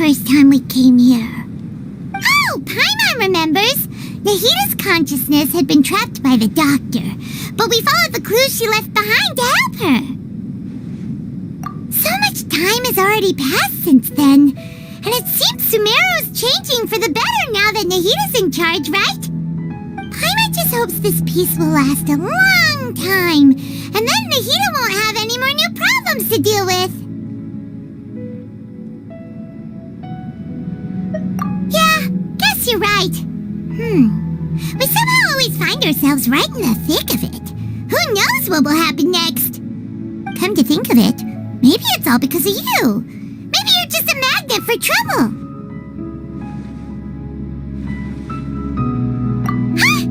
first time we came here. Oh, Paimon remembers! Nahita's consciousness had been trapped by the doctor, but we followed the clues she left behind to help her. So much time has already passed since then, and it seems Sumeru's changing for the better now that Nahita's in charge, right? Paimon just hopes this peace will last a long time, and then Nahita won't have any more new problems to deal with. Yeah, guess you're right. We somehow always find ourselves right in the thick of it. Who knows what will happen next? Come to think of it, maybe it's all because of you. Maybe you're just a magnet for trouble. Huh?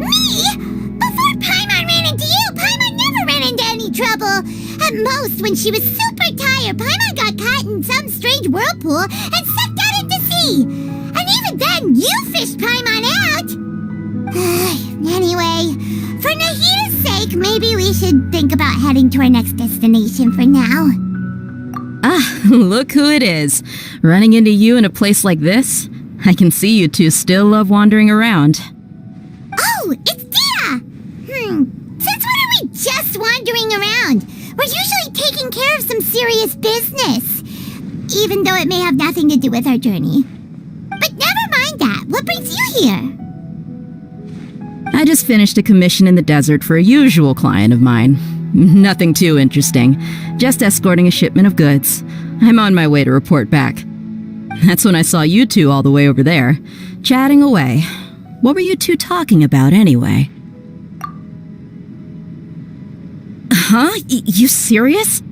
Me? Before Paimon ran into you, Paimon never ran into any trouble. At most, when she was super tired, Paimon got caught in some strange whirlpool and sucked out into sea. And even then, you fished Paimon out. Anyway, for Nahita's sake, maybe we should think about heading to our next destination for now. Ah, look who it is. Running into you in a place like this? I can see you two still love wandering around. Oh, it's Dia! Since when are we just wandering around? We're usually taking care of some serious business. Even though it may have nothing to do with our journey. But never mind that. What brings you here? I just finished a commission in the desert for a usual client of mine. Nothing too interesting. Just escorting a shipment of goods. I'm on my way to report back. That's when I saw you two all the way over there, chatting away. What were you two talking about anyway? Huh? You serious?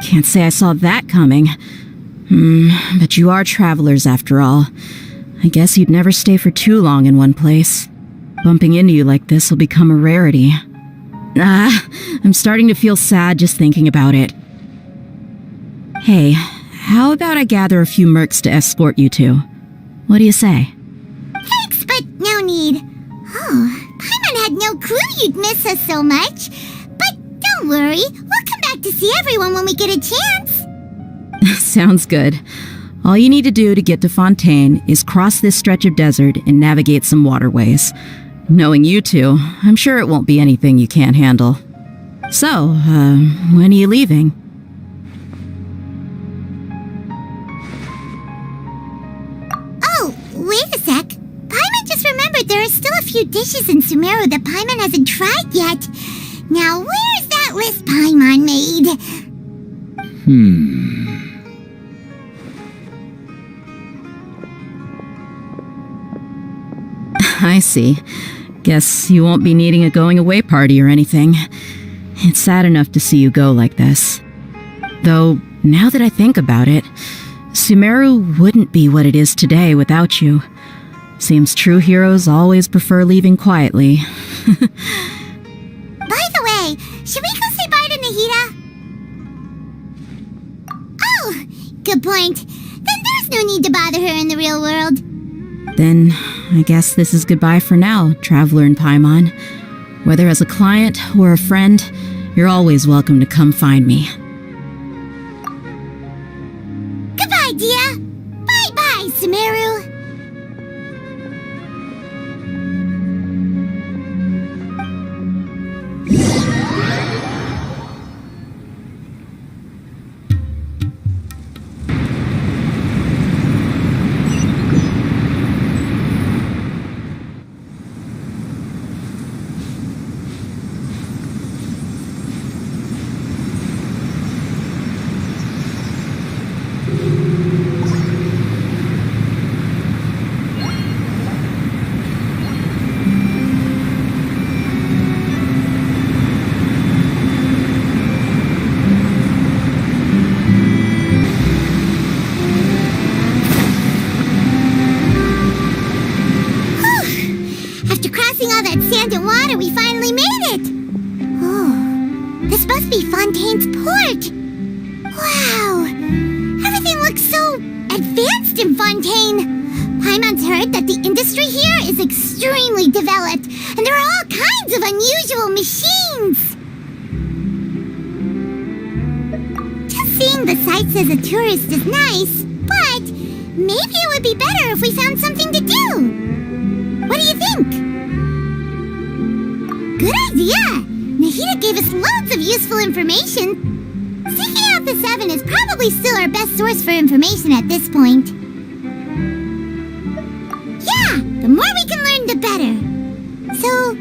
Can't say I saw that coming. But you are travelers after all. I guess you'd never stay for too long in one place. Bumping into you like this will become a rarity. I'm starting to feel sad just thinking about it. Hey, how about I gather a few mercs to escort you two? What do you say? Thanks, but no need. Oh, Paimon had no clue you'd miss us so much. But don't worry, we'll come back to see everyone when we get a chance. Sounds good. All you need to do to get to Fontaine is cross this stretch of desert and navigate some waterways. Knowing you two, I'm sure it won't be anything you can't handle. So, when are you leaving? Oh, wait a sec. Paimon just remembered there are still a few dishes in Sumeru that Paimon hasn't tried yet. Now, where's that list Paimon made? I see. Guess you won't be needing a going-away party or anything. It's sad enough to see you go like this. Though, now that I think about it, Sumeru wouldn't be what it is today without you. Seems true heroes always prefer leaving quietly. By the way, should we go say bye to Nahita? Oh, good point. Then there's no need to bother her in the real world. Then, I guess this is goodbye for now, Traveler and Paimon. Whether as a client or a friend, you're always welcome to come find me. Goodbye, Dia. Bye-bye, Sumeru. Fontaine's port! Wow! Everything looks so advanced in Fontaine! Paimon's heard that the industry here is extremely developed, and there are all kinds of unusual machines! Just seeing the sights as a tourist is nice, but maybe it would be better if we found something to do. What do you think? Good idea! Nahida gave us loads of useful information. Seeking out the Seven is probably still our best source for information at this point. Yeah, the more we can learn, the better. So,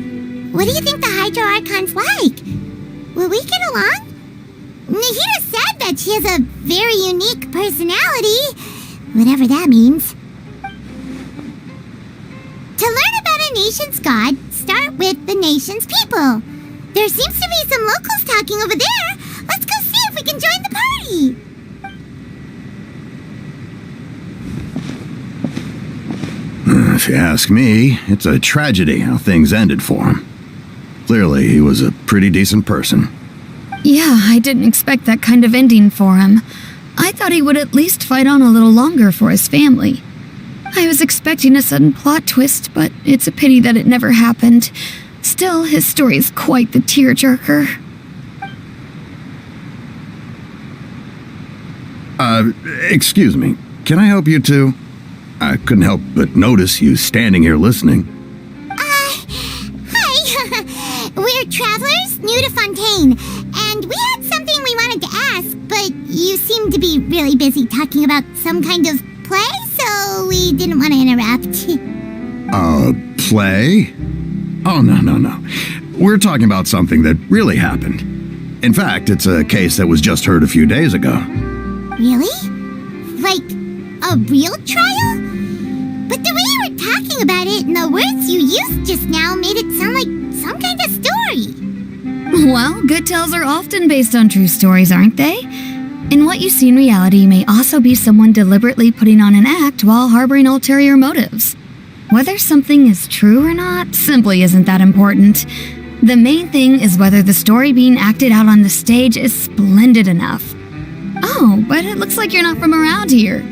what do you think the Hydro Archon's like? Will we get along? Nahida said that she has a very unique personality, whatever that means. To learn about a nation's god, start with the nation's people. There seems to be some locals talking over there. Let's go see if we can join the party. If you ask me, it's a tragedy how things ended for him. Clearly, he was a pretty decent person. Yeah, I didn't expect that kind of ending for him. I thought he would at least fight on a little longer for his family. I was expecting a sudden plot twist, but it's a pity that it never happened. Still, his story is quite the tearjerker. Excuse me. Can I help you two? I couldn't help but notice you standing here listening. Hi. We're travelers new to Fontaine, and we had something we wanted to ask, but you seemed to be really busy talking about some kind of play, so we didn't want to interrupt. Play? Oh, no. We're talking about something that really happened. In fact, it's a case that was just heard a few days ago. Really? Like, a real trial? But the way you were talking about it and the words you used just now made it sound like some kind of story. Well, good tales are often based on true stories, aren't they? And what you see in reality may also be someone deliberately putting on an act while harboring ulterior motives. Whether something is true or not simply isn't that important. The main thing is whether the story being acted out on the stage is splendid enough. Oh, but it looks like you're not from around here.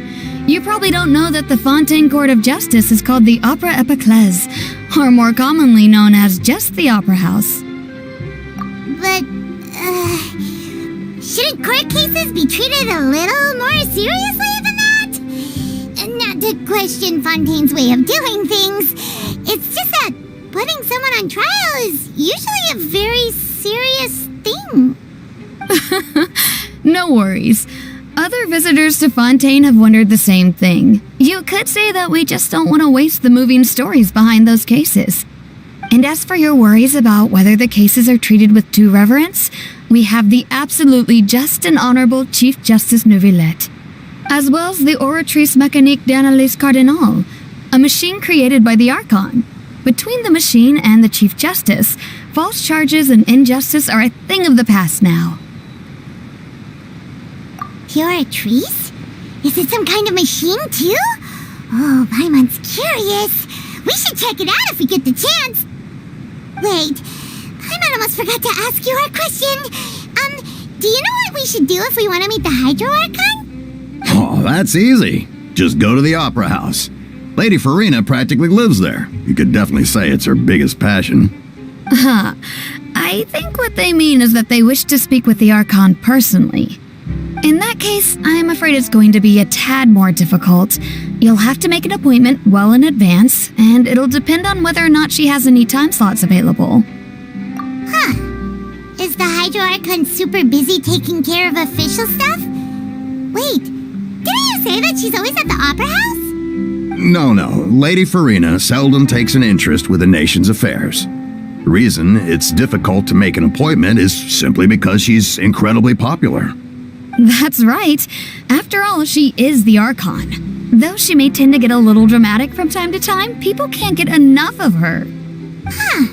You probably don't know that the Fontaine Court of Justice is called the Opera Epiclese, or more commonly known as just the Opera House. But, shouldn't court cases be treated a little more seriously than that? Not to question Fontaine's way of doing things, it's just that putting someone on trial is usually a very serious thing. No worries. Other visitors to Fontaine have wondered the same thing. You could say that we just don't want to waste the moving stories behind those cases. And as for your worries about whether the cases are treated with due reverence, we have the absolutely just and honorable Chief Justice Neuvillette, as well as the Oratrice Mécanique d'Analyse Cardinal, a machine created by the Archon. Between the machine and the Chief Justice, false charges and injustice are a thing of the past now. Oratrice? Is it some kind of machine, too? Oh, Paimon's curious. We should check it out if we get the chance. Wait, Paimon almost forgot to ask you our question. Do you know what we should do if we want to meet the Hydro Archon? Oh, that's easy. Just go to the Opera House. Lady Farina practically lives there. You could definitely say it's her biggest passion. I think what they mean is that they wish to speak with the Archon personally. In that case, I'm afraid it's going to be a tad more difficult. You'll have to make an appointment well in advance, and it'll depend on whether or not she has any time slots available. Huh. Is the Hydro Archon super busy taking care of official stuff? Wait, didn't you say that she's always at the Opera House? No. Lady Farina seldom takes an interest with the nation's affairs. The reason it's difficult to make an appointment is simply because she's incredibly popular. That's right. After all, she is the Archon. Though she may tend to get a little dramatic from time to time, people can't get enough of her. Huh.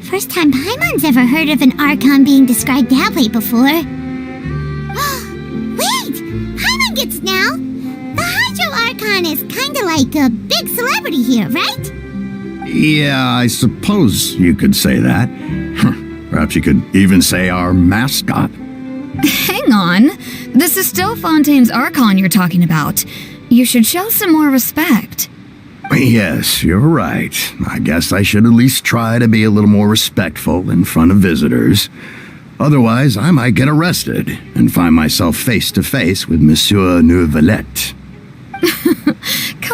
First time Paimon's ever heard of an Archon being described that way before. Wait! Paimon gets now! The Hydro Archon is kinda like a big celebrity here, right? Yeah, I suppose you could say that. Perhaps you could even say our mascot. Hang on. This is still Fontaine's Archon you're talking about. You should show some more respect. Yes, you're right. I guess I should at least try to be a little more respectful in front of visitors. Otherwise, I might get arrested and find myself face to face with Monsieur Neuvillette.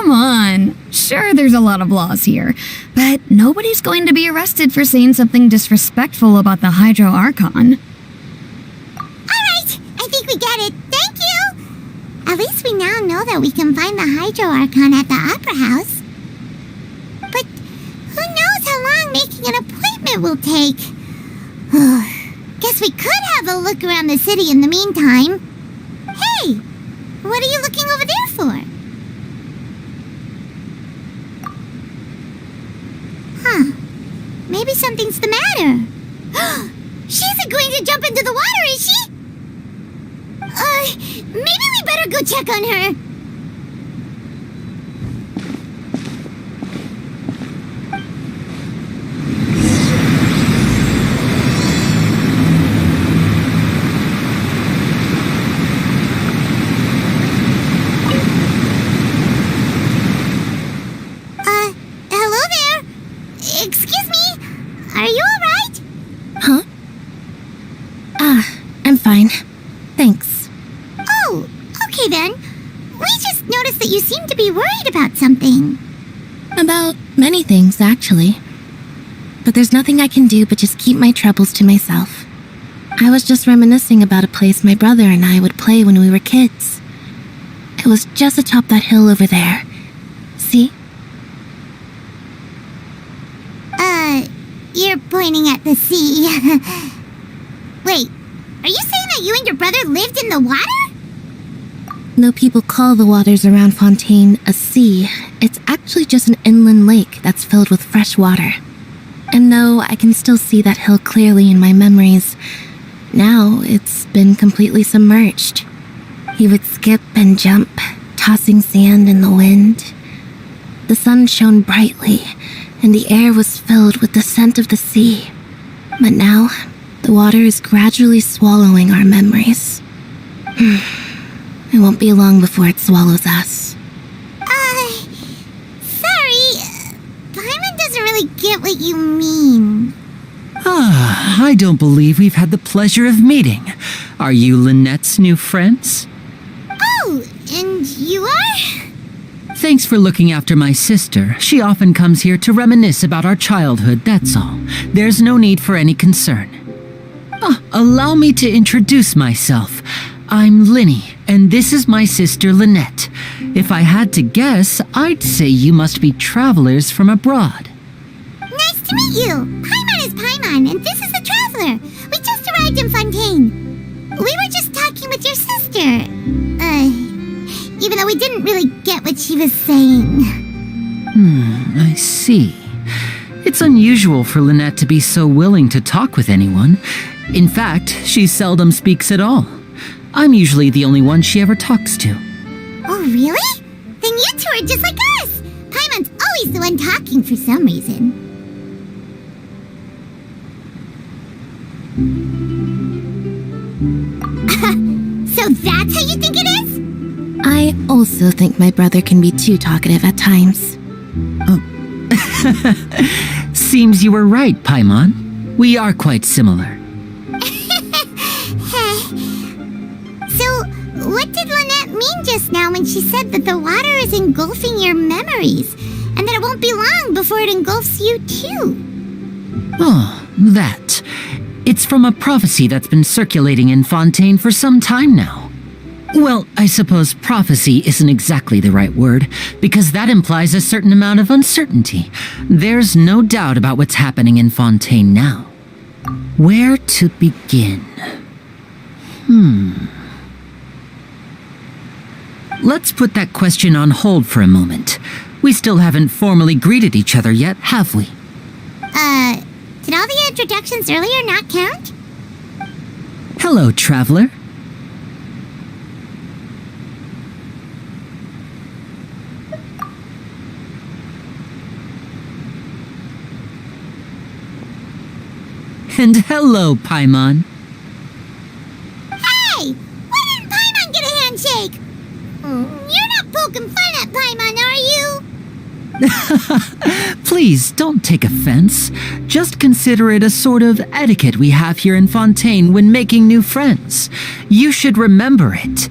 come on. Sure, there's a lot of laws here, but nobody's going to be arrested for saying something disrespectful about the Hydro Archon. Alright, I think we get it. Thank you! At least we now know that we can find the Hydro Archon at the Opera House. But who knows how long making an appointment will take? Guess we could have a look around the city in the meantime. Hey! What are you looking over there for? Huh. Maybe something's the matter. She isn't going to jump into the water, is she? Maybe we better go check on her. Hello there. Excuse me. Are you alright? Huh? I'm fine. Thanks. Oh, okay then. We just noticed that you seem to be worried about something. About many things, actually. But there's nothing I can do but just keep my troubles to myself. I was just reminiscing about a place my brother and I would play when we were kids. It was just atop that hill over there. See? You're pointing at the sea. Wait, are you saying that you and your brother lived in the water? Though people call the waters around Fontaine a sea, it's actually just an inland lake that's filled with fresh water. And though I can still see that hill clearly in my memories, now it's been completely submerged. He would skip and jump, tossing sand in the wind. The sun shone brightly, and the air was filled with the scent of the sea. But now, the water is gradually swallowing our memories. It won't be long before it swallows us. Sorry. Paimon doesn't really get what you mean. I don't believe we've had the pleasure of meeting. Are you Lynette's new friends? Oh, and you are? Thanks for looking after my sister. She often comes here to reminisce about our childhood, that's all. There's no need for any concern. Allow me to introduce myself. I'm Linny, and this is my sister Lynette. If I had to guess, I'd say you must be travelers from abroad. Nice to meet you. Paimon is Paimon, and this is the traveler. We just arrived in Fontaine. We were just talking with your sister. Even though we didn't really get what she was saying. I see. It's unusual for Lynette to be so willing to talk with anyone. In fact, she seldom speaks at all. I'm usually the only one she ever talks to. Oh, really? Then you two are just like us. Paimon's always the one talking for some reason. So that's how you think it is? I also think my brother can be too talkative at times. Seems you were right, Paimon. We are quite similar. So, what did Lynette mean just now when she said that the water is engulfing your memories, and that it won't be long before it engulfs you too? Oh, that. It's from a prophecy that's been circulating in Fontaine for some time now. Well, I suppose prophecy isn't exactly the right word, because that implies a certain amount of uncertainty. There's no doubt about what's happening in Fontaine now. Where to begin? Let's put that question on hold for a moment. We still haven't formally greeted each other yet, have we? Did all the introductions earlier not count? Hello, traveler. And hello, Paimon. Hey! Why didn't Paimon get a handshake? You're not poking fun at Paimon, are you? Please, don't take offense. Just consider it a sort of etiquette we have here in Fontaine when making new friends. You should remember it.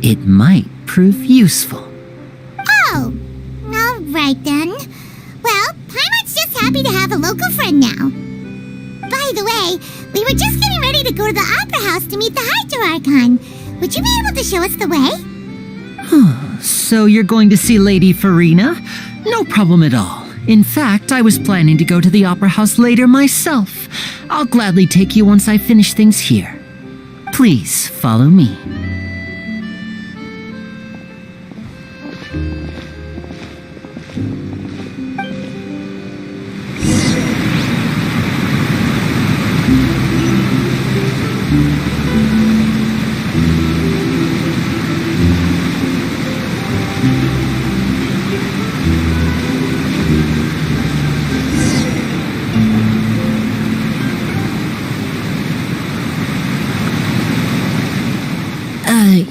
It might prove useful. Oh, right then. Well, Paimon's just happy to have a local friend now. By the way, we were just getting ready to go to the Opera House to meet the Hydro Archon. Would you be able to show us the way? So you're going to see Lady Farina? No problem at all. In fact, I was planning to go to the Opera House later myself. I'll gladly take you once I finish things here. Please follow me.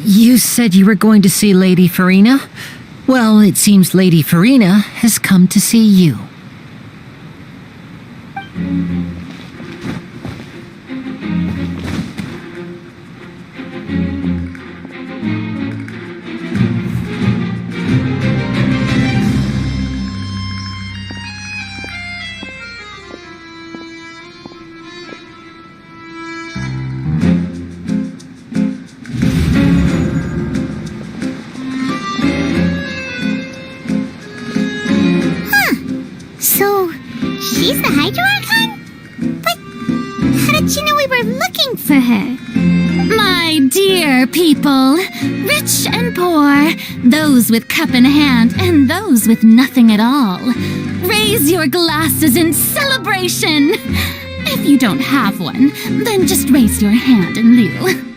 You said you were going to see Lady Farina? Well, it seems Lady Farina has come to see you. So, she's the Hydro Archon? But how did she know we were looking for her? My dear people, rich and poor, those with cup in hand and those with nothing at all, raise your glasses in celebration. If you don't have one, then just raise your hand in lieu.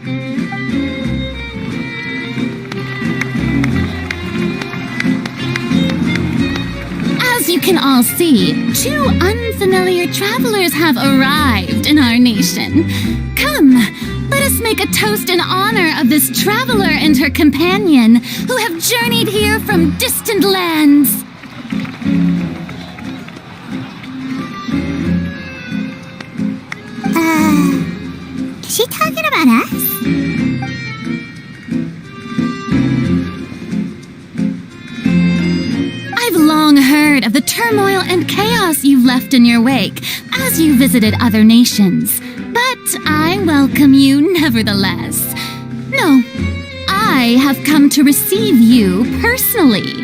As you can all see, two unfamiliar travelers have arrived in our nation. Come, let us make a toast in honor of this traveler and her companion who have journeyed here from distant lands. Is she talking about us? I've long heard of the turmoil and chaos you've left in your wake as you visited other nations, but I welcome you nevertheless. No, I have come to receive you personally.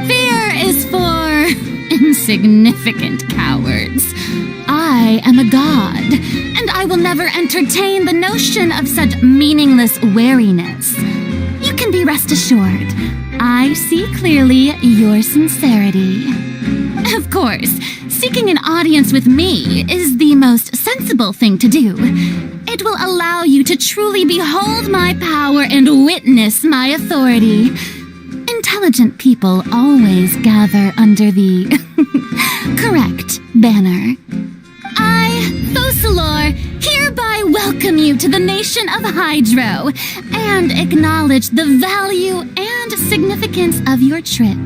Fear is for insignificant cowards. I am a god, and I will never entertain the notion of such meaningless wariness. You can be rest assured, I see clearly your sincerity. Of course, seeking an audience with me is the most sensible thing to do. It will allow you to truly behold my power and witness my authority. Intelligent people always gather under the correct banner. I, Fosalor, hereby welcome you to the nation of Hydro and acknowledge the value and significance of your trip.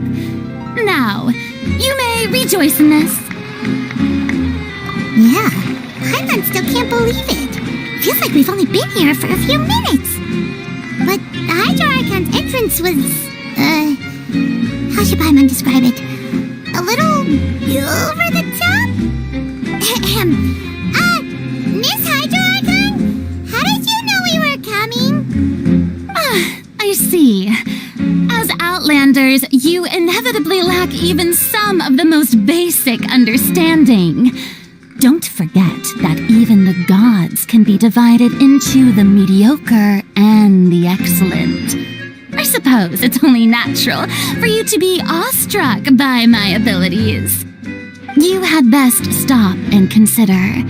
Now, you may rejoice in this. Yeah, Paimon still can't believe it. Feels like we've only been here for a few minutes. But the Hydro Archon's entrance was, how should Paimon describe it? A little over the top? Miss Hydro Archon? How did you know we were coming? I see. As Outlanders, you inevitably lack even some of the most basic understanding. Don't forget that even the gods can be divided into the mediocre and the excellent. I suppose it's only natural for you to be awestruck by my abilities. You had best stop and consider.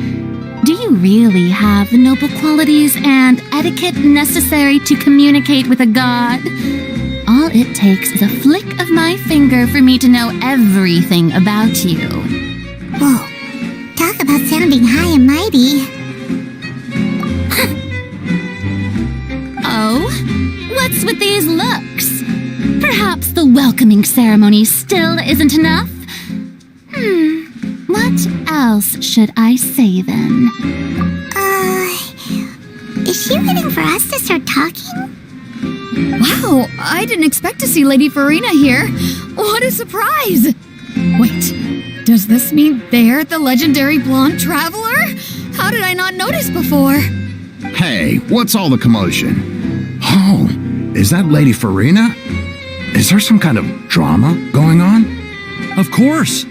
Do you really have the noble qualities and etiquette necessary to communicate with a god? All it takes is a flick of my finger for me to know everything about you. Whoa, talk about sounding high and mighty. Oh? What's with these looks? Perhaps the welcoming ceremony still isn't enough? What else should I say then? Is she waiting for us to start talking? Wow, I didn't expect to see Lady Farina here. What a surprise! Wait, does this mean they're the legendary blonde traveler? How did I not notice before? Hey, what's all the commotion? Oh, is that Lady Farina? Is there some kind of drama going on? Of course.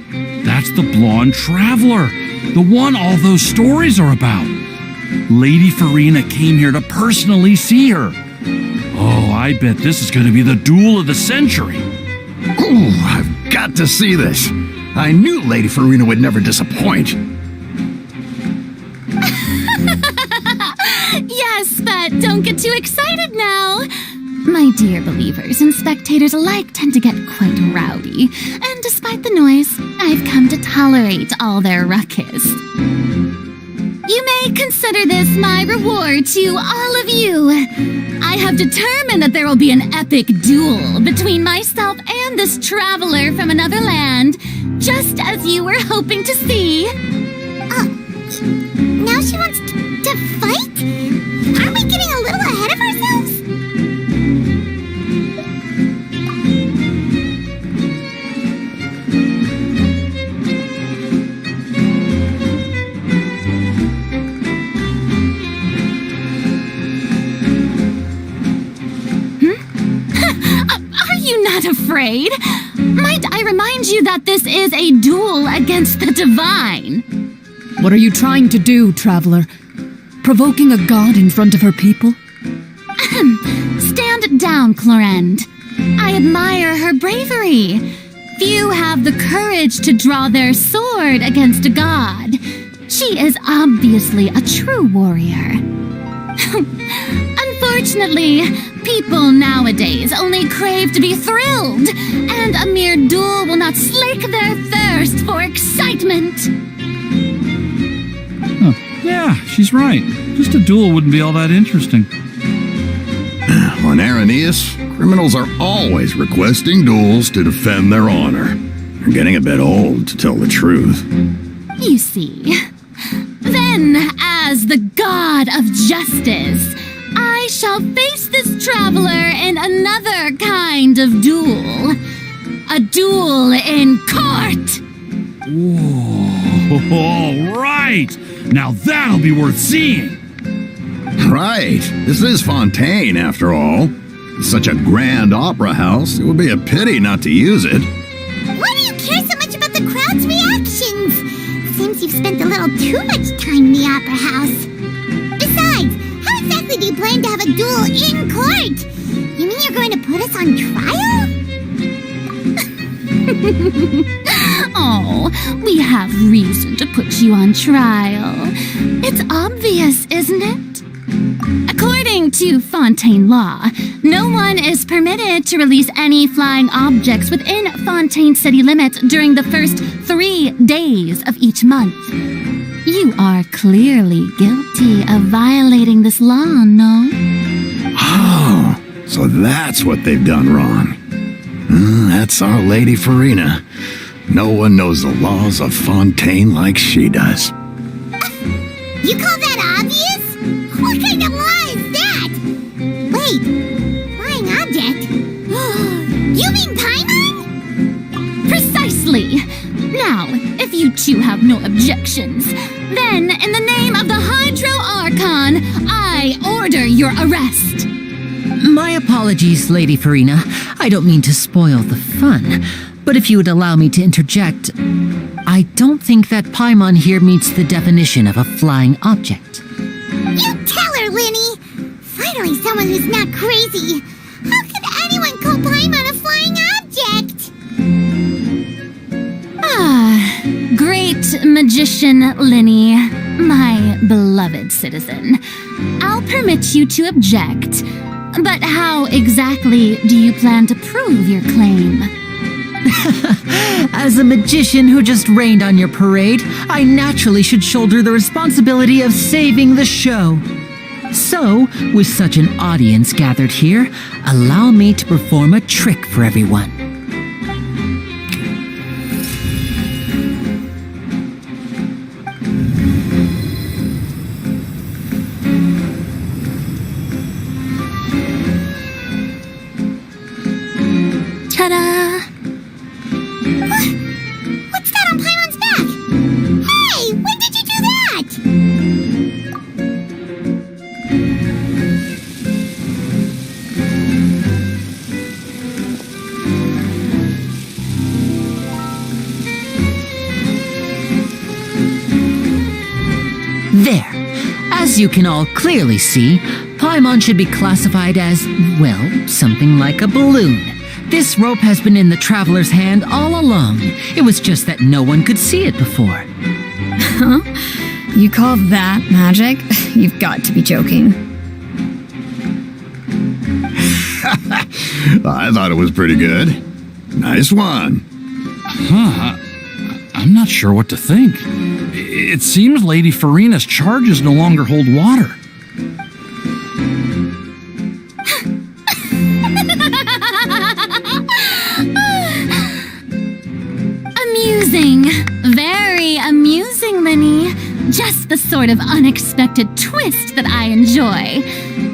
That's the blonde traveler, the one all those stories are about. Lady Farina came here to personally see her. Oh, I bet this is going to be the duel of the century. Ooh, I've got to see this. I knew Lady Farina would never disappoint. Yes, but don't get too excited now. My dear believers and spectators alike tend to get quite rowdy, and despite the noise, I've come to tolerate all their ruckus. You may consider this my reward to all of you. I have determined that there will be an epic duel between myself and this traveler from another land, just as you were hoping to see. Now she wants to fight? Aren't we getting a little ahead of ourselves? Are you not afraid? Might I remind you that this is a duel against the divine? What are you trying to do, traveler? Provoking a god in front of her people? Stand down, Clorend. I admire her bravery. Few have the courage to draw their sword against a god. She is obviously a true warrior. Unfortunately, people nowadays only crave to be thrilled, and a mere duel will not slake their thirst for excitement. Yeah, she's right. Just a duel wouldn't be all that interesting. On Araneus, criminals are always requesting duels to defend their honor. They're getting a bit old, to tell the truth. You see. Then, as the god of justice, I shall face this traveler in another kind of duel. A duel in court! Whoa, all right! Now that'll be worth seeing! Right. This is Fontaine, after all. It's such a grand opera house, it would be a pity not to use it. Why do you care so much about the crowd's reactions? Seems you've spent a little too much time in the opera house. Besides, how exactly do you plan to have a duel in court? You mean you're going to put us on trial? Oh, we have reason to put you on trial. It's obvious, isn't it? According to Fontaine law, no one is permitted to release any flying objects within Fontaine city limits during the first 3 days of each month. You are clearly guilty of violating this law, no? Oh, so that's what they've done wrong. That's our Lady Farina. No one knows the laws of Fontaine like she does. You call that obvious? What kind of law is that? Wait, flying object? You mean Paimon? Precisely. Now, if you two have no objections, then in the name of the Hydro Archon, I order your arrest. My apologies, Lady Farina. I don't mean to spoil the fun, but if you would allow me to interject, I don't think that Paimon here meets the definition of a flying object. You tell her, Linny! Finally someone who's not crazy. How could anyone call Paimon a flying object? Great magician Linny, my beloved citizen. I'll permit you to object, but how exactly do you plan to prove your claim? As a magician who just rained on your parade, I naturally should shoulder the responsibility of saving the show. So, with such an audience gathered here, allow me to perform a trick for everyone. Ta-da! As you can all clearly see, Paimon should be classified as, well, something like a balloon. This rope has been in the traveler's hand all along. It was just that no one could see it before. Huh? You call that magic? You've got to be joking. I thought it was pretty good. Nice one. Huh. I'm not sure what to think. It seems Lady Farina's charges no longer hold water. Amusing. Very amusing, Linny. Just the sort of unexpected twist that I enjoy.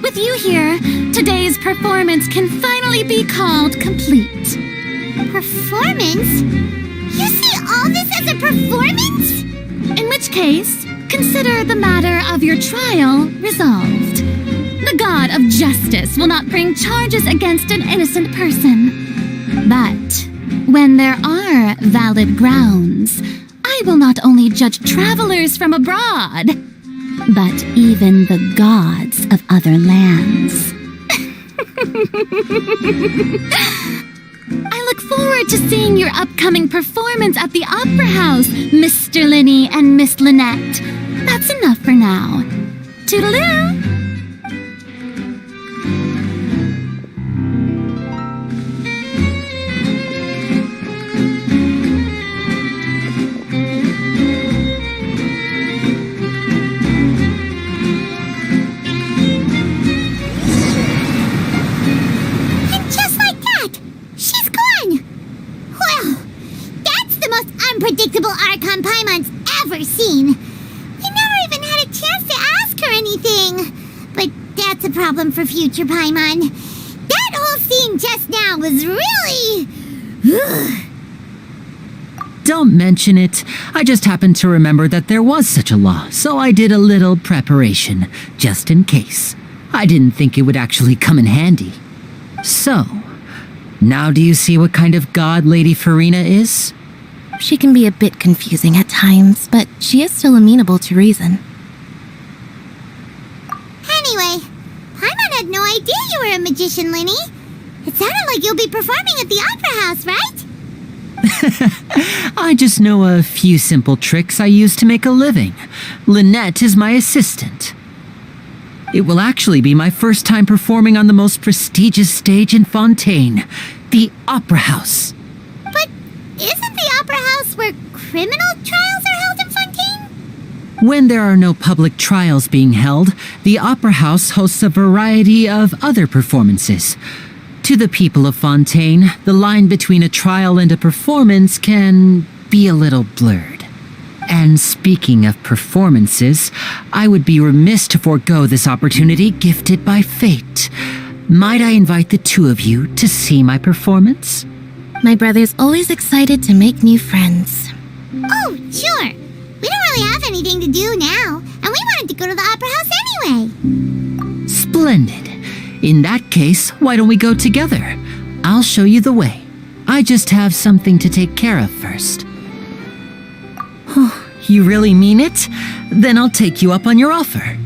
With you here, today's performance can finally be called complete. Performance? You see all this as a performance? In which case, consider the matter of your trial resolved. The god of justice will not bring charges against an innocent person. But when there are valid grounds, I will not only judge travelers from abroad, but even the gods of other lands. I look forward to seeing your upcoming performance at the Opera House, Mr. Linny and Miss Lynette. That's enough for now. Toodaloo! Unpredictable Archon Paimon's ever seen. We never even had a chance to ask her anything. But that's a problem for future Paimon. That whole scene just now was really... Don't mention it. I just happened to remember that there was such a law, so I did a little preparation, just in case. I didn't think it would actually come in handy. So, now do you see what kind of god Lady Farina is? She can be a bit confusing at times, but she is still amenable to reason. Anyway, Paimon had no idea you were a magician, Linny. It sounded like you'll be performing at the Opera House, right? I just know a few simple tricks I use to make a living. Lynette is my assistant. It will actually be my first time performing on the most prestigious stage in Fontaine, the Opera House. But isn't the Opera House where criminal trials are held in Fontaine? When there are no public trials being held, the Opera House hosts a variety of other performances. To the people of Fontaine, the line between a trial and a performance can be a little blurred. And speaking of performances, I would be remiss to forego this opportunity gifted by fate. Might I invite the two of you to see my performance? My brother's always excited to make new friends. Oh, sure. We don't really have anything to do now, and we wanted to go to the Opera House anyway. Splendid. In that case, why don't we go together? I'll show you the way. I just have something to take care of first. You really mean it? Then I'll take you up on your offer.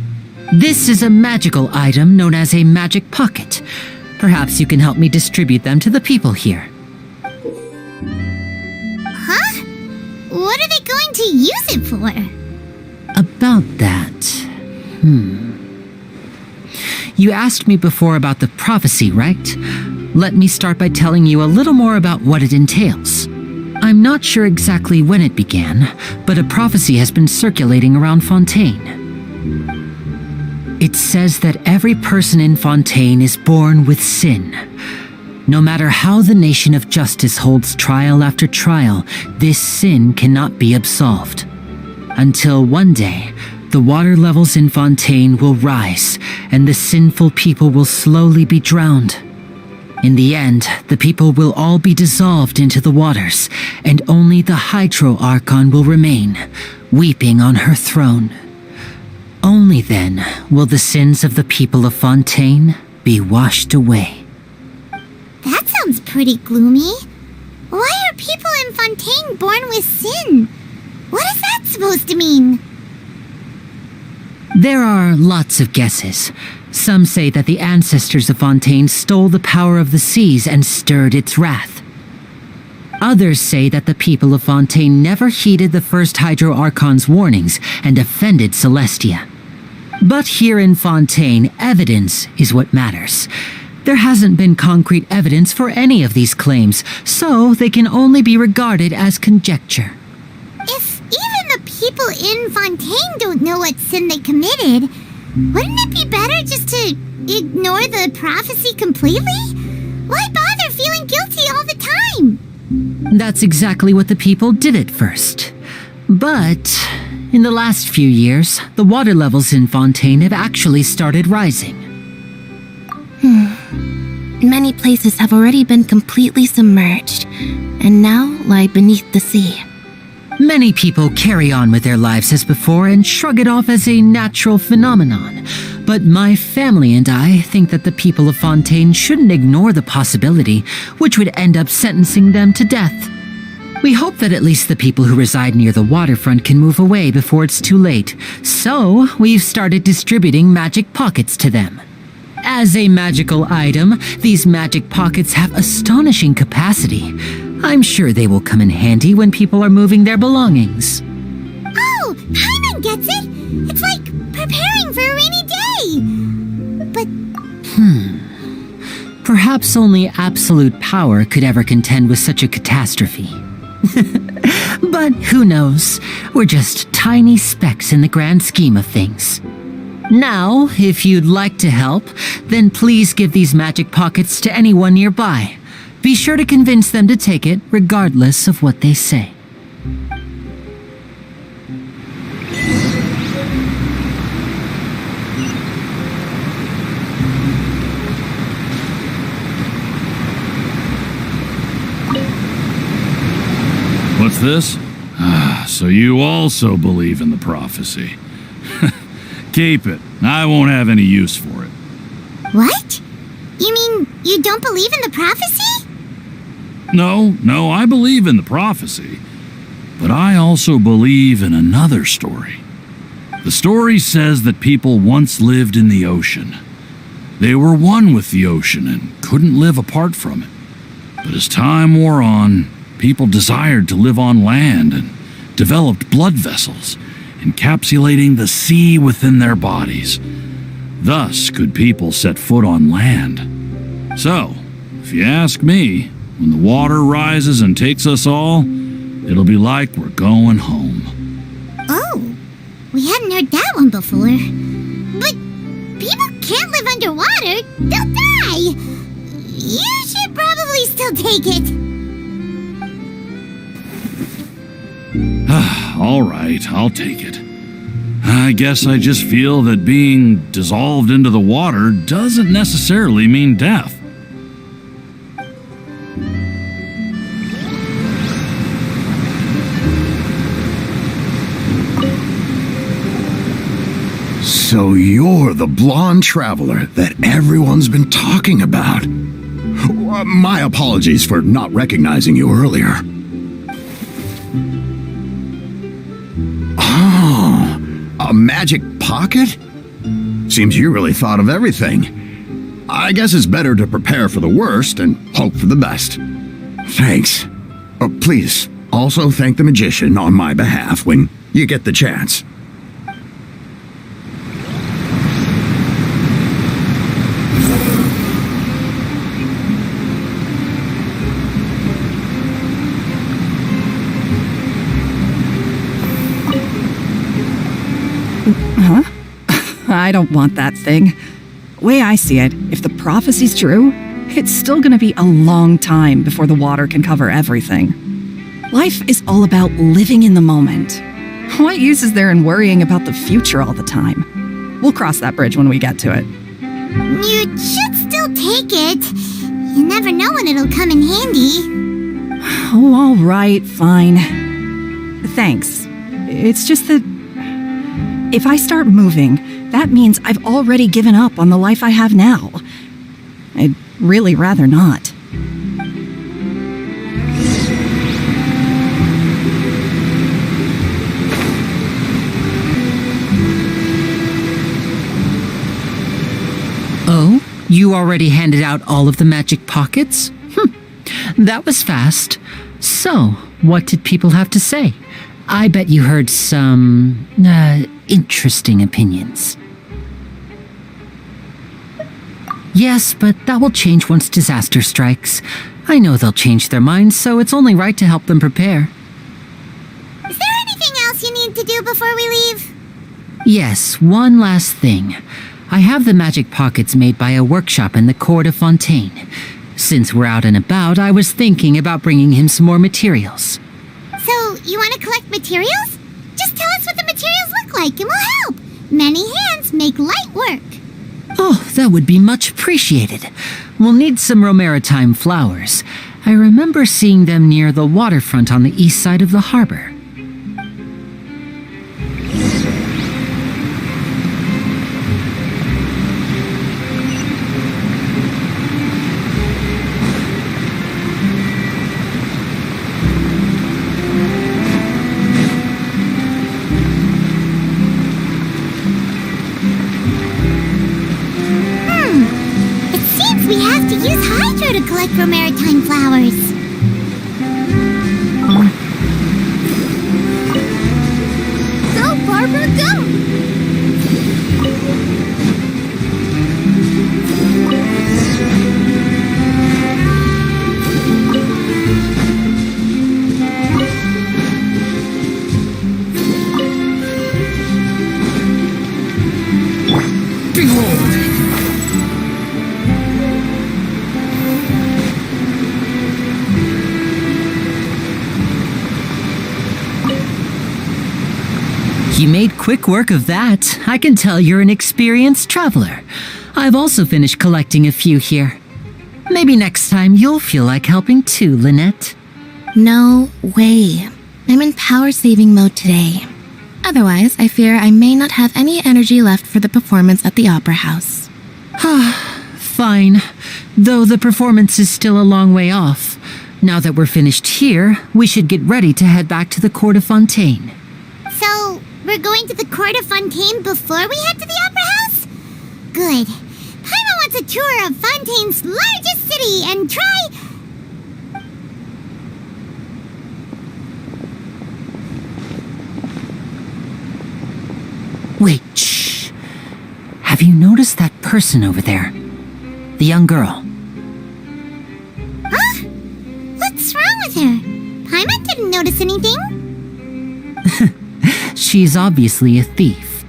This is a magical item known as a magic pocket. Perhaps you can help me distribute them to the people here. Huh? What are they going to use it for? About that... You asked me before about the prophecy, right? Let me start by telling you a little more about what it entails. I'm not sure exactly when it began, but a prophecy has been circulating around Fontaine. It says that every person in Fontaine is born with sin. No matter how the nation of justice holds trial after trial, this sin cannot be absolved. Until one day, the water levels in Fontaine will rise, and the sinful people will slowly be drowned. In the end, the people will all be dissolved into the waters, and only the Hydro Archon will remain, weeping on her throne. Only then will the sins of the people of Fontaine be washed away. That sounds pretty gloomy. Why are people in Fontaine born with sin? What is that supposed to mean? There are lots of guesses. Some say that the ancestors of Fontaine stole the power of the seas and stirred its wrath. Others say that the people of Fontaine never heeded the first Hydro Archon's warnings and offended Celestia. But here in Fontaine, evidence is what matters. There hasn't been concrete evidence for any of these claims, so they can only be regarded as conjecture. If even the people in Fontaine don't know what sin they committed, wouldn't it be better just to ignore the prophecy completely? Why bother feeling guilty all the time? That's exactly what the people did at first. But in the last few years, the water levels in Fontaine have actually started rising. Many places have already been completely submerged, and now lie beneath the sea. Many people carry on with their lives as before and shrug it off as a natural phenomenon. But my family and I think that the people of Fontaine shouldn't ignore the possibility, which would end up sentencing them to death. We hope that at least the people who reside near the waterfront can move away before it's too late, so we've started distributing magic pockets to them. As a magical item, these magic pockets have astonishing capacity. I'm sure they will come in handy when people are moving their belongings. Oh, Paimon gets it! It's like preparing for a rainy day! But Perhaps only absolute power could ever contend with such a catastrophe. But who knows? We're just tiny specks in the grand scheme of things. Now, if you'd like to help, then please give these magic pockets to anyone nearby. Be sure to convince them to take it, regardless of what they say. What's this? So you also believe in the prophecy. Keep it. I won't have any use for it. what? You mean you don't believe in the prophecy? No, I believe in the prophecy. But I also believe in another story. The story says that people once lived in the ocean. They were one with the ocean and couldn't live apart from it. But as time wore on, people desired to live on land and developed blood vessels, encapsulating the sea within their bodies. Thus could people set foot on land. So, if you ask me, when the water rises and takes us all, it'll be like we're going home. Oh, we hadn't heard that one before. But people can't live underwater. They'll die. You should probably still take it. All right, I'll take it. I guess I just feel that being dissolved into the water doesn't necessarily mean death. So you're the blonde traveler that everyone's been talking about. My apologies for not recognizing you earlier. Oh, a magic pocket? Seems you really thought of everything. I guess it's better to prepare for the worst and hope for the best. Thanks. Please, also thank the magician on my behalf when you get the chance. Huh? I don't want that thing. Way I see it, if the prophecy's true, it's still gonna be a long time before the water can cover everything. Life is all about living in the moment. What use is there in worrying about the future all the time? We'll cross that bridge when we get to it. You should still take it. You never know when it'll come in handy. Oh, all right, fine. Thanks. It's just that if I start moving, that means I've already given up on the life I have now. I'd really rather not. Oh, you already handed out all of the magic pockets? That was fast. So, what did people have to say? I bet you heard some, interesting opinions. Yes, but that will change once disaster strikes. I know they'll change their minds, so it's only right to help them prepare. Is there anything else you need to do before we leave? Yes, one last thing. I have the magic pockets made by a workshop in the court of Fontaine. Since we're out and about, I was thinking about bringing him some more materials. So, you want to collect materials? Just tell us what the materials look like and we'll help. Many hands make light work. Oh, that would be much appreciated. We'll need some romaritime flowers. I remember seeing them near the waterfront on the east side of the harbor. We have to use hydro to collect romaritime flowers. Go, Barbara, go! Behold! You made quick work of that. I can tell you're an experienced traveler. I've also finished collecting a few here. Maybe next time you'll feel like helping too, Lynette. No way. I'm in power-saving mode today. Otherwise, I fear I may not have any energy left for the performance at the Opera House. Fine. Though the performance is still a long way off. Now that we're finished here, we should get ready to head back to the court of Fontaine. So, we're going to the court of Fontaine before we head to the Opera House? Good. Paimon wants a tour of Fontaine's largest city and try... Wait, shh. Have you noticed that person over there? The young girl. Huh? What's wrong with her? Paimon didn't notice anything. She's obviously a thief.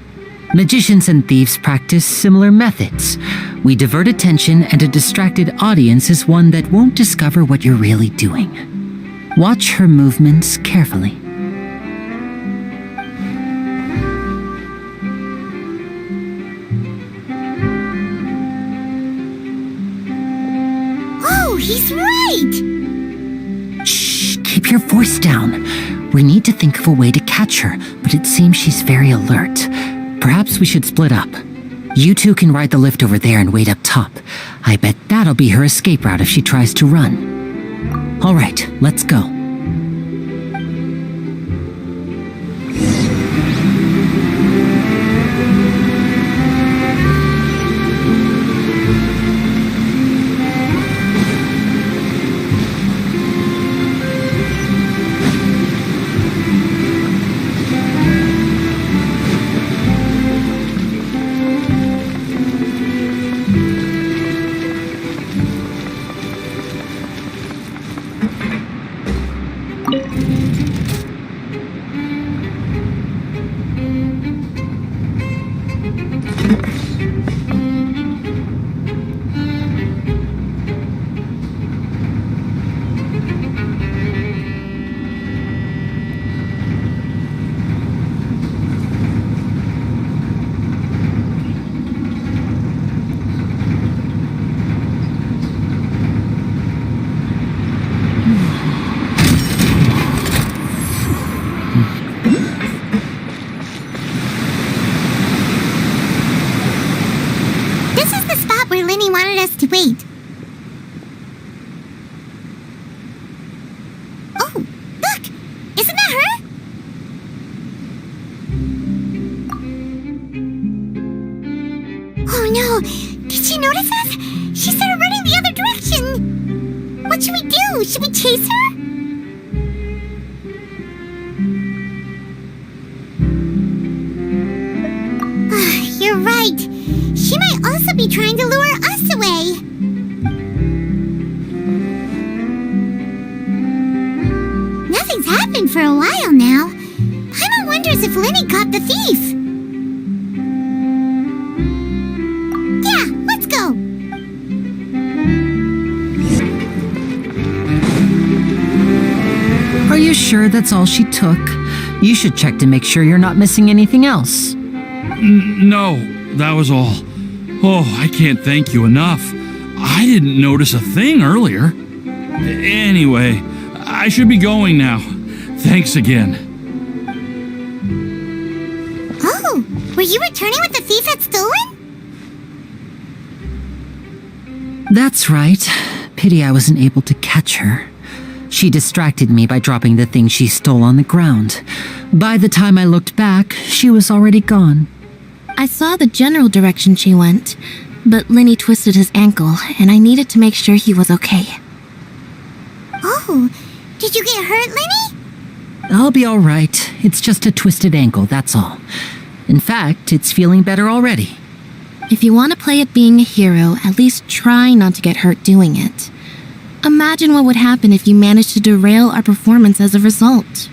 Magicians and thieves practice similar methods. We divert attention, and a distracted audience is one that won't discover what you're really doing. Watch her movements carefully. Oh, he's right! Shh, keep your voice down. We need to think of a way to catch her, but it seems she's very alert. Perhaps we should split up. You two can ride the lift over there and wait up top. I bet that'll be her escape route if she tries to run. All right, let's go. To wait. Oh, look! Isn't that her? Oh no! Did she notice us? She started running the other direction! What should we do? Should we chase her? You're right. She might also be trying to lure us away. Nothing's happened for a while now. Paimon wonders if Lenny caught the thief. Yeah, let's go. Are you sure that's all she took? You should check to make sure you're not missing anything else. No, that was all. Oh, I can't thank you enough. I didn't notice a thing earlier. Anyway, I should be going now. Thanks again. Oh, were you returning what the thief had stolen? That's right. Pity I wasn't able to catch her. She distracted me by dropping the thing she stole on the ground. By the time I looked back, she was already gone. I saw the general direction she went, but Lenny twisted his ankle, and I needed to make sure he was okay. Oh, did you get hurt, Lenny? I'll be all right. It's just a twisted ankle, that's all. In fact, it's feeling better already. If you want to play at being a hero, at least try not to get hurt doing it. Imagine what would happen if you managed to derail our performance as a result.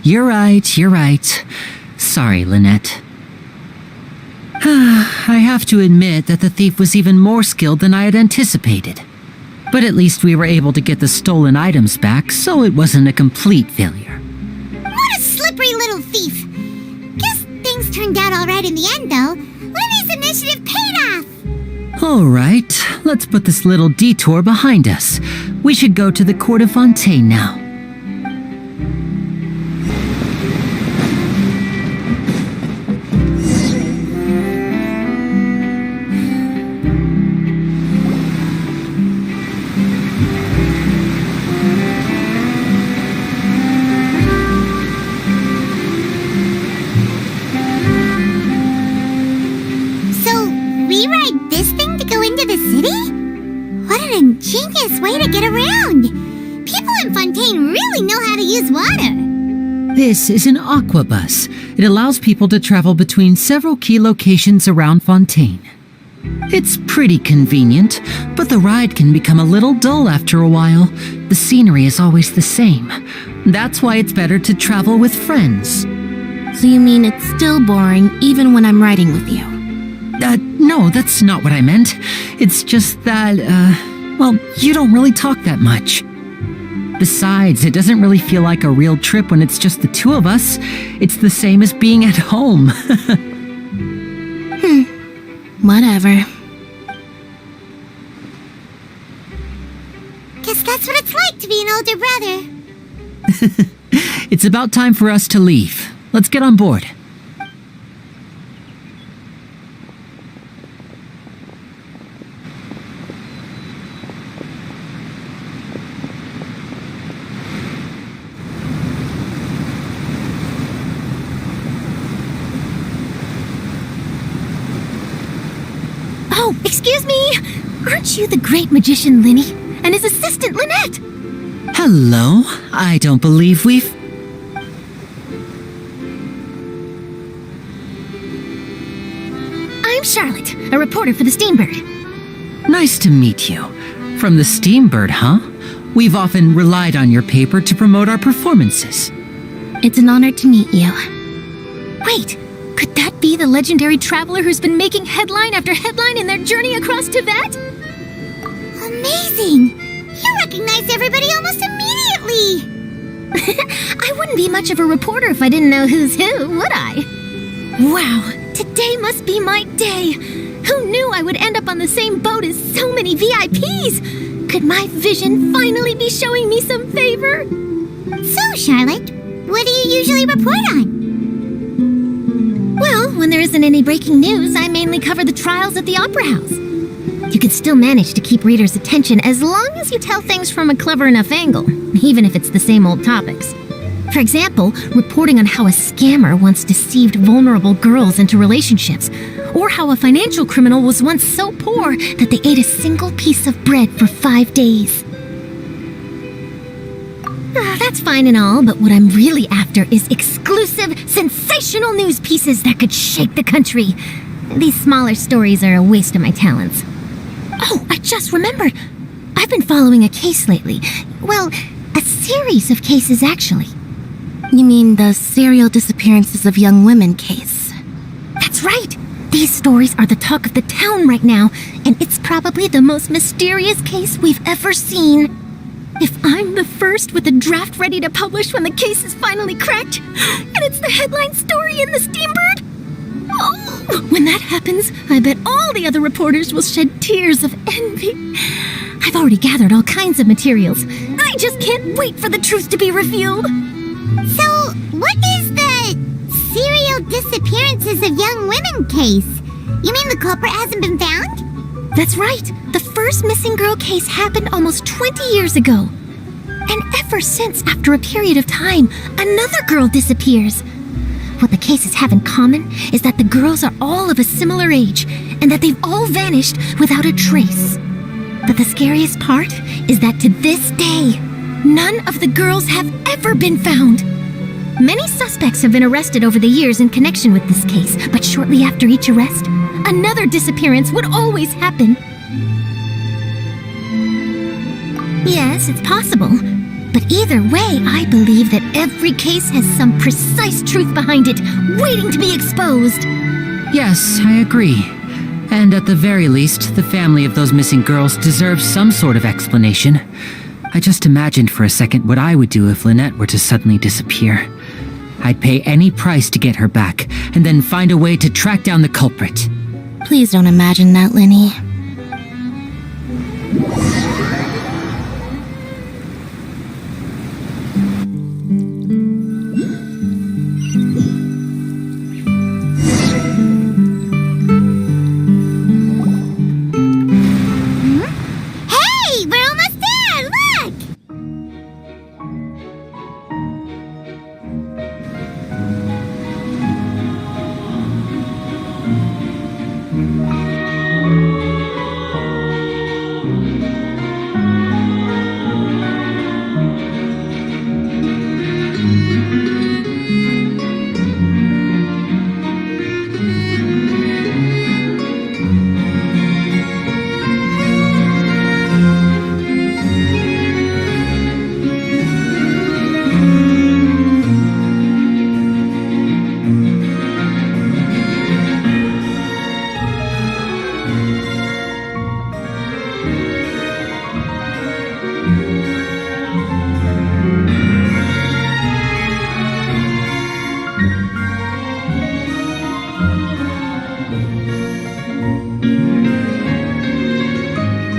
You're right. Sorry, Lynette. I have to admit that the thief was even more skilled than I had anticipated. But at least we were able to get the stolen items back, so it wasn't a complete failure. What a slippery little thief! Guess things turned out all right in the end, though. Lenny's initiative paid off! All right, let's put this little detour behind us. We should go to the court of Fontaine now. Ingenious way to get around! People in Fontaine really know how to use water! This is an aquabus. It allows people to travel between several key locations around Fontaine. It's pretty convenient, but the ride can become a little dull after a while. The scenery is always the same. That's why it's better to travel with friends. So you mean it's still boring even when I'm riding with you? No, that's not what I meant. It's just that, well, you don't really talk that much. Besides, it doesn't really feel like a real trip when it's just the two of us. It's the same as being at home. Whatever. Guess that's what it's like to be an older brother. It's about time for us to leave. Let's get on board. Oh, excuse me! Aren't you the great magician Linny and his assistant Lynette? Hello. I don't believe we've... I'm Charlotte, a reporter for the Steambird. Nice to meet you. From the Steambird, huh? We've often relied on your paper to promote our performances. It's an honor to meet you. Wait, could that be the legendary traveler who's been making headline after headline in their journey across Teyvat? Amazing! You recognized everybody almost immediately! I wouldn't be much of a reporter if I didn't know who's who, would I? Wow, today must be my day! Who knew I would end up on the same boat as so many VIPs? Could my vision finally be showing me some favor? So, Charlotte, what do you usually report on? Well, when there isn't any breaking news, I mainly cover the trials at the Opera House. You can still manage to keep readers' attention as long as you tell things from a clever enough angle, even if it's the same old topics. For example, reporting on how a scammer once deceived vulnerable girls into relationships, or how a financial criminal was once so poor that they ate a single piece of bread for 5 days. That's fine and all, but what I'm really after is exclusive, sensational news pieces that could shake the country. These smaller stories are a waste of my talents. Oh, I just remembered. I've been following a case lately. Well, a series of cases, actually. You mean the serial disappearances of young women case? That's right. These stories are the talk of the town right now, and it's probably the most mysterious case we've ever seen. If I'm the first with a draft ready to publish when the case is finally cracked, and it's the headline story in the Steambird, oh, when that happens, I bet all the other reporters will shed tears of envy. I've already gathered all kinds of materials. I just can't wait for the truth to be revealed. So, what is the serial disappearances of young women case? You mean the culprit hasn't been found? That's right. The first missing girl case happened almost 20 years ago. And ever since, after a period of time, another girl disappears. What the cases have in common is that the girls are all of a similar age, and that they've all vanished without a trace. But the scariest part is that to this day, none of the girls have ever been found. Many suspects have been arrested over the years in connection with this case, but shortly after each arrest, another disappearance would always happen. Yes, it's possible. But either way, I believe that every case has some precise truth behind it, waiting to be exposed. Yes, I agree. And at the very least, the family of those missing girls deserves some sort of explanation. I just imagined for a second what I would do if Lynette were to suddenly disappear. I'd pay any price to get her back, and then find a way to track down the culprit. Please don't imagine that, Linny. Hey, we're almost there!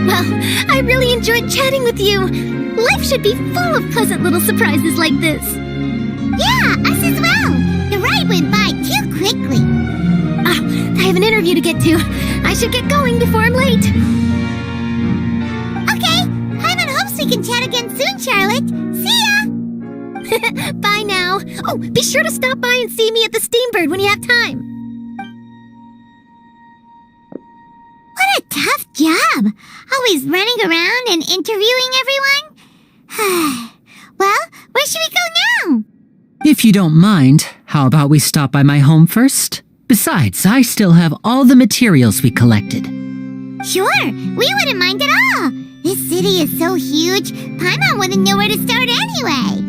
Look! I really enjoyed chatting with you. Life should be full of pleasant little surprises like this. Yeah, us as well. The ride went by too quickly. I have an interview to get to. I should get going before I'm late. Okay, Paimon hopes we can chat again soon, Charlotte. See ya! Bye now. Oh, be sure to stop by and see me at the Steambird when you have time. What a tough job. Always running around and interviewing everyone. Well, where should we go now? If you don't mind, how about we stop by my home first? Besides, I still have all the materials we collected. Sure, we wouldn't mind at all. This city is so huge, Paimon wouldn't know where to start anyway.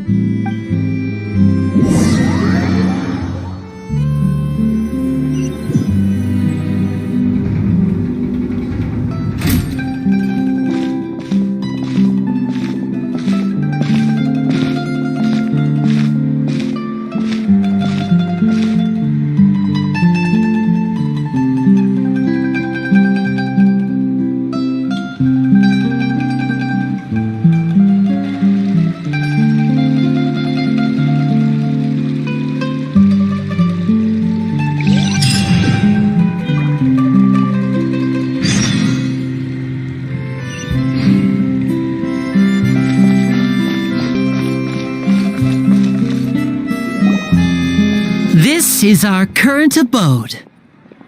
This is our current abode.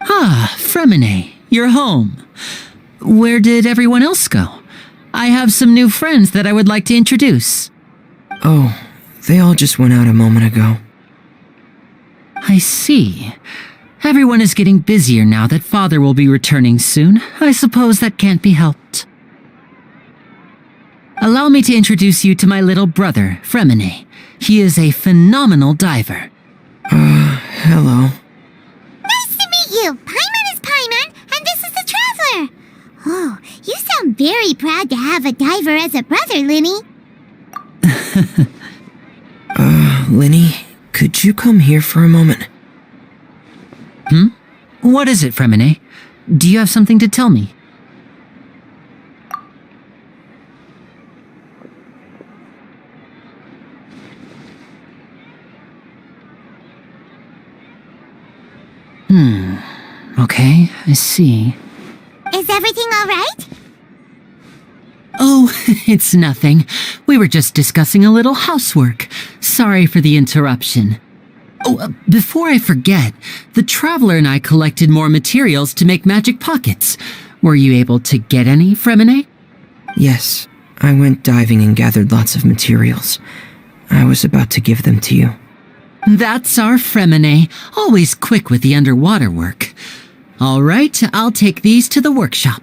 Ah, Fremine, you're home. Where did everyone else go? I have some new friends that I would like to introduce. Oh, they all just went out a moment ago. I see. Everyone is getting busier now that Father will be returning soon. I suppose that can't be helped. Allow me to introduce you to my little brother, Fremine. He is a phenomenal diver. Hello. Nice to meet you. Paimon is Paimon, and this is the Traveler. Oh, you sound very proud to have a diver as a brother, Linny. Linny, could you come here for a moment? What is it, Fremine? Do you have something to tell me? Okay, I see. Is everything all right? Oh, it's nothing. We were just discussing a little housework. Sorry for the interruption. Oh, before I forget, the Traveler and I collected more materials to make magic pockets. Were you able to get any, Fremine? Yes, I went diving and gathered lots of materials. I was about to give them to you. That's our Fremine, always quick with the underwater work. All right, I'll take these to the workshop.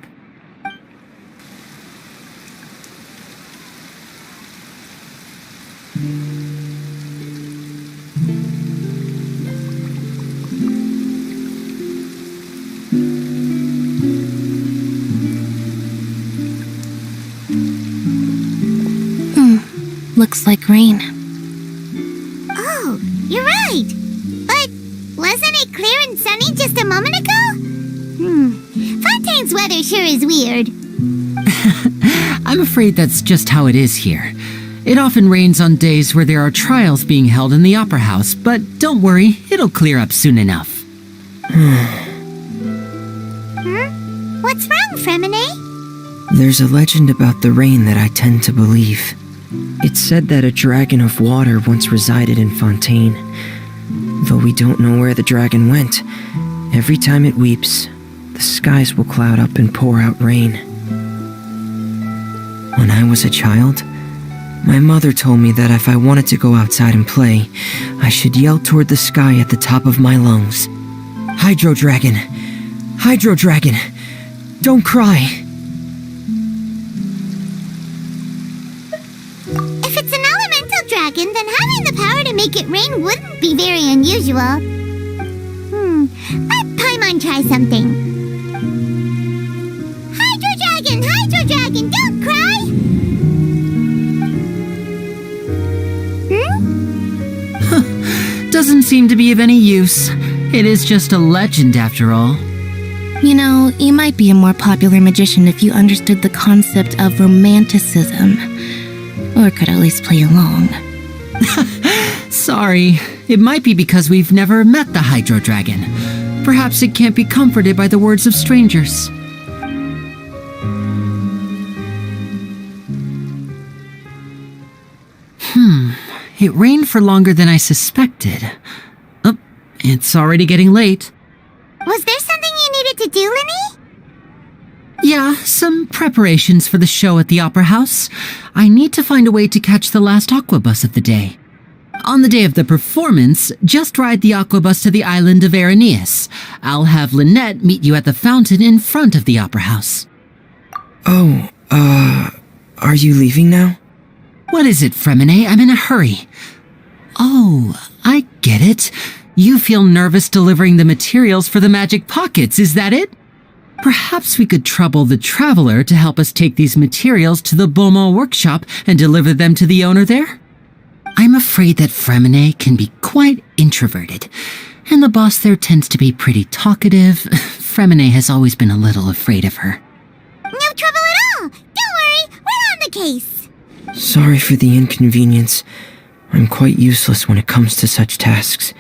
Looks like rain. Oh, you're right. But wasn't it clear and sunny just a moment ago? Fontaine's weather sure is weird. I'm afraid that's just how it is here. It often rains on days where there are trials being held in the Opera House, but don't worry, it'll clear up soon enough. What's wrong, Fremine? There's a legend about the rain that I tend to believe. It's said that a dragon of water once resided in Fontaine. Though we don't know where the dragon went, every time it weeps, the skies will cloud up and pour out rain. When I was a child, my mother told me that if I wanted to go outside and play, I should yell toward the sky at the top of my lungs. Hydro Dragon! Hydro Dragon! Don't cry! If it's an elemental dragon, then having the power to make it rain wouldn't be very unusual. Let Paimon try something. Hydro Dragon, don't cry! Doesn't seem to be of any use. It is just a legend after all. You know, you might be a more popular magician if you understood the concept of romanticism. Or could at least play along. Sorry, it might be because we've never met the Hydro Dragon. Perhaps it can't be comforted by the words of strangers. It rained for longer than I suspected. Oh, it's already getting late. Was there something you needed to do, Linny? Yeah, some preparations for the show at the Opera House. I need to find a way to catch the last aqua bus of the day. On the day of the performance, just ride the aqua bus to the island of Araneus. I'll have Lynette meet you at the fountain in front of the Opera House. Oh, are you leaving now? What is it, Fremine? I'm in a hurry. Oh, I get it. You feel nervous delivering the materials for the magic pockets, is that it? Perhaps we could trouble the Traveler to help us take these materials to the Beaumont workshop and deliver them to the owner there? I'm afraid that Fremine can be quite introverted, and the boss there tends to be pretty talkative. Fremine has always been a little afraid of her. No trouble at all! Don't worry, we're on the case! Sorry for the inconvenience. I'm quite useless when it comes to such tasks.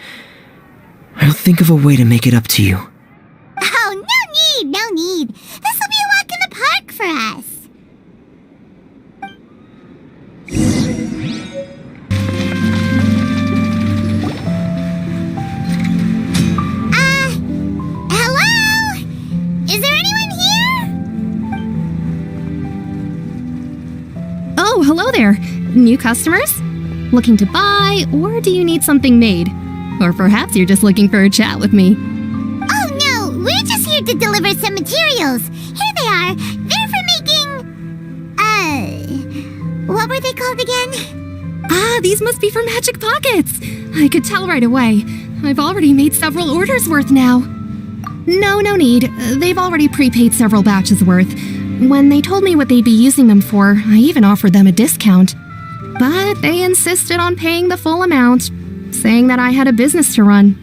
I'll think of a way to make it up to you. Oh, no need. This will be a walk in the park for us. there. New customers? Looking to buy, or do you need something made? Or perhaps you're just looking for a chat with me. Oh no, we're just here to deliver some materials. Here they are. They're for making... what were they called again? Ah, these must be for magic pockets. I could tell right away. I've already made several orders worth now. No need. They've already prepaid several batches worth. When they told me what they'd be using them for, I even offered them a discount. But they insisted on paying the full amount, saying that I had a business to run.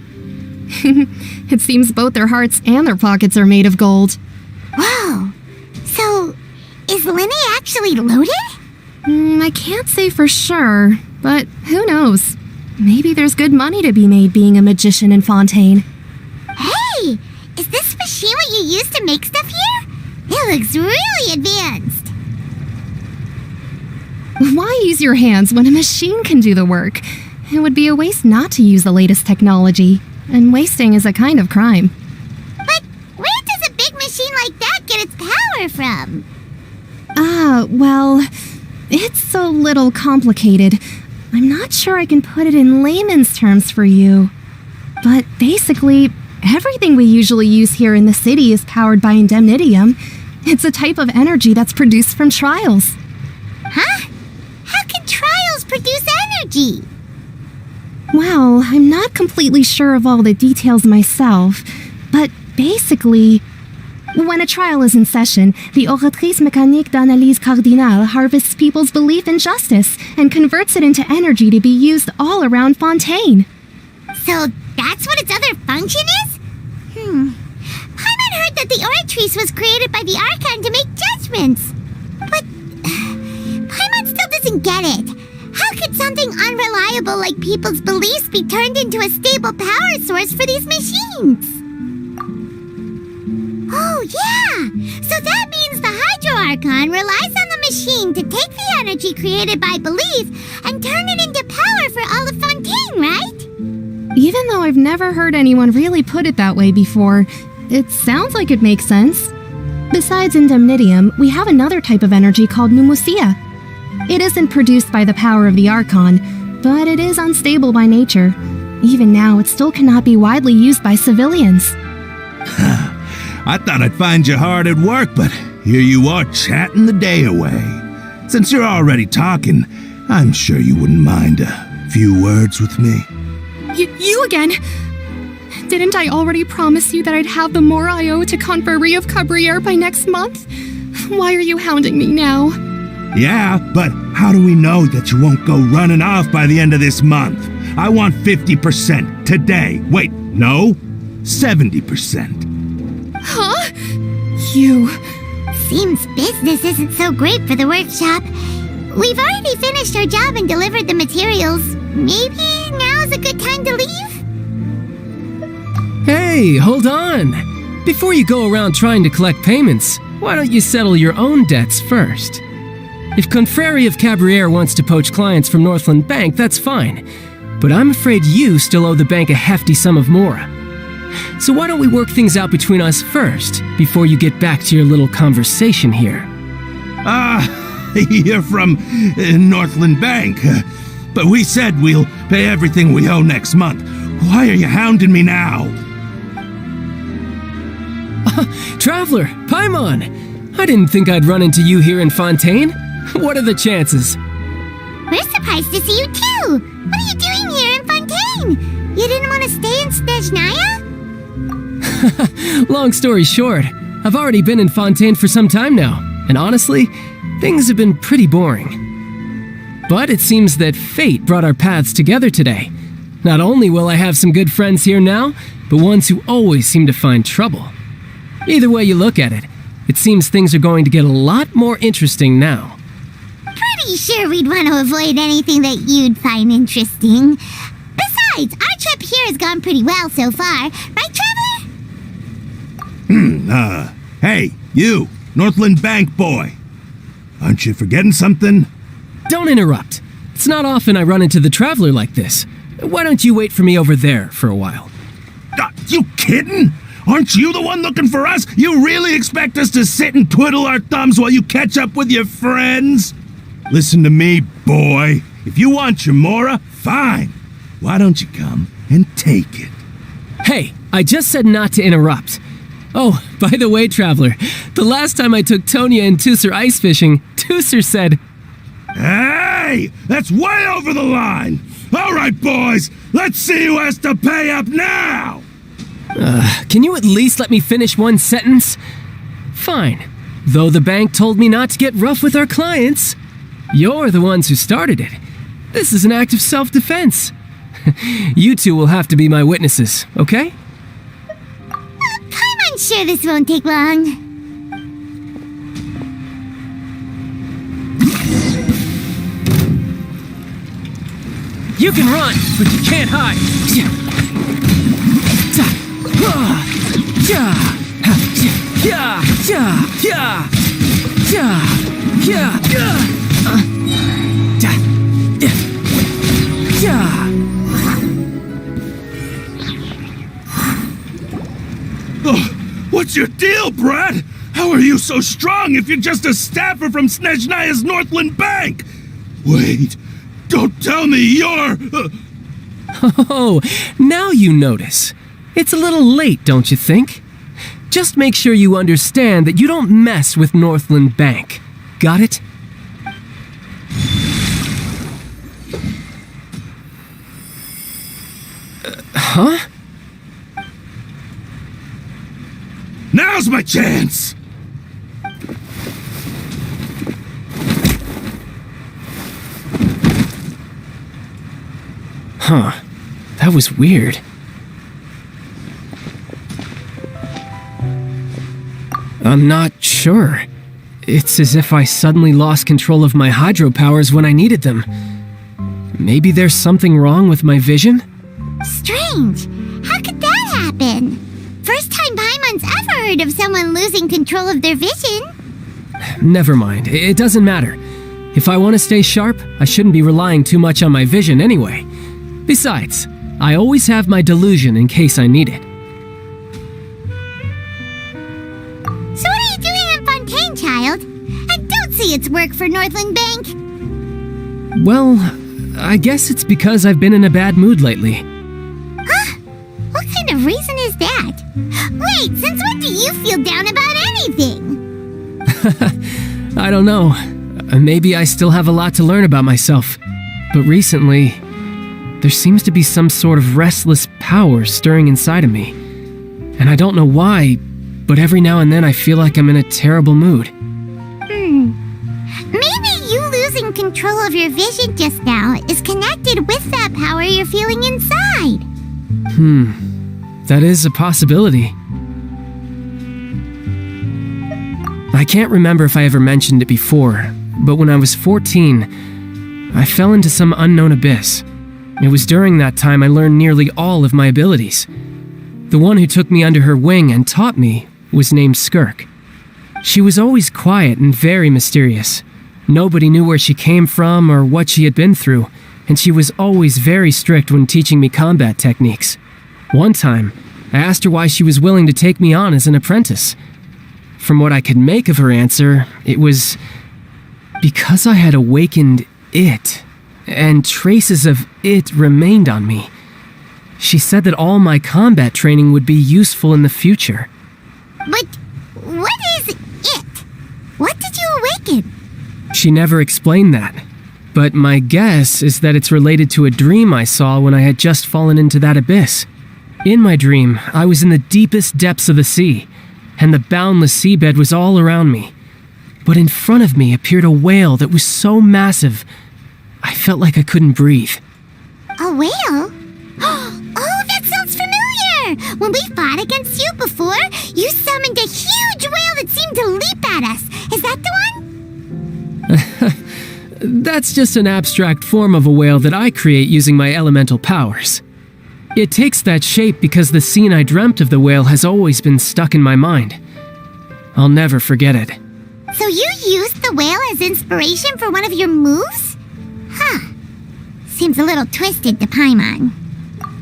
It seems both their hearts and their pockets are made of gold. Whoa! So, is Linny actually loaded? I can't say for sure, but who knows? Maybe there's good money to be made being a magician in Fontaine. Hey! Is this machine what you use to make stuff here? It looks really advanced. Why use your hands when a machine can do the work? It would be a waste not to use the latest technology, and wasting is a kind of crime. But where does a big machine like that get its power from? Well, it's a little complicated. I'm not sure I can put it in layman's terms for you. But basically, everything we usually use here in the city is powered by indemnitium. It's a type of energy that's produced from trials. Huh? How can trials produce energy? Well, I'm not completely sure of all the details myself, but basically, when a trial is in session, the Oratrice Mécanique d'Analyse Cardinale harvests people's belief in justice and converts it into energy to be used all around Fontaine. So that's what its other function is? Paimon heard that the Oratrice was created by the Archon to make judgments. But Paimon still doesn't get it. How could something unreliable like people's beliefs be turned into a stable power source for these machines? Oh, yeah! So that means the Hydro Archon relies on the machine to take the energy created by belief and turn it into power for all of Fontaine, right? Even though I've never heard anyone really put it that way before, it sounds like it makes sense. Besides indemnitium, we have another type of energy called pneumosia. It isn't produced by the power of the Archon, but it is unstable by nature. Even now, it still cannot be widely used by civilians. I thought I'd find you hard at work, but here you are chatting the day away. Since you're already talking, I'm sure you wouldn't mind a few words with me. You again? Didn't I already promise you that I'd have the more I owe to Confrérie of Cabriere by next month? Why are you hounding me now? Yeah, but how do we know that you won't go running off by the end of this month? I want 50% today. Wait, no, 70%. Huh? You... Seems business isn't so great for the workshop. We've already finished our job and delivered the materials. Maybe now's a good time to leave? Hey, hold on! Before you go around trying to collect payments, why don't you settle your own debts first? If Confrérie of Cabriere wants to poach clients from Northland Bank, that's fine. But I'm afraid you still owe the bank a hefty sum of mora. So why don't we work things out between us first, before you get back to your little conversation here? You're from Northland Bank. But we said we'll pay everything we owe next month. Why are you hounding me now? Traveler, Paimon! I didn't think I'd run into you here in Fontaine. What are the chances? We're surprised to see you too! What are you doing here in Fontaine? You didn't want to stay in Snezhnaya? Long story short, I've already been in Fontaine for some time now, and honestly, things have been pretty boring. But it seems that fate brought our paths together today. Not only will I have some good friends here now, but ones who always seem to find trouble. Either way you look at it, it seems things are going to get a lot more interesting now. Pretty sure we'd want to avoid anything that you'd find interesting. Besides, our trip here has gone pretty well so far, right, Traveler? Hey, you, Northland Bank boy. Aren't you forgetting something? Don't interrupt. It's not often I run into the Traveler like this. Why don't you wait for me over there for a while? You kidding? Aren't you the one looking for us? You really expect us to sit and twiddle our thumbs while you catch up with your friends? Listen to me, boy. If you want your Mora, fine. Why don't you come and take it? Hey, I just said not to interrupt. Oh, by the way, Traveler, the last time I took Tonya and Tusser ice fishing, Tusser said, "Hey, that's way over the line. All right, boys, let's see who has to pay up now." Can you at least let me finish one sentence? Fine. Though the bank told me not to get rough with our clients, you're the ones who started it. This is an act of self-defense. You two will have to be my witnesses, okay? I'm sure this won't take long. You can run, but you can't hide. Oh, what's your deal, Brad? How are you so strong if you're just a staffer from Snezhnaya's Northland Bank? Wait, don't tell me you're... Oh, now you notice. It's a little late, don't you think? Just make sure you understand that you don't mess with Northland Bank. Got it? Huh? Now's my chance! Huh. That was weird. I'm not sure. It's as if I suddenly lost control of my hydro powers when I needed them. Maybe there's something wrong with my vision? Strange. How could that happen? First time Paimon's ever heard of someone losing control of their vision. Never mind. It doesn't matter. If I want to stay sharp, I shouldn't be relying too much on my vision anyway. Besides, I always have my delusion in case I need it. So what are you doing in Fontaine, child? I don't see its work for Northland Bank. Well, I guess it's because I've been in a bad mood lately. Huh? What kind of reason is that? Wait, since when do you feel down about anything? I don't know. Maybe I still have a lot to learn about myself. But recently, there seems to be some sort of restless power stirring inside of me. And I don't know why, but every now and then I feel like I'm in a terrible mood. Maybe you losing control of your vision just now is connected with that power you're feeling inside. That is a possibility. I can't remember if I ever mentioned it before, but when I was 14, I fell into some unknown abyss. It was during that time I learned nearly all of my abilities. The one who took me under her wing and taught me was named Skirk. She was always quiet and very mysterious. Nobody knew where she came from or what she had been through, and she was always very strict when teaching me combat techniques. One time, I asked her why she was willing to take me on as an apprentice. From what I could make of her answer, it was because I had awakened it, and traces of it remained on me. She said that all my combat training would be useful in the future. But what is it? What did you awaken? She never explained that, but my guess is that it's related to a dream I saw when I had just fallen into that abyss. In my dream, I was in the deepest depths of the sea, and the boundless seabed was all around me. But in front of me appeared a whale that was so massive, I felt like I couldn't breathe. A whale? Oh, that sounds familiar! When we fought against you before, you summoned a huge whale that seemed to leap at us. Is that the one? That's just an abstract form of a whale that I create using my elemental powers. It takes that shape because the scene I dreamt of the whale has always been stuck in my mind. I'll never forget it. So you used the whale as inspiration for one of your moves? Huh. Seems a little twisted to Paimon.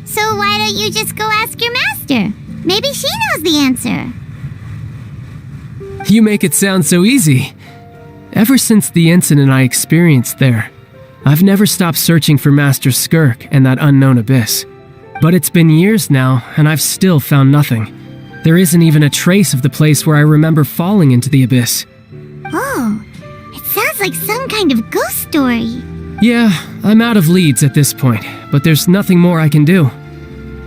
So why don't you just go ask your master? Maybe she knows the answer. You make it sound so easy. Ever since the incident I experienced there, I've never stopped searching for Master Skirk and that unknown abyss. But it's been years now, and I've still found nothing. There isn't even a trace of the place where I remember falling into the abyss. Oh, it sounds like some kind of ghost story. Yeah, I'm out of leads at this point, but there's nothing more I can do.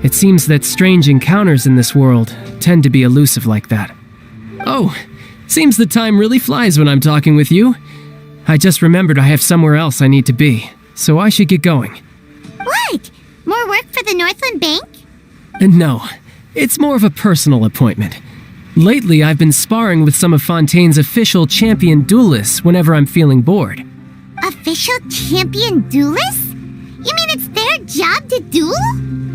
It seems that strange encounters in this world tend to be elusive like that. Oh, seems the time really flies when I'm talking with you. I just remembered I have somewhere else I need to be, so I should get going. What? More work for the Northland Bank? No, it's more of a personal appointment. Lately, I've been sparring with some of Fontaine's official champion duelists whenever I'm feeling bored. Official champion duelists? You mean it's their job to duel?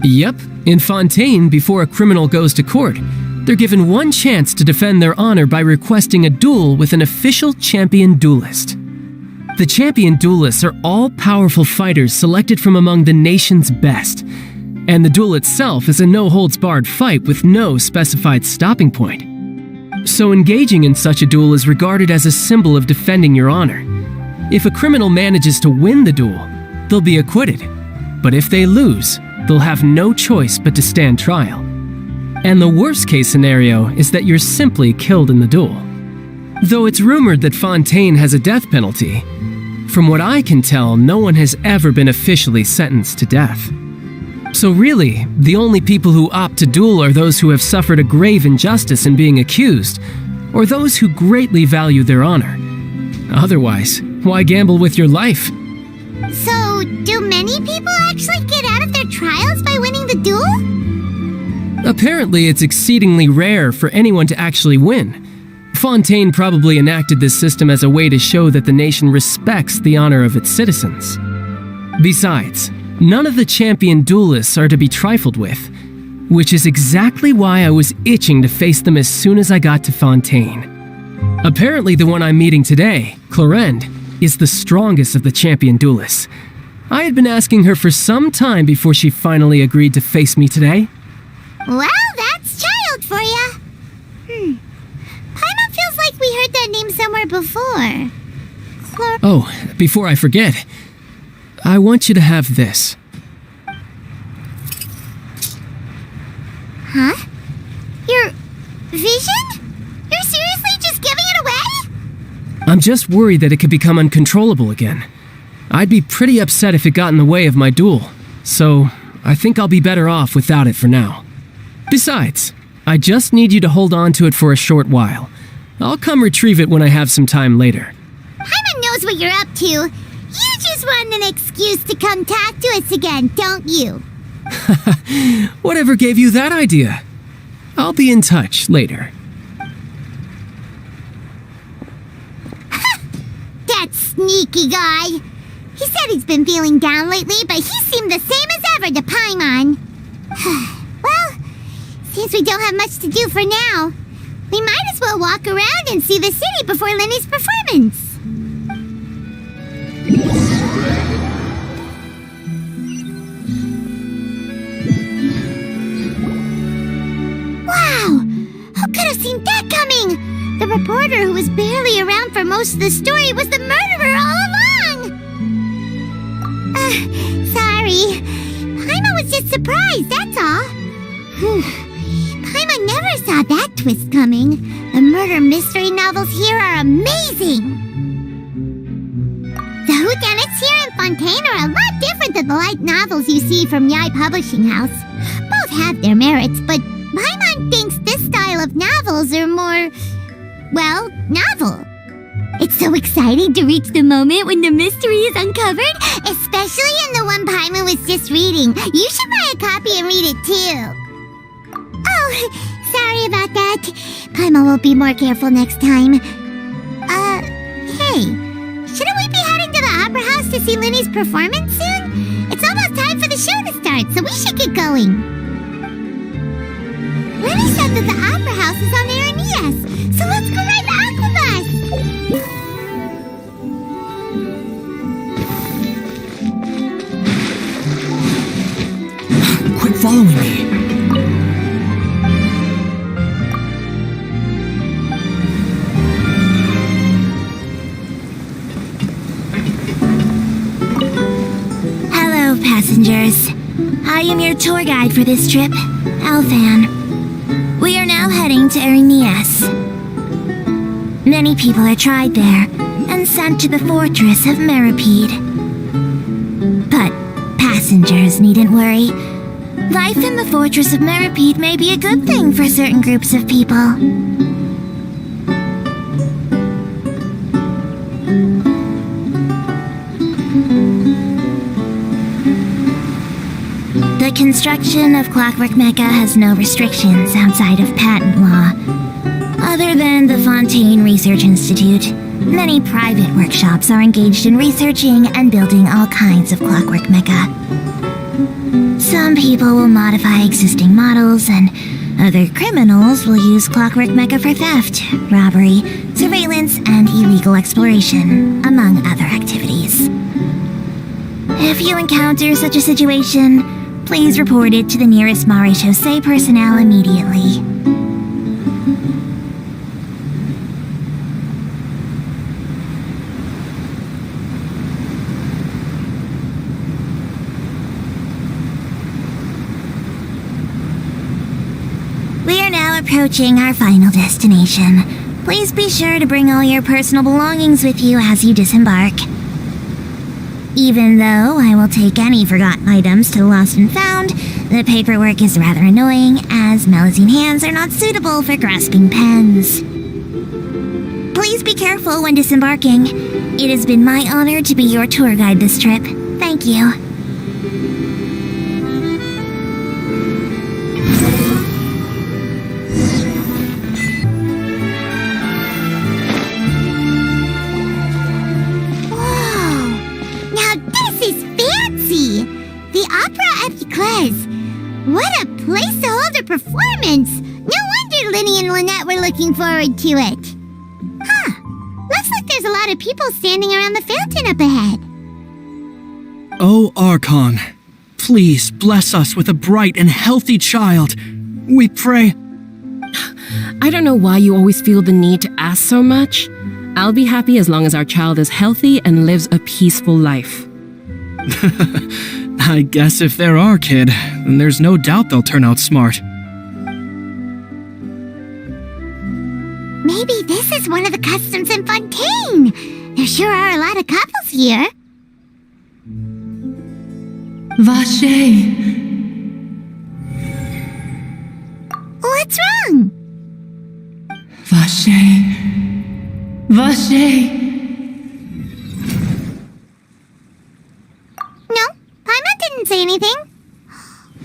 Yep, in Fontaine, before a criminal goes to court, they're given one chance to defend their honor by requesting a duel with an official champion duelist. The champion duelists are all powerful fighters selected from among the nation's best, and the duel itself is a no-holds-barred fight with no specified stopping point. So engaging in such a duel is regarded as a symbol of defending your honor. If a criminal manages to win the duel, they'll be acquitted, but if they lose, they'll have no choice but to stand trial. And the worst-case scenario is that you're simply killed in the duel. Though it's rumored that Fontaine has a death penalty, from what I can tell, no one has ever been officially sentenced to death. So really, the only people who opt to duel are those who have suffered a grave injustice in being accused, or those who greatly value their honor. Otherwise, why gamble with your life? So, do many people actually get out of their trials by winning the duel? Apparently, it's exceedingly rare for anyone to actually win. Fontaine probably enacted this system as a way to show that the nation respects the honor of its citizens. Besides, none of the champion duelists are to be trifled with, which is exactly why I was itching to face them as soon as I got to Fontaine. Apparently, the one I'm meeting today, Clorinde, is the strongest of the champion duelists. I had been asking her for some time before she finally agreed to face me today. Well, that's child for ya. Paimon feels like we heard that name somewhere before. Oh, before I forget, I want you to have this. Huh? Your vision? You're seriously just giving it away? I'm just worried that it could become uncontrollable again. I'd be pretty upset if it got in the way of my duel, so I think I'll be better off without it for now. Besides, I just need you to hold on to it for a short while. I'll come retrieve it when I have some time later. Paimon knows what you're up to. You just want an excuse to come talk to us again, don't you? Whatever gave you that idea? I'll be in touch later. That sneaky guy. He said he's been feeling down lately, but he seemed the same as ever to Paimon. Well, since we don't have much to do for now, we might as well walk around and see the city before Lenny's performance. Wow! Who could have seen that coming? The reporter who was barely around for most of the story was the murderer all along! Sorry. Paimon was just surprised, that's all. Paimon never saw that twist coming. The murder mystery novels here are amazing. The whodunits here in Fontaine are a lot different than the light novels you see from Yai Publishing House. Both have their merits, but Paimon thinks this style of novels are more, well, novel. It's so exciting to reach the moment when the mystery is uncovered, especially in the one Paimon was just reading. You should buy a copy and read it too. Oh, sorry about that. Paimon will be more careful next time. Hey, shouldn't we be heading to the Opera House to see Lenny's performance soon? It's almost time for the show to start, so we should get going. Lenny said that the Opera House is on Aranias, so let's go ride the Aquabus! Quit following me. passengers. I am your tour guide for this trip, Alfan. We are now heading to Erinias. Many people are tried there and sent to the fortress of Meripede. But passengers needn't worry. Life in the fortress of Meripede may be a good thing for certain groups of people. The construction of Clockwork Mecha has no restrictions outside of patent law. Other than the Fontaine Research Institute, many private workshops are engaged in researching and building all kinds of Clockwork Mecha. Some people will modify existing models, and other criminals will use Clockwork Mecha for theft, robbery, surveillance, and illegal exploration, among other activities. If you encounter such a situation, please report it to the nearest Maréchaussée personnel immediately. We are now approaching our final destination. Please be sure to bring all your personal belongings with you as you disembark. Even though I will take any forgotten items to the lost and found, the paperwork is rather annoying, as Melusine hands are not suitable for grasping pens. Please be careful when disembarking. It has been my honor to be your tour guide this trip. Thank you. What a place to hold a performance! No wonder Linny and Lynette were looking forward to it. Huh. Looks like there's a lot of people standing around the fountain up ahead. Oh, Archon, please bless us with a bright and healthy child. We pray. I don't know why you always feel the need to ask so much. I'll be happy as long as our child is healthy and lives a peaceful life. I guess if they're our kid, then there's no doubt they'll turn out smart. Maybe this is one of the customs in Fontaine. There sure are a lot of couples here. Vache. What's wrong? Vache. Vache. No, Paimon didn't say anything.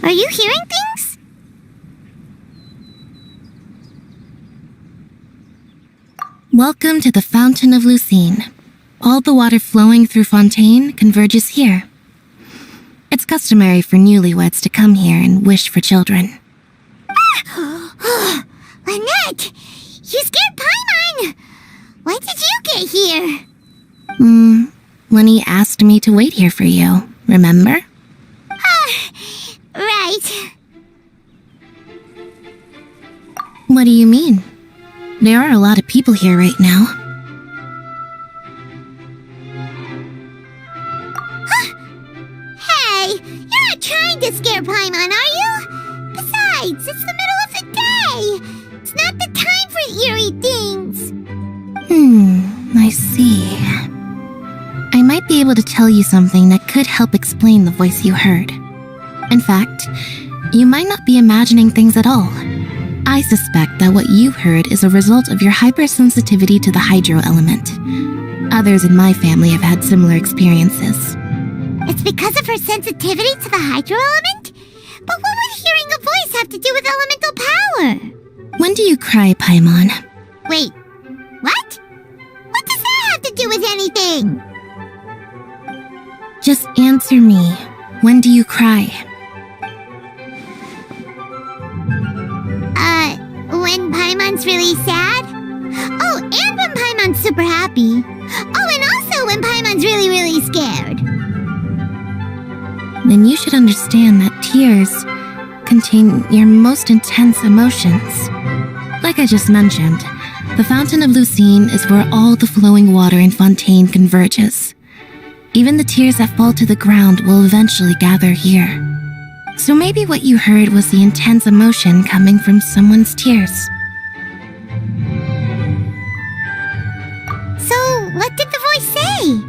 Are you hearing things? Welcome to the Fountain of Lucine. All the water flowing through Fontaine converges here. It's customary for newlyweds to come here and wish for children. Lynette! You scared Paimon! When did you get here? Lenny asked me to wait here for you, remember? Right. What do you mean? There are a lot of people here right now. Hey, you're not trying to scare Paimon, are you? Besides, it's the middle of the day. It's not the time for eerie things. I see. I might be able to tell you something that could help explain the voice you heard. In fact, you might not be imagining things at all. I suspect that what you heard is a result of your hypersensitivity to the hydro element. Others in my family have had similar experiences. It's because of her sensitivity to the hydro element? But what would hearing a voice have to do with elemental power? When do you cry, Paimon? Wait, what? What does that have to do with anything? Just answer me. When do you cry? When Paimon's really sad? Oh, and when Paimon's super happy. Oh, and also when Paimon's really, really scared. Then you should understand that tears contain your most intense emotions. Like I just mentioned, the Fountain of Lucine is where all the flowing water in Fontaine converges. Even the tears that fall to the ground will eventually gather here. So maybe what you heard was the intense emotion coming from someone's tears. So, what did the voice say?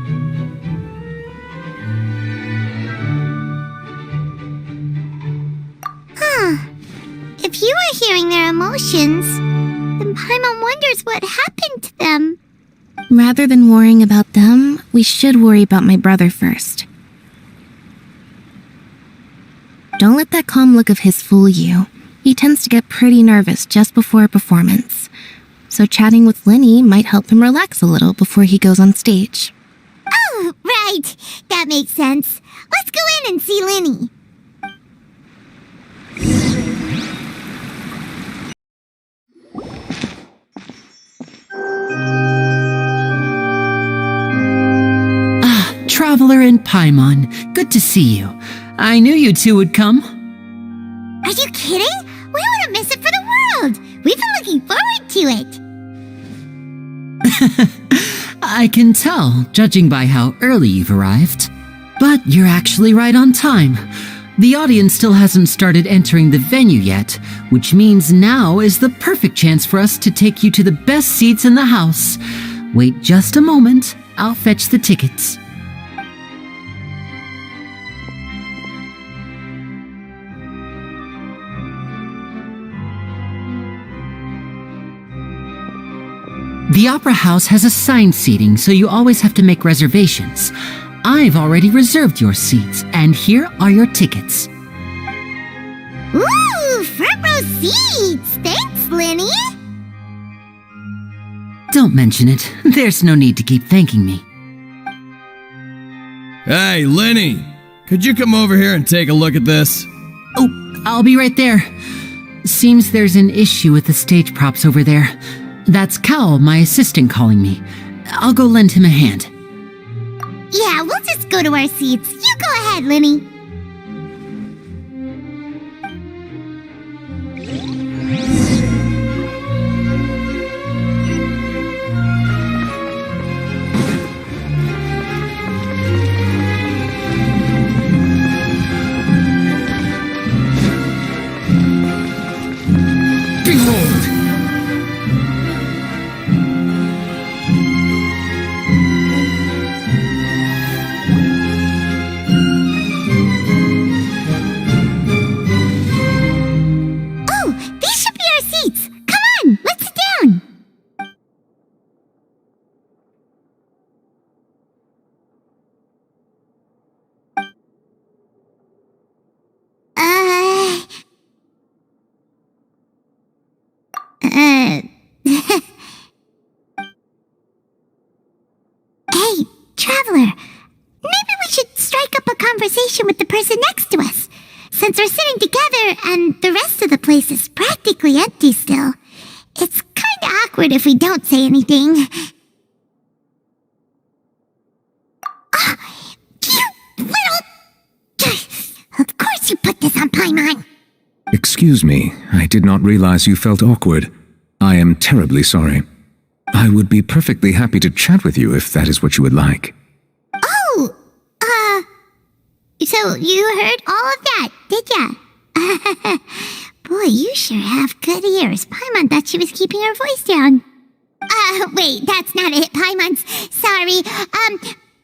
Huh. If you are hearing their emotions, then Paimon wonders what happened to them. Rather than worrying about them, we should worry about my brother first. Don't let that calm look of his fool you. He tends to get pretty nervous just before a performance. So chatting with Linny might help him relax a little before he goes on stage. Oh, right. That makes sense. Let's go in and see Linny. Traveler and Paimon, good to see you. I knew you two would come. Are you kidding? We wouldn't miss it for the world. We've been looking forward to it. I can tell, judging by how early you've arrived. But you're actually right on time. The audience still hasn't started entering the venue yet, which means now is the perfect chance for us to take you to the best seats in the house. Wait just a moment, I'll fetch the tickets. The Opera House has assigned seating, so you always have to make reservations. I've already reserved your seats, and here are your tickets. Ooh, front row seats! Thanks, Linny! Don't mention it. There's no need to keep thanking me. Hey, Linny! Could you come over here and take a look at this? Oh, I'll be right there. Seems there's an issue with the stage props over there. That's Cal, my assistant, calling me. I'll go lend him a hand. Yeah, we'll just go to our seats. You go ahead, Linny. Hey, Traveler. Maybe we should strike up a conversation with the person next to us. Since we're sitting together and the rest of the place is practically empty still, it's kinda awkward if we don't say anything. You little... Of course you put this on Paimon. Excuse me, I did not realize you felt awkward. I am terribly sorry. I would be perfectly happy to chat with you if that is what you would like. Oh, so you heard all of that, did ya? Boy, you sure have good ears. Paimon thought she was keeping her voice down. Wait, that's not it. Paimon's sorry.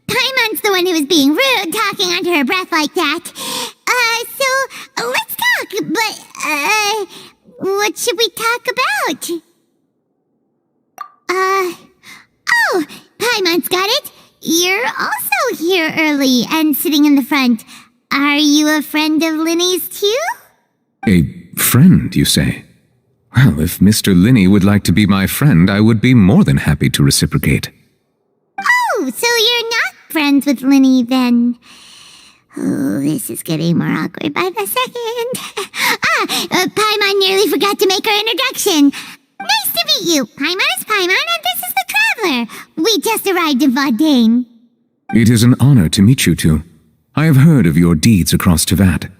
Paimon's the one who was being rude, talking under her breath like that. So let's talk, but, what should we talk about? Oh, Paimon's got it. You're also here early and sitting in the front. Are you a friend of Linny's too? A friend, you say? Well, if Mr. Linny would like to be my friend, I would be more than happy to reciprocate. Oh, so you're not friends with Linny then? Oh, this is getting more awkward by the second. Paimon nearly forgot to make her introduction. Nice to meet you. Paimon is Paimon, and this is the Traveler. We just arrived in Fontaine. It is an honor to meet you two. I have heard of your deeds across Teyvat,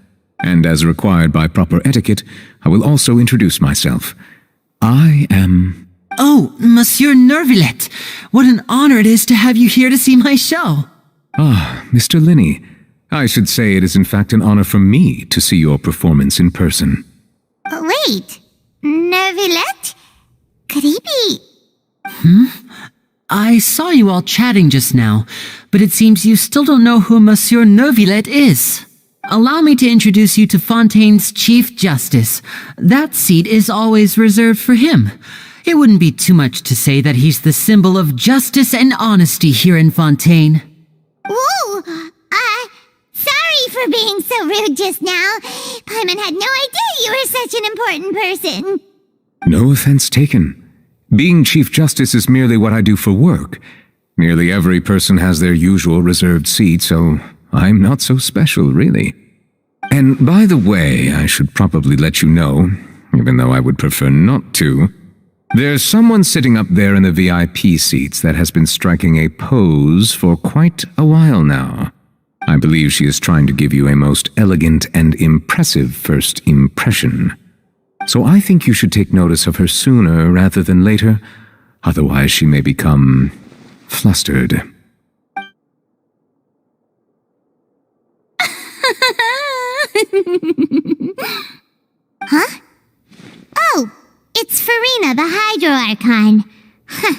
and as required by proper etiquette, I will also introduce myself. I am... Oh, Monsieur Nervillet! What an honor it is to have you here to see my show! Ah, Mr. Linney. I should say it is in fact an honor for me to see your performance in person. Wait, Nervilette? Could he be... I saw you all chatting just now, but it seems you still don't know who Monsieur Nervilette is. Allow me to introduce you to Fontaine's Chief Justice. That seat is always reserved for him. It wouldn't be too much to say that he's the symbol of justice and honesty here in Fontaine. Ooh, sorry for being so rude just now. Paimon had no idea you were such an important person. No offense taken. Being Chief Justice is merely what I do for work. Nearly every person has their usual reserved seat, so I'm not so special, really. And by the way, I should probably let you know, even though I would prefer not to, there's someone sitting up there in the VIP seats that has been striking a pose for quite a while now. I believe she is trying to give you a most elegant and impressive first impression. So I think you should take notice of her sooner rather than later, otherwise she may become flustered. Huh? Oh, it's Farina, the Hydro Archon. Huh.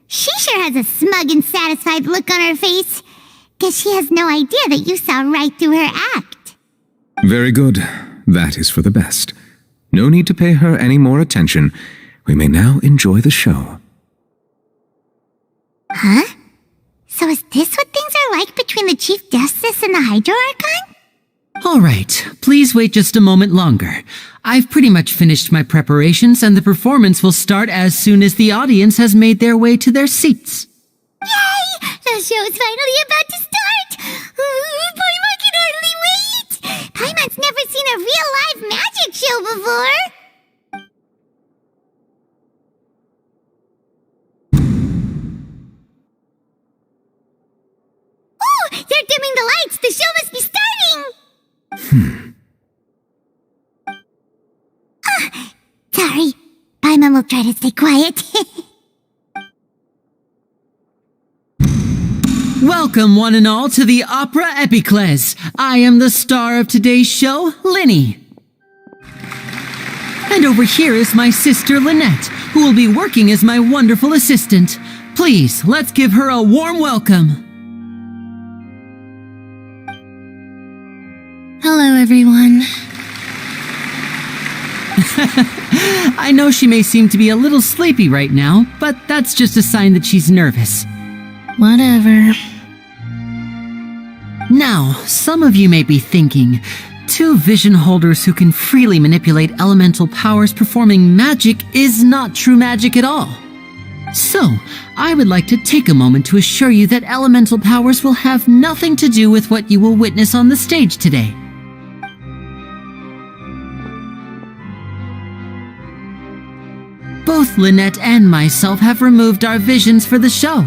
She sure has a smug and satisfied look on her face. Guess she has no idea that you saw right through her act. Very good. That is for the best. No need to pay her any more attention. We may now enjoy the show. Huh? So is this what things are like between the Chief Justice and the Hydro Archon? All right, please wait just a moment longer. I've pretty much finished my preparations and the performance will start as soon as the audience has made their way to their seats. Yay! The show is finally about to start! Paimon can hardly wait! Paimon's never seen a real live magic show before! Oh! They're dimming the lights! The show must be starting! Sorry. Paimon will try to stay quiet. Welcome, one and all, to the Opera Epiclese. I am the star of today's show, Linny. And over here is my sister, Lynette, who will be working as my wonderful assistant. Please, let's give her a warm welcome. Hello, everyone. I know she may seem to be a little sleepy right now, but that's just a sign that she's nervous. Whatever. Now, some of you may be thinking, two vision holders who can freely manipulate elemental powers performing magic is not true magic at all. So, I would like to take a moment to assure you that elemental powers will have nothing to do with what you will witness on the stage today. Both Lynette and myself have removed our visions for the show.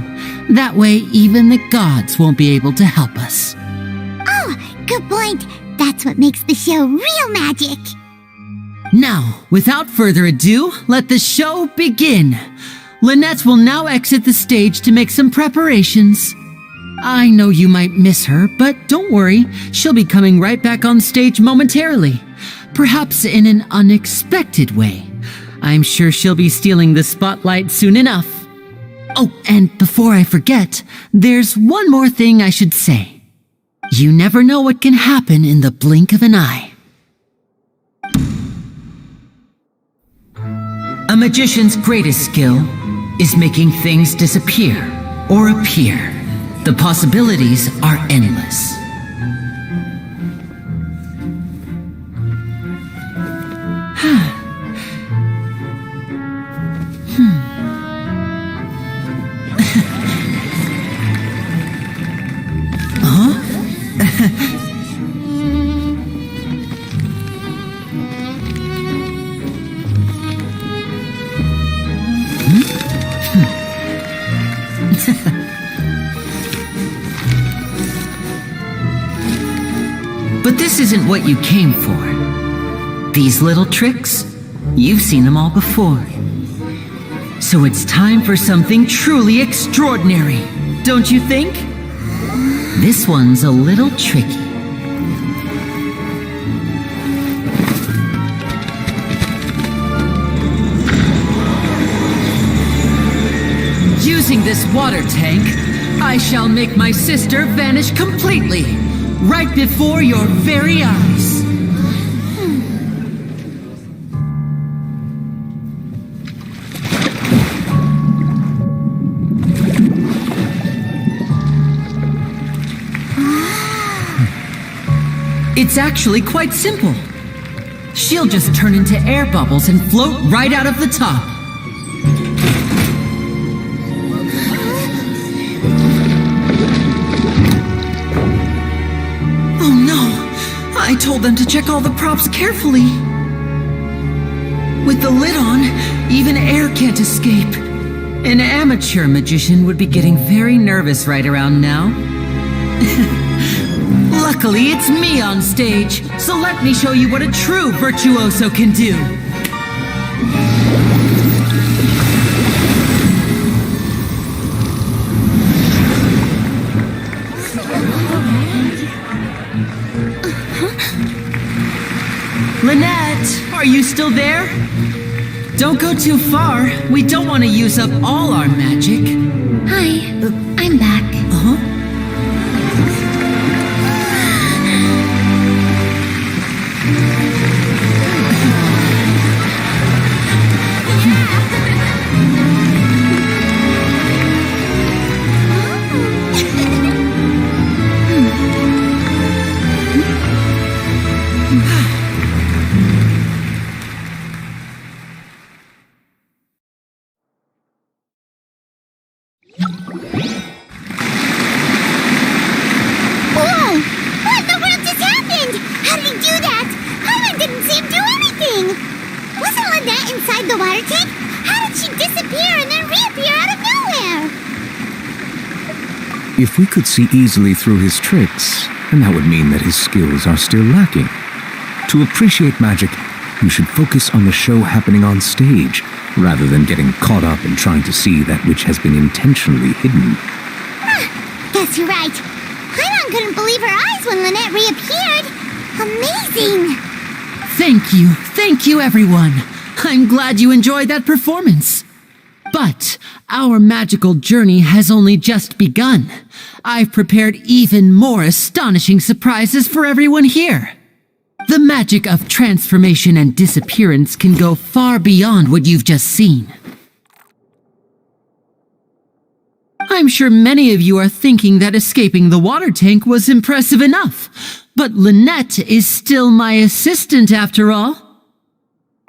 That way, even the gods won't be able to help us. Oh, good point. That's what makes the show real magic. Now, without further ado, let the show begin. Lynette will now exit the stage to make some preparations. I know you might miss her, but don't worry. She'll be coming right back on stage momentarily. Perhaps in an unexpected way. I'm sure she'll be stealing the spotlight soon enough. Oh, and before I forget, there's one more thing I should say. You never know what can happen in the blink of an eye. A magician's greatest skill is making things disappear or appear. The possibilities are endless. But this isn't what you came for. These little tricks, you've seen them all before. So it's time for something truly extraordinary, don't you think? This one's a little tricky. Using this water tank, I shall make my sister vanish completely, right before your very eyes. It's actually quite simple. She'll just turn into air bubbles and float right out of the top. Oh no! I told them to check all the props carefully. With the lid on, even air can't escape. An amateur magician would be getting very nervous right around now. Luckily, it's me on stage, so let me show you what a true virtuoso can do. Lynette, are you still there? Don't go too far. We don't want to use up all our magic. Hi, I'm back. Uh-huh. If we could see easily through his tricks, then that would mean that his skills are still lacking. To appreciate magic, you should focus on the show happening on stage, rather than getting caught up in trying to see that which has been intentionally hidden. Guess you're right. Paimon couldn't believe her eyes when Lynette reappeared. Amazing! Thank you everyone. I'm glad you enjoyed that performance. But our magical journey has only just begun. I've prepared even more astonishing surprises for everyone here. The magic of transformation and disappearance can go far beyond what you've just seen. I'm sure many of you are thinking that escaping the water tank was impressive enough, but Lynette is still my assistant after all.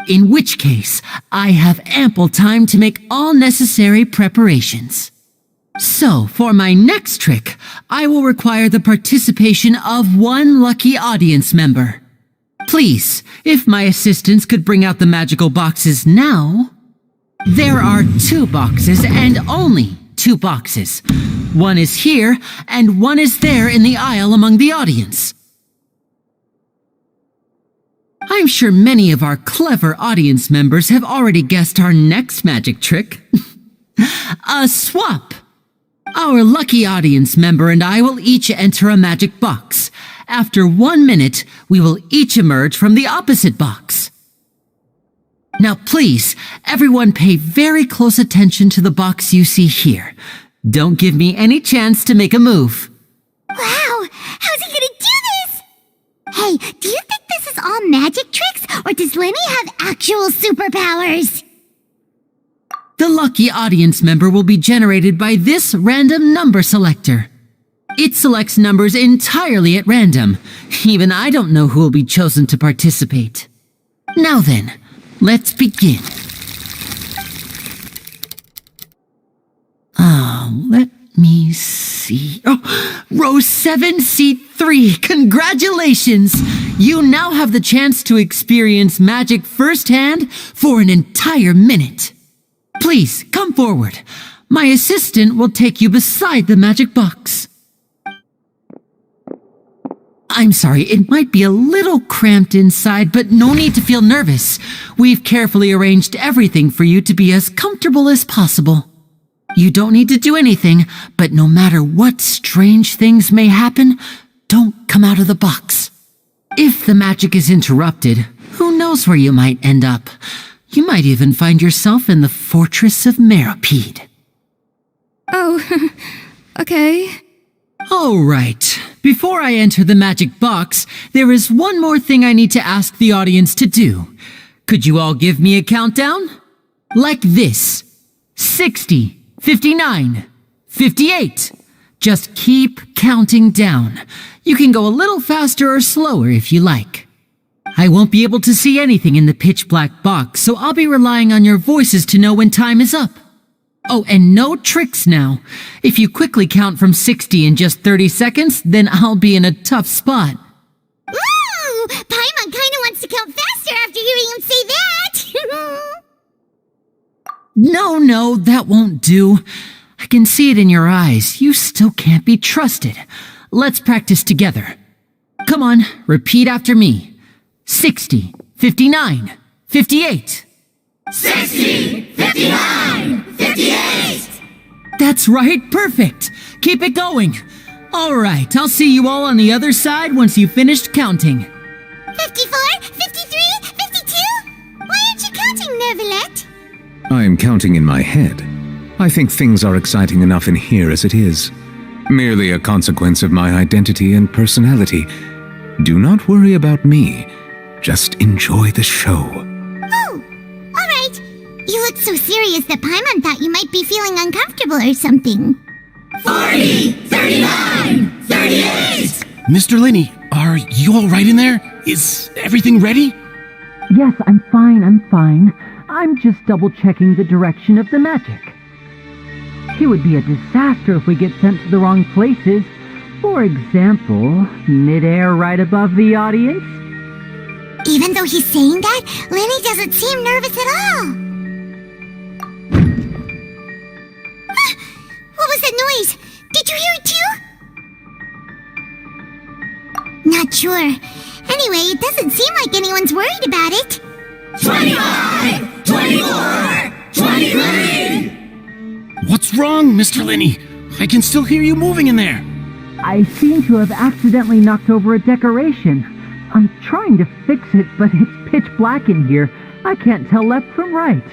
In which case, I have ample time to make all necessary preparations. So, for my next trick, I will require the participation of one lucky audience member. Please, if my assistants could bring out the magical boxes now. There are 2 boxes and only 2 boxes. One is here and one is there in the aisle among the audience. I'm sure many of our clever audience members have already guessed our next magic trick. A swap! Our lucky audience member and I will each enter a magic box. After 1 minute, we will each emerge from the opposite box. Now please, everyone pay very close attention to the box you see here. Don't give me any chance to make a move. Wow! How's he gonna do this? Hey, do you think this is all magic tricks, or does Lenny have actual superpowers? The lucky audience member will be generated by this random number selector. It selects numbers entirely at random. Even I don't know who will be chosen to participate. Now then, let's begin. Let me see. Oh, row 7, seat 3. Congratulations! You now have the chance to experience magic firsthand for an entire minute. Please, come forward. My assistant will take you beside the magic box. I'm sorry, it might be a little cramped inside, but no need to feel nervous. We've carefully arranged everything for you to be as comfortable as possible. You don't need to do anything, but no matter what strange things may happen, don't come out of the box. If the magic is interrupted, who knows where you might end up? You might even find yourself in the Fortress of Meripede. Oh, okay. All right. Before I enter the magic box, there is one more thing I need to ask the audience to do. Could you all give me a countdown? Like this. 60, 59, 58. Just keep counting down. You can go a little faster or slower if you like. I won't be able to see anything in the pitch black box, so I'll be relying on your voices to know when time is up. Oh, and no tricks now. If you quickly count from 60 in just 30 seconds, then I'll be in a tough spot. Ooh! Paimon kinda wants to count faster after hearing him say that! No, that won't do. I can see it in your eyes. You still can't be trusted. Let's practice together. Come on, repeat after me. 60, 59, 58. 60, 59, 58! That's right, perfect. Keep it going. All right, I'll see you all on the other side once you've finished counting. 54, 53, 52? Why aren't you counting, Nervalette? I am counting in my head. I think things are exciting enough in here as it is. Merely a consequence of my identity and personality. Do not worry about me. Just enjoy the show. Oh, all right. You look so serious that Paimon thought you might be feeling uncomfortable or something. 40, 39, 38! Mr. Linney, are you all right in there? Is everything ready? Yes, I'm fine. I'm just double-checking the direction of the magic. It would be a disaster if we get sent to the wrong places. For example, midair right above the audience. Even though he's saying that, Lenny doesn't seem nervous at all. What was that noise? Did you hear it too? Not sure. Anyway, it doesn't seem like anyone's worried about it. 25, 24, 23! What's wrong, Mr. Linney? I can still hear you moving in there. I seem to have accidentally knocked over a decoration. I'm trying to fix it, but it's pitch black in here. I can't tell left from right.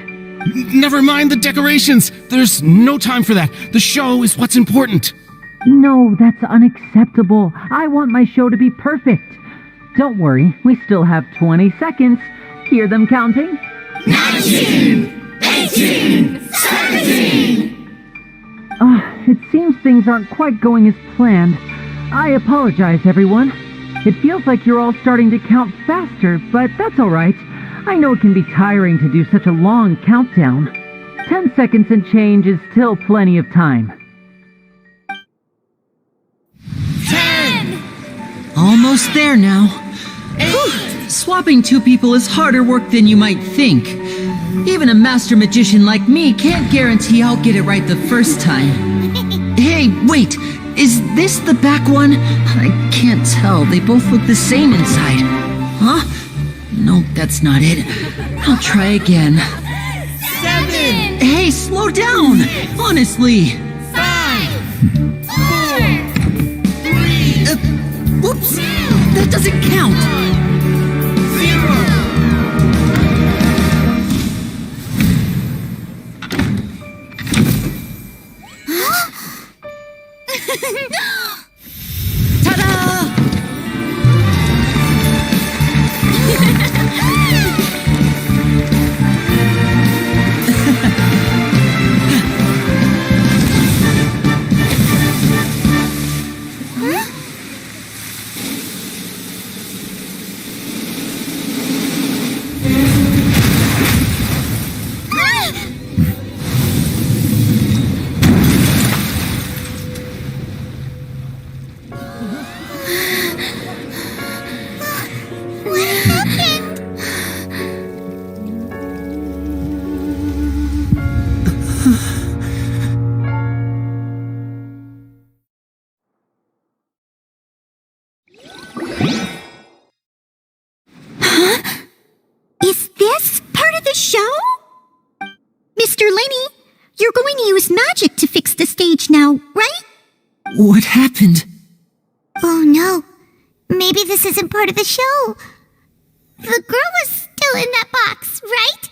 Never mind the decorations. There's no time for that. The show is what's important. No, that's unacceptable. I want my show to be perfect. Don't worry, we still have 20 seconds. Hear them counting? 19, 18, 17! It seems things aren't quite going as planned. I apologize, everyone. It feels like you're all starting to count faster, but that's alright. I know it can be tiring to do such a long countdown. 10 seconds and change is still plenty of time. 10! Almost there now. Whew. Swapping two people is harder work than you might think. Even a master magician like me can't guarantee I'll get it right the first time. Hey, wait! Is this the back one? I can't tell. They both look the same inside. Huh? Nope, that's not it. I'll try again. 7! Hey, slow down! Honestly! 5! 4! 3! Whoops! That doesn't count! 0! Ta-da! Is this part of the show? Mr. Linney, you're going to use magic now, right? What happened? Oh no. Maybe this isn't part of the show. The girl was still in that box, right?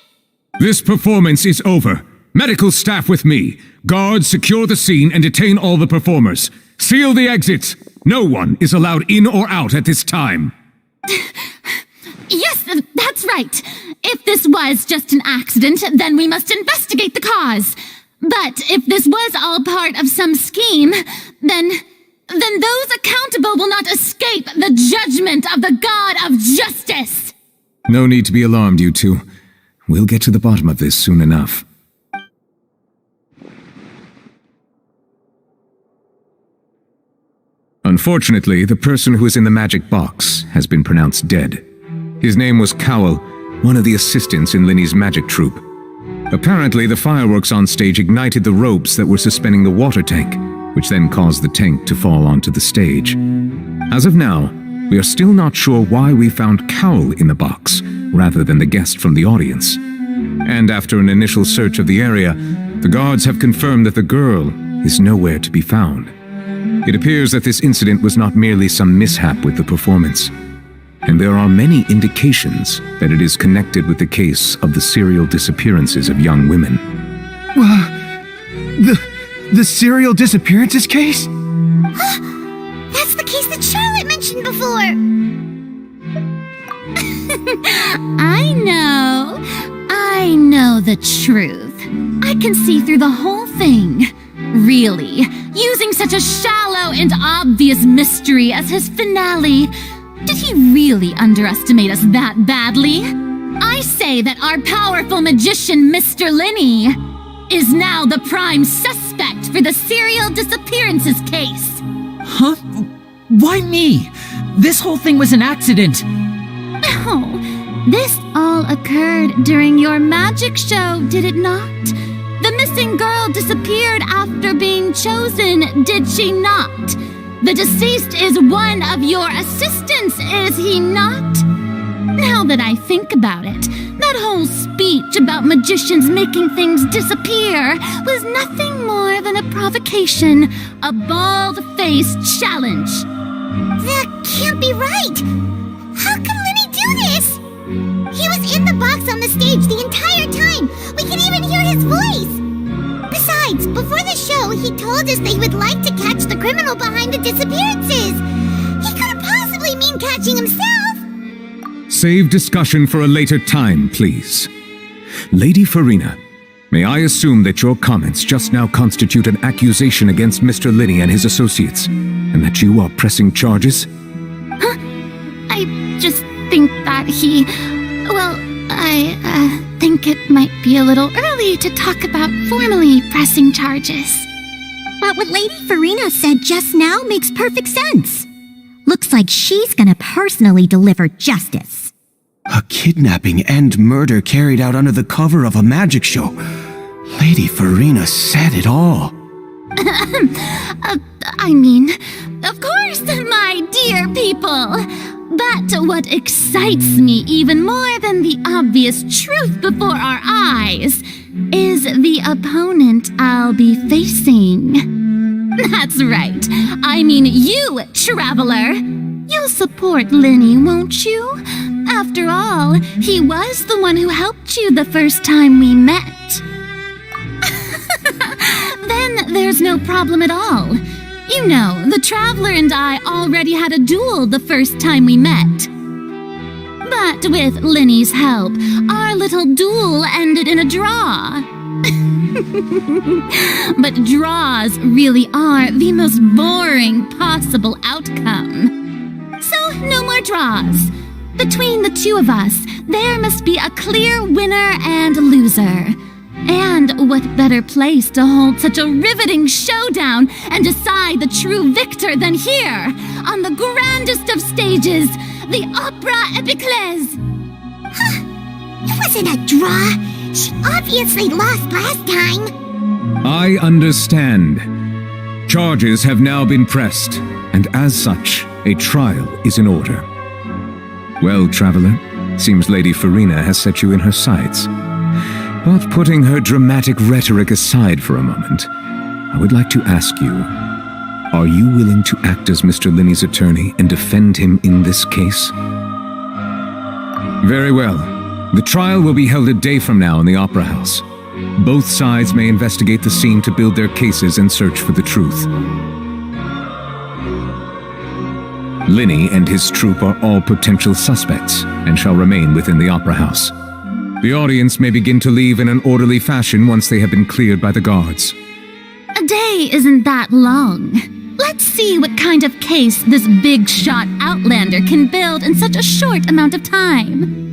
This performance is over. Medical staff with me. Guards, secure the scene and detain all the performers. Seal the exits. No one is allowed in or out at this time. Yes, that's right. If this was just an accident, then we must investigate the cause. But if this was all part of some scheme, then those accountable will not escape the judgment of the God of Justice. No need to be alarmed, you two. We'll get to the bottom of this soon enough. Unfortunately, the person who is in the magic box has been pronounced dead. His name was Cowell, one of the assistants in Linny's magic troupe. Apparently, the fireworks on stage ignited the ropes that were suspending the water tank, which then caused the tank to fall onto the stage. As of now, we are still not sure why we found Cowell in the box, rather than the guest from the audience. And after an initial search of the area, the guards have confirmed that the girl is nowhere to be found. It appears that this incident was not merely some mishap with the performance, and there are many indications that it is connected with the case of the serial disappearances of young women. The serial disappearances case? That's the case that Charlotte mentioned before. I know the truth. I can see through the whole thing. Really, using such a shallow and obvious mystery as his finale. Did he really underestimate us that badly? I say that our powerful magician, Mr. Linny, is now the prime suspect for the serial disappearances case. Huh? Why me? This whole thing was an accident. Oh, this all occurred during your magic show, did it not? The missing girl disappeared after being chosen, did she not? The deceased is one of your assistants, is he not? Now that I think about it, that whole speech about magicians making things disappear was nothing more than a provocation, a bald-faced challenge. That can't be right! How can Linny do this? He was in the box on the stage the entire time! We can even hear his voice! Besides, before the show, he told us that he would like to catch the criminal behind the disappearances! He couldn't possibly mean catching himself! Save discussion for a later time, please. Lady Farina, may I assume that your comments just now constitute an accusation against Mr. Linny and his associates, and that you are pressing charges? Huh? I just think that he... Well, I think it might be a little early to talk about formally pressing charges. But what Lady Farina said just now makes perfect sense. Looks like she's gonna personally deliver justice. A kidnapping and murder carried out under the cover of a magic show. Lady Farina said it all. I mean, of course, my dear people. But what excites me even more than the obvious truth before our eyes is the opponent I'll be facing. That's right. I mean you, Traveler. You'll support Linny, won't you? After all, he was the one who helped you the first time we met. Then there's no problem at all. You know, the Traveler and I already had a duel the first time we met. But with Linny's help, our little duel ended in a draw. But draws really are the most boring possible outcome. So, no more draws. Between the two of us, there must be a clear winner and loser. And what better place to hold such a riveting showdown and decide the true victor than here, on the grandest of stages, the Opera Epiclese? It wasn't a draw. She obviously lost last time. I understand. Charges have now been pressed, and as such, a trial is in order. Well, Traveler, seems Lady Farina has set you in her sights. But putting her dramatic rhetoric aside for a moment, I would like to ask you, are you willing to act as Mr. Linney's attorney and defend him in this case? Very well. The trial will be held a day from now in the Opera House. Both sides may investigate the scene to build their cases and search for the truth. Linney and his troupe are all potential suspects and shall remain within the Opera House. The audience may begin to leave in an orderly fashion once they have been cleared by the guards. A day isn't that long. Let's see what kind of case this big-shot outlander can build in such a short amount of time.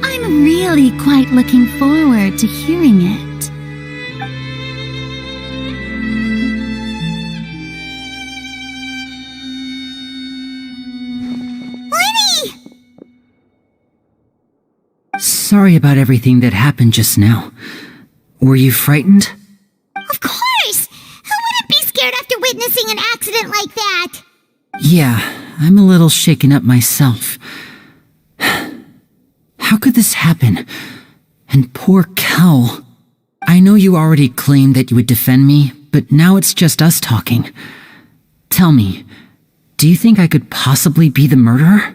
I'm really quite looking forward to hearing it. Lenny! Sorry about everything that happened just now. Were you frightened? Of course! Who wouldn't be scared after witnessing an accident like that? Yeah, I'm a little shaken up myself. How could this happen? And poor Cal. I know you already claimed that you would defend me, but now it's just us talking. Tell me, do you think I could possibly be the murderer?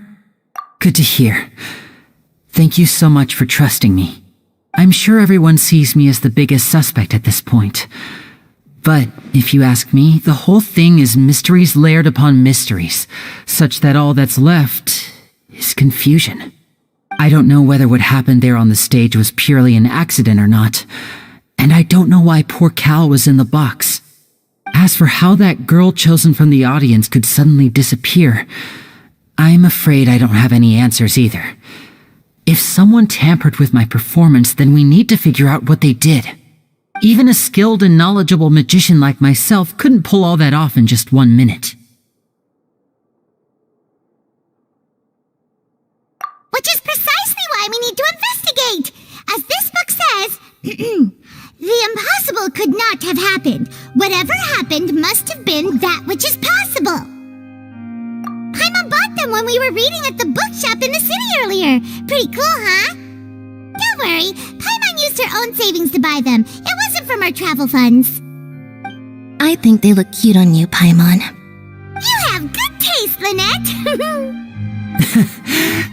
Good to hear. Thank you so much for trusting me. I'm sure everyone sees me as the biggest suspect at this point. But if you ask me, the whole thing is mysteries layered upon mysteries, such that all that's left is confusion. I don't know whether what happened there on the stage was purely an accident or not, and I don't know why poor Cal was in the box. As for how that girl chosen from the audience could suddenly disappear, I'm afraid I don't have any answers either. If someone tampered with my performance, then we need to figure out what they did. Even a skilled and knowledgeable magician like myself couldn't pull all that off in just 1 minute. Which is precisely why we need to investigate! As this book says, the impossible could not have happened. Whatever happened must have been that which is possible. Paimon bought them when we were reading at the bookshop in the city earlier. Pretty cool, huh? Don't worry, Paimon used her own savings to buy them. It wasn't from our travel funds. I think they look cute on you, Paimon. You have good taste, Lynette!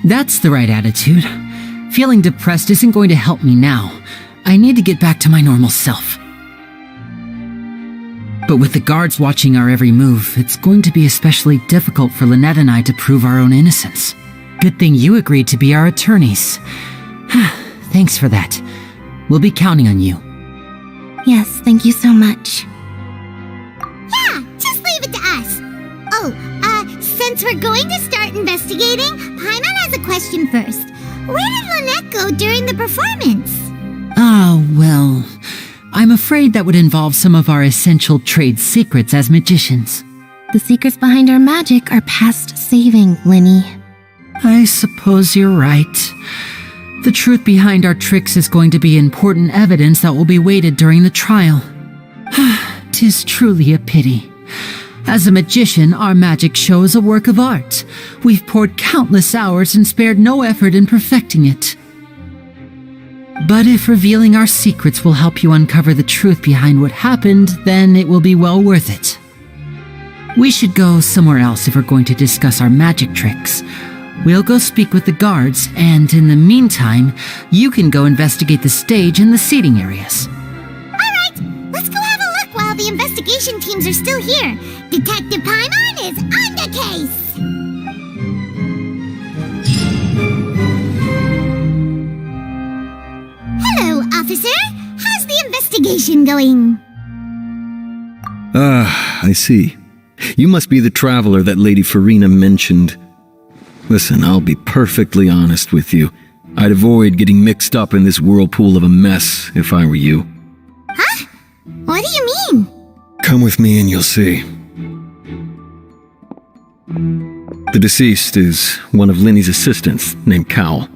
That's the right attitude. Feeling depressed isn't going to help me now. I need to get back to my normal self. But with the guards watching our every move, it's going to be especially difficult for Lynette and I to prove our own innocence. Good thing you agreed to be our attorneys. Thanks for that. We'll be counting on you. Yes, thank you so much. Yeah, just leave it to us. Oh, since we're going to start investigating, Paimon has a question first. Where did Lynette go during the performance? Oh, well, I'm afraid that would involve some of our essential trade secrets as magicians. The secrets behind our magic are past saving, Linny. I suppose you're right. The truth behind our tricks is going to be important evidence that will be weighted during the trial. 'Tis truly a pity. As a magician, our magic show is a work of art. We've poured countless hours and spared no effort in perfecting it. But if revealing our secrets will help you uncover the truth behind what happened, then it will be well worth it. We should go somewhere else if we're going to discuss our magic tricks. We'll go speak with the guards, and in the meantime, you can go investigate the stage and the seating areas. Alright, let's go have a look while the investigation teams are still here. Detective Paimon is on the case! Hello, officer. How's the investigation going? I see. You must be the traveler that Lady Farina mentioned. Listen, I'll be perfectly honest with you. I'd avoid getting mixed up in this whirlpool of a mess if I were you. Huh? What do you mean? Come with me and you'll see. The deceased is one of Linny's assistants named Cal.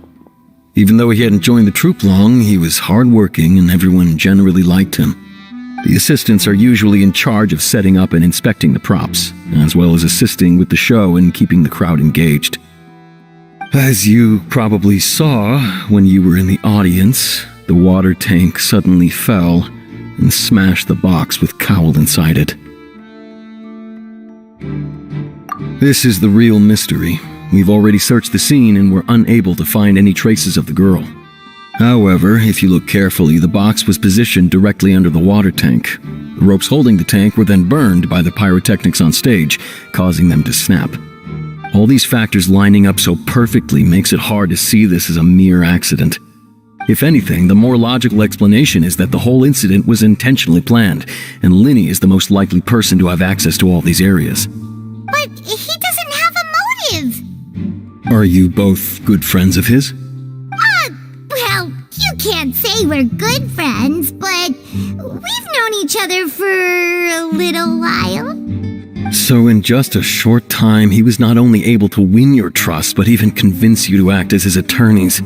Even though he hadn't joined the troupe long, he was hardworking and everyone generally liked him. The assistants are usually in charge of setting up and inspecting the props, as well as assisting with the show and keeping the crowd engaged. As you probably saw when you were in the audience, the water tank suddenly fell, and smashed the box with Cowl inside it. This is the real mystery. We've already searched the scene and were unable to find any traces of the girl. However, if you look carefully, the box was positioned directly under the water tank. The ropes holding the tank were then burned by the pyrotechnics on stage, causing them to snap. All these factors lining up so perfectly makes it hard to see this as a mere accident. If anything, the more logical explanation is that the whole incident was intentionally planned, and Linny is the most likely person to have access to all these areas. But he doesn't have a motive! Are you both good friends of his? Well, you can't say we're good friends, but we've known each other for a little while. So in just a short time, he was not only able to win your trust, but even convince you to act as his attorneys.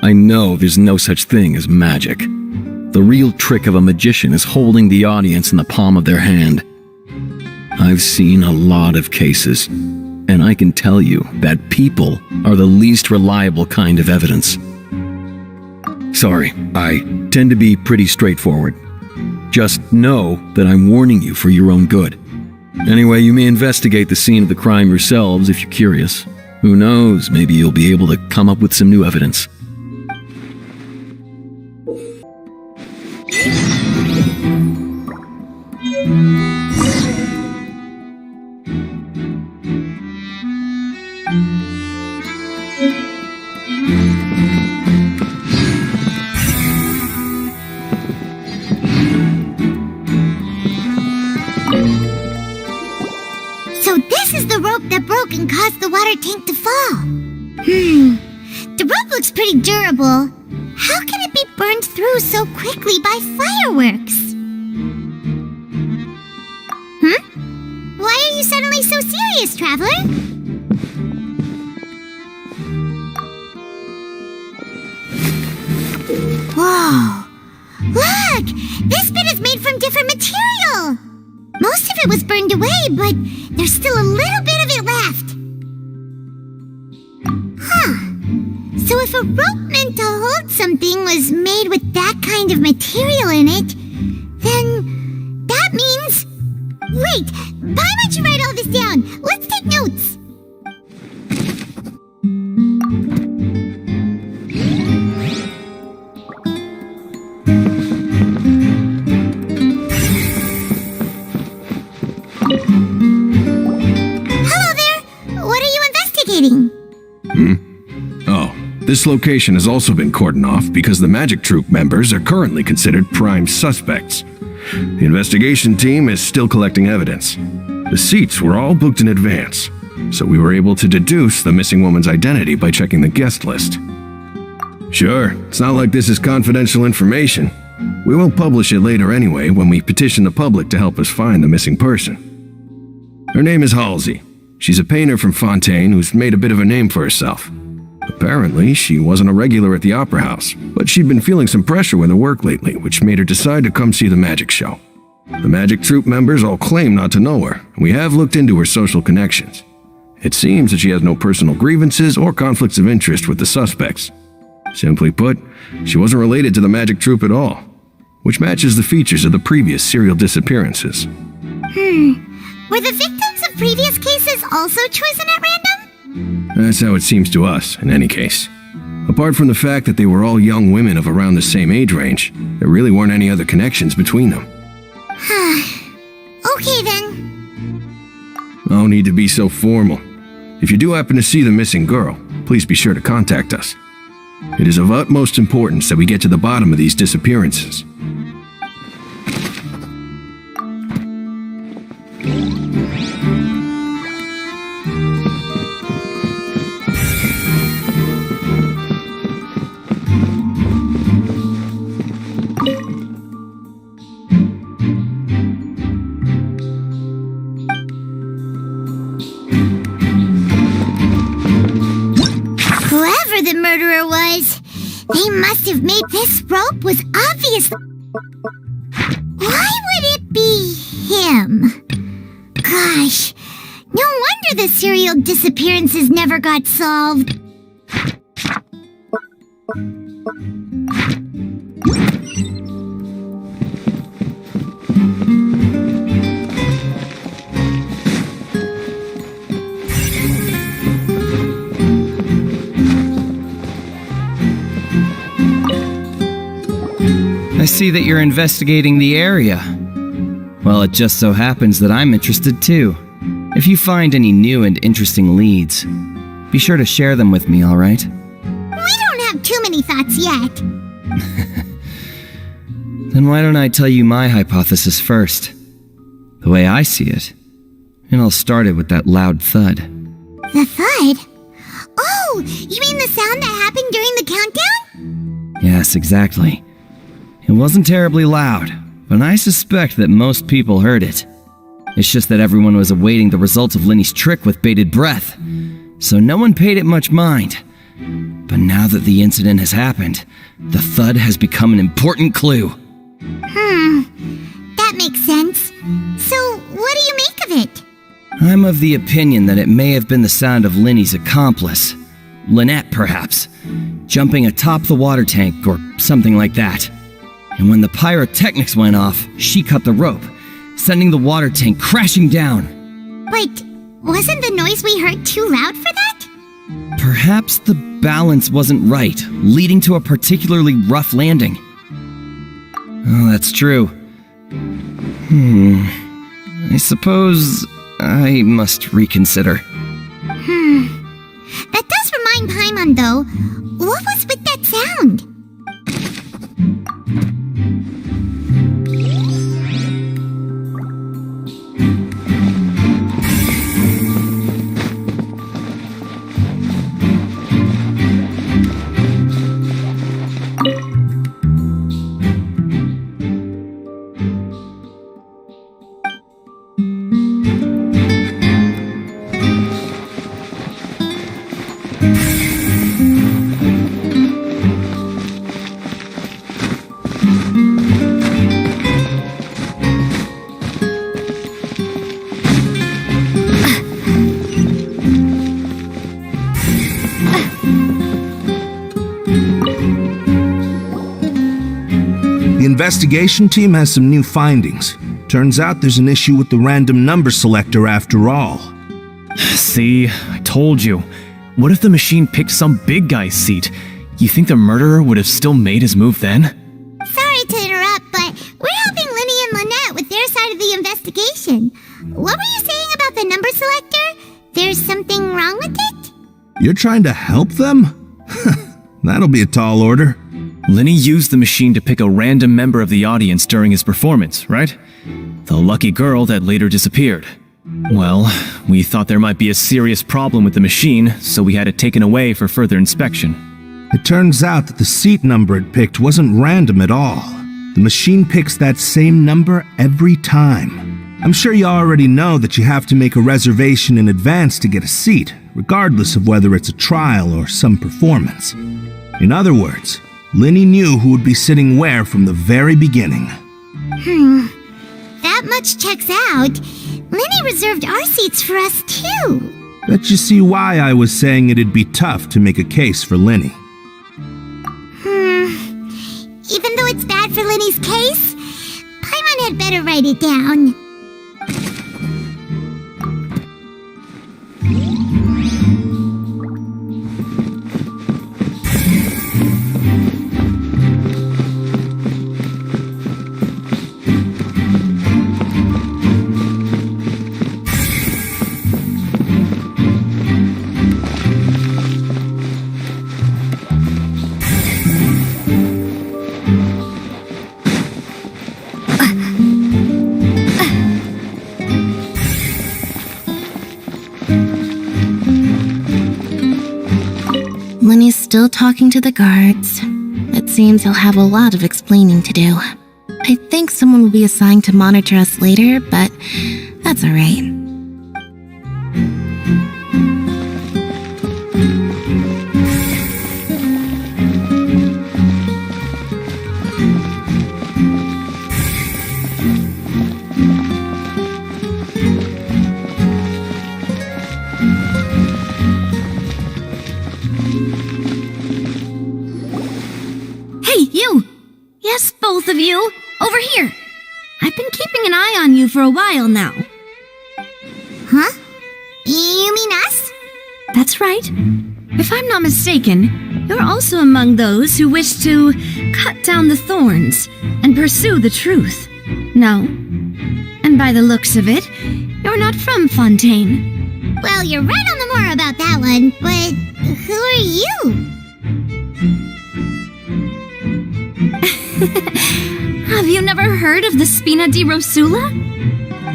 I know there's no such thing as magic. The real trick of a magician is holding the audience in the palm of their hand. I've seen a lot of cases, and I can tell you that people are the least reliable kind of evidence. Sorry, I tend to be pretty straightforward. Just know that I'm warning you for your own good. Anyway, you may investigate the scene of the crime yourselves if you're curious. Who knows, maybe you'll be able to come up with some new evidence. So this is the rope that broke and caused the water tank to fall. The rope looks pretty durable. How can it be burned through so quickly by fireworks? Why are you suddenly so serious, Traveler? Whoa! Look! This bit is made from different material! Most of it was burned away, but there's still a little bit of it left. So if a rope meant to hold something was made with that kind of material in it, then that means... Wait! Paimon should write all this down! Let's take notes! Hello there! What are you investigating? Oh, this location has also been cordoned off because the Magic Troupe members are currently considered prime suspects. The investigation team is still collecting evidence. The seats were all booked in advance, so we were able to deduce the missing woman's identity by checking the guest list. Sure, it's not like this is confidential information. We will publish it later anyway when we petition the public to help us find the missing person. Her name is Halsey. She's a painter from Fontaine who's made a bit of a name for herself. Apparently, she wasn't a regular at the Opera House, but she'd been feeling some pressure with her work lately, which made her decide to come see the magic show. The Magic Troupe members all claim not to know her, and we have looked into her social connections. It seems that she has no personal grievances or conflicts of interest with the suspects. Simply put, she wasn't related to the Magic Troupe at all, which matches the features of the previous serial disappearances. Were the victims of previous cases also chosen at random? That's how it seems to us, in any case. Apart from the fact that they were all young women of around the same age range, there really weren't any other connections between them. Okay then. No need to be so formal. If you do happen to see the missing girl, please be sure to contact us. It is of utmost importance that we get to the bottom of these disappearances. Whoever the murderer was, they must have made this rope was obvious. Why would it be him? Gosh, no wonder the serial disappearances never got solved. I see that you're investigating the area. Well, it just so happens that I'm interested too. If you find any new and interesting leads, be sure to share them with me, alright? We don't have too many thoughts yet. Then why don't I tell you my hypothesis first? The way I see it. And I'll start it with that loud thud. The thud? Oh, you mean the sound that happened during the countdown? Yes, exactly. It wasn't terribly loud, but I suspect that most people heard it. It's just that everyone was awaiting the results of Lenny's trick with bated breath, so no one paid it much mind. But now that the incident has happened, the thud has become an important clue. That makes sense. So, what do you make of it? I'm of the opinion that it may have been the sound of Lenny's accomplice, Lynette perhaps, jumping atop the water tank or something like that. And when the pyrotechnics went off, she cut the rope, sending the water tank crashing down. Wait, wasn't the noise we heard too loud for that? Perhaps the balance wasn't right, leading to a particularly rough landing. Oh, that's true. I suppose I must reconsider. That does remind Paimon, though. What was with that sound? The investigation team has some new findings. Turns out there's an issue with the random number selector after all. See, I told you. What if the machine picked some big guy's seat? You think the murderer would have still made his move then? Sorry to interrupt, but we're helping Lenny and Lynette with their side of the investigation. What were you saying about the number selector? There's something wrong with it? You're trying to help them? That'll be a tall order. Lenny used the machine to pick a random member of the audience during his performance, right? The lucky girl that later disappeared. Well, we thought there might be a serious problem with the machine, so we had it taken away for further inspection. It turns out that the seat number it picked wasn't random at all. The machine picks that same number every time. I'm sure you already know that you have to make a reservation in advance to get a seat, regardless of whether it's a trial or some performance. In other words, Lenny knew who would be sitting where from the very beginning. That much checks out. Lenny reserved our seats for us too. Bet you see why I was saying it'd be tough to make a case for Lenny. Even though it's bad for Lenny's case, Paimon had better write it down. Lenny's still talking to the guards. It seems he'll have a lot of explaining to do. I think someone will be assigned to monitor us later, but that's alright. Hey, you! Yes, both of you! Over here! I've been keeping an eye on you for a while now. Huh? You mean us? That's right. If I'm not mistaken, you're also among those who wish to cut down the thorns and pursue the truth. No? And by the looks of it, you're not from Fontaine. Well, you're right on the more about that one, but who are you? Have you never heard of the Spina di Rosula?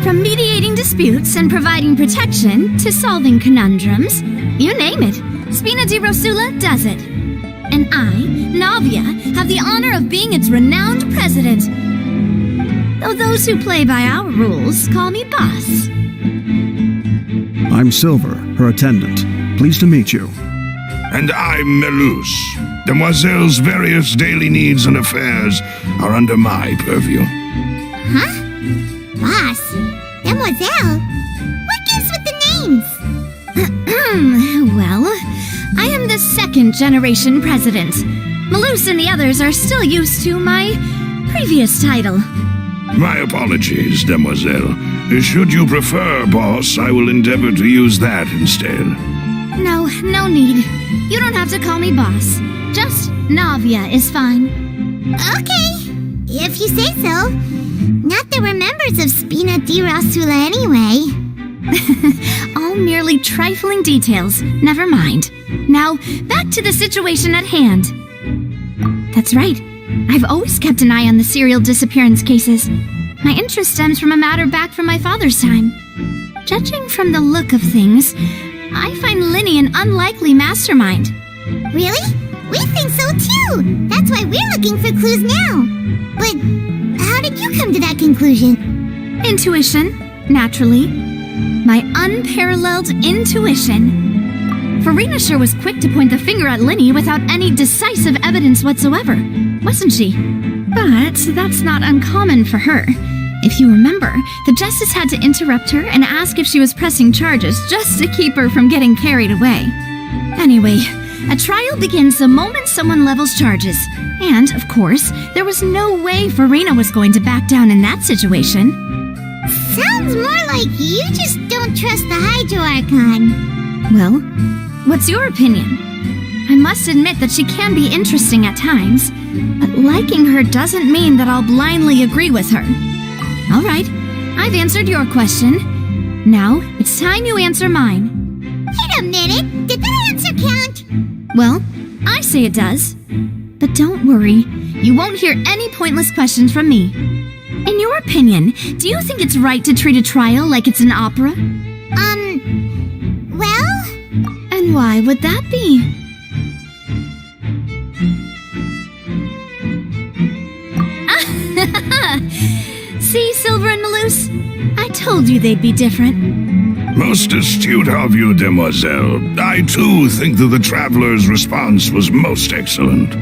From mediating disputes and providing protection to solving conundrums, you name it, Spina di Rosula does it. And I, Navia, have the honor of being its renowned president. Though those who play by our rules call me boss. I'm Silver, her attendant. Pleased to meet you. And I'm Melus. Demoiselle's various daily needs and affairs are under my purview. Huh? Boss? Demoiselle? What gives with the names? Well, I am the second generation president. Melus and the others are still used to my previous title. My apologies, Demoiselle. Should you prefer, boss, I will endeavor to use that instead. No need. You don't have to call me boss. Just Navia is fine. Okay, if you say so. Not that we're members of Spina di Rosula anyway. All merely trifling details. Never mind. Now, back to the situation at hand. That's right. I've always kept an eye on the serial disappearance cases. My interest stems from a matter back from my father's time. Judging from the look of things, I find Linny an unlikely mastermind. Really? We think so too! That's why we're looking for clues now. But how did you come to that conclusion? Intuition, naturally. My unparalleled intuition. Farina sure was quick to point the finger at Linny without any decisive evidence whatsoever, wasn't she? But that's not uncommon for her. If you remember, the justice had to interrupt her and ask if she was pressing charges just to keep her from getting carried away. Anyway, a trial begins the moment someone levels charges. And, of course, there was no way Farina was going to back down in that situation. Sounds more like you just don't trust the Hydro Archon. Well, what's your opinion? I must admit that she can be interesting at times, but liking her doesn't mean that I'll blindly agree with her. All right, I've answered your question. Now, it's time you answer mine. Wait a minute, did that answer count? Well, I say it does. But don't worry, you won't hear any pointless questions from me. In your opinion, do you think it's right to treat a trial like it's an opera? Well? And why would that be? See, Silver and Melus? I told you they'd be different. Most astute of you, Demoiselle. I too think that the Traveler's response was most excellent.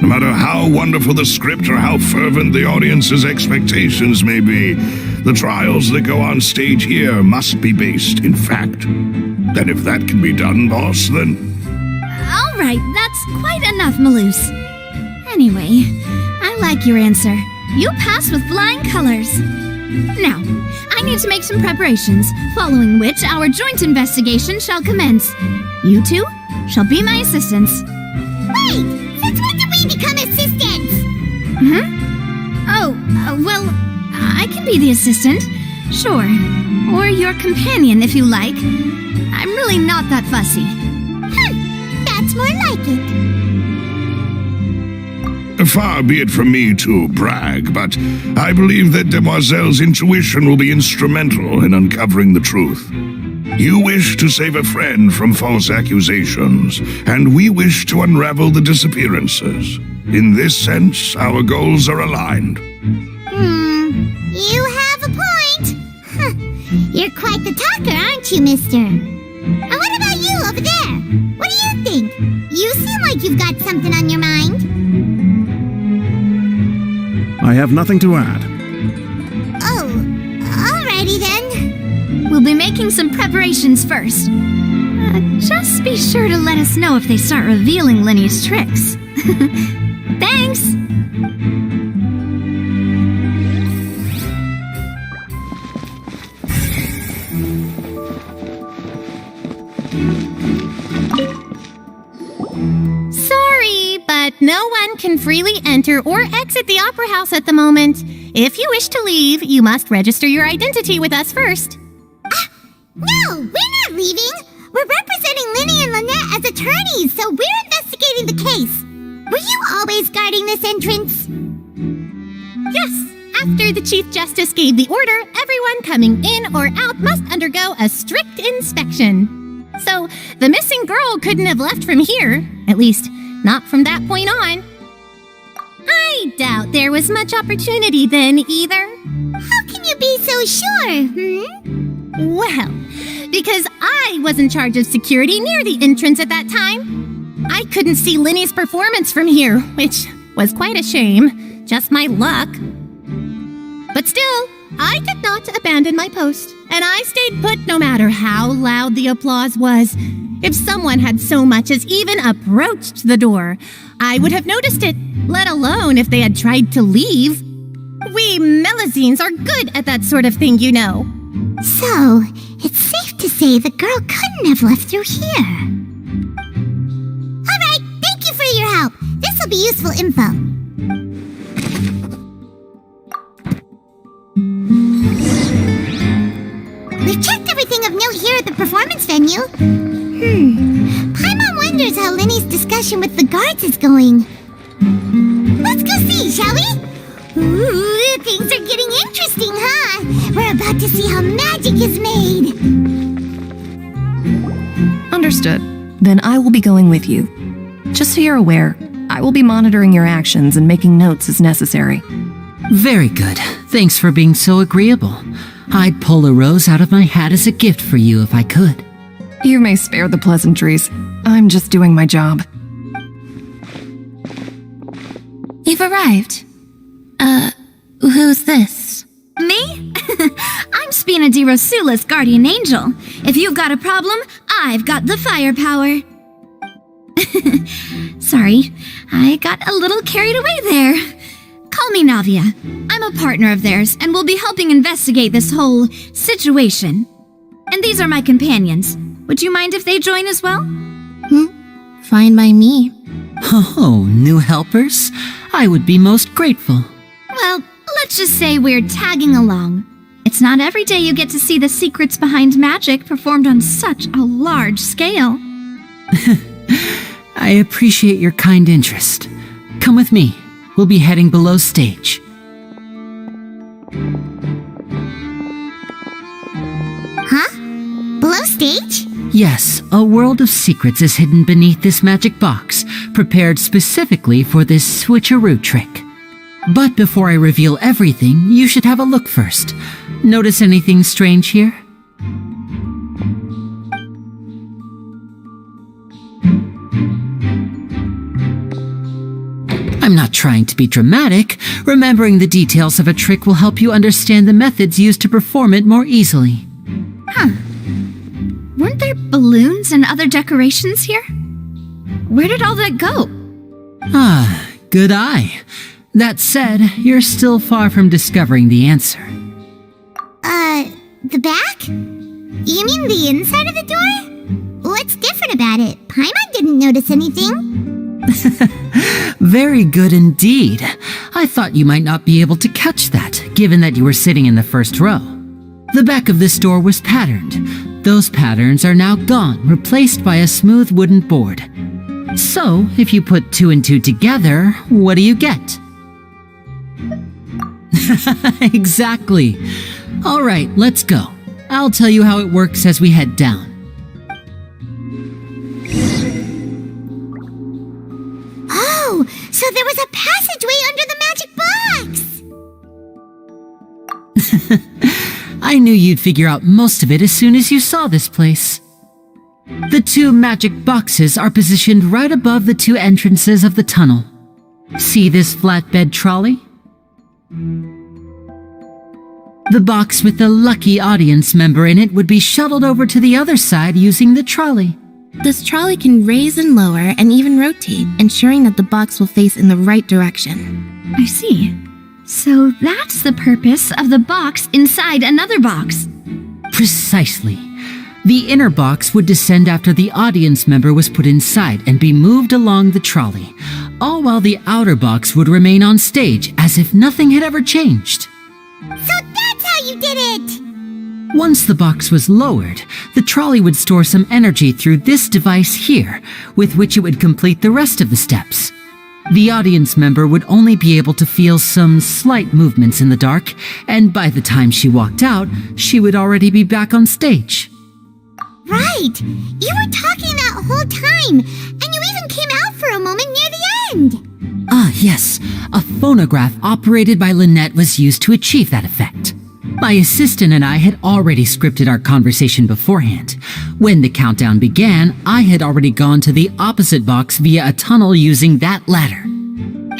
No matter how wonderful the script or how fervent the audience's expectations may be, the trials that go on stage here must be based in fact. And if that can be done, boss, then... All right, that's quite enough, Melus. Anyway, I like your answer. You pass with flying colors. Now, I need to make some preparations, following which our joint investigation shall commence. You two shall be my assistants. Wait! Since when did we become assistants? Well, I can be the assistant. Sure. Or your companion, if you like. I'm really not that fussy. That's more like it. Far be it from me to brag, but I believe that Demoiselle's intuition will be instrumental in uncovering the truth. You wish to save a friend from false accusations, and we wish to unravel the disappearances. In this sense, our goals are aligned. You have a point. You're quite the talker, aren't you, mister? And what about you over there? What do you think? You seem like you've got something on your mind. I have nothing to add. Oh, alrighty then. We'll be making some preparations first. Just be sure to let us know if they start revealing Linny's tricks. Thanks! can freely enter or exit the Opera House at the moment. If you wish to leave, you must register your identity with us first. No, we're not leaving. We're representing Linny and Lynette as attorneys, so we're investigating the case. Were you always guarding this entrance? Yes. After the Chief Justice gave the order, everyone coming in or out must undergo a strict inspection. So, the missing girl couldn't have left from here. At least, not from that point on. I doubt there was much opportunity then, either. How can you be so sure, Well, because I was in charge of security near the entrance at that time. I couldn't see Linny's performance from here, which was quite a shame. Just my luck. But still, I did not abandon my post, and I stayed put no matter how loud the applause was. If someone had so much as even approached the door, I would have noticed it, let alone if they had tried to leave. We Melazines are good at that sort of thing, you know. So, it's safe to say the girl couldn't have left through here. Alright, thank you for your help. This will be useful info. We've checked everything of note here at the performance venue. Paimon wonders how Linny's discussion with the guards is going. Let's go see, shall we? Ooh, things are getting interesting, huh? We're about to see how magic is made. Understood. Then I will be going with you. Just so you're aware, I will be monitoring your actions and making notes as necessary. Very good. Thanks for being so agreeable. I'd pull a rose out of my hat as a gift for you if I could. You may spare the pleasantries. I'm just doing my job. You've arrived. Who's this? Me? I'm Spina di Rosula's guardian angel. If you've got a problem, I've got the firepower. Sorry, I got a little carried away there. Call me Navia. I'm a partner of theirs and will be helping investigate this whole situation. And these are my companions. Would you mind if they join as well? Fine by me. Oh, new helpers? I would be most grateful. Well, let's just say we're tagging along. It's not every day you get to see the secrets behind magic performed on such a large scale. I appreciate your kind interest. Come with me. We'll be heading below stage. Huh? Below stage? Yes, a world of secrets is hidden beneath this magic box, prepared specifically for this switcheroo trick. But before I reveal everything, you should have a look first. Notice anything strange here? I'm not trying to be dramatic. Remembering the details of a trick will help you understand the methods used to perform it more easily. Huh. Weren't there balloons and other decorations here? Where did all that go? Ah, good eye. That said, you're still far from discovering the answer. The back? You mean the inside of the door? What's different about it? Paimon didn't notice anything. Very good indeed. I thought you might not be able to catch that, given that you were sitting in the first row. The back of this door was patterned. Those patterns are now gone, replaced by a smooth wooden board. So, if you put 2 and 2 together, what do you get? Exactly. All right, let's go. I'll tell you how it works as we head down. Oh, so there was a passageway under the magic box! I knew you'd figure out most of it as soon as you saw this place. The 2 magic boxes are positioned right above the 2 entrances of the tunnel. See this flatbed trolley? The box with the lucky audience member in it would be shuttled over to the other side using the trolley. This trolley can raise and lower and even rotate, ensuring that the box will face in the right direction. I see. So that's the purpose of the box inside another box. Precisely. The inner box would descend after the audience member was put inside and be moved along the trolley. all while the outer box would remain on stage as if nothing had ever changed. So that's how you did it! Once the box was lowered, the trolley would store some energy through this device here, with which it would complete the rest of the steps. The audience member would only be able to feel some slight movements in the dark, and by the time she walked out, she would already be back on stage. Right! You were talking that whole time, and you even came out for a moment near the end! Ah, yes. A phonograph operated by Lynette was used to achieve that effect. My assistant and I had already scripted our conversation beforehand. When the countdown began, I had already gone to the opposite box via a tunnel using that ladder.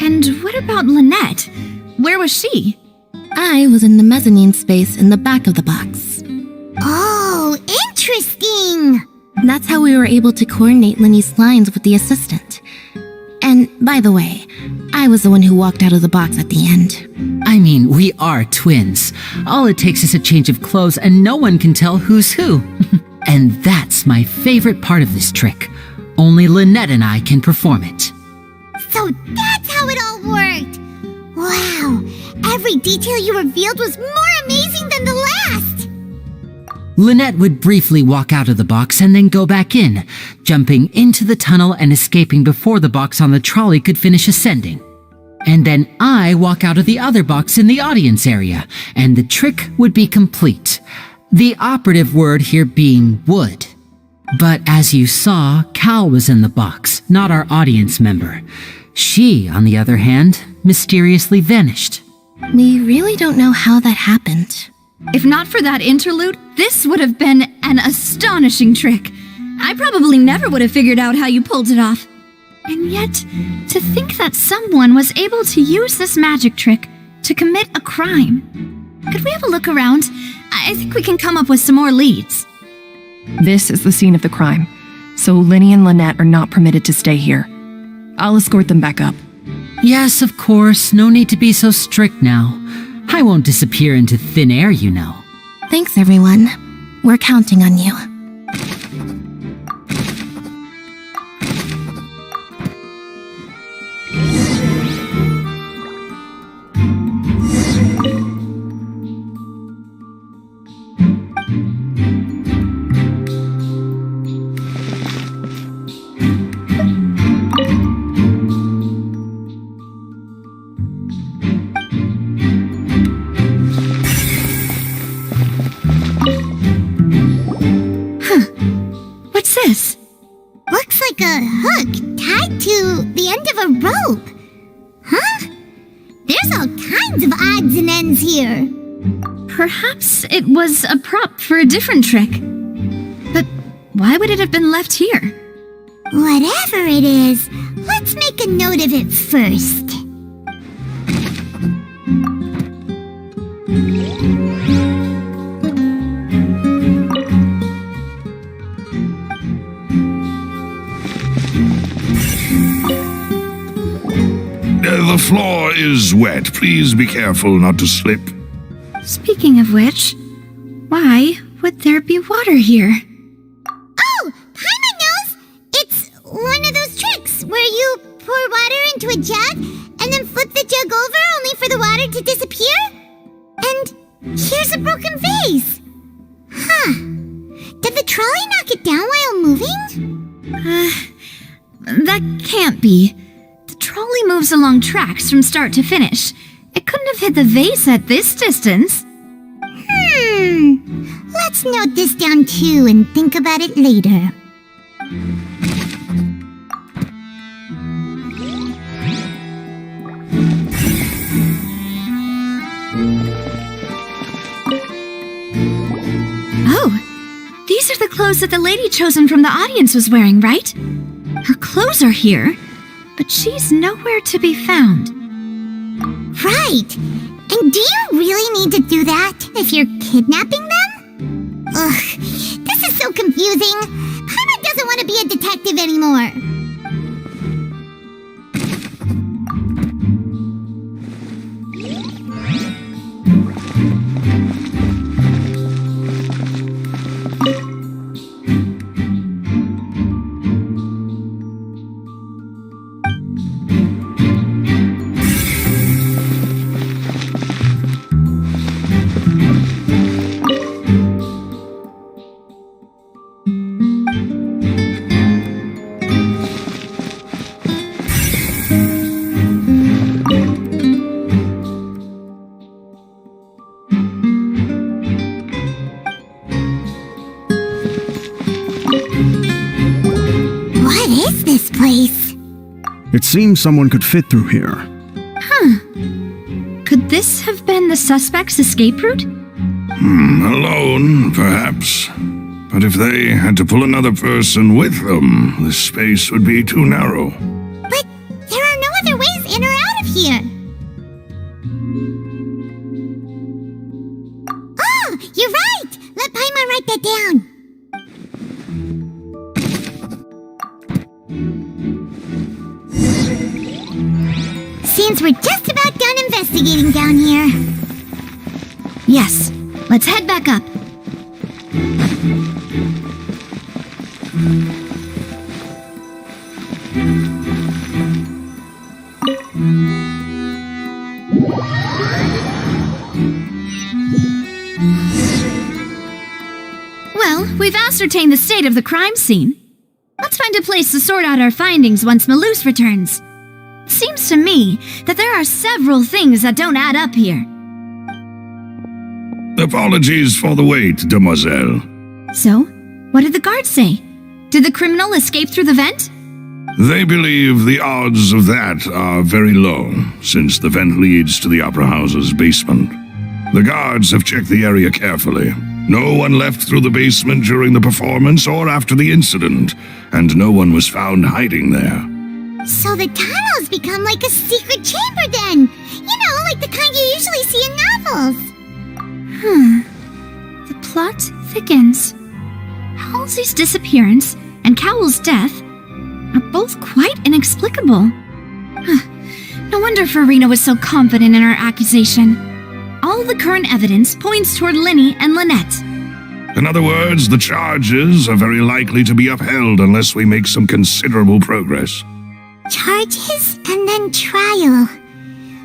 And what about Lynette? Where was she? I was in the mezzanine space in the back of the box. Oh, interesting! That's how we were able to coordinate Lenny's lines with the assistant. And, by the way, I was the one who walked out of the box at the end. I mean, we are twins. All it takes is a change of clothes and no one can tell who's who. And that's my favorite part of this trick. Only Lynette and I can perform it. So that's how it all worked! Wow! Every detail you revealed was more amazing than the last! Lynette would briefly walk out of the box and then go back in, jumping into the tunnel and escaping before the box on the trolley could finish ascending. And then I walk out of the other box in the audience area, and the trick would be complete. The operative word here being would. But as you saw, Cal was in the box, not our audience member. She, on the other hand, mysteriously vanished. We really don't know how that happened. If not for that interlude, this would have been an astonishing trick. I probably never would have figured out how you pulled it off. And yet, to think that someone was able to use this magic trick to commit a crime. Could we have a look around? I think we can come up with some more leads. This is the scene of the crime, so Linny and Lynette are not permitted to stay here. I'll escort them back up. Yes, of course. No need to be so strict now. I won't disappear into thin air, you know. Thanks, everyone. We're counting on you. Looks like a hook tied to the end of a rope. Huh? There's all kinds of odds and ends here. Perhaps it was a prop for a different trick. But why would it have been left here? Whatever it is, let's make a note of it first. The floor is wet. Please be careful not to slip. Speaking of which, why would there be water here? Oh, Paimon knows! It's one of those tricks where you pour water into a jug and then flip the jug over only for the water to disappear. And here's a broken vase. Huh. Did the trolley knock it down while moving? That can't be. The trolley moves along tracks from start to finish. It couldn't have hit the vase at this distance. Let's note this down too and think about it later. Oh, these are the clothes that the lady chosen from the audience was wearing, right? Her clothes are here, but she's nowhere to be found. Right! And do you really need to do that if you're kidnapping them? Ugh, this is so confusing. Paimon doesn't want to be a detective anymore. It seems someone could fit through here. Huh. Could this have been the suspect's escape route? Alone, perhaps. But if they had to pull another person with them, the space would be too narrow. But there are no other ways in or out of here. Oh, you're right! Let Paimon write that down. Seems we're just about done investigating down here. Yes, let's head back up. Well, we've ascertained the state of the crime scene. Let's find a place to sort out our findings once Malus returns. Seems to me that there are several things that don't add up here. Apologies for the wait, demoiselle. So, what did the guards say? Did the criminal escape through the vent? They believe the odds of that are very low, since the vent leads to the Opera House's basement. The guards have checked the area carefully. No one left through the basement during the performance or after the incident, and no one was found hiding there. So the tunnels become like a secret chamber then! You know, like the kind you usually see in novels. The plot thickens. Halsey's disappearance and Cowell's death are both quite inexplicable. No wonder Farina was so confident in her accusation. All the current evidence points toward Linny and Lynette. In other words, the charges are very likely to be upheld unless we make some considerable progress. Charges and then trial.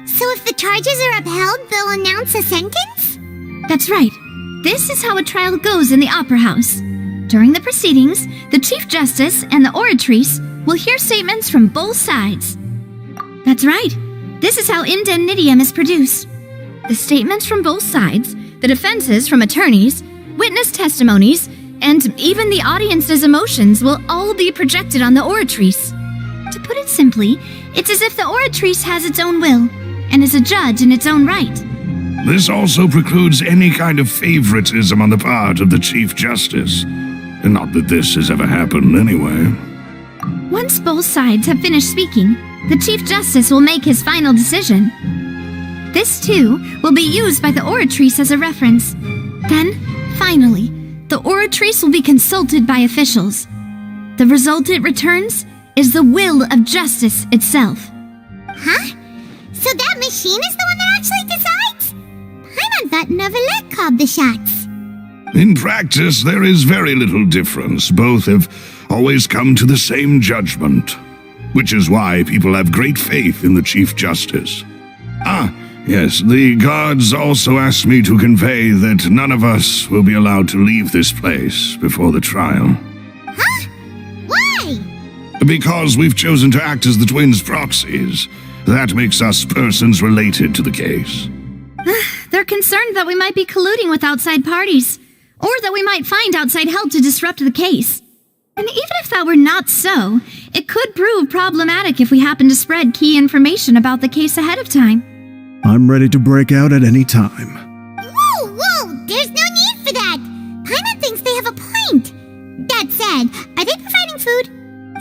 So if the charges are upheld, they'll announce a sentence? That's right. This is how a trial goes in the Opera House. During the proceedings, the Chief Justice and the oratrice will hear statements from both sides. That's right. This is how indemnitium is produced. The statements from both sides, the defenses from attorneys, witness testimonies, and even the audience's emotions will all be projected on the oratrice. To put it simply, it's as if the oratrice has its own will, and is a judge in its own right. This also precludes any kind of favoritism on the part of the Chief Justice. And not that this has ever happened anyway. Once both sides have finished speaking, the Chief Justice will make his final decision. This, too, will be used by the oratrice as a reference. Then, finally, the oratrice will be consulted by officials. The result it returns is the will of justice itself. Huh? So that machine is the one that actually decides? Paimon thought Novelette called the shots. In practice, there is very little difference. Both have always come to the same judgment, which is why people have great faith in the Chief Justice. Yes, the guards also asked me to convey that none of us will be allowed to leave this place before the trial. Huh? Why? Because we've chosen to act as the twins' proxies. That makes us persons related to the case. They're concerned that we might be colluding with outside parties, or that we might find outside help to disrupt the case. And even if that were not so, it could prove problematic if we happen to spread key information about the case ahead of time. I'm ready to break out at any time. Whoa! There's no need for that! Paimon thinks they have a point. That said, are they providing food?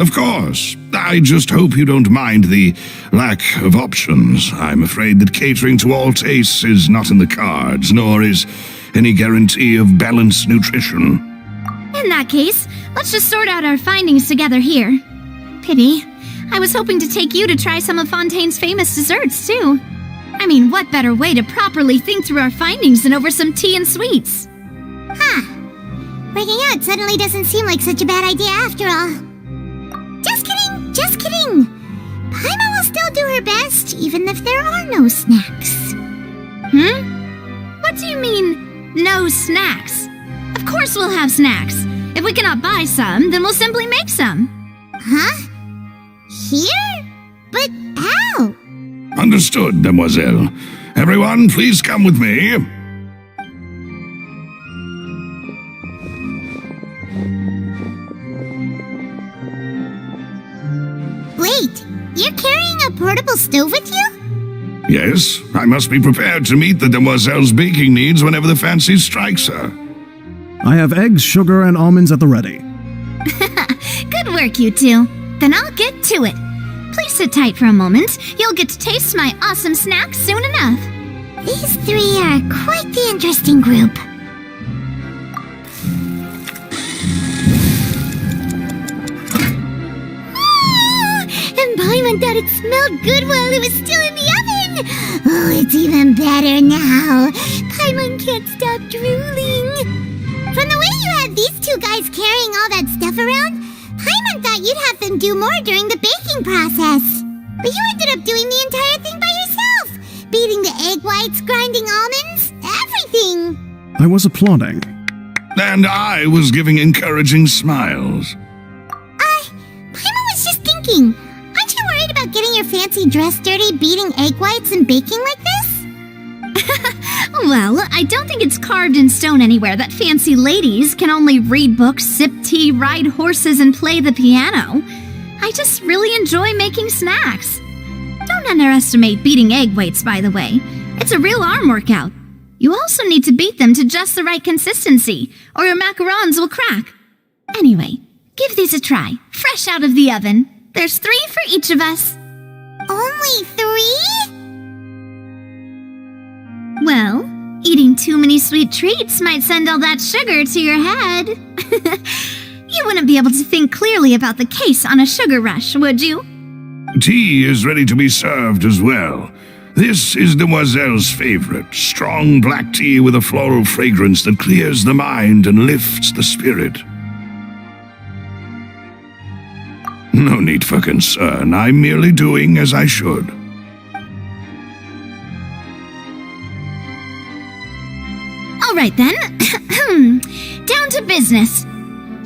Of course. I just hope you don't mind the lack of options. I'm afraid that catering to all tastes is not in the cards, nor is any guarantee of balanced nutrition. In that case, let's just sort out our findings together here. Pity. I was hoping to take you to try some of Fontaine's famous desserts, too. I mean, what better way to properly think through our findings than over some tea and sweets? Breaking out suddenly doesn't seem like such a bad idea after all. Just kidding! Paimon will still do her best, even if there are no snacks. What do you mean, no snacks? Of course we'll have snacks. If we cannot buy some, then we'll simply make some. Huh? Here? But how? Understood, mademoiselle. Everyone, please come with me. Wait, you You're carrying a portable stove with you? Yes, I must be prepared to meet the demoiselle's baking needs whenever the fancy strikes her. I have eggs, sugar, and almonds at the ready. Good work, you two. Then I'll get to it. Please sit tight for a moment. You'll get to taste my awesome snack soon enough. These three are quite the interesting group. And Paimon thought it smelled good while it was still in the oven. Oh, it's even better now. Paimon can't stop drooling. From the way you had these two guys carrying all that stuff around, Paimon thought you'd have them do more during the baking process. But you ended up doing the entire thing by yourself. Beating the egg whites, grinding almonds, everything. I was applauding. And I was giving encouraging smiles. Paimon was just thinking, aren't you worried about getting your fancy dress dirty beating egg whites and baking like this? Well, I don't think it's carved in stone anywhere that fancy ladies can only read books, sip tea, ride horses, and play the piano. I just really enjoy making snacks. Don't underestimate beating egg whites, by the way. It's a real arm workout. You also need to beat them to just the right consistency, or your macarons will crack. Anyway, give these a try, fresh out of the oven. There's 3 for each of us. Only 3? Well, eating too many sweet treats might send all that sugar to your head. You wouldn't be able to think clearly about the case on a sugar rush, would you? Tea is ready to be served as well. This is Demoiselle's favorite, strong black tea with a floral fragrance that clears the mind and lifts the spirit. No need for concern. I'm merely doing as I should. All right then, down to business.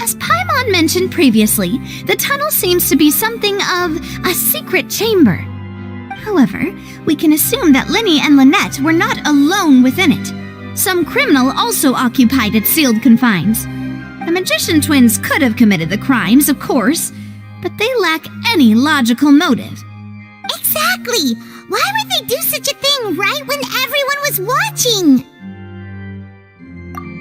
As Paimon mentioned previously, the tunnel seems to be something of a secret chamber. However, we can assume that Linny and Lynette were not alone within it. Some criminal also occupied its sealed confines. The magician twins could have committed the crimes, of course, but they lack any logical motive. Exactly! Why would they do such a thing right when everyone was watching?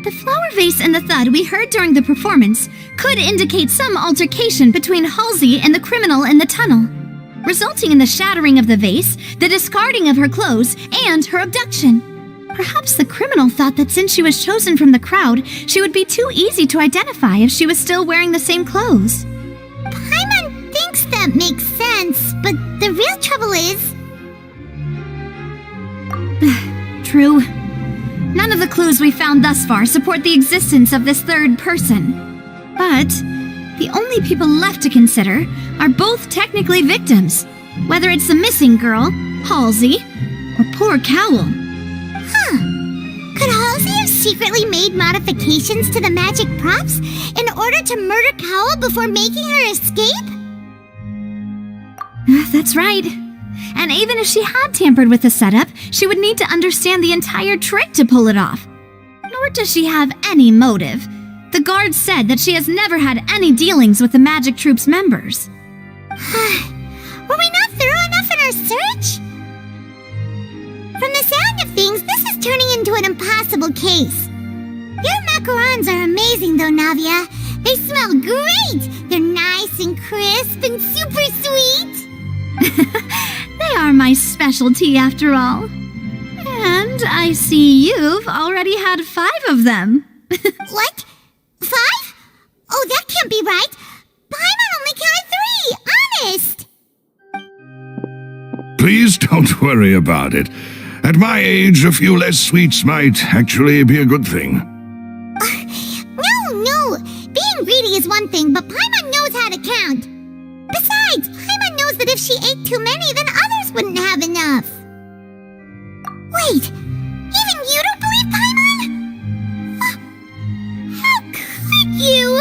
The flower vase and the thud we heard during the performance could indicate some altercation between Halsey and the criminal in the tunnel, resulting in the shattering of the vase, the discarding of her clothes, and her abduction. Perhaps the criminal thought that since she was chosen from the crowd, she would be too easy to identify if she was still wearing the same clothes. Paimon thinks that makes sense, but the real trouble is... True. None of the clues we found thus far support the existence of this third person. But the only people left to consider are both technically victims, whether it's the missing girl, Halsey, or poor Cowl. Huh. Could Halsey have secretly made modifications to the magic props in order to murder Cowl before making her escape? That's right. And even if she had tampered with the setup, she would need to understand the entire trick to pull it off. Nor does she have any motive. The guard said that she has never had any dealings with the Magic Troop's members. Were we not thorough enough in our search? From the sound of things, this is turning into an impossible case. Your macarons are amazing though, Navia. They smell great! They're nice and crisp and super sweet! They are my specialty after all. And I see you've already had 5 of them. What? 5? Oh, that can't be right. Paimon only counted 3, honest. Please don't worry about it. At my age, a few less sweets might actually be a good thing. No. Being greedy is one thing, but Paimon knows how to count. Besides, Paimon knows that if she ate too many, then others wouldn't have enough. Wait, even you don't believe Paimon? How could you?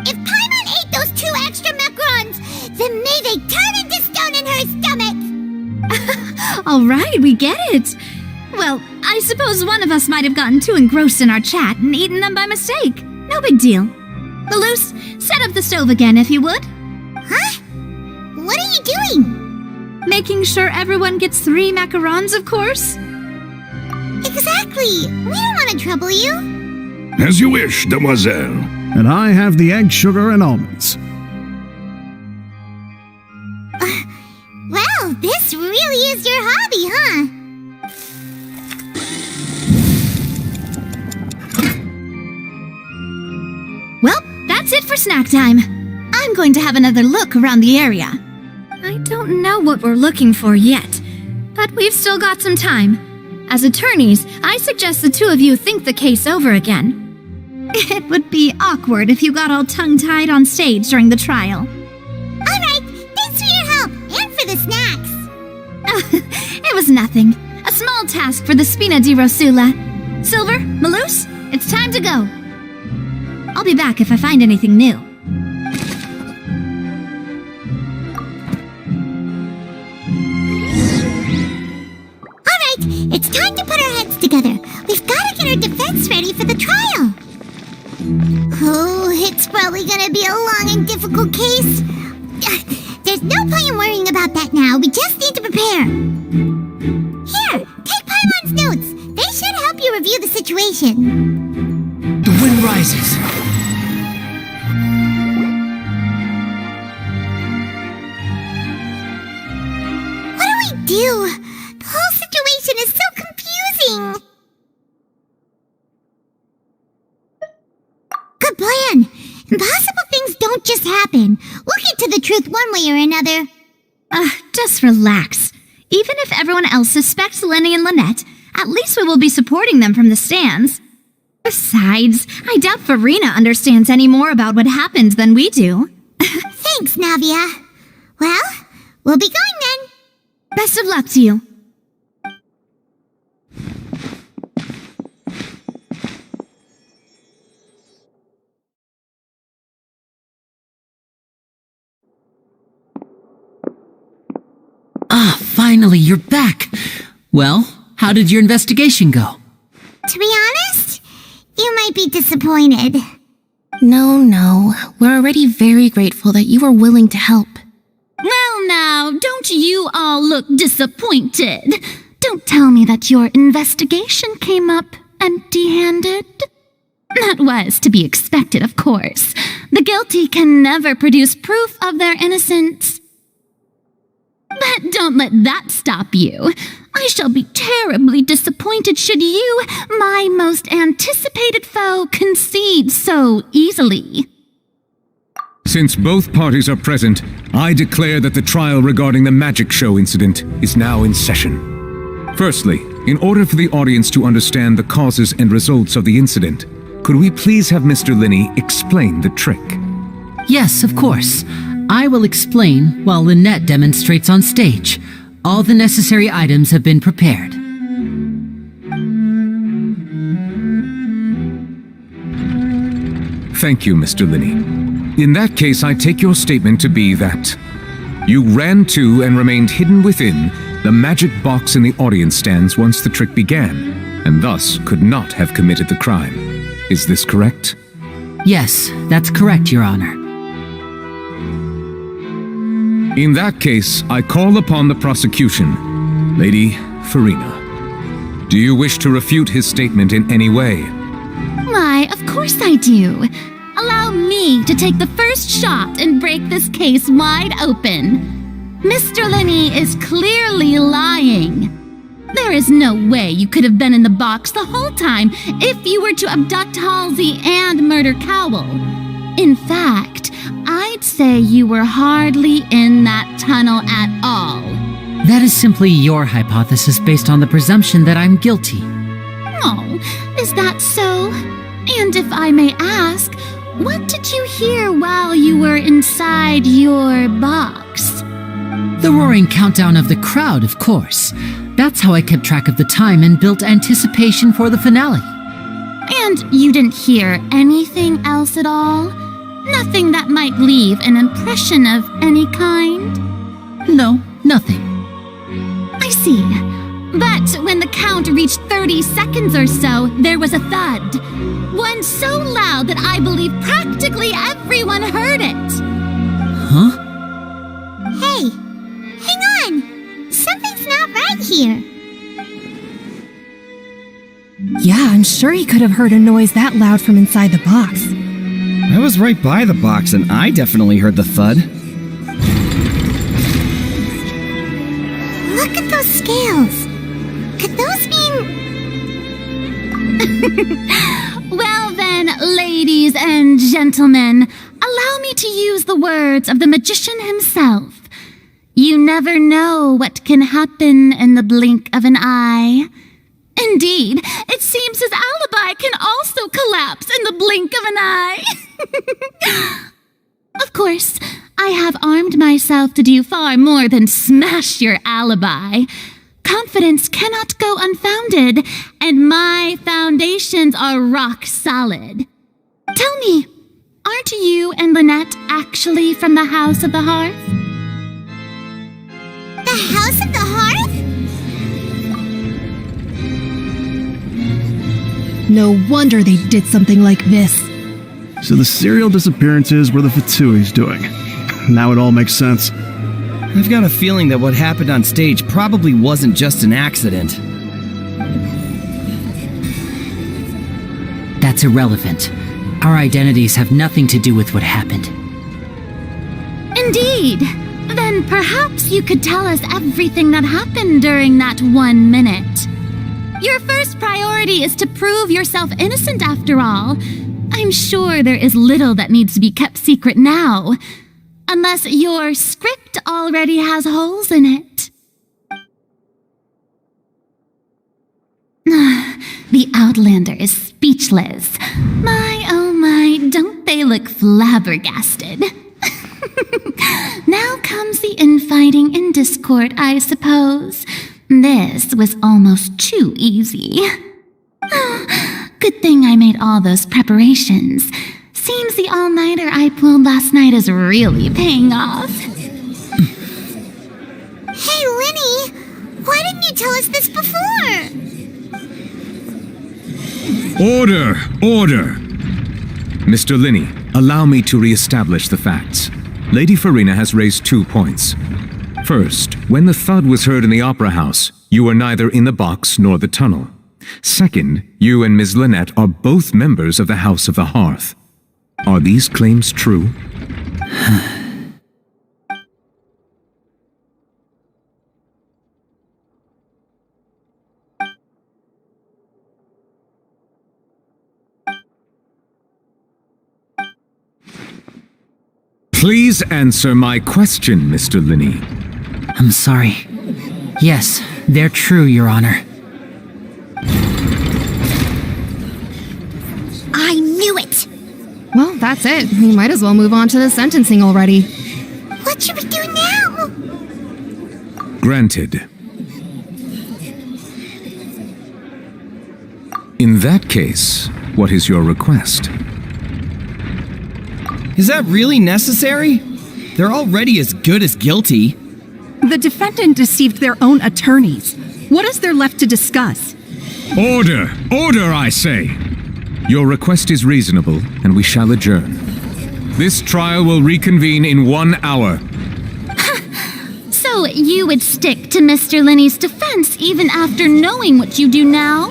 If Paimon ate those 2 extra macarons, then may they turn into stone in her stomach! All right, we get it. Well, I suppose one of us might have gotten too engrossed in our chat and eaten them by mistake. No big deal. Malus, set up the stove again if you would. Huh? What are you doing? Making sure everyone gets 3 macarons, of course? Exactly! We don't want to trouble you! As you wish, demoiselle. And I have the egg, sugar, and almonds. Well, this really is your hobby, huh? Well, that's it for snack time. I'm going to have another look around the area. I don't know what we're looking for yet, but we've still got some time. As attorneys, I suggest the 2 of you think the case over again. It would be awkward if you got all tongue-tied on stage during the trial. Alright, thanks for your help, and for the snacks. It was nothing. A small task for the Spina di Rosula. Silver, Malouse, it's time to go. I'll be back if I find anything new. Alright, it's time to put our heads together. We've got to get our defense ready for the trial. Oh, it's probably gonna be a long and difficult case. There's no point in worrying about that now. We just need to prepare. Here, take Paimon's notes. They should help you review the situation. The wind rises. What do we do? The whole situation is so confusing. Good plan. Impossible things don't just happen. We'll get to the truth one way or another. Just relax. Even if everyone else suspects Lenny and Lynette, at least we will be supporting them from the stands. Besides, I doubt Farina understands any more about what happened than we do. Thanks, Navia. Well, we'll be going then. Best of luck to you. Finally, you're back. Well, how did your investigation go? To be honest, you might be disappointed. No. We're already very grateful that you were willing to help. Well, now, don't you all look disappointed? Don't tell me that your investigation came up empty-handed. That was to be expected, of course. The guilty can never produce proof of their innocence. But don't let that stop you. I shall be terribly disappointed should you, my most anticipated foe, concede so easily. Since both parties are present, I declare that the trial regarding the magic show incident is now in session. Firstly, in order for the audience to understand the causes and results of the incident, could we please have Mr. Linney explain the trick? Yes, of course. I will explain while Lynette demonstrates on stage. All the necessary items have been prepared. Thank you, Mr. Linney. In that case, I take your statement to be that you ran to and remained hidden within the magic box in the audience stands once the trick began, and thus could not have committed the crime. Is this correct? Yes, that's correct, Your Honor. In that case, I call upon the prosecution. Lady Farina, do you wish to refute his statement in any way? Why, of course I do. Allow me to take the first shot and break this case wide open. Mr. Linney is clearly lying. There is no way you could have been in the box the whole time if you were to abduct Halsey and murder Cowell. In fact, I'd say you were hardly in that tunnel at all. That is simply your hypothesis based on the presumption that I'm guilty. Oh, is that so? And if I may ask, what did you hear while you were inside your box? The roaring countdown of the crowd, of course. That's how I kept track of the time and built anticipation for the finale. And you didn't hear anything else at all? Nothing that might leave an impression of any kind? No, nothing. I see. But when the count reached 30 seconds or so, there was a thud. One so loud that I believe practically everyone heard it. Huh? Hey, hang on! Yeah, I'm sure he could have heard a noise that loud from inside the box. I was right by the box and I definitely heard the thud. Look at those scales. Could those mean... Well then, ladies and gentlemen, allow me to use the words of the magician himself. You never know what can happen in the blink of an eye. Indeed, it seems his alibi can also collapse in the blink of an eye. Of course, I have armed myself to do far more than smash your alibi. Confidence cannot go unfounded, and my foundations are rock solid. Tell me, aren't you and Lynette actually from the House of the Hearth? The House of the Hearth? No wonder they did something like this. So the serial disappearances were the Fatui's doing. Now it all makes sense. I've got a feeling that what happened on stage probably wasn't just an accident. That's irrelevant. Our identities have nothing to do with what happened. Indeed. Then perhaps you could tell us everything that happened during that 1 minute. Your first priority is to prove yourself innocent after all. I'm sure there is little that needs to be kept secret now. Unless your script already has holes in it. The Outlander is speechless. My, oh my, don't they look flabbergasted? Now comes the infighting and discord, I suppose. This was almost too easy. Good thing I made all those preparations. Seems the all-nighter I pulled last night is really paying off. Hey, Linny! Why didn't you tell us this before? Order! Order! Mr. Linney, allow me to re-establish the facts. Lady Farina has raised 2 points. First, when the thud was heard in the Opera House, you were neither in the box nor the tunnel. Second, you and Ms. Lynette are both members of the House of the Hearth. Are these claims true? Please answer my question, Mr. Linney. I'm sorry. Yes, they're true, Your Honor. I knew it! Well, that's it. We might as well move on to the sentencing already. What should we do now? Granted. In that case, what is your request? Is that really necessary? They're already as good as guilty. The defendant deceived their own attorneys. What is there left to discuss? Order! Order, I say! Your request is reasonable, and we shall adjourn. This trial will reconvene in 1 hour. So you would stick to Mr. Linney's defense even after knowing what you do now?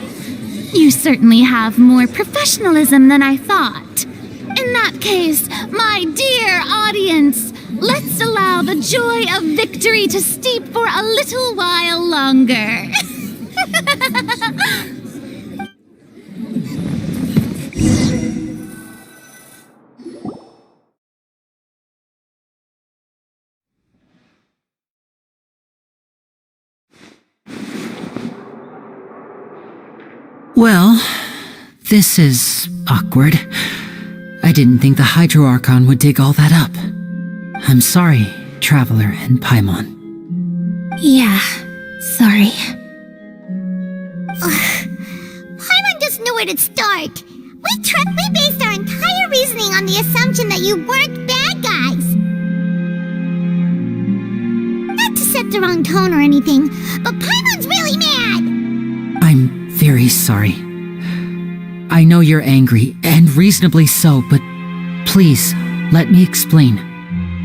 You certainly have more professionalism than I thought. In that case, my dear audience, let's allow the joy of victory to steep for a little while longer. Well, this is awkward. I didn't think the Hydro Archon would dig all that up. I'm sorry, Traveler and Paimon. Yeah, sorry. Paimon doesn't know where to start. We based our entire reasoning on the assumption that you weren't bad guys. Not to set the wrong tone or anything, but Paimon's really mad! I'm very sorry. I know you're angry, and reasonably so, but please, let me explain.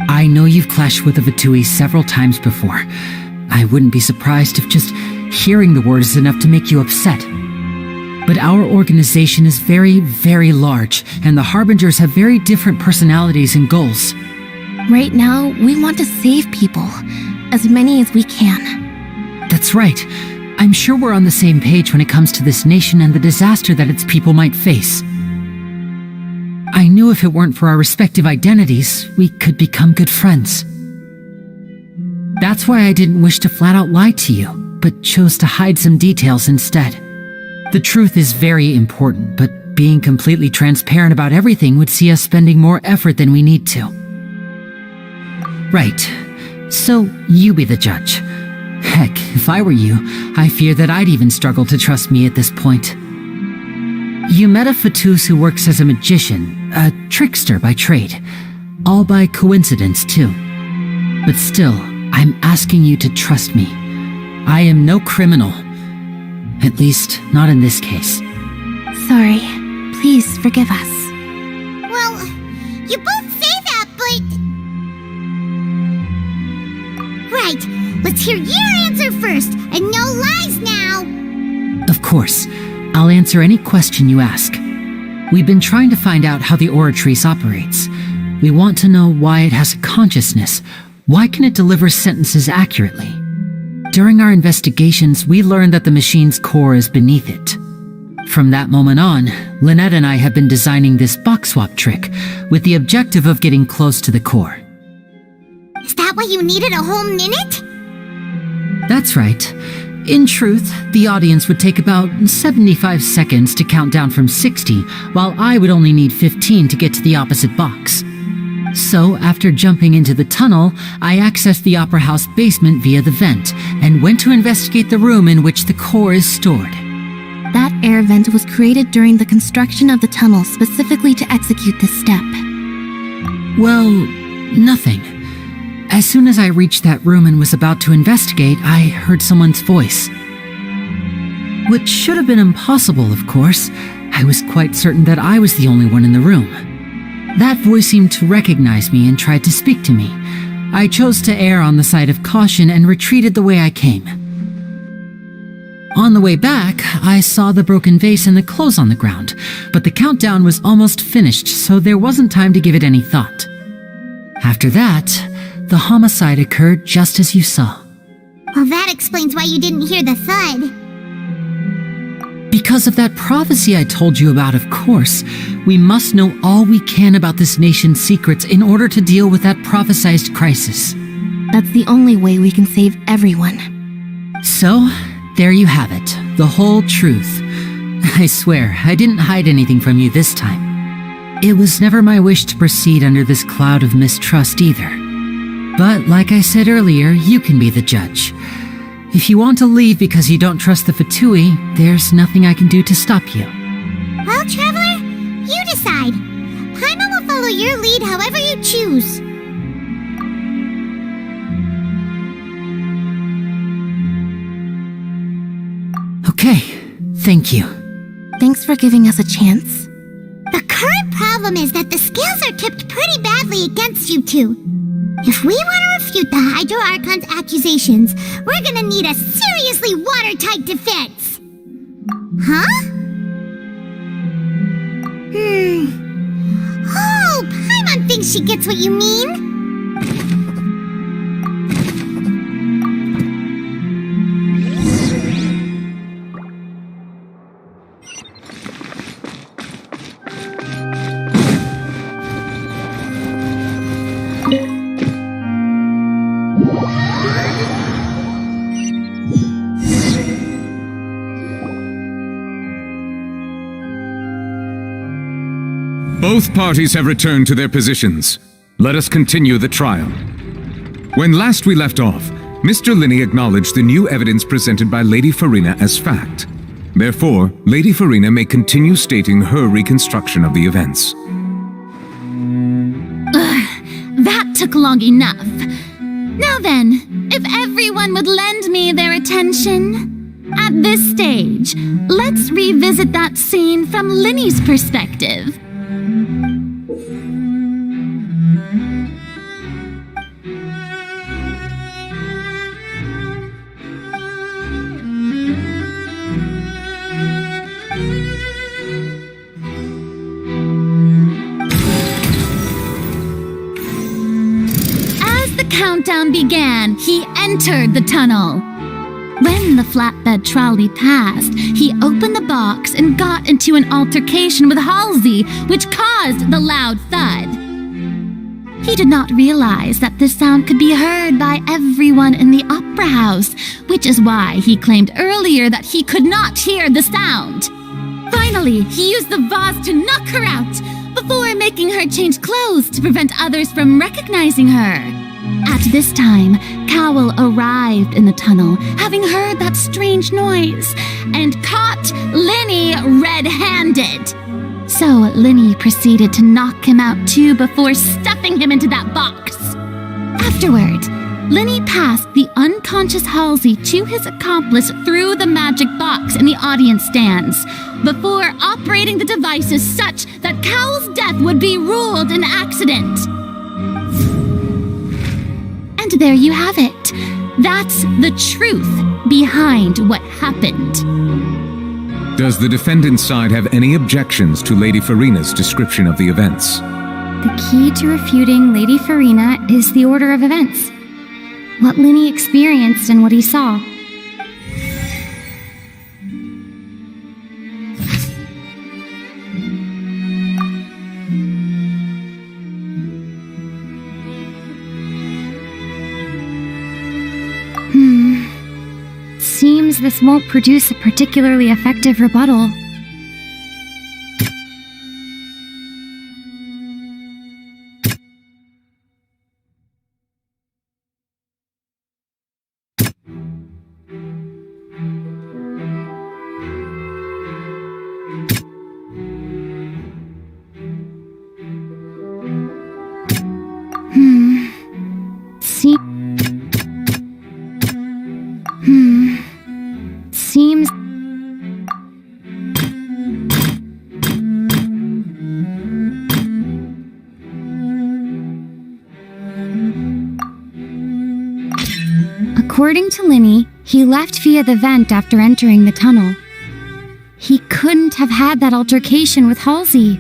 I know you've clashed with the Fatui several times before. I wouldn't be surprised if just hearing the word is enough to make you upset. But our organization is very, very large, and the Harbingers have very different personalities and goals. Right now, we want to save people. As many as we can. That's right. I'm sure we're on the same page when it comes to this nation and the disaster that its people might face. I knew if it weren't for our respective identities, we could become good friends. That's why I didn't wish to flat out lie to you, but chose to hide some details instead. The truth is very important, but being completely transparent about everything would see us spending more effort than we need to. Right. So, you be the judge. Heck, if I were you, I fear that I'd even struggle to trust me at this point. You met a Fatus who works as a magician, a trickster by trade. All by coincidence, too. But still, I'm asking you to trust me. I am no criminal. At least, not in this case. Sorry. Please forgive us. Well, you both say that, but... Right, let's hear your answer first, and no lies now! Of course. I'll answer any question you ask. We've been trying to find out how the Oratrice operates. We want to know why it has a consciousness. Why can it deliver sentences accurately? During our investigations, we learned that the machine's core is beneath it. From that moment on, Lynette and I have been designing this box swap trick with the objective of getting close to the core. Is that why you needed a whole minute? That's right. In truth, the audience would take about 75 seconds to count down from 60, while I would only need 15 to get to the opposite box. So, after jumping into the tunnel, I accessed the Opera House basement via the vent, and went to investigate the room in which the core is stored. That air vent was created during the construction of the tunnel specifically to execute this step. Well, nothing. As soon as I reached that room and was about to investigate, I heard someone's voice. Which should have been impossible, of course. I was quite certain that I was the only one in the room. That voice seemed to recognize me and tried to speak to me. I chose to err on the side of caution and retreated the way I came. On the way back, I saw the broken vase and the clothes on the ground, but the countdown was almost finished, so there wasn't time to give it any thought. After that, the homicide occurred just as you saw. Well, that explains why you didn't hear the thud. Because of that prophecy I told you about, of course. We must know all we can about this nation's secrets in order to deal with that prophesized crisis. That's the only way we can save everyone. So, there you have it. The whole truth. I swear, I didn't hide anything from you this time. It was never my wish to proceed under this cloud of mistrust either. But like I said earlier, you can be the judge. If you want to leave because you don't trust the Fatui, there's nothing I can do to stop you. Well, Traveler, you decide. Paimon will follow your lead however you choose. Okay, thank you. Thanks for giving us a chance. The current problem is that the scales are tipped pretty badly against you two. If we want to refute the Hydro Archon's accusations, we're gonna need a seriously watertight defense. Huh? Oh, Paimon thinks she gets what you mean. Both parties have returned to their positions. Let us continue the trial. When last we left off, Mr. Linney acknowledged the new evidence presented by Lady Farina as fact. Therefore, Lady Farina may continue stating her reconstruction of the events. That took long enough. Now then, if everyone would lend me their attention. At this stage, let's revisit that scene from Linney's perspective. countdown began, he entered the tunnel. When the flatbed trolley passed, he opened the box and got into an altercation with Halsey, which caused the loud thud. He did not realize that this sound could be heard by everyone in the opera house, which is why he claimed earlier that he could not hear the sound. Finally, he used the vase to knock her out, before making her change clothes to prevent others from recognizing her. At this time, Cowell arrived in the tunnel, having heard that strange noise, and caught Linny red-handed. So Linny proceeded to knock him out too before stuffing him into that box. Afterward, Linny passed the unconscious Halsey to his accomplice through the magic box in the audience stands, before operating the devices such that Cowell's death would be ruled an accident. And there you have it. That's the truth behind what happened. Does the defendant's side have any objections to Lady Farina's description of the events? The key to refuting Lady Farina is the order of events. What Linny experienced and what he saw. Seems this won't produce a particularly effective rebuttal. Seems... According to Linny, he left via the vent after entering the tunnel. He couldn't have had that altercation with Halsey.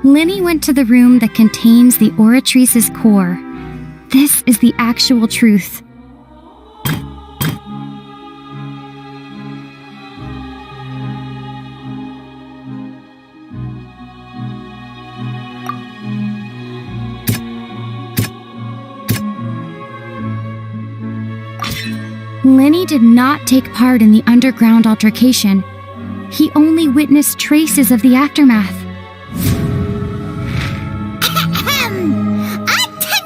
Linny went to the room that contains the Oratrice's core. This is the actual truth. Linny did not take part in the underground altercation. He only witnessed traces of the aftermath.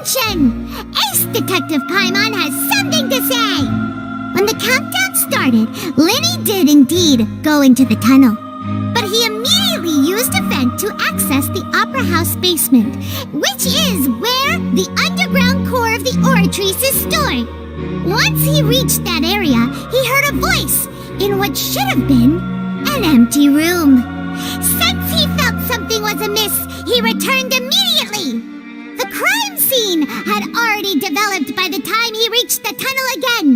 Attention! Ace Detective Paimon has something to say! When the countdown started, Linny did indeed go into the tunnel. But he immediately used a vent to access the Opera House basement, which is where the underground core of the Oratrice is stored. Once he reached that area, he heard a voice in what should have been an empty room. Since he felt something was amiss, he returned immediately. The crime scene had already developed by the time he reached the tunnel again,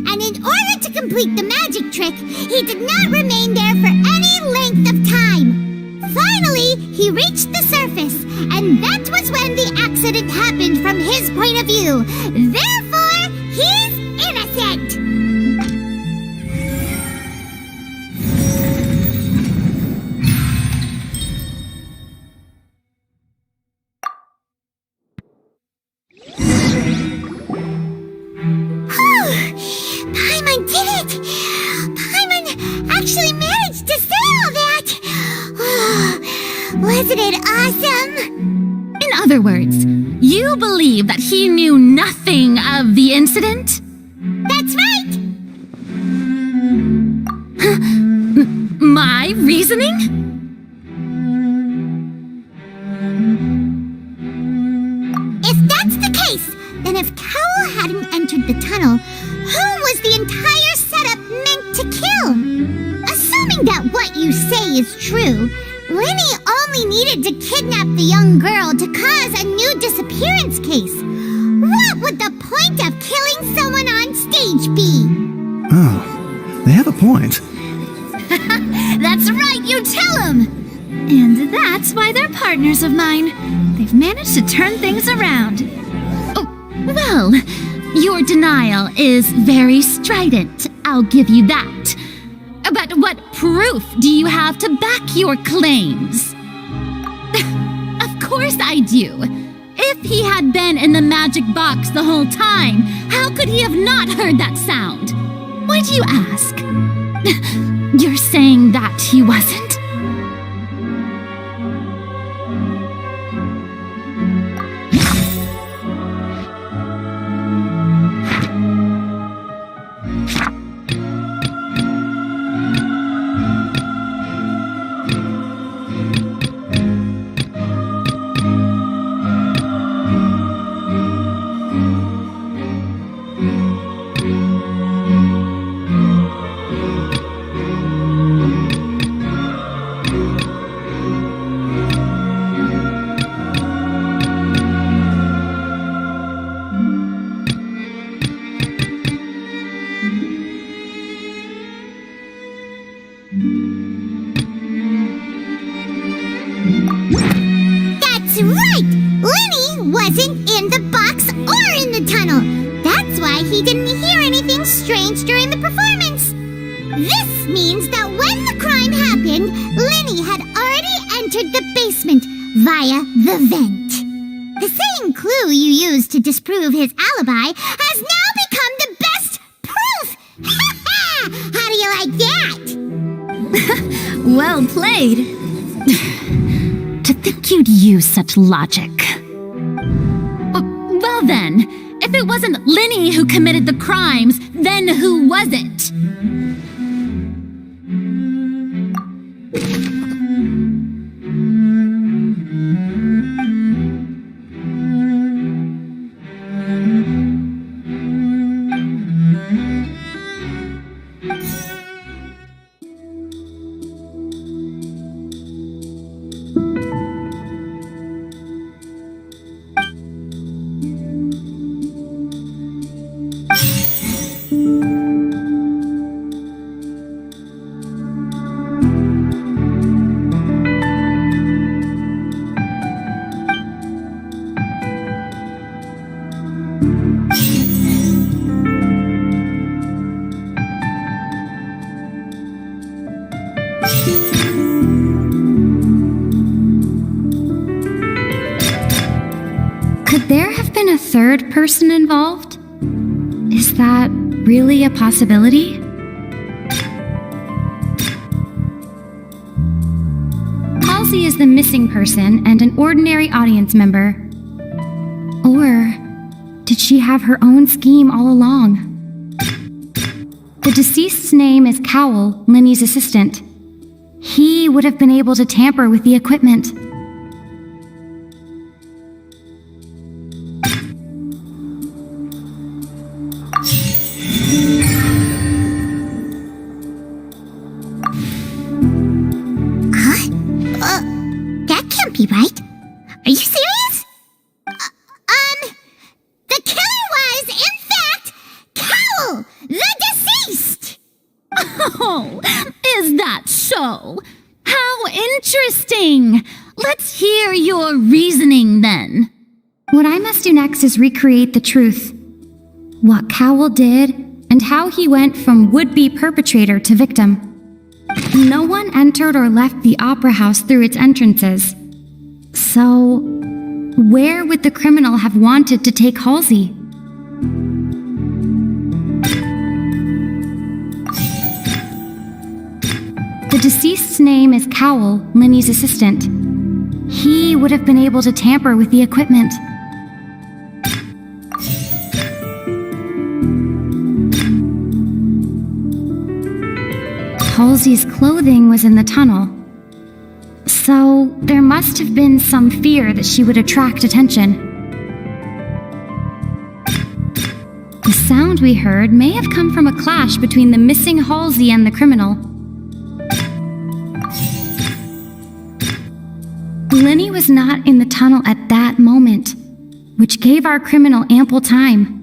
and in order to complete the magic trick, he did not remain there for any length of time. Finally, he reached the surface, and that was when the accident happened from his point of view. Therefore, he's innocent! Paimon did it! Paimon actually managed to say all that! Wasn't it awesome? In other words, you believe that he knew nothing of the incident? That's right! My reasoning? If that's the case, then if Cowell hadn't entered the tunnel, whom was the entire setup meant to kill? Assuming that what you say Halsey is true, Lenny only needed to kidnap the young girl to cause a new disappearance case. What would the point of killing someone on stage be? Oh, they have a point. That's right, you tell him! And that's why they're partners of mine. They've managed to turn things around. Oh, well, your denial is very strident, I'll give you that. But what proof do you have to back your claims? Of course I do. If he had been in the magic box the whole time, how could he have not heard that sound? Why do you ask? You're saying that he wasn't? That's right! Lenny wasn't in the box or in the tunnel. That's why he didn't hear anything strange during the performance. This means that when the crime happened, Lenny had already entered the basement via the vent. The same clue you used to disprove his alibi has now become the best proof! Ha ha! How do you like that? Well played. To think you'd use such logic. Well then, if it wasn't Lenny who committed the crimes, then who was it? Could there have been a third person involved? Is that really a possibility? Halsey is the missing person and an ordinary audience member. Or did she have her own scheme all along? The deceased's name is Cowell, Lenny's assistant. He would have been able to tamper with the equipment. That can't be right. Are you serious? The killer was, in fact, Cowell, the deceased! Oh, is that so? How interesting! Let's hear your reasoning then. What I must do next is recreate the truth. What Cowell did, and how he went from would-be perpetrator to victim. No one entered or left the opera house through its entrances. So, where would the criminal have wanted to take Halsey? The deceased's name is Cowell, Lenny's assistant. He would have been able to tamper with the equipment. Halsey's clothing was in the tunnel. So, there must have been some fear that she would attract attention. The sound we heard may have come from a clash between the missing Halsey and the criminal. Lenny was not in the tunnel at that moment, which gave our criminal ample time.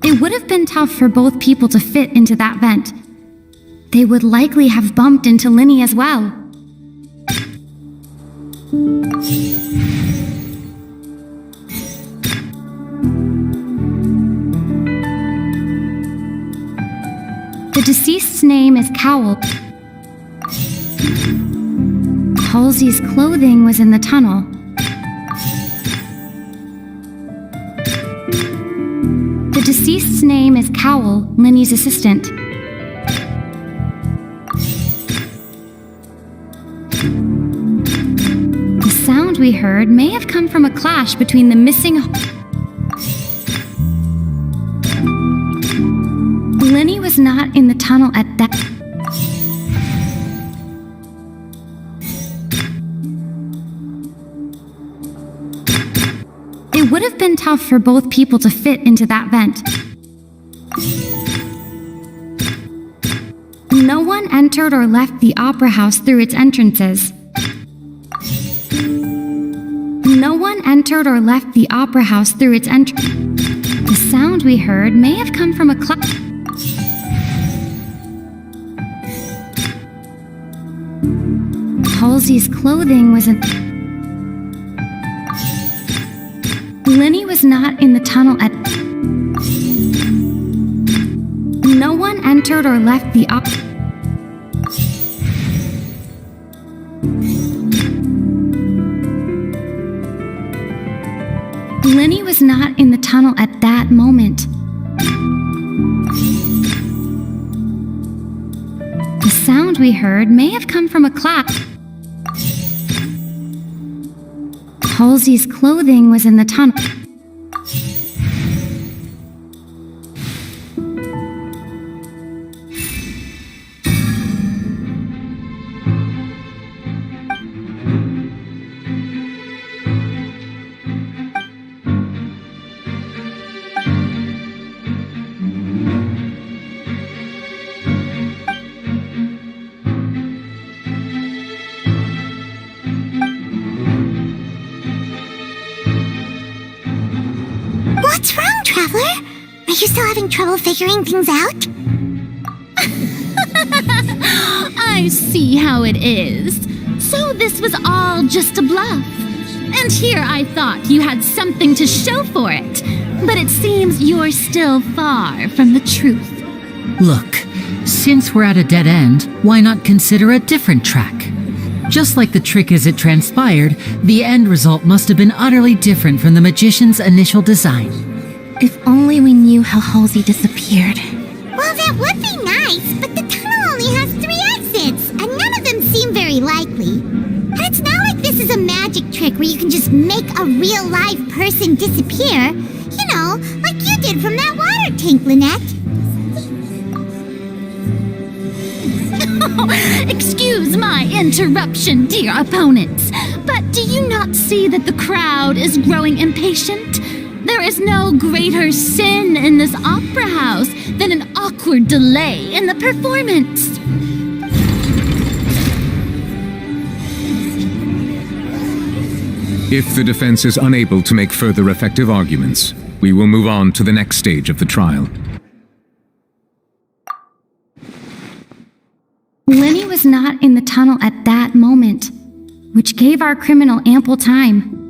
It would have been tough for both people to fit into that vent. They would likely have bumped into Lenny as well. The deceased's name is Cowell. Halsey's clothing was in the tunnel. The deceased's name is Cowell, Lenny's assistant. The sound we heard may have come from a clash between the missing... Lenny was not in the tunnel at that... It would have been tough for both people to fit into that vent. No one entered or left the opera house through its entrances. No one entered or left the opera house through its entrance. The sound we heard may have come from a Halsey's clothing was in... Lenny was not in the tunnel at... No one entered or left the Lenny was not in the tunnel at that moment. The sound we heard may have come from a clap. Halsey's clothing was in the tunnel. What's wrong, Traveler? Are you still having trouble figuring things out? I see how it is. So this was all just a bluff. And here I thought you had something to show for it. But it seems you're still far from the truth. Look, since we're at a dead end, why not consider a different track? Just like the trick as it transpired, the end result must have been utterly different from the magician's initial design. If only we knew how Halsey disappeared. Well, that would be nice, but the tunnel only has 3 exits, and none of them seem very likely. And it's not like this is a magic trick where you can just make a real live person disappear. You know, like you did from that water tank, Lynette. Excuse my interruption, dear opponents, but do you not see that the crowd is growing impatient? There is no greater sin in this opera house than an awkward delay in the performance. If the defense is unable to make further effective arguments, we will move on to the next stage of the trial. Lenny was not in the tunnel at that moment, which gave our criminal ample time.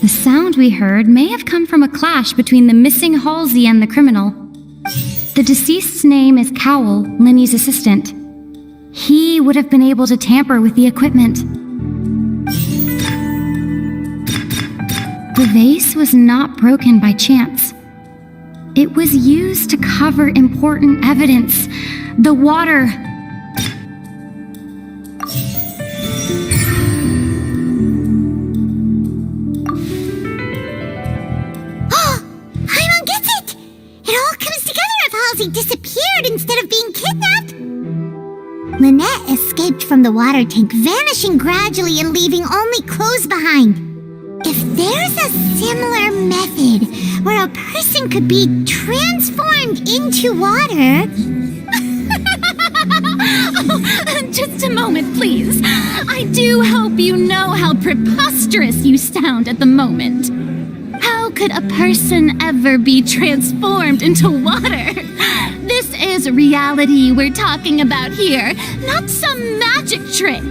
The sound we heard may have come from a clash between the missing Halsey and the criminal. The deceased's name is Cowell, Lenny's assistant. He would have been able to tamper with the equipment. The vase was not broken by chance. It was used to cover important evidence. The water... disappeared instead of being kidnapped. Lynette escaped from the water tank, vanishing gradually and leaving only clothes behind. If there's a similar method where a person could be transformed into water... Oh, just a moment, please. I do hope you know how preposterous you sound at the moment. How could a person ever be transformed into water? This is reality we're talking about here, not some magic trick.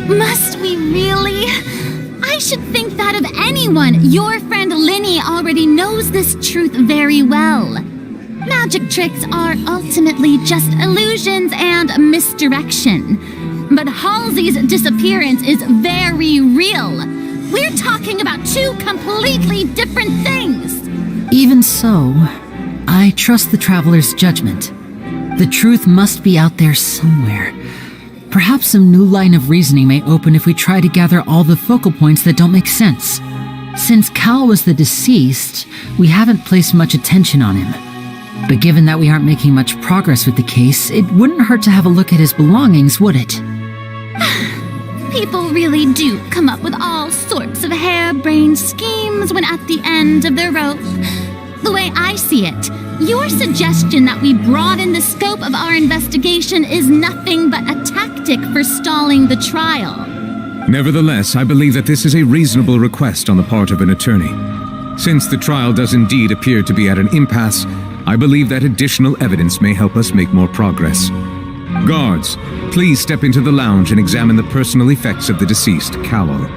Must we really? I should think that of anyone. Your friend Linny already knows this truth very well. Magic tricks are ultimately just illusions and misdirection. But Halsey's disappearance is very real. We're talking about two completely different things. Even so, I trust the Traveler's judgment. The truth must be out there somewhere. Perhaps some new line of reasoning may open if we try to gather all the focal points that don't make sense. Since Cal was the deceased, we haven't placed much attention on him. But given that we aren't making much progress with the case, it wouldn't hurt to have a look at his belongings, would it? People really do come up with all sorts of harebrained schemes when at the end of their rope. The way I see it, your suggestion that we broaden the scope of our investigation is nothing but a tactic for stalling the trial. Nevertheless, I believe that this is a reasonable request on the part of an attorney. Since the trial does indeed appear to be at an impasse, I believe that additional evidence may help us make more progress. Guards, please step into the lounge and examine the personal effects of the deceased, Cowell.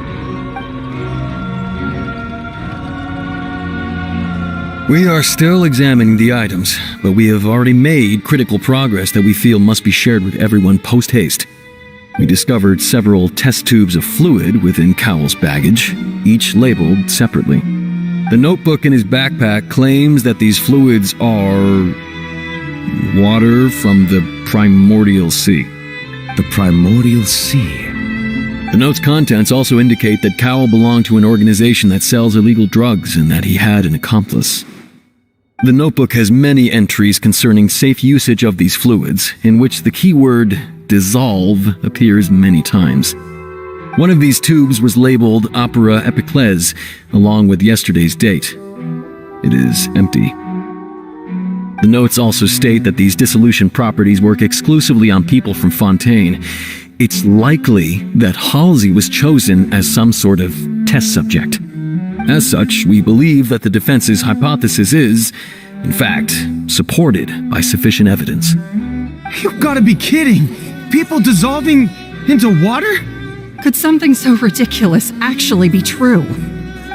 We are still examining the items, but we have already made critical progress that we feel must be shared with everyone post-haste. We discovered several test tubes of fluid within Cowell's baggage, each labeled separately. The notebook in his backpack claims that these fluids are water from the primordial sea. The primordial sea? The note's contents also indicate that Cowell belonged to an organization that sells illegal drugs and that he had an accomplice. The notebook has many entries concerning safe usage of these fluids, in which the keyword dissolve appears many times. One of these tubes was labeled Opera Epiclese, along with yesterday's date. It is empty. The notes also state that these dissolution properties work exclusively on people from Fontaine. It's likely that Halsey was chosen as some sort of test subject. As such, we believe that the defense's hypothesis is, in fact, supported by sufficient evidence. You've got to be kidding! People dissolving into water? Could something so ridiculous actually be true?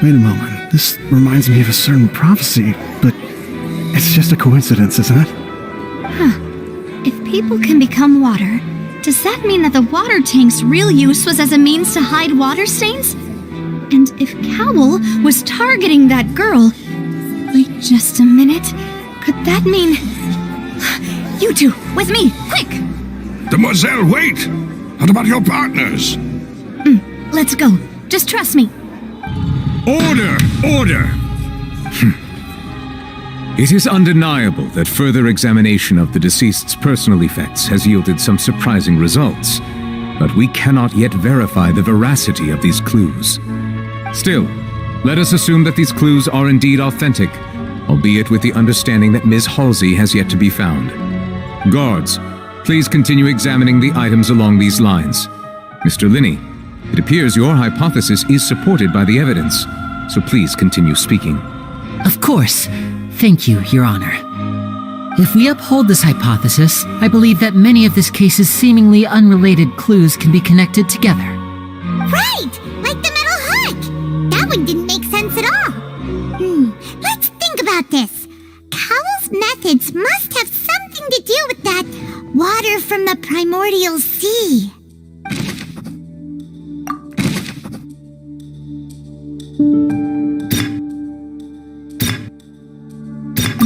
Wait a moment. This reminds me of a certain prophecy, but it's just a coincidence, isn't it? Huh. If people can become water, does that mean that the water tank's real use was as a means to hide water stains? And if Cowell was targeting that girl... Wait just a minute. Could that mean... You two, with me, quick! Demoiselle, wait! What about your partners? Let's go. Just trust me. Order! Order! It is undeniable that further examination of the deceased's personal effects has yielded some surprising results, but we cannot yet verify the veracity of these clues. Still, let us assume that these clues are indeed authentic, albeit with the understanding that Ms. Halsey has yet to be found. Guards, please continue examining the items along these lines. Mr. Linney, it appears your hypothesis is supported by the evidence, so please continue speaking. Of course. Thank you, Your Honor. If we uphold this hypothesis, I believe that many of this case's seemingly unrelated clues can be connected together. Right! Like the metal hook! That one didn't make sense at all. Let's think about this. Cowell's methods must have something to do with that water from the primordial sea.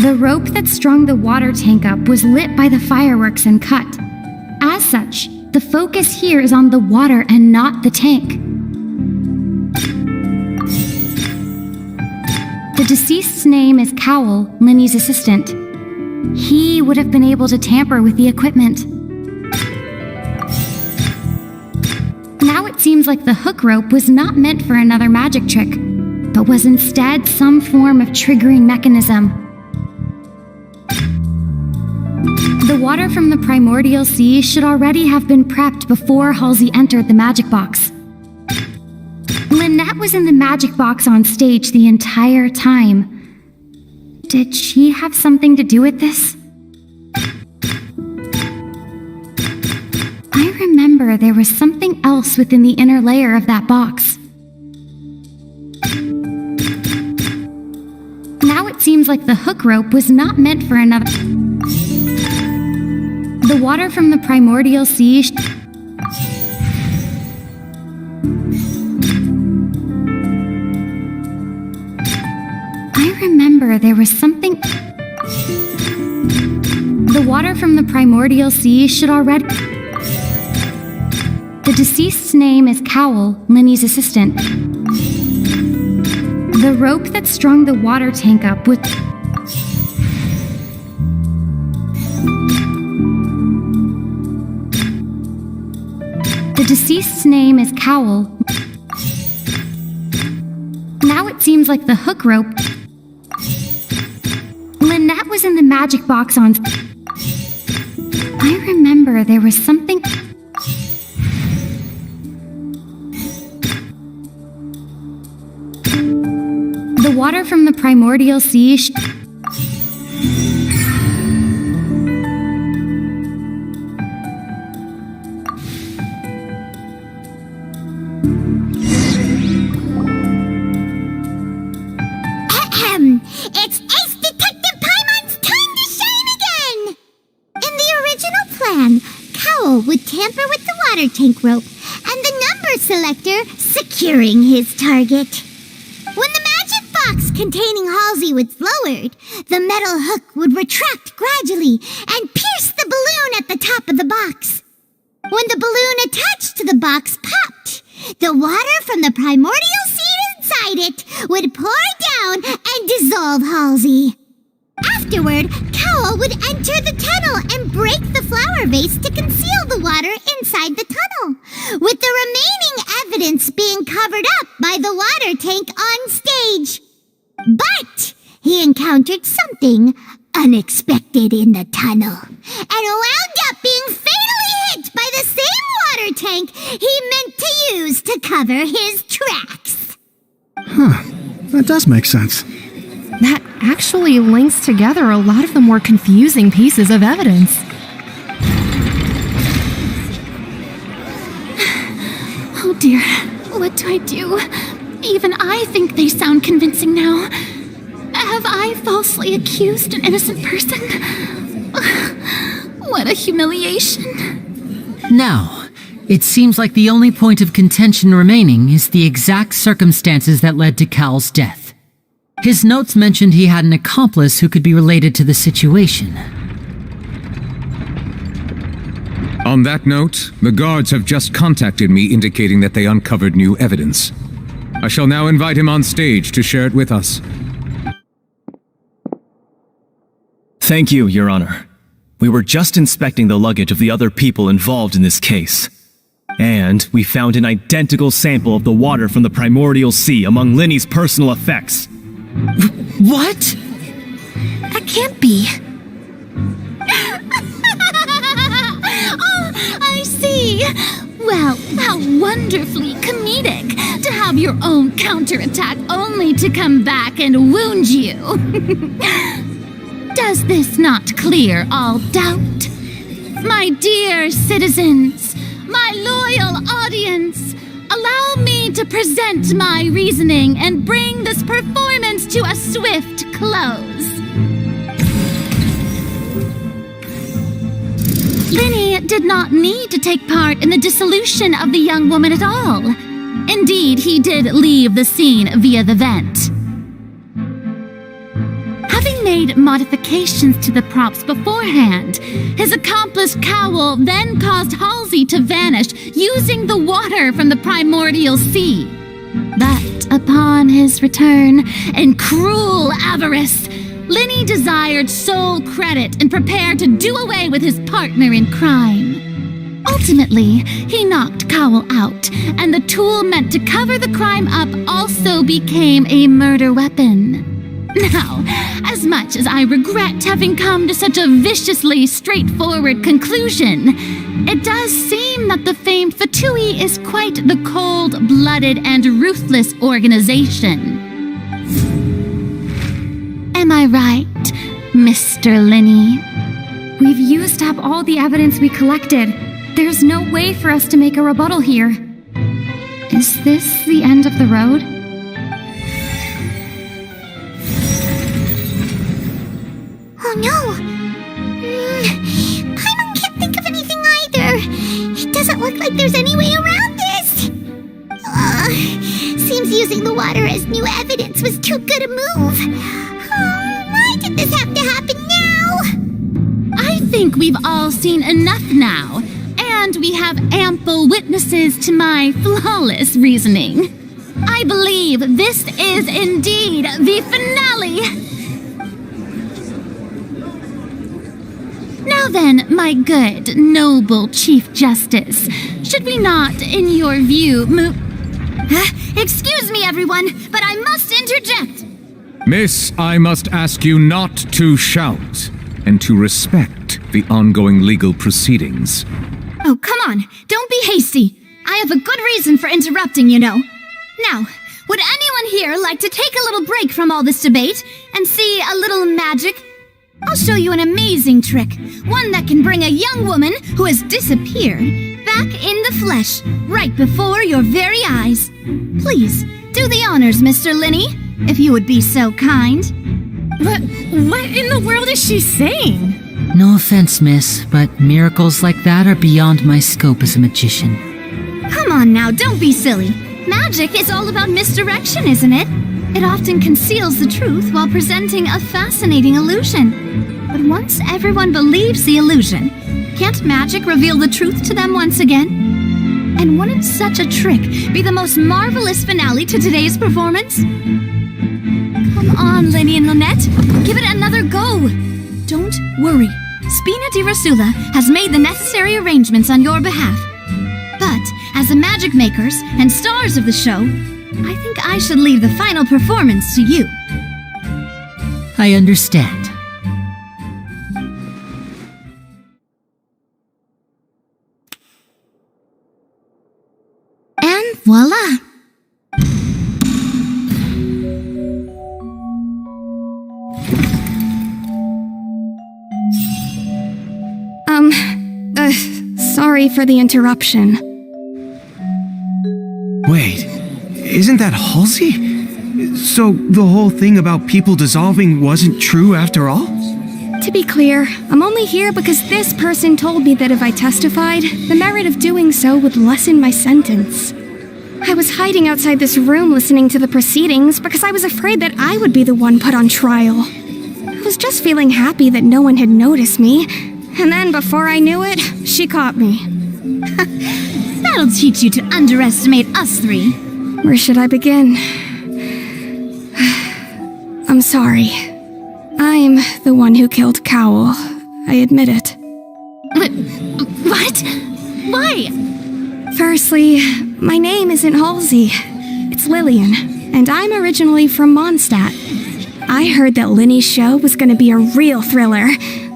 The rope that strung the water tank up was lit by the fireworks and cut. As such, the focus here is on the water and not the tank. The deceased's name is Cowell, Linny's assistant. He would have been able to tamper with the equipment. Now it seems like the hook rope was not meant for another magic trick, but was instead some form of triggering mechanism. The water from the primordial sea should already have been prepped before Halsey entered the magic box. Lynette was in the magic box on stage the entire time. Did she have something to do with this? I remember there was something else within the inner layer of that box. Now it seems like the hook rope was not meant for another. The water from the primordial sea I remember there was something. The water from the primordial sea should already. The deceased's name is Cowell, Linny's assistant. The rope that strung the water tank up with. The deceased's name is Cowell. Now it seems like the hook rope. Lynette was in the magic box on. I remember there was something. The water from the primordial sea. It's Ace Detective Paimon's time to shine again! In the original plan, Cowell would tamper with the water tank rope and the number selector securing his target. When the magic box containing Halsey was lowered, the metal hook would retract gradually and pierce the balloon at the top of the box. When the balloon attached to the box popped, the water from the primordial sea inside it would pour down and dissolve Halsey. Afterward, Cowell would enter the tunnel and break the flower vase to conceal the water inside the tunnel, with the remaining evidence being covered up by the water tank on stage. But he encountered something unexpected in the tunnel and wound up being fatally hit by the same water tank he meant to use to cover his tracks. Huh. That does make sense. That actually links together a lot of the more confusing pieces of evidence. Oh dear, what do I do? Even I think they sound convincing now. Have I falsely accused an innocent person? What a humiliation. Now, it seems like the only point of contention remaining is the exact circumstances that led to Cal's death. His notes mentioned he had an accomplice who could be related to the situation. On that note, the guards have just contacted me indicating that they uncovered new evidence. I shall now invite him on stage to share it with us. Thank you, Your Honor. We were just inspecting the luggage of the other people involved in this case. And we found an identical sample of the water from the primordial sea among Linny's personal effects. What? That can't be. Oh, I see. Well, how wonderfully comedic to have your own counterattack only to come back and wound you. Does this not clear all doubt? My dear citizens, my loyal audience, allow me to present my reasoning and bring this performance to a swift close. Linny did not need to take part in the dissolution of the young woman at all. Indeed, he did leave the scene via the vent. Having made modifications to the props beforehand, his accomplice Cowell then caused Halsey to vanish using the water from the primordial sea. But upon his return, in cruel avarice, Linny desired sole credit and prepared to do away with his partner in crime. Ultimately, he knocked Cowell out, and the tool meant to cover the crime up also became a murder weapon. Now, as much as I regret having come to such a viciously straightforward conclusion, it does seem that the famed Fatui is quite the cold-blooded and ruthless organization. Am I right, Mr. Linny? We've used up all the evidence we collected. There's no way for us to make a rebuttal here. Is this the end of the road? Oh no! Paimon can't think of anything either. It doesn't look like there's any way around this. Seems using the water as new evidence was too good a move. Why did this have to happen now? I think we've all seen enough now, and we have ample witnesses to my flawless reasoning. I believe this is indeed the finale. Now then, my good, noble Chief Justice, should we not, in your view, move... Excuse me, everyone, but I must interject. Miss, I must ask you not to shout, and to respect the ongoing legal proceedings. Oh, come on, don't be hasty. I have a good reason for interrupting, you know. Now, would anyone here like to take a little break from all this debate and see a little magic? I'll show you an amazing trick, one that can bring a young woman who has disappeared back in the flesh, right before your very eyes. Please, do the honors, Mr. Linny, if you would be so kind. What in the world is she saying? No offense, miss, but miracles like that are beyond my scope as a magician. Come on now, don't be silly. Magic is all about misdirection, isn't it? It often conceals the truth while presenting a fascinating illusion. But once everyone believes the illusion, can't magic reveal the truth to them once again? And wouldn't such a trick be the most marvelous finale to today's performance? Come on, Linny and Lynette, give it another go. Don't worry, Spina di Rasula has made the necessary arrangements on your behalf. But as the magic makers and stars of the show, I think I should leave the final performance to you. I understand. And voila! Sorry for the interruption. Wait, isn't that Halsey? So the whole thing about people dissolving wasn't true after all? To be clear, I'm only here because this person told me that if I testified, the merit of doing so would lessen my sentence. I was hiding outside this room listening to the proceedings because I was afraid that I would be the one put on trial. I was just feeling happy that no one had noticed me, and then before I knew it, she caught me. That'll teach you to underestimate us three. Where should I begin? I'm sorry. I'm the one who killed Cowell. I admit it. What? Why? Firstly, my name isn't Halsey. It's Lillian, and I'm originally from Mondstadt. I heard that Linny's show was going to be a real thriller,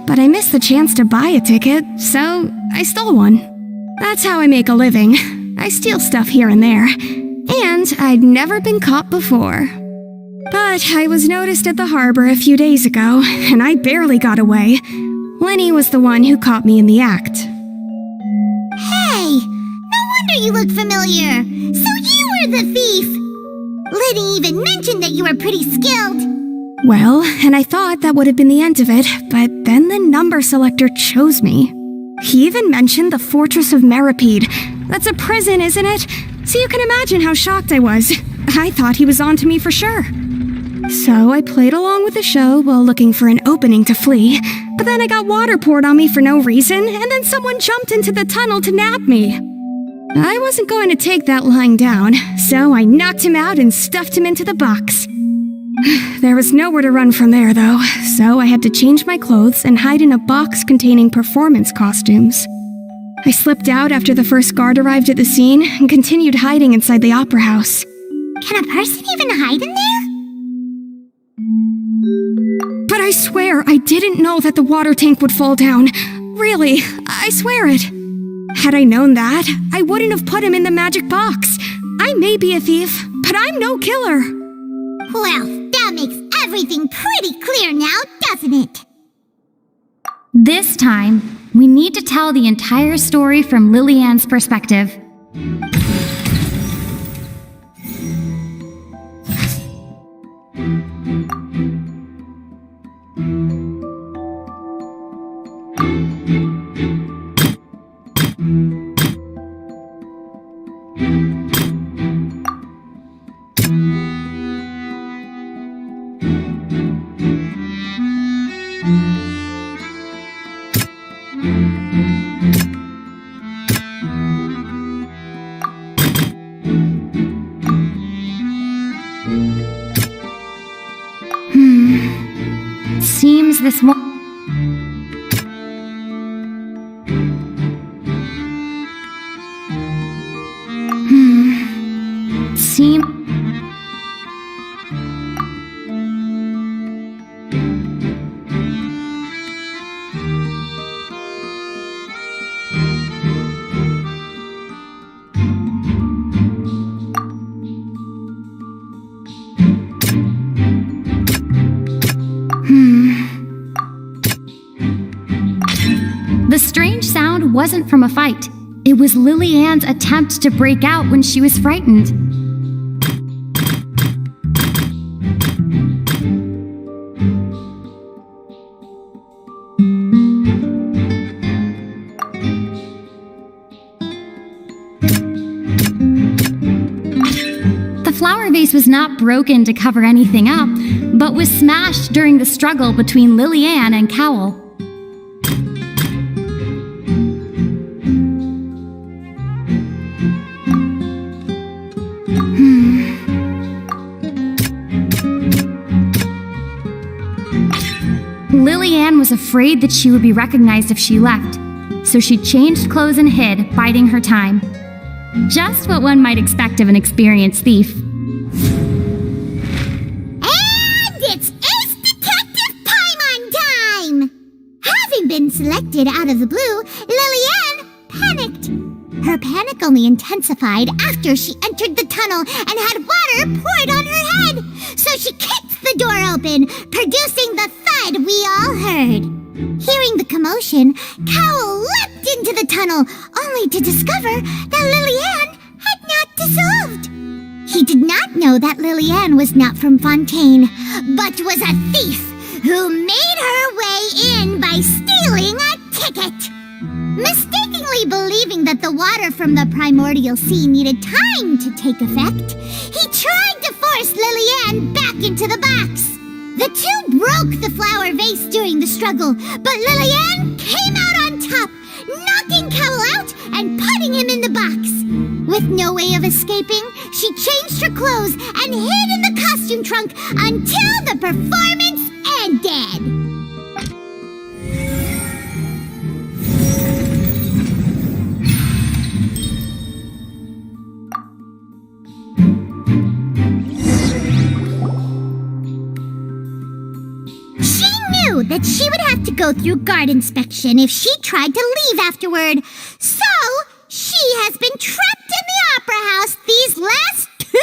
but I missed the chance to buy a ticket, so I stole one. That's how I make a living. I steal stuff here and there. And I'd never been caught before. But I was noticed at the harbor a few days ago, and I barely got away. Linny was the one who caught me in the act. Hey! No wonder you look familiar! So you were the thief! Liddy even mentioned that you were pretty skilled. Well, and I thought that would have been the end of it, but then the number selector chose me. He even mentioned the Fortress of Meripede. That's a prison, isn't it? So you can imagine how shocked I was. I thought he was on to me for sure. So I played along with the show while looking for an opening to flee, but then I got water poured on me for no reason, and then someone jumped into the tunnel to nab me. I wasn't going to take that lying down, so I knocked him out and stuffed him into the box. There was nowhere to run from there, though, so I had to change my clothes and hide in a box containing performance costumes. I slipped out after the first guard arrived at the scene and continued hiding inside the opera house. Can a person even hide in there? swear I didn't know that the water tank would fall down. Really, I swear it. Had I known that, I wouldn't have put him in the magic box. I may be a thief, but I'm no killer. Well, that makes everything pretty clear now, doesn't it? This time, we need to tell the entire story from Lillian's perspective. Seems this one... The strange sound wasn't from a fight. It was Lillian's attempt to break out when she was frightened. The flower vase was not broken to cover anything up, but was smashed during the struggle between Lillian and Cowell. Lillian was afraid that she would be recognized if she left, so she changed clothes and hid, biding her time. Just what one might expect of an experienced thief. And it's Ace Detective Paimon time! Having been selected out of the blue, Lillian panicked. Her panic only intensified after she entered the tunnel and had water poured on her head. So she kicked the door open, producing the thud we all heard. Hearing the commotion, Cowell leapt into the tunnel, only to discover that Lillian had not dissolved. He did not know that Lillian was not from Fontaine, but was a thief who made her way in by stealing a ticket. Mistakenly believing that the water from the primordial sea needed time to take effect, he tried to force Lillian back into the box. The two broke the flower vase during the struggle, but Lillian came out on top, knocking Cowell out and putting him in the box. With no way of escaping, she changed her clothes and hid in the costume trunk until the performance ended. That she would have to go through guard inspection if she tried to leave afterward. So, she has been trapped in the opera house these last 2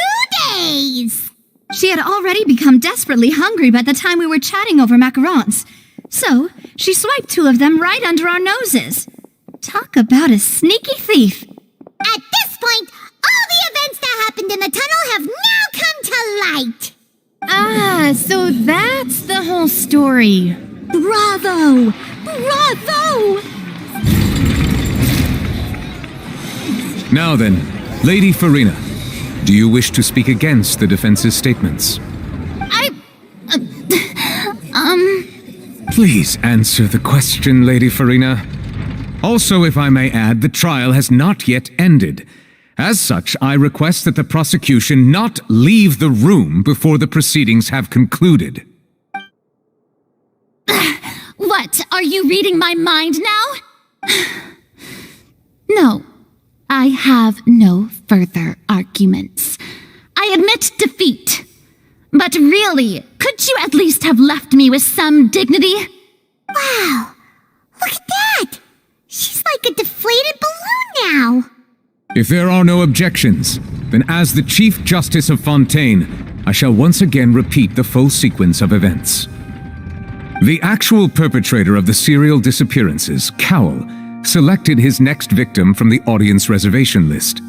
days. She had already become desperately hungry by the time we were chatting over macarons. So, she swiped 2 of them right under our noses. Talk about a sneaky thief. At this point, all the events that happened in the tunnel have now come to light. Ah, so that's the whole story. Bravo! Bravo! Now then, Lady Farina, do you wish to speak against the defense's statements? Please answer the question, Lady Farina. Also, if I may add, the trial has not yet ended. As such, I request that the prosecution not leave the room before the proceedings have concluded. What? Are you reading my mind now? No, I have no further arguments. I admit defeat. But really, could you at least have left me with some dignity? Wow! Look at that! She's like a deflated balloon now! If there are no objections, then as the Chief Justice of Fontaine, I shall once again repeat the full sequence of events. The actual perpetrator of the serial disappearances, Cowell, selected his next victim from the audience reservation list.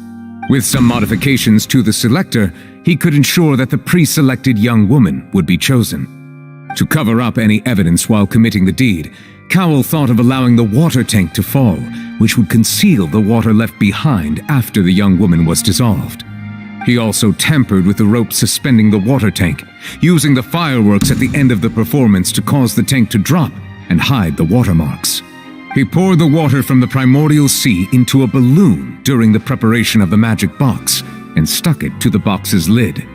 With some modifications to the selector, he could ensure that the pre-selected young woman would be chosen. To cover up any evidence while committing the deed, Cowell thought of allowing the water tank to fall, which would conceal the water left behind after the young woman was dissolved. He also tampered with the rope suspending the water tank, using the fireworks at the end of the performance to cause the tank to drop and hide the watermarks. He poured the water from the primordial sea into a balloon during the preparation of the magic box and stuck it to the box's lid.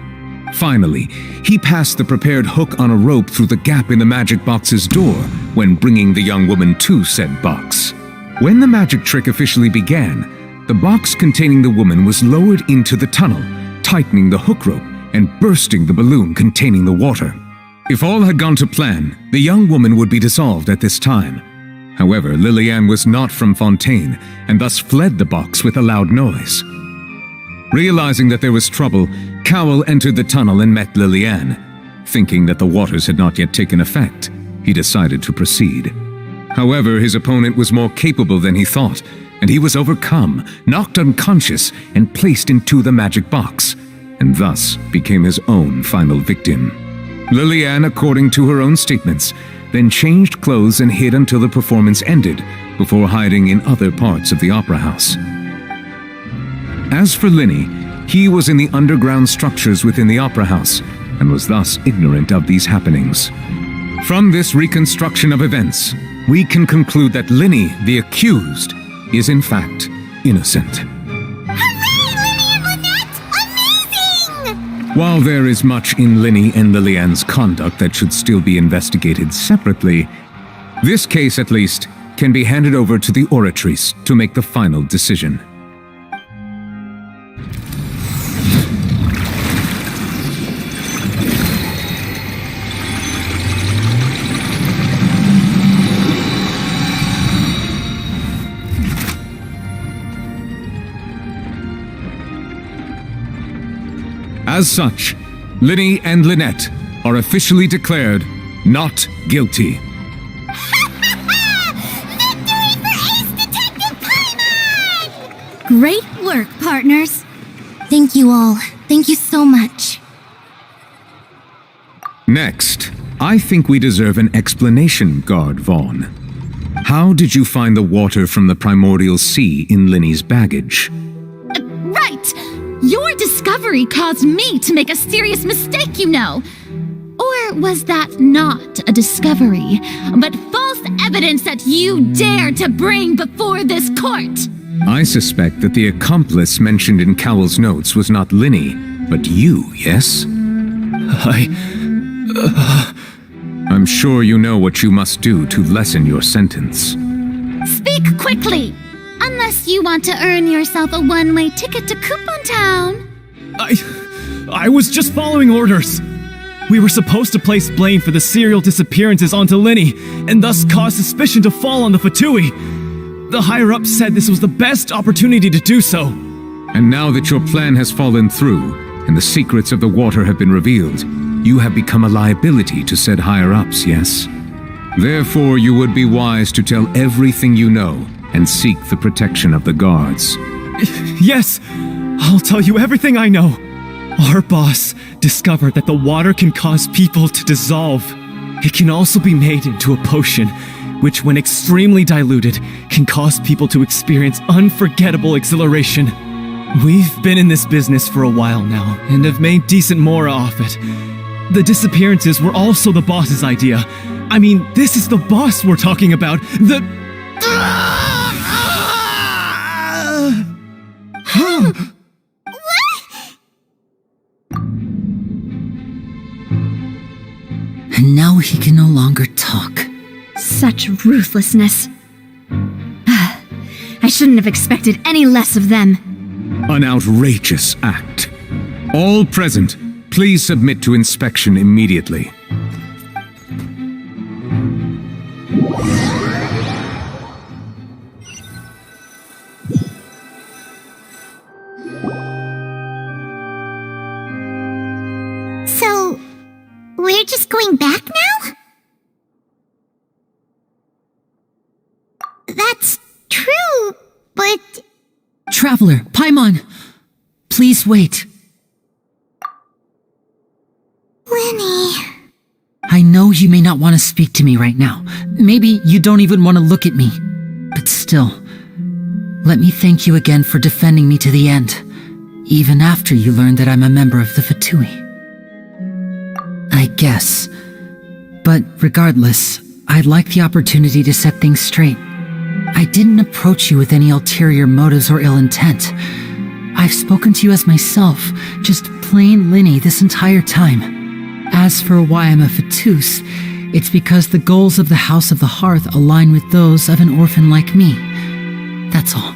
Finally, he passed the prepared hook on a rope through the gap in the magic box's door when bringing the young woman to said box. When the magic trick officially began, the box containing the woman was lowered into the tunnel, tightening the hook rope and bursting the balloon containing the water. If all had gone to plan, the young woman would be dissolved at this time. However, Liliane was not from Fontaine and thus fled the box with a loud noise. Realizing that there was trouble, Cowell entered the tunnel and met Liliane. Thinking that the waters had not yet taken effect, he decided to proceed. However, his opponent was more capable than he thought, and he was overcome, knocked unconscious, and placed into the magic box, and thus became his own final victim. Liliane, according to her own statements, then changed clothes and hid until the performance ended, before hiding in other parts of the opera house. As for Linny, he was in the underground structures within the opera house, and was thus ignorant of these happenings. From this reconstruction of events, we can conclude that Linny, the accused, is in fact innocent. Hooray, Linny and Lynette! Amazing! While there is much in Linny and Liliane's conduct that should still be investigated separately, this case at least can be handed over to the Oratrice to make the final decision. As such, Linny and Lynette are officially declared not guilty. Victory for Ace Detective Paimon! Great work, partners. Thank you all. Thank you so much. Next, I think we deserve an explanation, Guard Vaughn. How did you find the water from the primordial sea in Linny's baggage? Right! Your discovery caused me to make a serious mistake, you know. Or was that not a discovery, but false evidence that you dared to bring before this court? I suspect that the accomplice mentioned in Cowell's notes was not Linny, but you, yes? I'm sure you know what you must do to lessen your sentence. Speak quickly! Unless you want to earn yourself a one-way ticket to Coupon Town. I was just following orders. We were supposed to place blame for the serial disappearances onto Linny, and thus cause suspicion to fall on the Fatui. The higher-ups said this was the best opportunity to do so. And now that your plan has fallen through, and the secrets of the water have been revealed, you have become a liability to said higher-ups, yes? Therefore, you would be wise to tell everything you know, and seek the protection of the guards. Yes, I'll tell you everything I know. Our boss discovered that the water can cause people to dissolve. It can also be made into a potion, which when extremely diluted, can cause people to experience unforgettable exhilaration. We've been in this business for a while now, and have made decent mora off it. The disappearances were also the boss's idea. I mean, this is the boss we're talking about. And now he can no longer talk. Such ruthlessness. I shouldn't have expected any less of them. An outrageous act. All present, Please submit to inspection immediately. So, we're just going back now? That's true, but... Traveler, Paimon! Please wait. Lenny... I know you may not want to speak to me right now. Maybe you don't even want to look at me. But still, let me thank you again for defending me to the end, even after you learned that I'm a member of the Fatui. I guess. But regardless, I'd like the opportunity to set things straight. I didn't approach you with any ulterior motives or ill intent. I've spoken to you as myself, just plain Linny this entire time. As for why I'm a Fatus, it's because the goals of the House of the Hearth align with those of an orphan like me. That's all.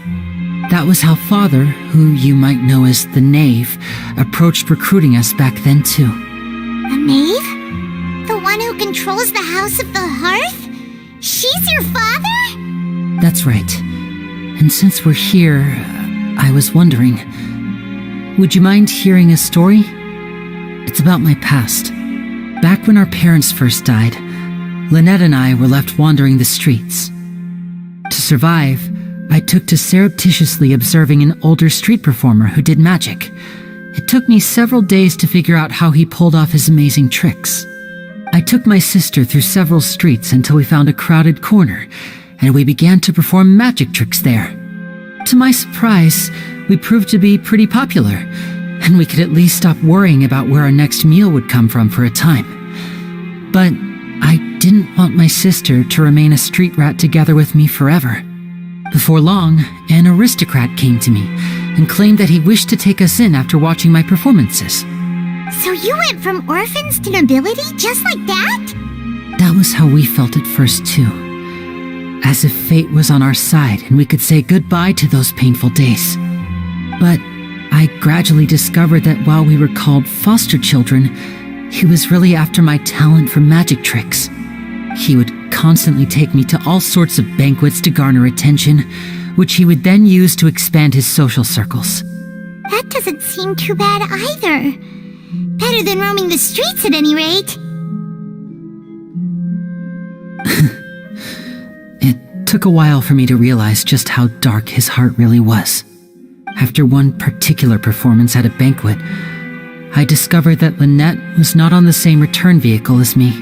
That was how Father, who you might know as the Knave, approached recruiting us back then too. The Knave? The one who controls the House of the Hearth? She's your father? That's right. And since we're here, I was wondering, would you mind hearing a story? It's about my past. Back when our parents first died, Lynette and I were left wandering the streets. To survive, I took to surreptitiously observing an older street performer who did magic. It took me several days to figure out how he pulled off his amazing tricks. I took my sister through several streets until we found a crowded corner, and we began to perform magic tricks there. To my surprise, we proved to be pretty popular, and we could at least stop worrying about where our next meal would come from for a time. But I didn't want my sister to remain a street rat together with me forever. Before long, an aristocrat came to me and claimed that he wished to take us in after watching my performances. So you went from orphans to nobility just like that? That was how we felt at first too. As if fate was on our side and we could say goodbye to those painful days. But I gradually discovered that while we were called foster children, he was really after my talent for magic tricks. He would constantly take me to all sorts of banquets to garner attention, which he would then use to expand his social circles. That doesn't seem too bad either. Better than roaming the streets at any rate. It took a while for me to realize just how dark his heart really was. After one particular performance at a banquet, I discovered that Lynette was not on the same return vehicle as me.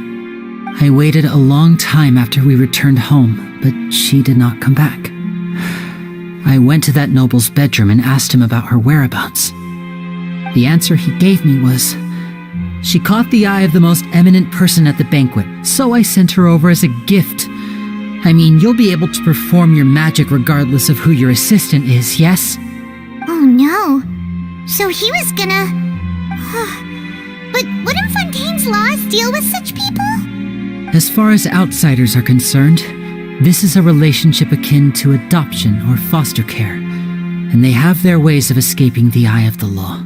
I waited a long time after we returned home, but she did not come back. I went to that noble's bedroom and asked him about her whereabouts. The answer he gave me was, she caught the eye of the most eminent person at the banquet, so I sent her over as a gift. I mean, you'll be able to perform your magic regardless of who your assistant is, yes? Oh no. So he was gonna... But wouldn't Fontaine's laws deal with such people? As far as outsiders are concerned, this is a relationship akin to adoption or foster care, and they have their ways of escaping the eye of the law.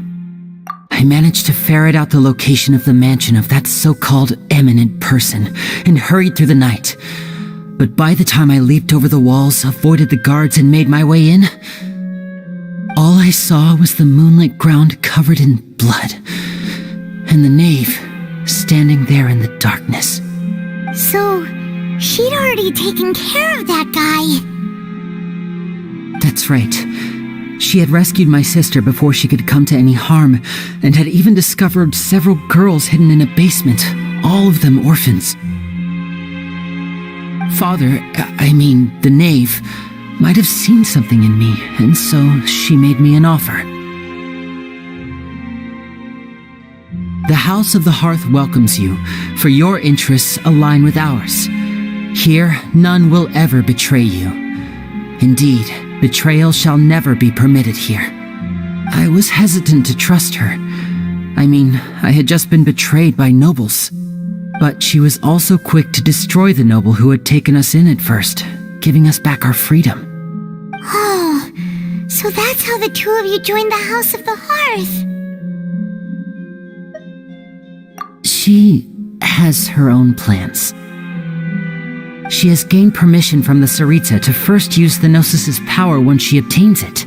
I managed to ferret out the location of the mansion of that so-called eminent person and hurried through the night. But by the time I leaped over the walls, avoided the guards, and made my way in, all I saw was the moonlit ground covered in blood, and the knave standing there in the darkness. So, she'd already taken care of that guy. That's right. She had rescued my sister before she could come to any harm, and had even discovered several girls hidden in a basement, all of them orphans. Father, the knave, might have seen something in me, and so she made me an offer. The House of the Hearth welcomes you, for your interests align with ours. Here, none will ever betray you. Indeed, betrayal shall never be permitted here. I was hesitant to trust her. I had just been betrayed by nobles. But she was also quick to destroy the noble who had taken us in at first, giving us back our freedom. Oh, so that's how the two of you joined the House of the Hearth. She has her own plans. She has gained permission from the Tsaritsa to first use the Gnosis' power when she obtains it.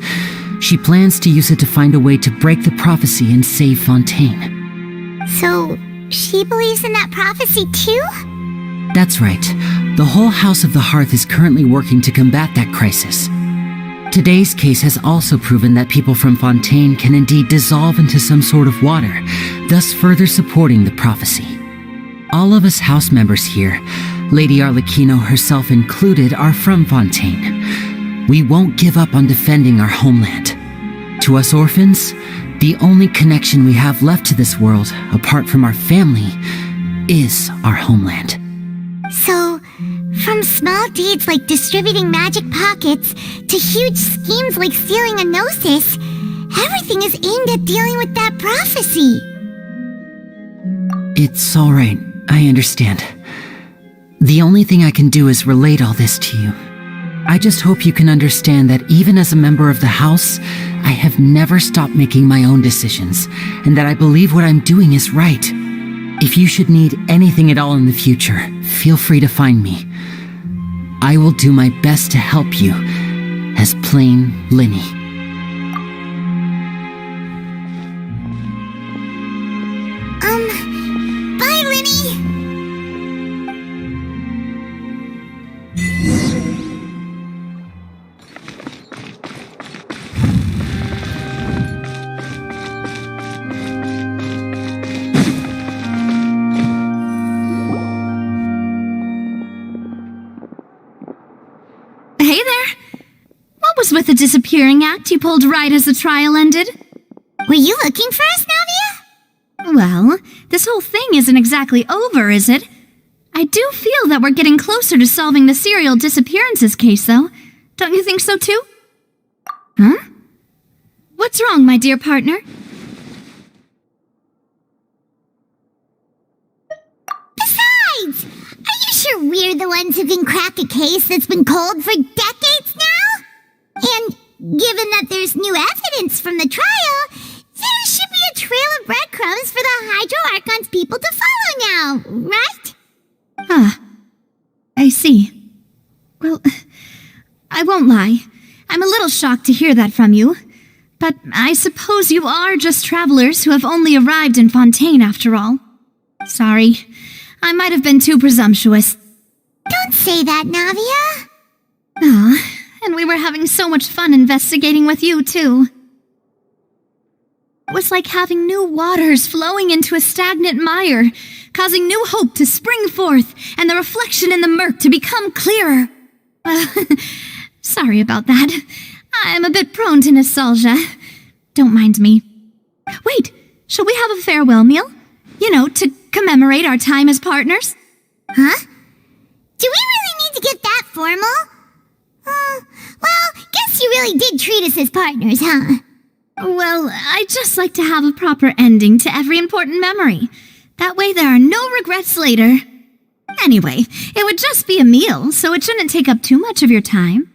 She plans to use it to find a way to break the prophecy and save Fontaine. So, she believes in that prophecy too? That's right. The whole House of the Hearth is currently working to combat that crisis. Today's case has also proven that people from Fontaine can indeed dissolve into some sort of water, thus further supporting the prophecy. All of us house members here, Lady Arlecchino herself included, are from Fontaine. We won't give up on defending our homeland. To us orphans, the only connection we have left to this world, apart from our family, is our homeland. So, from small deeds like distributing magic pockets to huge schemes like stealing a Gnosis, everything is aimed at dealing with that prophecy. It's all right. I understand. The only thing I can do is relate all this to you. I just hope you can understand that even as a member of the house, I have never stopped making my own decisions, and that I believe what I'm doing is right. If you should need anything at all in the future, feel free to find me. I will do my best to help you, as plain Linny. Bye, Linny! Hey there! What was with the disappearing act you pulled right as the trial ended? Were you looking for us, Navia? Well, this whole thing isn't exactly over, is it? I do feel that we're getting closer to solving the serial disappearances case, though. Don't you think so, too? Huh? What's wrong, my dear partner? Besides, are you sure we're the ones who can crack a case that's been cold for decades now? And given that there's new evidence from the trial, there should be a trail of breadcrumbs for the Hydro Archon's people to follow now, right? Ah, I see. Well, I won't lie. I'm a little shocked to hear that from you. But I suppose you are just travelers who have only arrived in Fontaine after all. Sorry, I might have been too presumptuous. Don't say that, Navia. Ah, and we were having so much fun investigating with you, too. It was like having new waters flowing into a stagnant mire, causing new hope to spring forth, and the reflection in the murk to become clearer. Sorry about that. I'm a bit prone to nostalgia. Don't mind me. Wait, shall we have a farewell meal? You know, to commemorate our time as partners? Huh? Do we really need to get that formal? Well, guess you really did treat us as partners, huh? Well, I'd just like to have a proper ending to every important memory. That way there are no regrets later. Anyway, it would just be a meal, so it shouldn't take up too much of your time.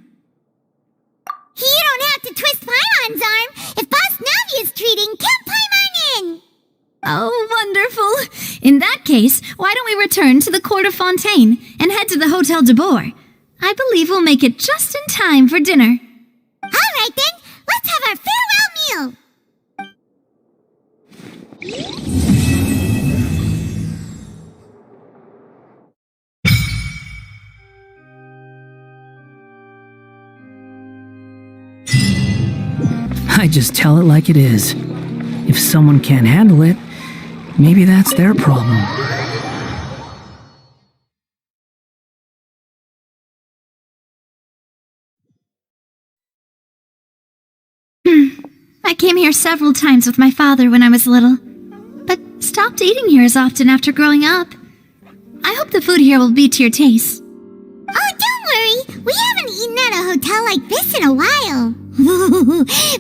You don't have to twist Paimon's arm. If Boss Navia's treating, count Paimon in. Oh, wonderful. In that case, why don't we return to the court of Fontaine and head to the Hotel de Boer? I believe we'll make it just in time for dinner. All right, then. Let's have our farewell meal. I just tell it like it is. If someone can't handle it, maybe that's their problem. I came here several times with my father when I was little, but stopped eating here as often after growing up. I hope the food here will be to your taste. Oh, don't worry. We haven't eaten at a hotel like this in a while.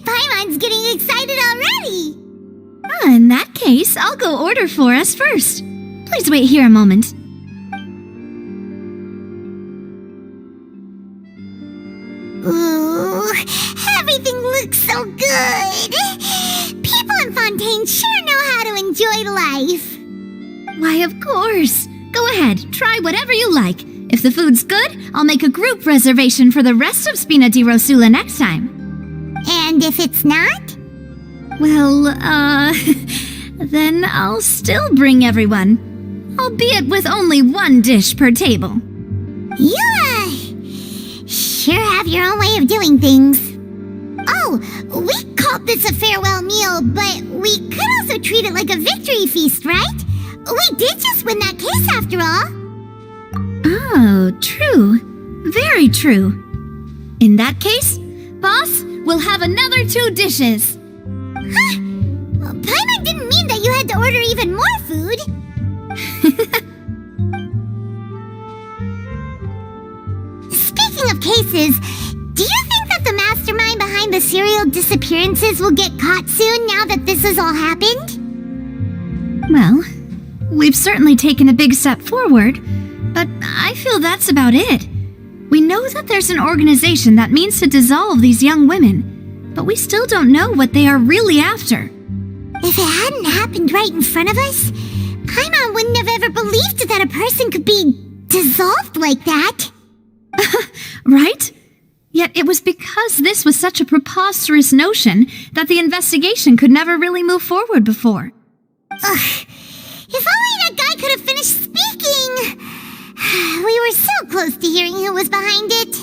Paimon's getting excited already. In that case, I'll go order for us first. Please wait here a moment. Ooh, everything looks so good. People in Fontaine sure know how to enjoy life. Why, of course. Go ahead, try whatever you like. If the food's good, I'll make a group reservation for the rest of Spina di Rosula next time. And if it's not? Well, then I'll still bring everyone. Albeit with only one dish per table. You, sure have your own way of doing things. Oh, we called this a farewell meal, but we could also treat it like a victory feast, right? We did just win that case after all. Oh, true. Very true. In that case, boss, we'll have another 2 dishes. Huh? Paimon didn't mean that you had to order even more food. Speaking of cases, do you think that the mastermind behind the serial disappearances will get caught soon now that this has all happened? Well, we've certainly taken a big step forward, but I feel that's about it. We know that there's an organization that means to dissolve these young women, but we still don't know what they are really after. If it hadn't happened right in front of us, Paimon wouldn't have ever believed that a person could be dissolved like that. Right? Yet it was because this was such a preposterous notion that the investigation could never really move forward before. Ugh. If only that guy could have finished speaking! We were so close to hearing who was behind it.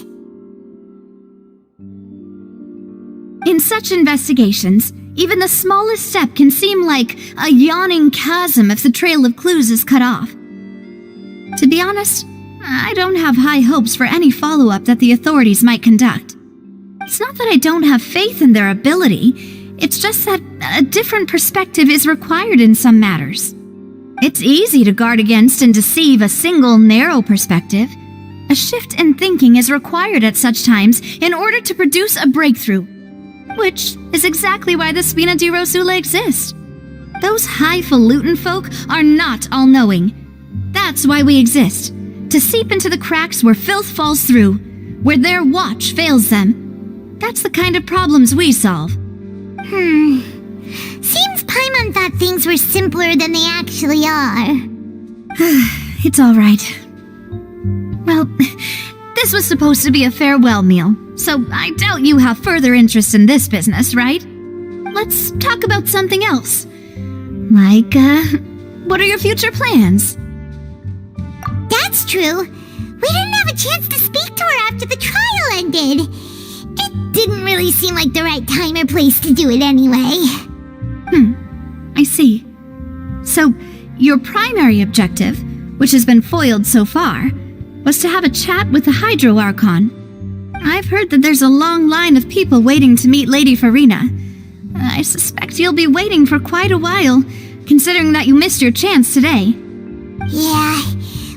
In such investigations, even the smallest step can seem like a yawning chasm if the trail of clues is cut off. To be honest, I don't have high hopes for any follow-up that the authorities might conduct. It's not that I don't have faith in their ability, it's just that a different perspective is required in some matters. It's easy to guard against and deceive a single narrow perspective. A shift in thinking is required at such times in order to produce a breakthrough, which is exactly why the Spina di Rosula exists. Those highfalutin folk are not all-knowing. That's why we exist, to seep into the cracks where filth falls through, where their watch fails them. That's the kind of problems we solve. Seems Paimon thought things were simpler than they actually are. It's all right. Well, this was supposed to be a farewell meal, so I doubt you have further interest in this business, right? Let's talk about something else. Like, what are your future plans? That's true. We didn't have a chance to speak to her after the trial ended. It didn't really seem like the right time or place to do it anyway. I see. So, your primary objective, which has been foiled so far, was to have a chat with the Hydro Archon. I've heard that there's a long line of people waiting to meet Lady Farina. I suspect you'll be waiting for quite a while, considering that you missed your chance today. Yeah,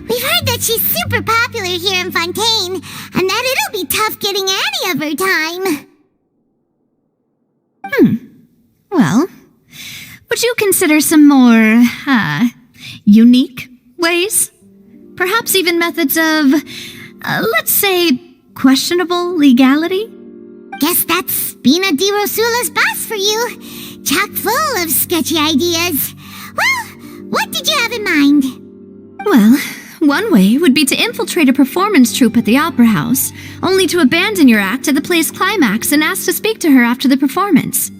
we've heard that she's super popular here in Fontaine, and that it'll be tough getting any of her time. Well, would you consider some more, unique ways? Perhaps even methods of, let's say, questionable legality? Guess that's Spina di Rosula's boss for you. Chock full of sketchy ideas. Well, what did you have in mind? Well, one way would be to infiltrate a performance troupe at the Opera House, only to abandon your act at the play's climax and ask to speak to her after the performance.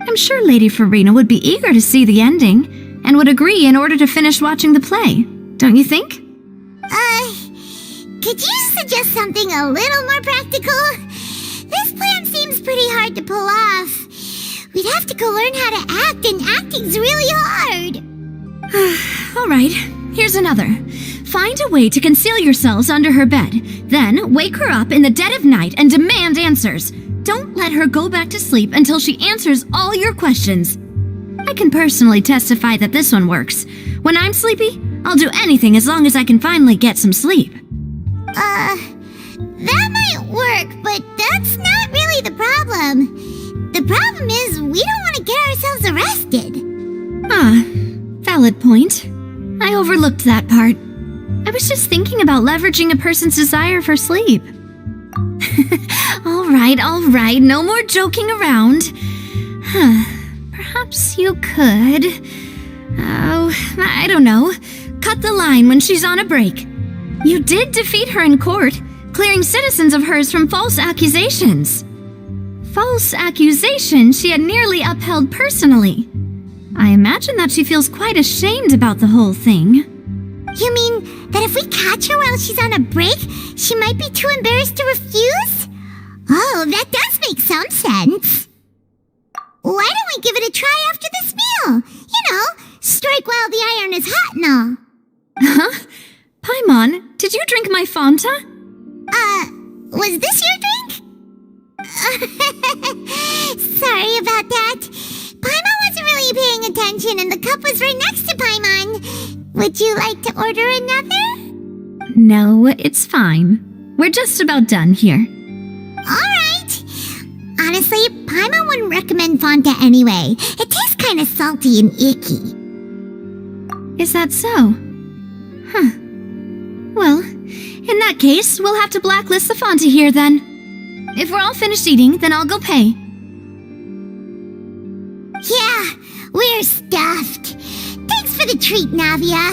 I'm sure Lady Farina would be eager to see the ending, and would agree in order to finish watching the play, don't you think? Could you suggest something a little more practical? This plan seems pretty hard to pull off. We'd have to go learn how to act, and acting's really hard. All right, here's another. Find a way to conceal yourselves under her bed, then wake her up in the dead of night and demand answers. Don't let her go back to sleep until she answers all your questions. I can personally testify that this one works. When I'm sleepy, I'll do anything as long as I can finally get some sleep. That might work, but that's not really the problem. The problem is we don't want to get ourselves arrested. Valid point. I overlooked that part. I was just thinking about leveraging a person's desire for sleep. All right, no more joking around. Perhaps you could... I don't know. cut the line when she's on a break. You did defeat her in court, clearing citizens of hers from false accusations. False accusations she had nearly upheld personally. I imagine that she feels quite ashamed about the whole thing. You mean that if we catch her while she's on a break, she might be too embarrassed to refuse? Oh, that does make some sense. Why don't we give it a try after this meal? You know, strike while the iron is hot and all. Huh? Paimon, did you drink my Fanta? Was this your drink? Sorry about that. Paimon wasn't really paying attention and the cup was right next to Paimon. Would you like to order another? No, it's fine. We're just about done here. Alright. Honestly, Paimon wouldn't recommend Fanta anyway. It tastes kind of salty and icky. Is that so? Huh. Well, in that case, we'll have to blacklist the Fanta here then. If we're all finished eating, then I'll go pay. Yeah, we're stuffed. Thanks for the treat, Navia.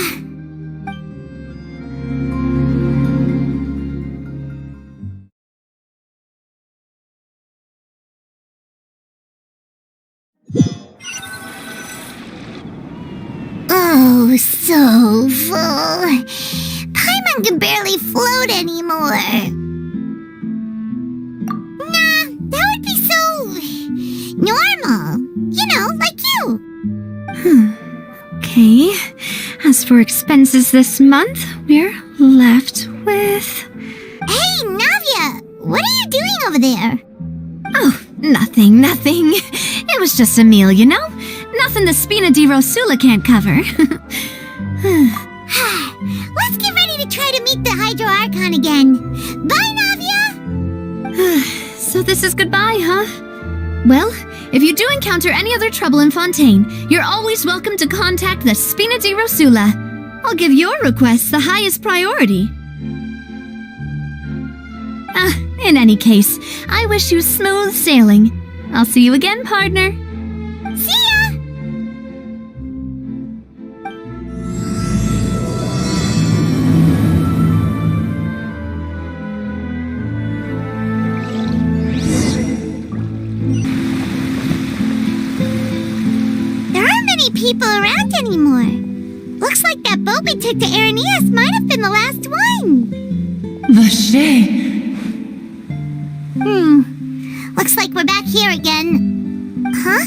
Oh, so full. Paimon can barely float anymore. Nah, that would be so normal. You know, like you. Okay. As for expenses this month, we're left with... Hey, Navia! What are you doing over there? Oh, nothing. It was just a meal, you know? Nothing the Spina di Rosula can't cover. Let's get ready to try to meet the Hydro Archon again. Bye, Navia! So this is goodbye, huh? Well, if you do encounter any other trouble in Fontaine, you're always welcome to contact the Spina di Rosula. I'll give your request the highest priority. In any case, I wish you smooth sailing. I'll see you again, partner. See ya! There aren't many people around anymore. Looks like that boat we took to Araneas might have been the last one. Vache! Looks like we're back here again. Huh?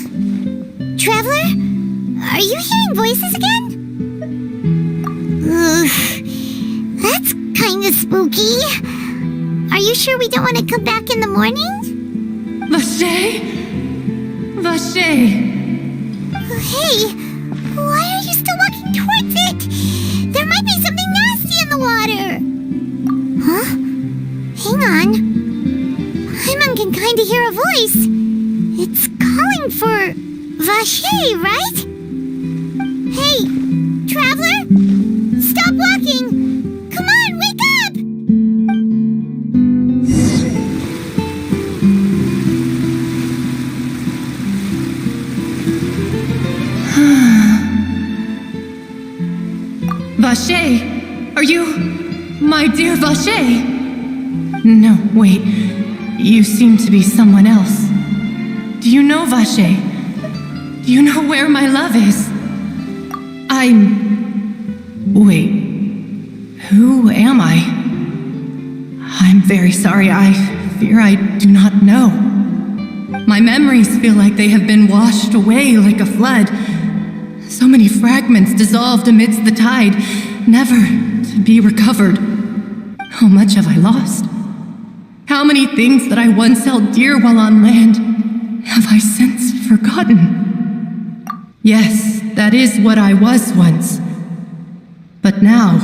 Traveler? Are you hearing voices again? Ugh, that's kinda spooky. Are you sure we don't want to come back in the morning? Vache! Vache! Hey, why are you still walking towards it? There might be something nasty in the water. Huh? Hang on. Paimon can kinda hear a voice. It's calling for Vache, right? Hey, traveler? Stop walking! Come on, wake up! Vache! Are you... my dear Vache? No, wait. You seem to be someone else. Do you know Vache? Do you know where my love is? Wait. Who am I? I'm very sorry. I fear I do not know. My memories feel like they have been washed away like a flood. So many fragments dissolved amidst the tide, never to be recovered. How much have I lost? How many things that I once held dear while on land have I since forgotten? Yes, that is what I was once. But now,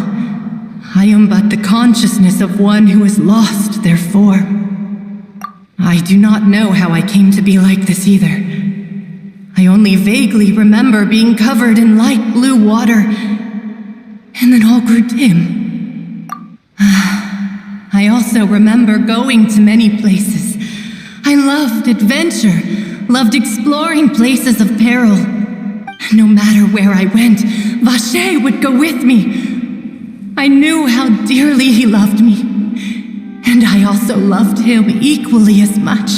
I am but the consciousness of one who is lost, therefore. I do not know how I came to be like this either. I only vaguely remember being covered in light blue water, and then all grew dim. I also remember going to many places. I loved adventure, loved exploring places of peril. No matter where I went, Vache would go with me, I knew how dearly he loved me, and I also loved him equally as much.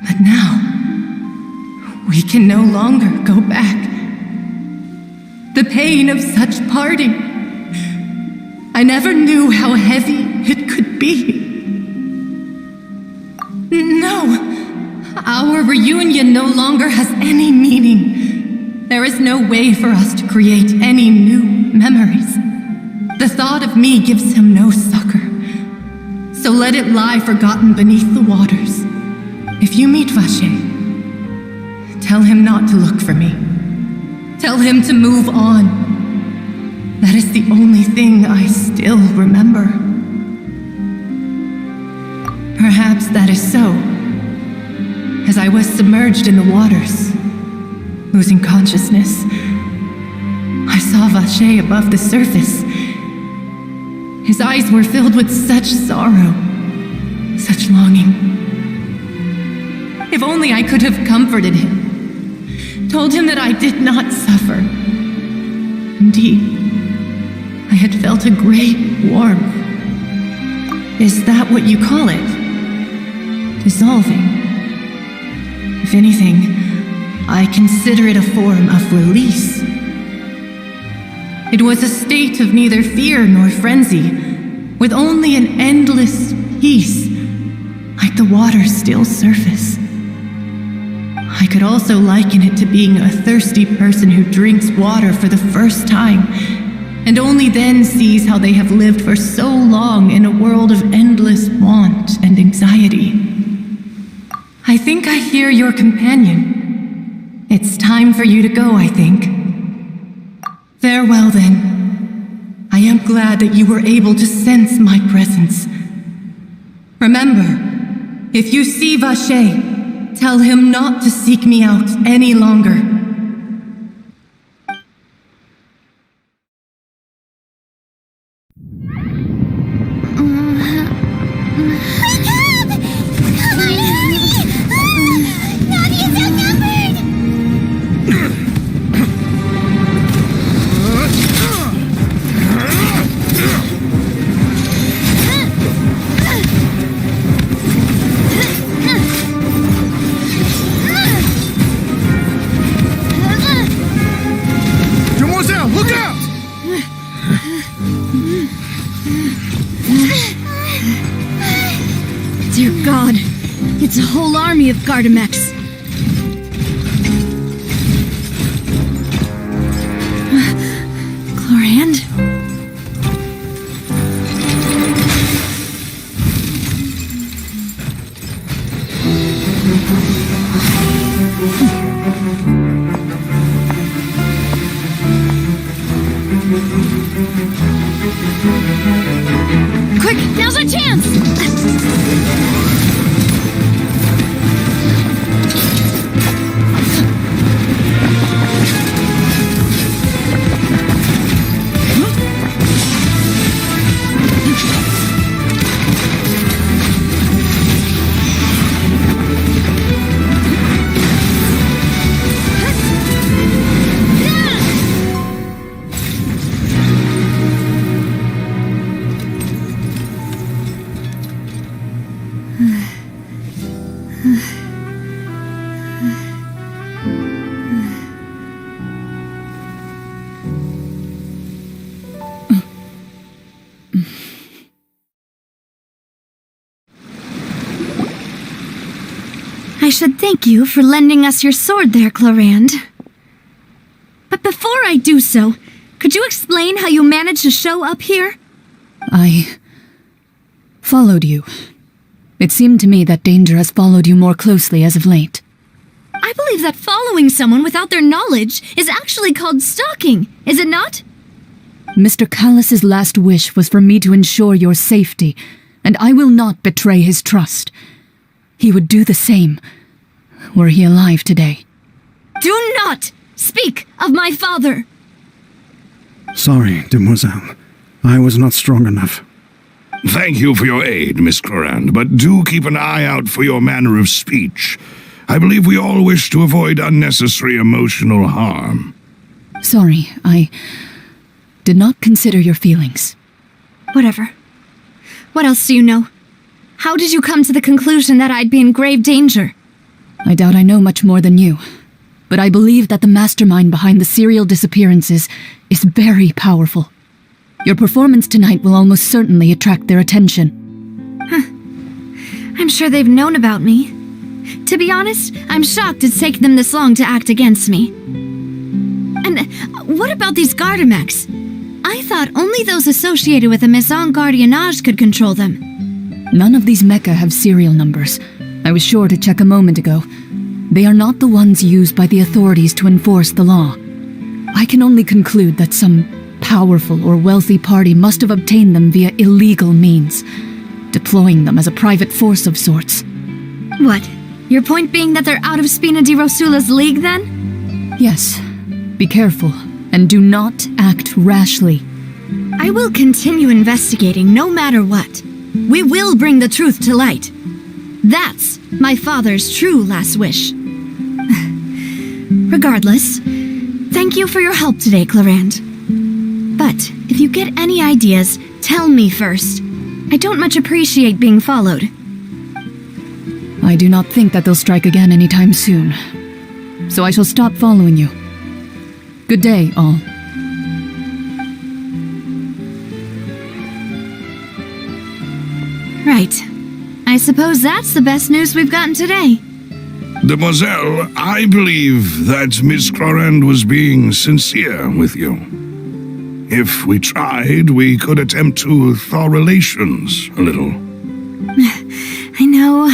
But now, we can no longer go back. The pain of such parting, I never knew how heavy it could be. No, our reunion no longer has any meaning. There is no way for us to create any new memories. The thought of me gives him no succor. So let it lie forgotten beneath the waters. If you meet Vache, tell him not to look for me. Tell him to move on. That is the only thing I still remember. Perhaps that is so. As I was submerged in the waters, losing consciousness, I saw Vache above the surface. His eyes were filled with such sorrow, such longing. If only I could have comforted him, told him that I did not suffer. Indeed, I had felt a great warmth. Is that what you call it? Dissolving? If anything, I consider it a form of release. It was a state of neither fear nor frenzy, with only an endless peace, like the water's still surface. I could also liken it to being a thirsty person who drinks water for the first time, and only then sees how they have lived for so long in a world of endless want and anxiety. I think I hear your companion. It's time for you to go, I think. Farewell, then. I am glad that you were able to sense my presence. Remember, if you see Vache, tell him not to seek me out any longer. Dear God, it's a whole army of Gardamex. Chlorand? Quick, now's our chance! I should thank you for lending us your sword there, Chlorand. But before I do so, could you explain how you managed to show up here? I followed you. It seemed to me that danger has followed you more closely as of late. I believe that following someone without their knowledge is actually called stalking, is it not? Mr. Callus's last wish was for me to ensure your safety, and I will not betray his trust. He would do the same, were he alive today. Do not speak of my father! Sorry, demoiselle. I was not strong enough. Thank you for your aid, Miss Chlorand, but do keep an eye out for your manner of speech. I believe we all wish to avoid unnecessary emotional harm. Sorry, did not consider your feelings. Whatever. What else do you know? How did you come to the conclusion that I'd be in grave danger? I doubt I know much more than you, but I believe that the mastermind behind the serial disappearances is very powerful. Your performance tonight will almost certainly attract their attention. I'm sure they've known about me. To be honest, I'm shocked it's taken them this long to act against me. And what about these Gardamex? I thought only those associated with the Maison Gardiennage could control them. None of these mecha have serial numbers. I was sure to check a moment ago. They are not the ones used by the authorities to enforce the law. I can only conclude that some powerful or wealthy party must have obtained them via illegal means, deploying them as a private force of sorts. What? Your point being that they're out of Spina di Rosula's league, then? Yes. Be careful, and do not act rashly. I will continue investigating no matter what. We will bring the truth to light. That's my father's true last wish. Regardless, thank you for your help today, Clarande. But if you get any ideas, tell me first. I don't much appreciate being followed. I do not think that they'll strike again anytime soon. So I shall stop following you. Good day, all. Right. I suppose that's the best news we've gotten today. Demoiselle, I believe that Miss Clarande was being sincere with you. If we tried, we could attempt to thaw relations a little. I know,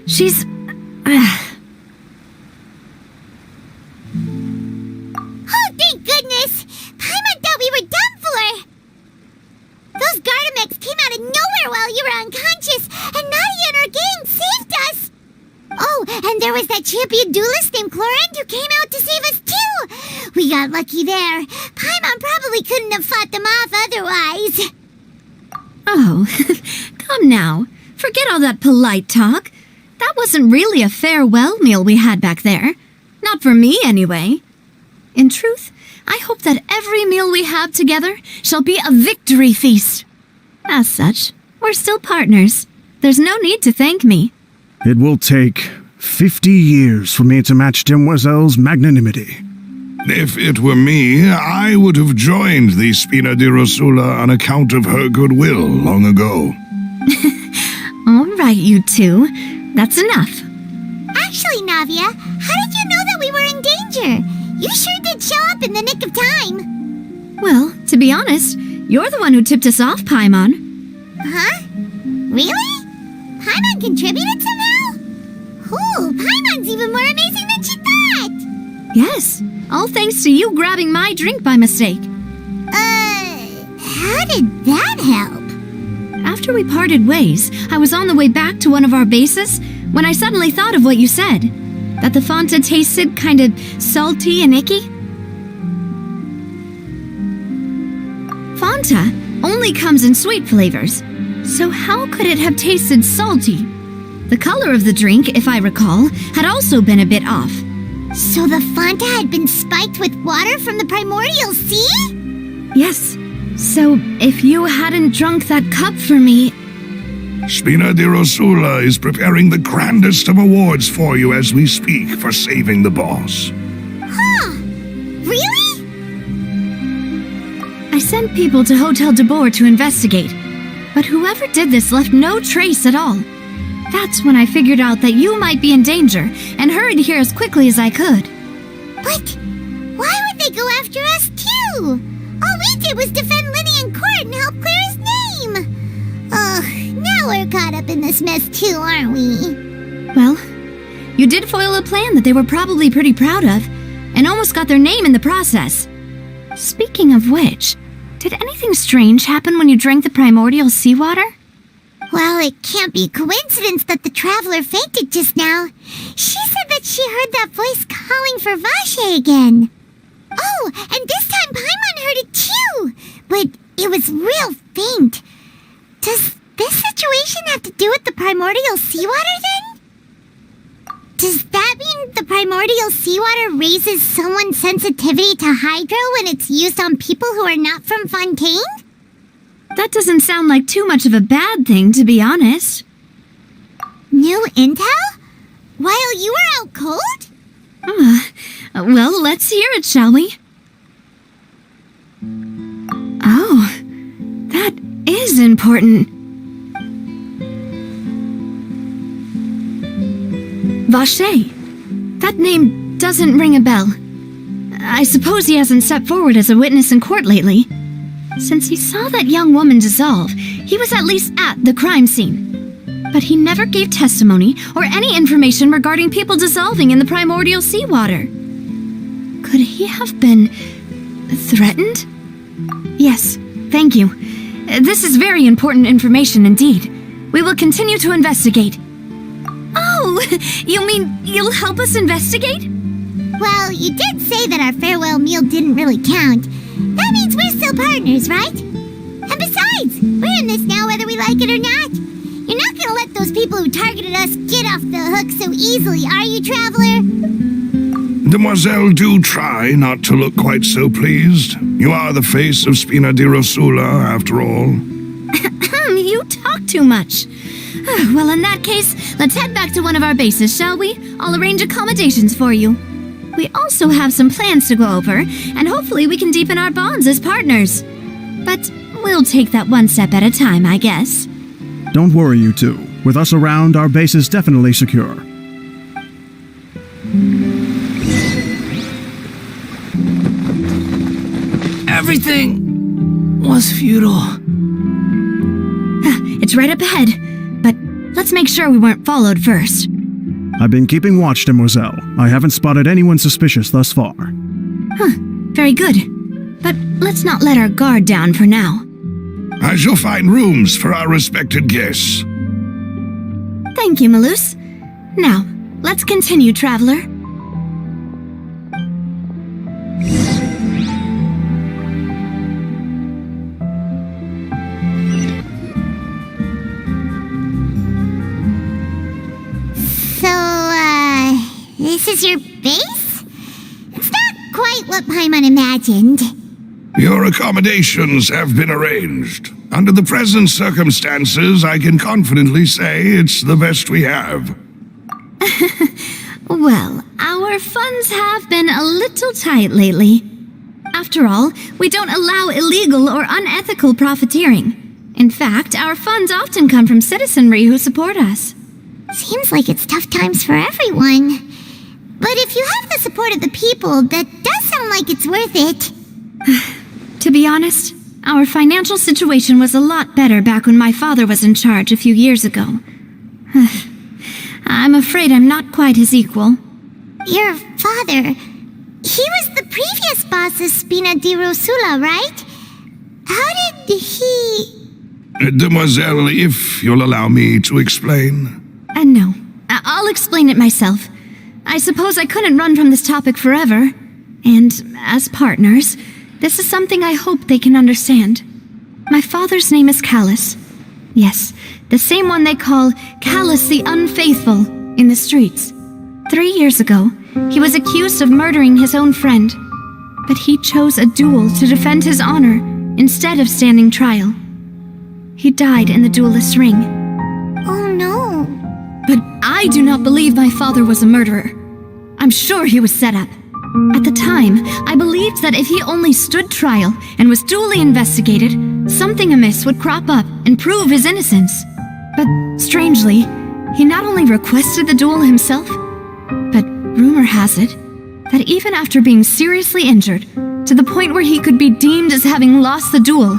she's... Oh, thank goodness! Paimon thought we were done for! Those Gardamex came out of nowhere while you were unconscious, and Nadia and her gang saved us! Oh, and there was that champion duelist named Clarande who came out to save us too! We got lucky there. Paimon probably couldn't have fought them off otherwise. Oh, come now. Forget all that polite talk. That wasn't really a farewell meal we had back there. Not for me, anyway. In truth, I hope that every meal we have together shall be a victory feast. As such, we're still partners. There's no need to thank me. It will take 50 years for me to match Demoiselle's magnanimity. If it were me, I would have joined the Spina di Rosula on account of her goodwill long ago. All right, you two. That's enough. Actually, Navia, how did you know that we were in danger? You sure did show up in the nick of time. Well, to be honest, you're the one who tipped us off, Paimon. Huh? Really? Paimon contributed somehow? Ooh, Paimon's even more amazing than she thought! Yes, all thanks to you grabbing my drink by mistake. How did that help? After we parted ways, I was on the way back to one of our bases when I suddenly thought of what you said. That the Fonta tasted kind of salty and icky. Fonta only comes in sweet flavors, so how could it have tasted salty? The color of the drink, if I recall, had also been a bit off. So the Fonta had been spiked with water from the primordial sea? Yes. So if you hadn't drunk that cup for me... Spina di Rosula is preparing the grandest of awards for you as we speak for saving the boss. Huh? Really? I sent people to Hotel de Boer to investigate, but whoever did this left no trace at all. That's when I figured out that you might be in danger and hurried here as quickly as I could. But why would they go after us too? All we did was defend Linny in court and help clear his name. Ugh, now we're caught up in this mess too, aren't we? Well, you did foil a plan that they were probably pretty proud of, and almost got their name in the process. Speaking of which, did anything strange happen when you drank the primordial seawater? Well, it can't be a coincidence that the traveler fainted just now. She said that she heard that voice calling for Vache again. Oh, and this time Paimon heard it too, but it was real faint. Does this situation have to do with the primordial seawater then? Does that mean the primordial seawater raises someone's sensitivity to hydro when it's used on people who are not from Fontaine? That doesn't sound like too much of a bad thing, to be honest. New intel? While you were out cold? Well, let's hear it, shall we? Oh, that is important. Vache. That name doesn't ring a bell. I suppose he hasn't stepped forward as a witness in court lately. Since he saw that young woman dissolve, he was at least at the crime scene. But he never gave testimony or any information regarding people dissolving in the primordial seawater. Could he have been threatened? Yes, thank you. This is very important information indeed. We will continue to investigate. Oh, you mean you'll help us investigate? Well, you did say that our farewell meal didn't really count. That means we're still partners, right? And besides, we're in this now whether we like it or not. You're not gonna let those people who targeted us get off the hook so easily, are you, Traveler? Demoiselle, do try not to look quite so pleased. You are the face of Spina di Rosula, after all. You talk too much. Well, in that case, let's head back to one of our bases, shall we? I'll arrange accommodations for you. We also have some plans to go over, and hopefully we can deepen our bonds as partners. But we'll take that one step at a time, I guess. Don't worry, you two. With us around, our base is definitely secure. Everything was futile. It's right up ahead, but let's make sure we weren't followed first. I've been keeping watch, Demoiselle. I haven't spotted anyone suspicious thus far. Very good. But let's not let our guard down for now. I shall find rooms for our respected guests. Thank you, Malus. Now, let's continue, Traveler. This is your base? It's not quite what Paimon imagined. Your accommodations have been arranged. Under the present circumstances, I can confidently say it's the best we have. Well, our funds have been a little tight lately. After all, we don't allow illegal or unethical profiteering. In fact, our funds often come from citizenry who support us. Seems like it's tough times for everyone. But if you have the support of the people, that does sound like it's worth it. To be honest, our financial situation was a lot better back when my father was in charge a few years ago. I'm afraid I'm not quite his equal. Your father, he was the previous boss of Spina di Rosula, right? How did he... Demoiselle, if you'll allow me to explain. No, I'll explain it myself. I suppose I couldn't run from this topic forever. And as partners, this is something I hope they can understand. My father's name is Callus. Yes, the same one they call Callus the Unfaithful in the streets. 3 years ago, he was accused of murdering his own friend. But he chose a duel to defend his honor instead of standing trial. He died in the duelist's ring. Oh no. But I do not believe my father was a murderer. I'm sure he was set up. At the time, I believed that if he only stood trial and was duly investigated, something amiss would crop up and prove his innocence. But strangely, he not only requested the duel himself, but rumor has it that even after being seriously injured, to the point where he could be deemed as having lost the duel,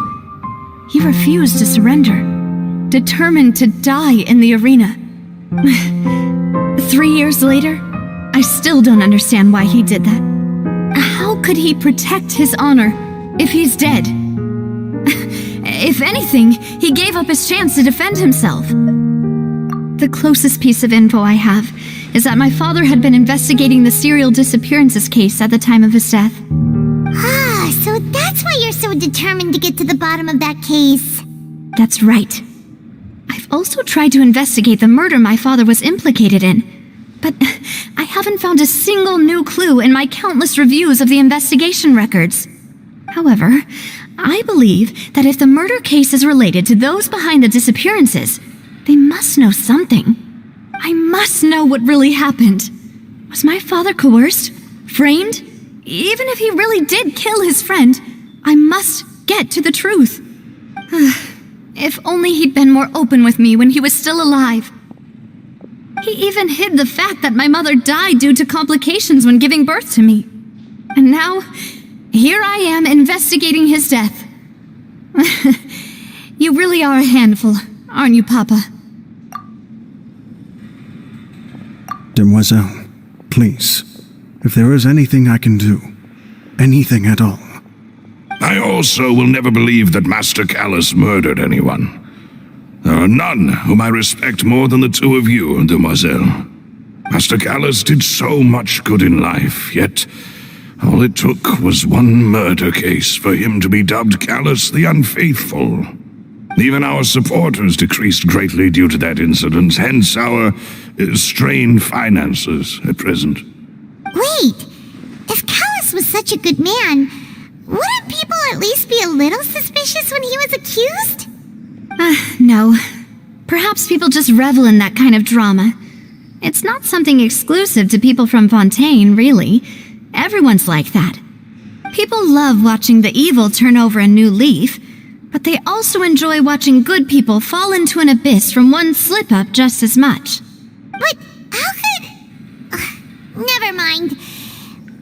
he refused to surrender, determined to die in the arena. 3 years later, I still don't understand why he did that. How could he protect his honor if he's dead? If anything, he gave up his chance to defend himself. The closest piece of info I have is that my father had been investigating the serial disappearances case at the time of his death. Ah, so that's why you're so determined to get to the bottom of that case. That's right. I've also tried to investigate the murder my father was implicated in, But I haven't found a single new clue in my countless reviews of the investigation records. However, I believe that if the murder case is related to those behind the disappearances, they must know something. I must know what really happened. Was my father coerced? Framed? Even if he really did kill his friend, I must get to the truth. If only he'd been more open with me when he was still alive. He even hid the fact that my mother died due to complications when giving birth to me. And now, here I am investigating his death. You really are a handful, aren't you, Papa? Demoiselle, please, if there is anything I can do, anything at all. I also will never believe that Master Callus murdered anyone. There are none whom I respect more than the two of you, Demoiselle. Master Callus did so much good in life, yet all it took was one murder case for him to be dubbed Callus the Unfaithful. Even our supporters decreased greatly due to that incident, hence our strained finances at present. Wait, if Callus was such a good man, wouldn't people at least be a little suspicious when he was accused? No. Perhaps people just revel in that kind of drama. It's not something exclusive to people from Fontaine, really. Everyone's like that. People love watching the evil turn over a new leaf, but they also enjoy watching good people fall into an abyss from one slip-up just as much. But how could... never mind.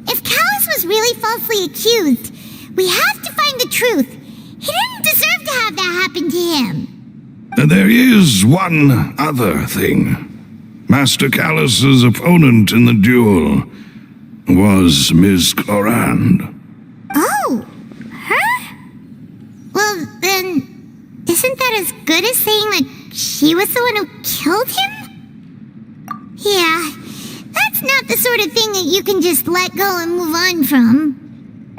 If Callus was really falsely accused, we have to find the truth. He didn't deserve to have that happen to him. There is one other thing. Master Callus's opponent in the duel was Ms. Clorand. Oh, her? Well, then, isn't that as good as saying that she was the one who killed him? Yeah, that's not the sort of thing that you can just let go and move on from.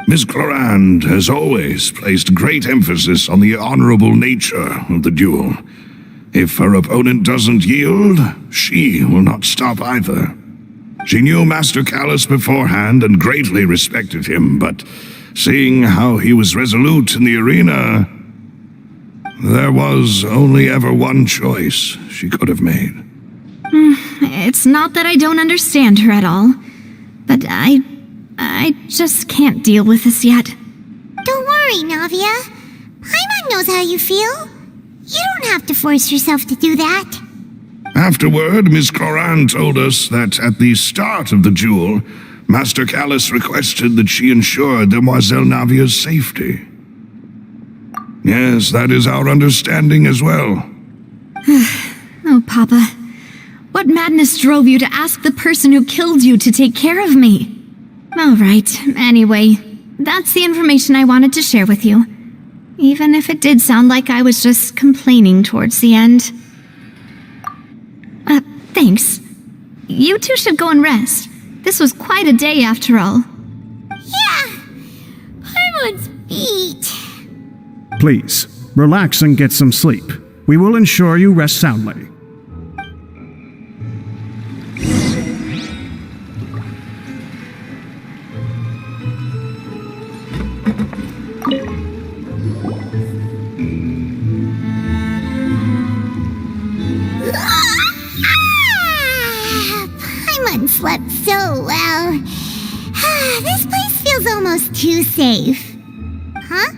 Ms. Clorand has always placed great emphasis on the honorable nature of the duel. If her opponent doesn't yield, she will not stop either. She knew Master Callus beforehand and greatly respected him, but seeing how he was resolute in the arena, there was only ever one choice she could have made. It's not that I don't understand her at all, but I just can't deal with this yet. Don't worry, Navia. Paimon knows how you feel. You don't have to force yourself to do that. Afterward, Ms. Clorand told us that at the start of the duel, Master Callus requested that she ensure Demoiselle Navia's safety. Yes, that is our understanding as well. Oh, Papa. What madness drove you to ask the person who killed you to take care of me? All right, anyway, that's the information I wanted to share with you. Even if it did sound like I was just complaining towards the end. Thanks. You two should go and rest. This was quite a day after all. Yeah, Paimon's beat. Please, relax and get some sleep. We will ensure you rest soundly. Paimon slept so well. This place feels almost too safe. Huh?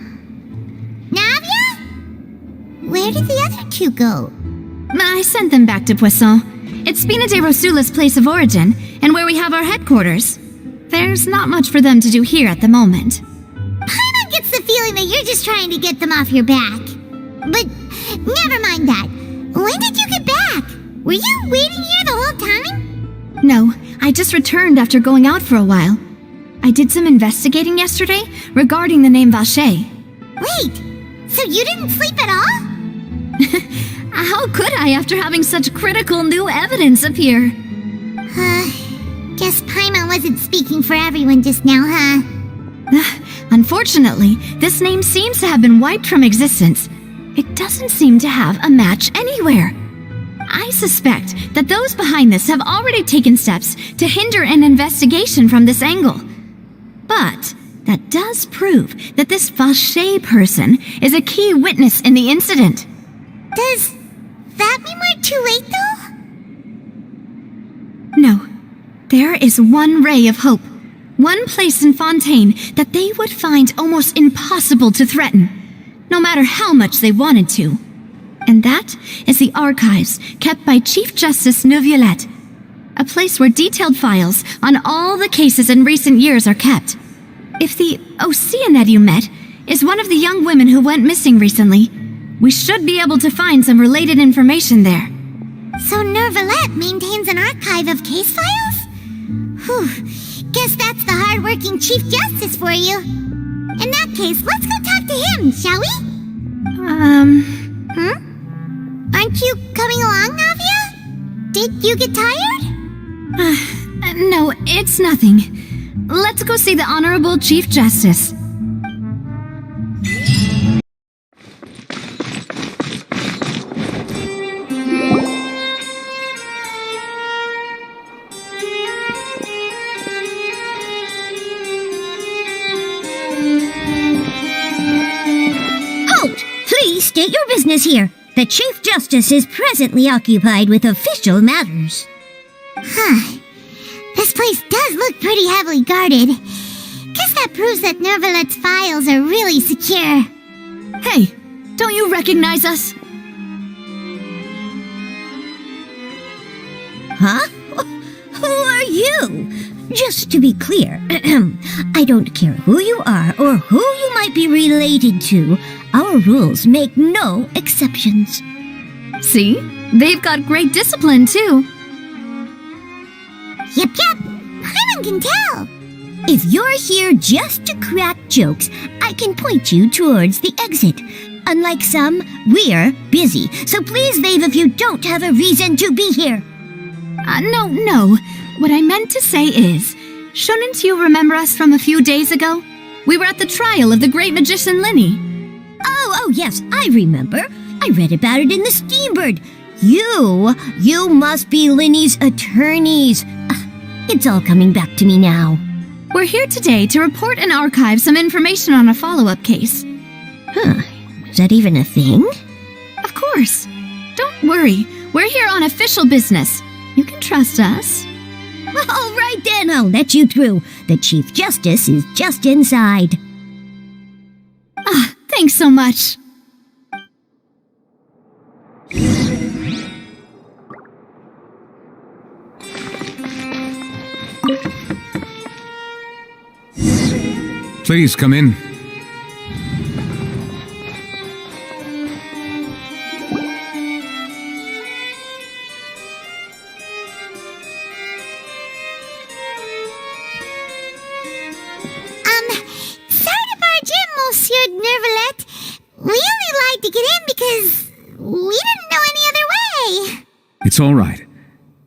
Navia? Where did the other two go? I sent them back to Poisson. It's Spina de Rosula's place of origin, and where we have our headquarters. There's not much for them to do here at the moment. Paimon gets the feeling that you're just trying to get them off your back. But never mind that. When did you get back? Were you waiting here the whole time? No, I just returned after going out for a while. I did some investigating yesterday regarding the name Vacher. Wait, so you didn't sleep at all? How could I after having such critical new evidence appear? Guess Paimon wasn't speaking for everyone just now, huh? Unfortunately, this name seems to have been wiped from existence. It doesn't seem to have a match anywhere. I suspect that those behind this have already taken steps to hinder an investigation from this angle. But that does prove that this Vache person is a key witness in the incident. Does that mean we're too late, though? No. There is one ray of hope. One place in Fontaine that they would find almost impossible to threaten, no matter how much they wanted to. And that is the archives kept by Chief Justice Neuvillette, a place where detailed files on all the cases in recent years are kept. If the Oceanette you met is one of the young women who went missing recently, we should be able to find some related information there. So Neuvillette maintains an archive of case files? Whew. Guess that's the hard-working Chief Justice for you. In that case, let's go talk to him, shall we? Aren't you coming along, Navia? Did you get tired? No, it's nothing. Let's go see the Honorable Chief Justice. Please state your business here. The Chief Justice is presently occupied with official matters. This place does look pretty heavily guarded. Guess that proves that Neuvillette's files are really secure. Hey, don't you recognize us? Huh? Who are you? Just to be clear, I don't care who you are or who you might be related to. Our rules make no exceptions. See? They've got great discipline, too. Yep. Paimon can tell. If you're here just to crack jokes, I can point you towards the exit. Unlike some, we're busy, so please leave if you don't have a reason to be here. No. What I meant to say is, shouldn't you remember us from a few days ago? We were at the trial of the great magician Linny. Oh, yes, I remember. I read about it in the Steambird. You must be Linny's attorneys. It's all coming back to me now. We're here today to report and archive some information on a follow-up case. Is that even a thing? Of course. Don't worry. We're here on official business. You can trust us. All right then, I'll let you through. The Chief Justice is just inside. Thanks so much. Please come in. Sorry to barge in, Monsieur Neuvillette. We only lied to get in because we didn't know any other way. It's all right.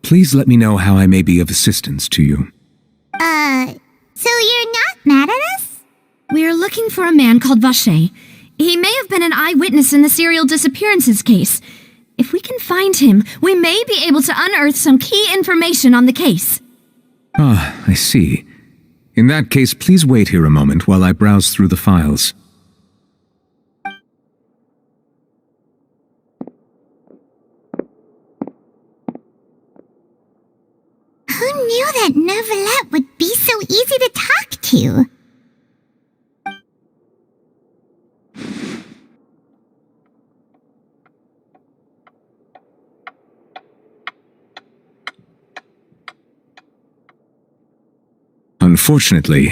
Please let me know how I may be of assistance to you. So you're not mad at us? We're looking for a man called Vache. He may have been an eyewitness in the serial disappearances case. If we can find him, we may be able to unearth some key information on the case. Ah, I see. In that case, please wait here a moment while I browse through the files. Who knew that Neuvillette would be so easy to talk to? Unfortunately,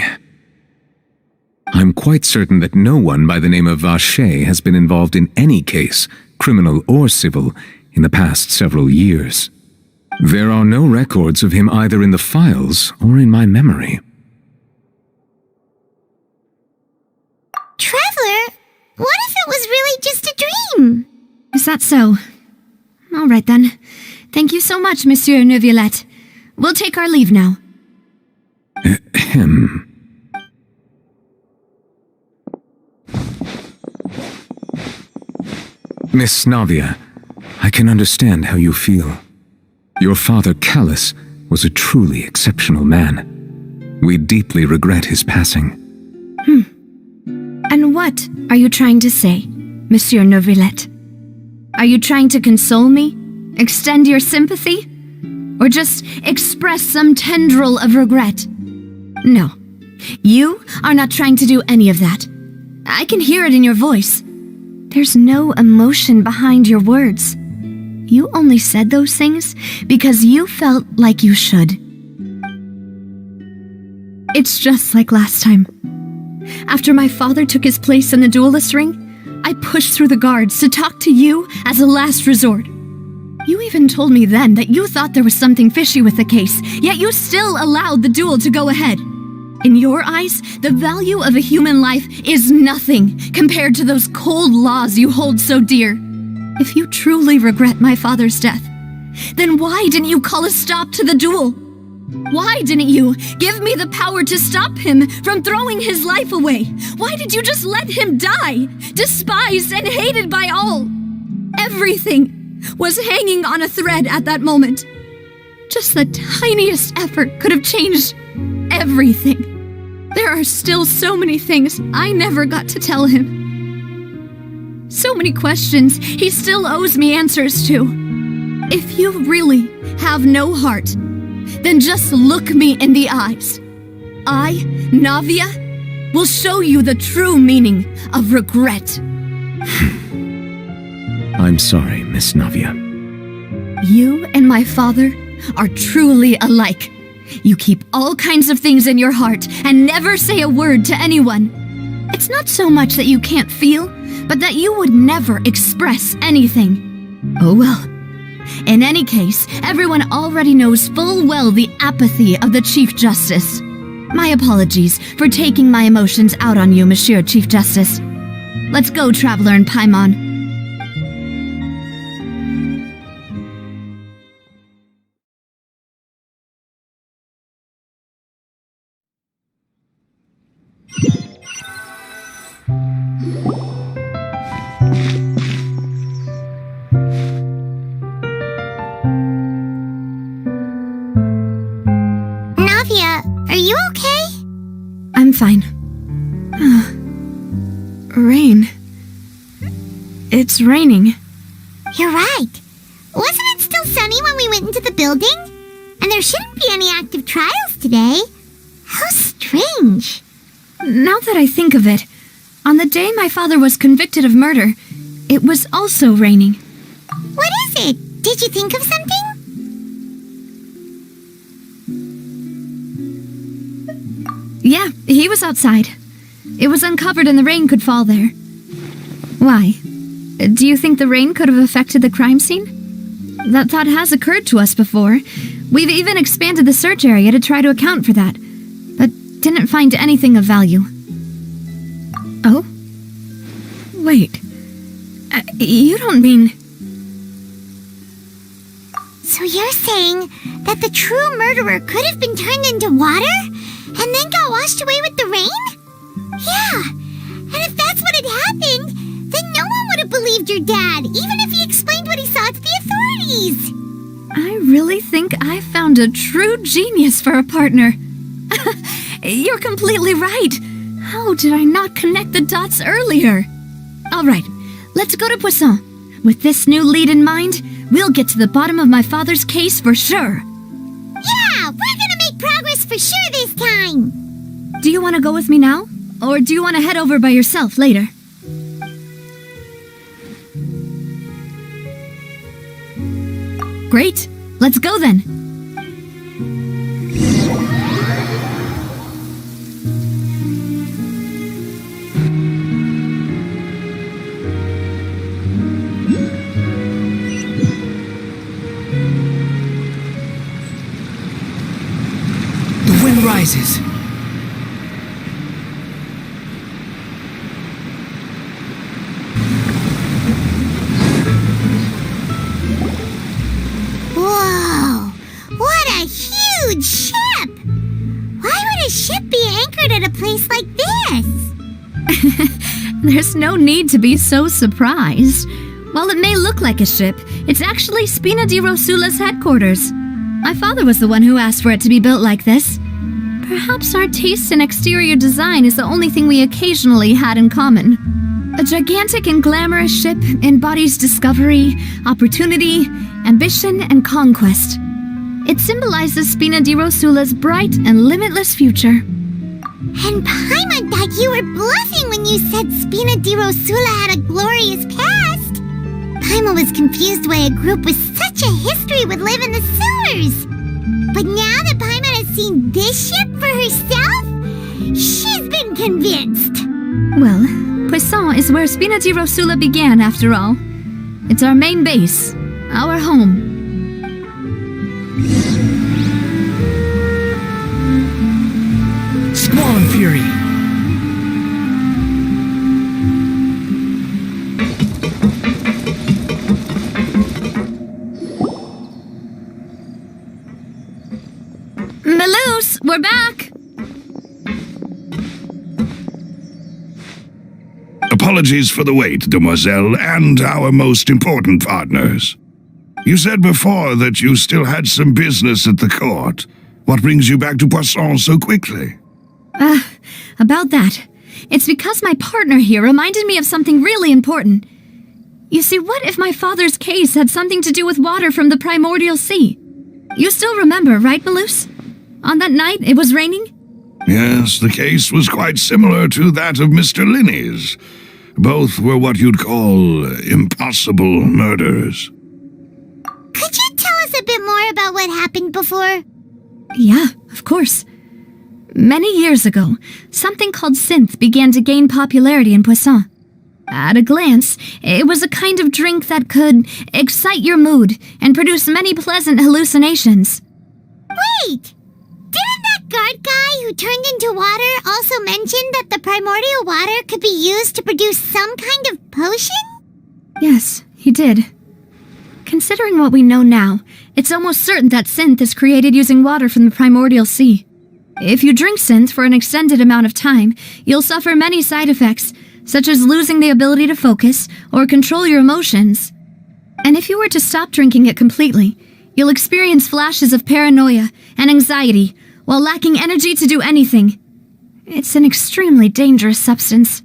I'm quite certain that no one by the name of Vache has been involved in any case, criminal or civil, in the past several years. There are no records of him either in the files or in my memory. Traveler, what if it was really just a dream? Is that so? All right then. Thank you so much, Monsieur Neuvillette. We'll take our leave now. Ahem. Miss Navia, I can understand how you feel. Your father, Callus, was a truly exceptional man. We deeply regret his passing. And what are you trying to say, Monsieur Neuvillette? Are you trying to console me? Extend your sympathy? Or just express some tendril of regret? No, you are not trying to do any of that. I can hear it in your voice. There's no emotion behind your words. You only said those things because you felt like you should. It's just like last time. After my father took his place in the duelist ring, I pushed through the guards to talk to you as a last resort. You even told me then that you thought there was something fishy with the case, yet you still allowed the duel to go ahead. In your eyes, the value of a human life is nothing compared to those cold laws you hold so dear. If you truly regret my father's death, then why didn't you call a stop to the duel? Why didn't you give me the power to stop him from throwing his life away? Why did you just let him die, despised and hated by all? Everything was hanging on a thread at that moment. Just the tiniest effort could have changed everything. There are still so many things I never got to tell him. So many questions he still owes me answers to. If you really have no heart, then just look me in the eyes. I, Navia, will show you the true meaning of regret. I'm sorry, Miss Navia. You and my father are truly alike. You keep all kinds of things in your heart and never say a word to anyone. It's not so much that you can't feel, but that you would never express anything. Oh well. In any case, everyone already knows full well the apathy of the Chief Justice. My apologies for taking my emotions out on you, Monsieur Chief Justice. Let's go, Traveler and Paimon. Are you okay? I'm fine. Rain. It's raining. You're right. Wasn't it still sunny when we went into the building? And there shouldn't be any active trials today. How strange. Now that I think of it, on the day my father was convicted of murder, it was also raining. What is it? Did you think of something? Yeah, he was outside. It was uncovered and the rain could fall there. Why? Do you think the rain could have affected the crime scene? That thought has occurred to us before. We've even expanded the search area to try to account for that, but didn't find anything of value. Oh? Wait. You don't mean... So you're saying that the true murderer could have been turned into water? And then got washed away with the rain? Yeah, and if that's what had happened, then no one would have believed your dad, even if he explained what he saw to the authorities. I really think I found a true genius for a partner. You're completely right. How did I not connect the dots earlier? All right, let's go to Poisson. With this new lead in mind, we'll get to the bottom of my father's case for sure. Yeah, we're gonna make progress for sure this time. Do you want to go with me now? Or do you want to head over by yourself later? Great, let's go then. The wind rises. Whoa! What a huge ship! Why would a ship be anchored at a place like this? There's no need to be so surprised. While it may look like a ship, It's actually Spina di Rosula's headquarters. My father was the one who asked for it to be built like this. Perhaps our taste in exterior design is the only thing we occasionally had in common. A gigantic and glamorous ship embodies discovery, opportunity, ambition, and conquest. It symbolizes Spina di Rosula's bright and limitless future. And Paimon thought you were bluffing when you said Spina di Rosula had a glorious past. Paimon was confused why a group with such a history would live in the sewers. But now that Paimon has seen this ship for herself, she's been convinced. Well, Poisson is where Spina di Rosula began, after all. It's our main base, our home. Squall and Fury! Melus, we're back! Apologies for the wait, demoiselle, and our most important partners. You said before that you still had some business at the court. What brings you back to Poisson so quickly? About that. It's because my partner here reminded me of something really important. You see, what if my father's case had something to do with water from the primordial sea? You still remember, right, Melus? On that night, it was raining? Yes, the case was quite similar to that of Mr. Linney's. Both were what you'd call impossible murders. Could you tell us a bit more about what happened before? Yeah, of course. Many years ago, something called synth began to gain popularity in Poisson. At a glance, it was a kind of drink that could excite your mood and produce many pleasant hallucinations. Wait! Didn't that guard guy who turned into water also mention that the primordial water could be used to produce some kind of potion? Yes, he did. Considering what we know now, it's almost certain that synth is created using water from the primordial sea. If you drink synth for an extended amount of time, you'll suffer many side effects, such as losing the ability to focus or control your emotions. And if you were to stop drinking it completely, you'll experience flashes of paranoia and anxiety while lacking energy to do anything. It's an extremely dangerous substance.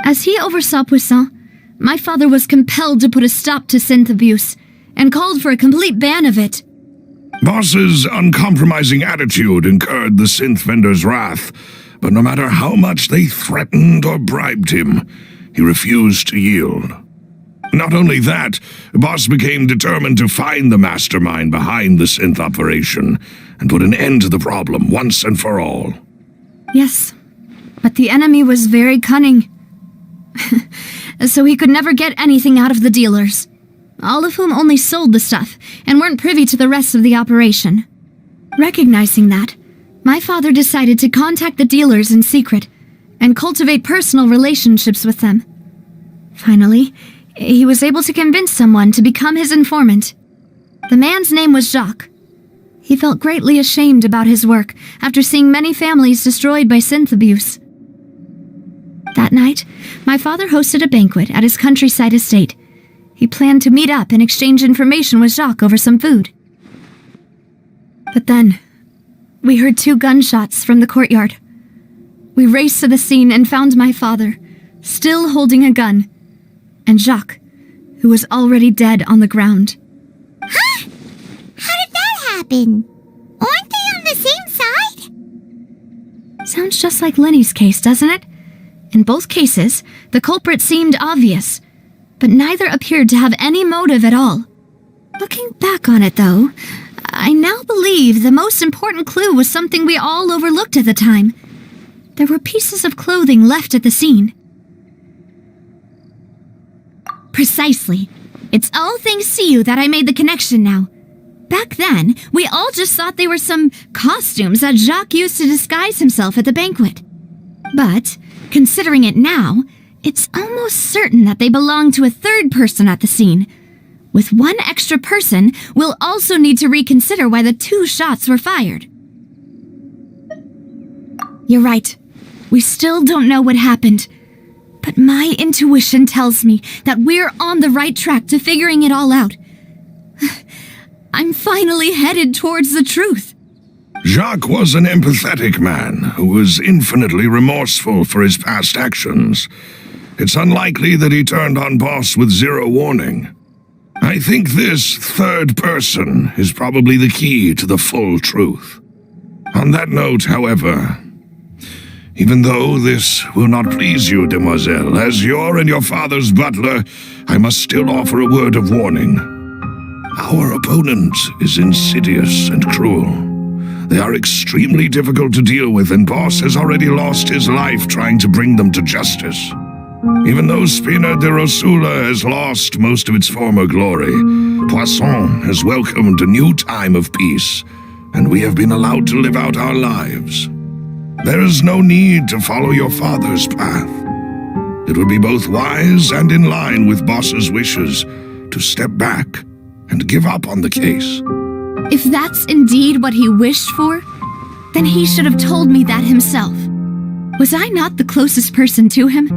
As he oversaw Poisson, my father was compelled to put a stop to synth abuse and called for a complete ban of it. Boss's uncompromising attitude incurred the synth vendor's wrath, but no matter how much they threatened or bribed him, he refused to yield. Not only that, Boss became determined to find the mastermind behind the synth operation and put an end to the problem once and for all. Yes, but the enemy was very cunning. So he could never get anything out of the dealers, all of whom only sold the stuff and weren't privy to the rest of the operation. Recognizing that, my father decided to contact the dealers in secret and cultivate personal relationships with them. Finally, he was able to convince someone to become his informant. The man's name was Jacques. He felt greatly ashamed about his work after seeing many families destroyed by synth abuse. That night, my father hosted a banquet at his countryside estate. He planned to meet up and exchange information with Jacques over some food. But then, we heard 2 gunshots from the courtyard. We raced to the scene and found my father, still holding a gun, and Jacques, who was already dead on the ground. Huh? How did that happen? Aren't they on the same side? Sounds just like Lenny's case, doesn't it? In both cases, the culprit seemed obvious, but neither appeared to have any motive at all. Looking back on it, though, I now believe the most important clue was something we all overlooked at the time. There were pieces of clothing left at the scene. Precisely. It's all thanks to you that I made the connection now. Back then, we all just thought they were some costumes that Jacques used to disguise himself at the banquet. But, considering it now, it's almost certain that they belong to a third person at the scene. With one extra person, we'll also need to reconsider why the 2 shots were fired. You're right. We still don't know what happened. But my intuition tells me that we're on the right track to figuring it all out. I'm finally headed towards the truth. Jacques was an empathetic man who was infinitely remorseful for his past actions. It's unlikely that he turned on Boss with zero warning. I think this third person is probably the key to the full truth. On that note, however, even though this will not please you, demoiselle, as your and your father's butler, I must still offer a word of warning. Our opponent is insidious and cruel. They are extremely difficult to deal with, and Boss has already lost his life trying to bring them to justice. Even though Spina de Rosula has lost most of its former glory, Poisson has welcomed a new time of peace, and we have been allowed to live out our lives. There is no need to follow your father's path. It would be both wise and in line with Boss's wishes to step back and give up on the case. If that's indeed what he wished for, then he should have told me that himself. Was I not the closest person to him?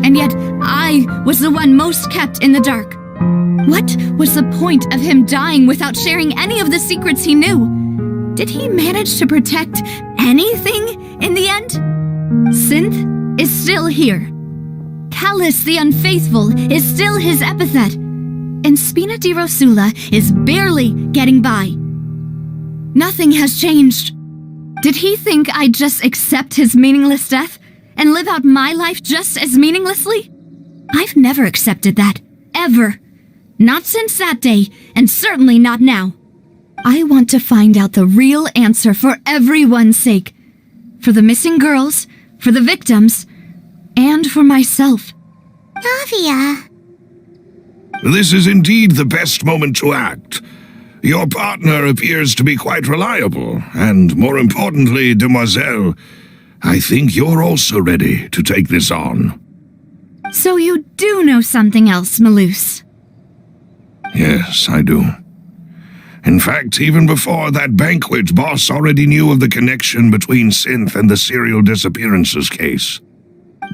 And yet, I was the one most kept in the dark. What was the point of him dying without sharing any of the secrets he knew? Did he manage to protect anything in the end? Synth is still here. Callus the Unfaithful is still his epithet. And Spina di Rosula is barely getting by. Nothing has changed. Did he think I'd just accept his meaningless death and live out my life just as meaninglessly? I've never accepted that, ever. Not since that day, and certainly not now. I want to find out the real answer for everyone's sake. For the missing girls, for the victims, and for myself. Navia. This is indeed the best moment to act. Your partner appears to be quite reliable, and more importantly, demoiselle, I think you're also ready to take this on. So you do know something else, Malus? Yes, I do. In fact, even before that banquet, Boss already knew of the connection between Synth and the serial disappearances case.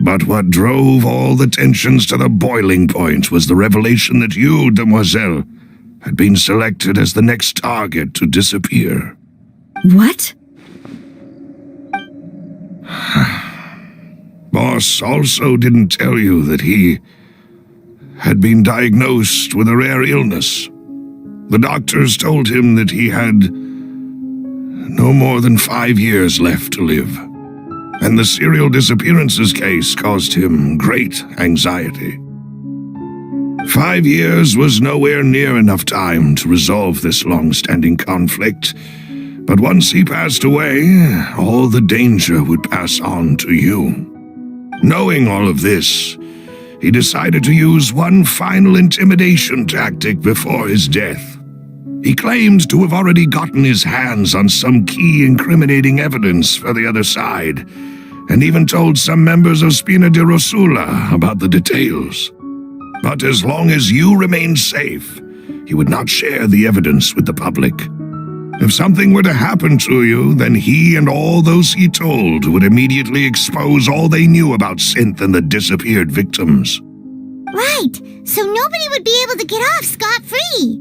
But what drove all the tensions to the boiling point was the revelation that you, demoiselle, had been selected as the next target to disappear. What? Boss also didn't tell you that he had been diagnosed with a rare illness. The doctors told him that he had no more than 5 years left to live, and the serial disappearances case caused him great anxiety. 5 years was nowhere near enough time to resolve this long-standing conflict, but once he passed away, all the danger would pass on to you. Knowing all of this, he decided to use one final intimidation tactic before his death. He claimed to have already gotten his hands on some key incriminating evidence for the other side, and even told some members of Spina di Rosula about the details. But as long as you remained safe, he would not share the evidence with the public. If something were to happen to you, then he and all those he told would immediately expose all they knew about Synth and the disappeared victims. Right, so nobody would be able to get off scot-free.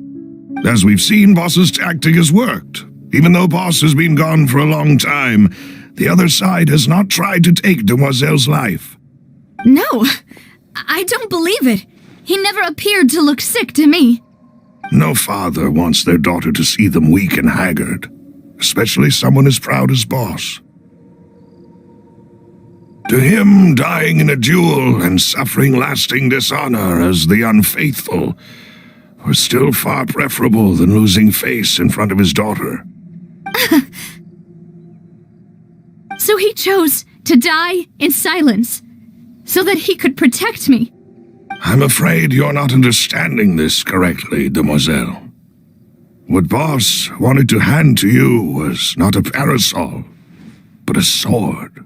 As we've seen, Boss's tactic has worked. Even though Boss has been gone for a long time, the other side has not tried to take Demoiselle's life. No, I don't believe it. He never appeared to look sick to me. No father wants their daughter to see them weak and haggard, especially someone as proud as Boss. To him, dying in a duel and suffering lasting dishonor as the unfaithful were still far preferable than losing face in front of his daughter. So he chose to die in silence, so that he could protect me. I'm afraid you're not understanding this correctly, demoiselle. What Boss wanted to hand to you was not a parasol, but a sword.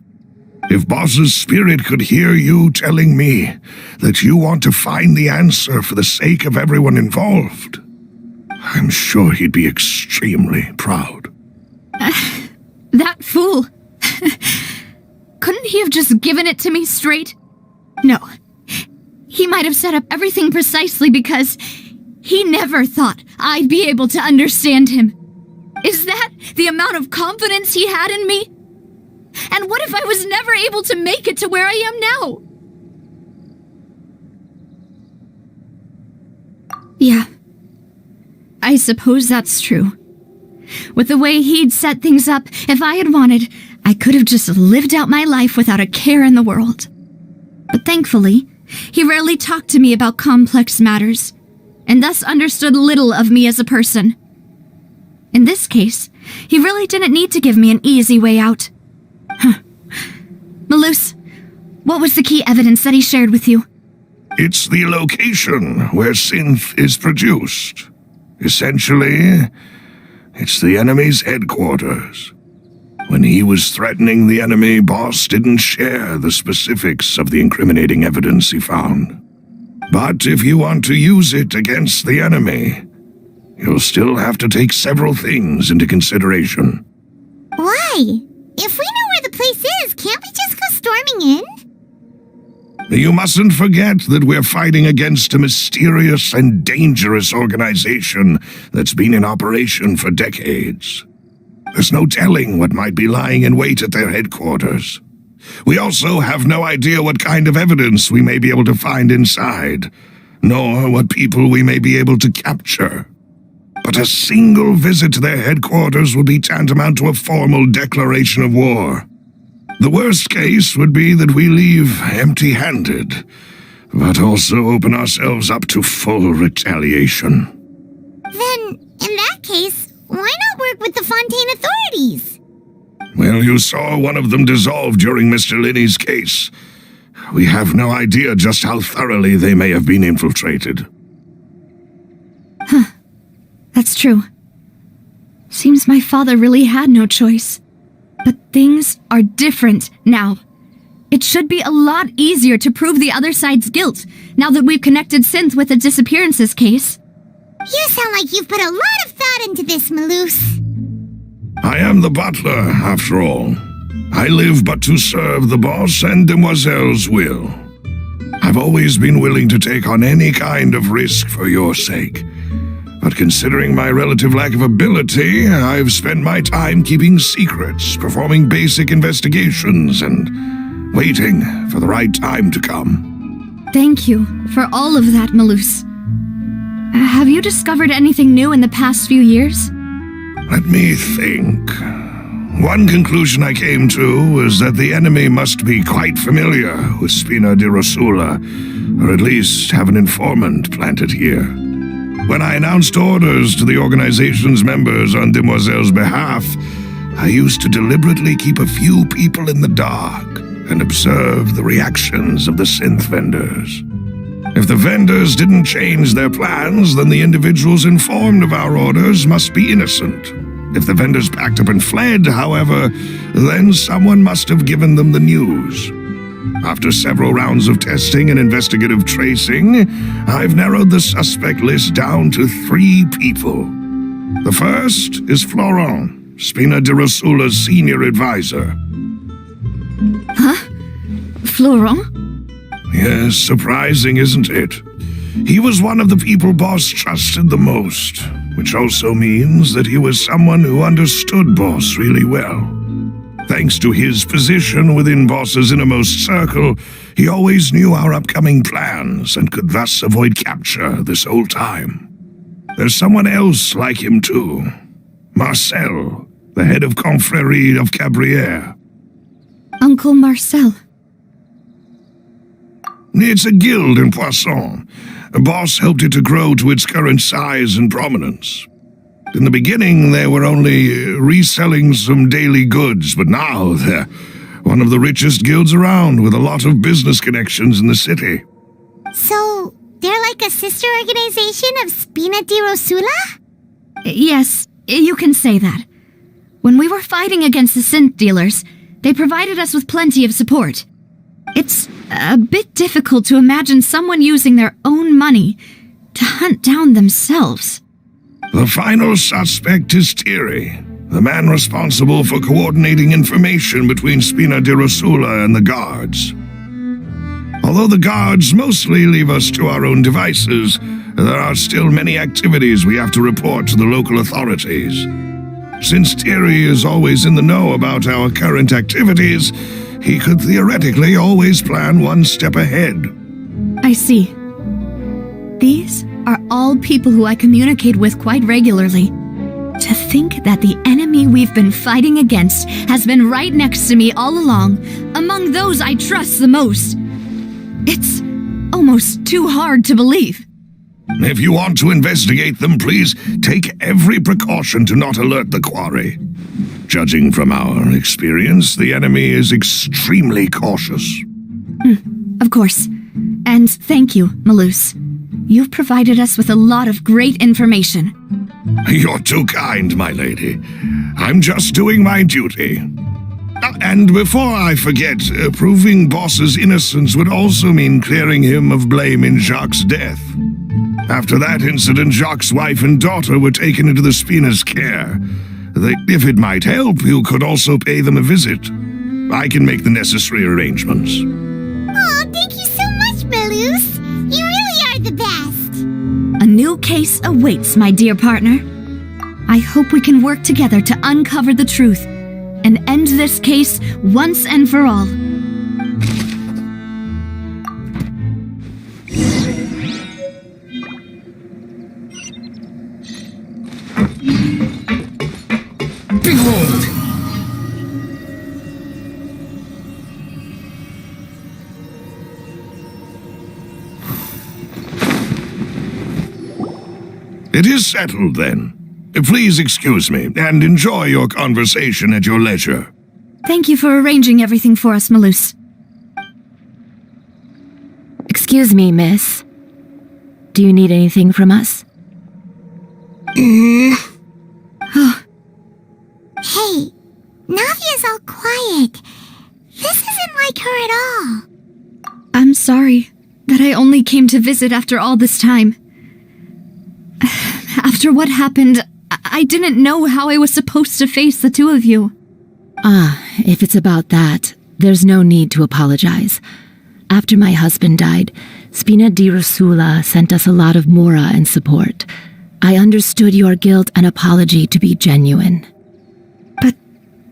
If Boss's spirit could hear you telling me that you want to find the answer for the sake of everyone involved, I'm sure he'd be extremely proud. That fool. Couldn't he have just given it to me straight? No. He might have set up everything precisely because He never thought I'd be able to understand him. Is that the amount of confidence he had in me? And what if I was never able to make it to where I am now? Yeah, I suppose that's true. With the way he'd set things up, if I had wanted, I could have just lived out my life without a care in the world. But thankfully, he rarely talked to me about complex matters, and thus understood little of me as a person. In this case, he really didn't need to give me an easy way out. Malus, what was the key evidence that he shared with you? It's the location where synth is produced. Essentially, it's the enemy's headquarters. When he was threatening the enemy, Boss didn't share the specifics of the incriminating evidence he found. But if you want to use it against the enemy, you'll still have to take several things into consideration. Why? If we know where the place is, can't we just go storming in? You mustn't forget that we're fighting against a mysterious and dangerous organization that's been in operation for decades. There's no telling what might be lying in wait at their headquarters. We also have no idea what kind of evidence we may be able to find inside, nor what people we may be able to capture. But a single visit to their headquarters would be tantamount to a formal declaration of war. The worst case would be that we leave empty-handed, but also open ourselves up to full retaliation. Then, in that case, why not work with the Fontaine authorities? Well, you saw one of them dissolve during Mr. Linney's case. We have no idea just how thoroughly they may have been infiltrated. That's true. Seems my father really had no choice. But things are different now. It should be a lot easier to prove the other side's guilt, now that we've connected Synth with the disappearances case. You sound like you've put a lot of thought into this, Malus. I am the butler, after all. I live but to serve the boss and Demoiselle's will. I've always been willing to take on any kind of risk for your sake. But considering my relative lack of ability, I've spent my time keeping secrets, performing basic investigations, and waiting for the right time to come. Thank you for all of that, Malus. Have you discovered anything new in the past few years? Let me think. One conclusion I came to was that the enemy must be quite familiar with Spina di Rosula, or at least have an informant planted here. When I announced orders to the organization's members on Demoiselle's behalf, I used to deliberately keep a few people in the dark and observe the reactions of the synth vendors. If the vendors didn't change their plans, then the individuals informed of our orders must be innocent. If the vendors packed up and fled, however, then someone must have given them the news. After several rounds of testing and investigative tracing, I've narrowed the suspect list down to 3 people. The first is Florent, Spina di Rosula's senior advisor. Huh? Florent? Yes, surprising, isn't it? He was one of the people Boss trusted the most, which also means that he was someone who understood Boss really well. Thanks to his position within Boss's innermost circle, he always knew our upcoming plans and could thus avoid capture this whole time. There's someone else like him too. Marcel, the head of Confrérie of Cabrières. Uncle Marcel. It's a guild in Poisson. Boss helped it to grow to its current size and prominence. In the beginning, they were only reselling some daily goods, but now they're one of the richest guilds around with a lot of business connections in the city. So, they're like a sister organization of Spina di Rosula? Yes, you can say that. When we were fighting against the synth dealers, they provided us with plenty of support. It's a bit difficult to imagine someone using their own money to hunt down themselves. The final suspect is Thierry, the man responsible for coordinating information between Spina di Rosula and the guards. Although the guards mostly leave us to our own devices, there are still many activities we have to report to the local authorities. Since Thierry is always in the know about our current activities, he could theoretically always plan one step ahead. I see. These are all people who I communicate with quite regularly. To think that the enemy we've been fighting against has been right next to me all along, among those I trust the most. It's almost too hard to believe. If you want to investigate them, please take every precaution to not alert the quarry. Judging from our experience, the enemy is extremely cautious. Of course. And thank you, Malus. You've provided us with a lot of great information. You're too kind, my lady. I'm just doing my duty. And before I forget, proving Boss's innocence would also mean clearing him of blame in Jacques' death. After that incident, Jacques' wife and daughter were taken into the Spina's care. If it might help, you could also pay them a visit. I can make the necessary arrangements. Oh, thank you so much, Malus. You really are the best. A new case awaits, my dear partner. I hope we can work together to uncover the truth and end this case once and for all. Behold! It is settled, then. Please excuse me, and enjoy your conversation at your leisure. Thank you for arranging everything for us, Malus. Excuse me, miss. Do you need anything from us? Hey, Navia's all quiet. This isn't like her at all. I'm sorry that I only came to visit after all this time. After what happened, I didn't know how I was supposed to face the two of you. If it's about that, there's no need to apologize. After my husband died, Spina di Rosula sent us a lot of mora and support. I understood your guilt and apology to be genuine. But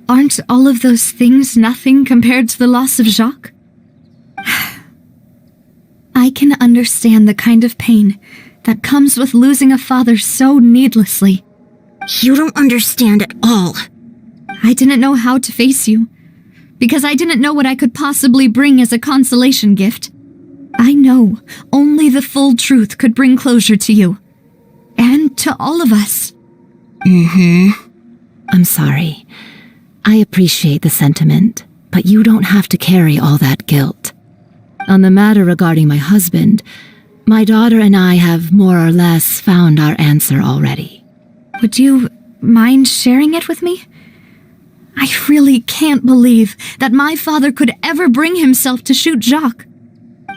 aren't all of those things nothing compared to the loss of Jacques? I can understand the kind of pain that comes with losing a father so needlessly. You don't understand at all. I didn't know how to face you, because I didn't know what I could possibly bring as a consolation gift. I know only the full truth could bring closure to you, and to all of us. I'm sorry. I appreciate the sentiment, but you don't have to carry all that guilt. On the matter regarding my husband, my daughter and I have more or less found our answer already. Would you mind sharing it with me? I really can't believe that my father could ever bring himself to shoot Jacques.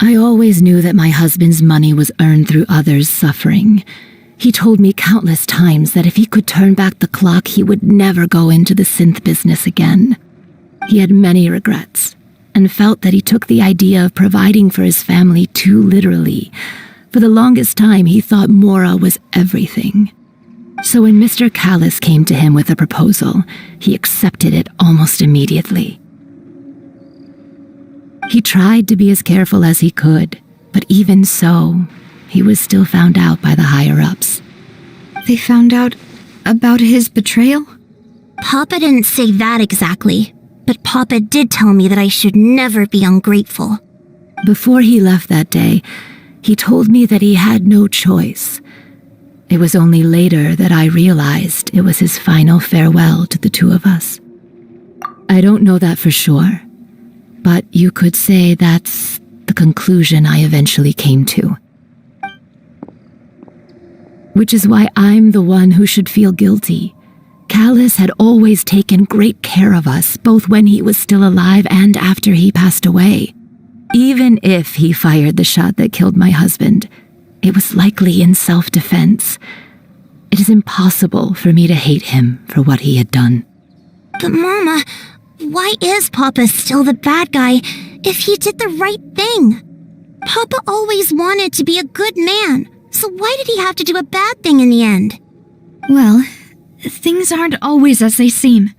I always knew that my husband's money was earned through others' suffering. He told me countless times that if he could turn back the clock, he would never go into the synth business again. He had many regrets, and felt that he took the idea of providing for his family too literally. For the longest time, he thought Mora was everything. So when Mr. Callis came to him with a proposal, he accepted it almost immediately. He tried to be as careful as he could, but even so, he was still found out by the higher-ups. They found out about his betrayal? Papa didn't say that exactly, but Papa did tell me that I should never be ungrateful. Before he left that day, he told me that he had no choice. It was only later that I realized it was his final farewell to the two of us. I don't know that for sure, but you could say that's the conclusion I eventually came to. Which is why I'm the one who should feel guilty. Callis had always taken great care of us, both when he was still alive and after he passed away. Even if he fired the shot that killed my husband, it was likely in self-defense. It is impossible for me to hate him for what he had done. But Mama, why is Papa still the bad guy if he did the right thing? Papa always wanted to be a good man, So why did he have to do a bad thing in the end? Well, things aren't always as they seem.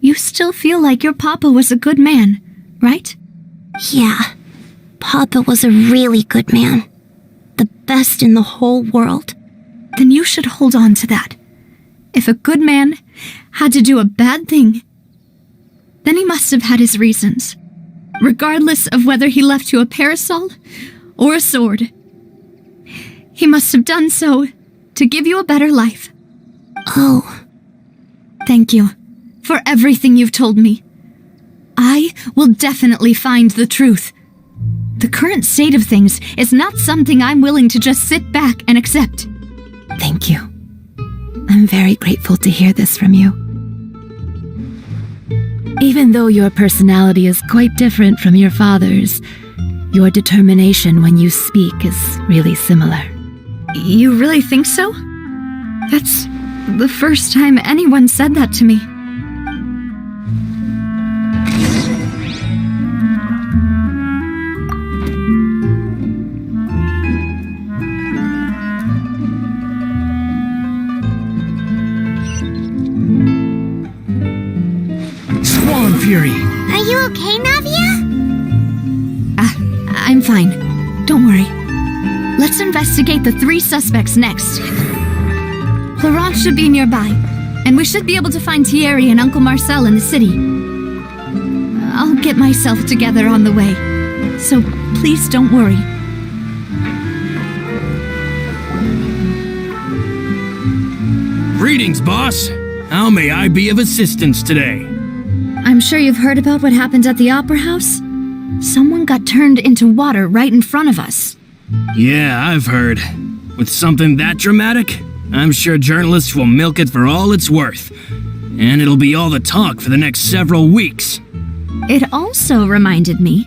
You still feel like your papa was a good man, right? Yeah, Papa was a really good man. The best in the whole world. Then you should hold on to that. If a good man had to do a bad thing, then he must have had his reasons, regardless of whether he left you a parasol or a sword. He must have done so to give you a better life. Oh. Thank you for everything you've told me. I will definitely find the truth. The current state of things is not something I'm willing to just sit back and accept. Thank you. I'm very grateful to hear this from you. Even though your personality is quite different from your father's, your determination when you speak is really similar. You really think so? That's the first time anyone said that to me. Swan Fury! Are you okay, Navia? I'm fine. Don't worry. Let's investigate the 3 suspects next. Florence should be nearby, and we should be able to find Thierry and Uncle Marcel in the city. I'll get myself together on the way, so please don't worry. Greetings, boss. How may I be of assistance today? I'm sure you've heard about what happened at the Opera House. Someone got turned into water right in front of us. Yeah, I've heard. With something that dramatic, I'm sure journalists will milk it for all it's worth. And it'll be all the talk for the next several weeks. It also reminded me,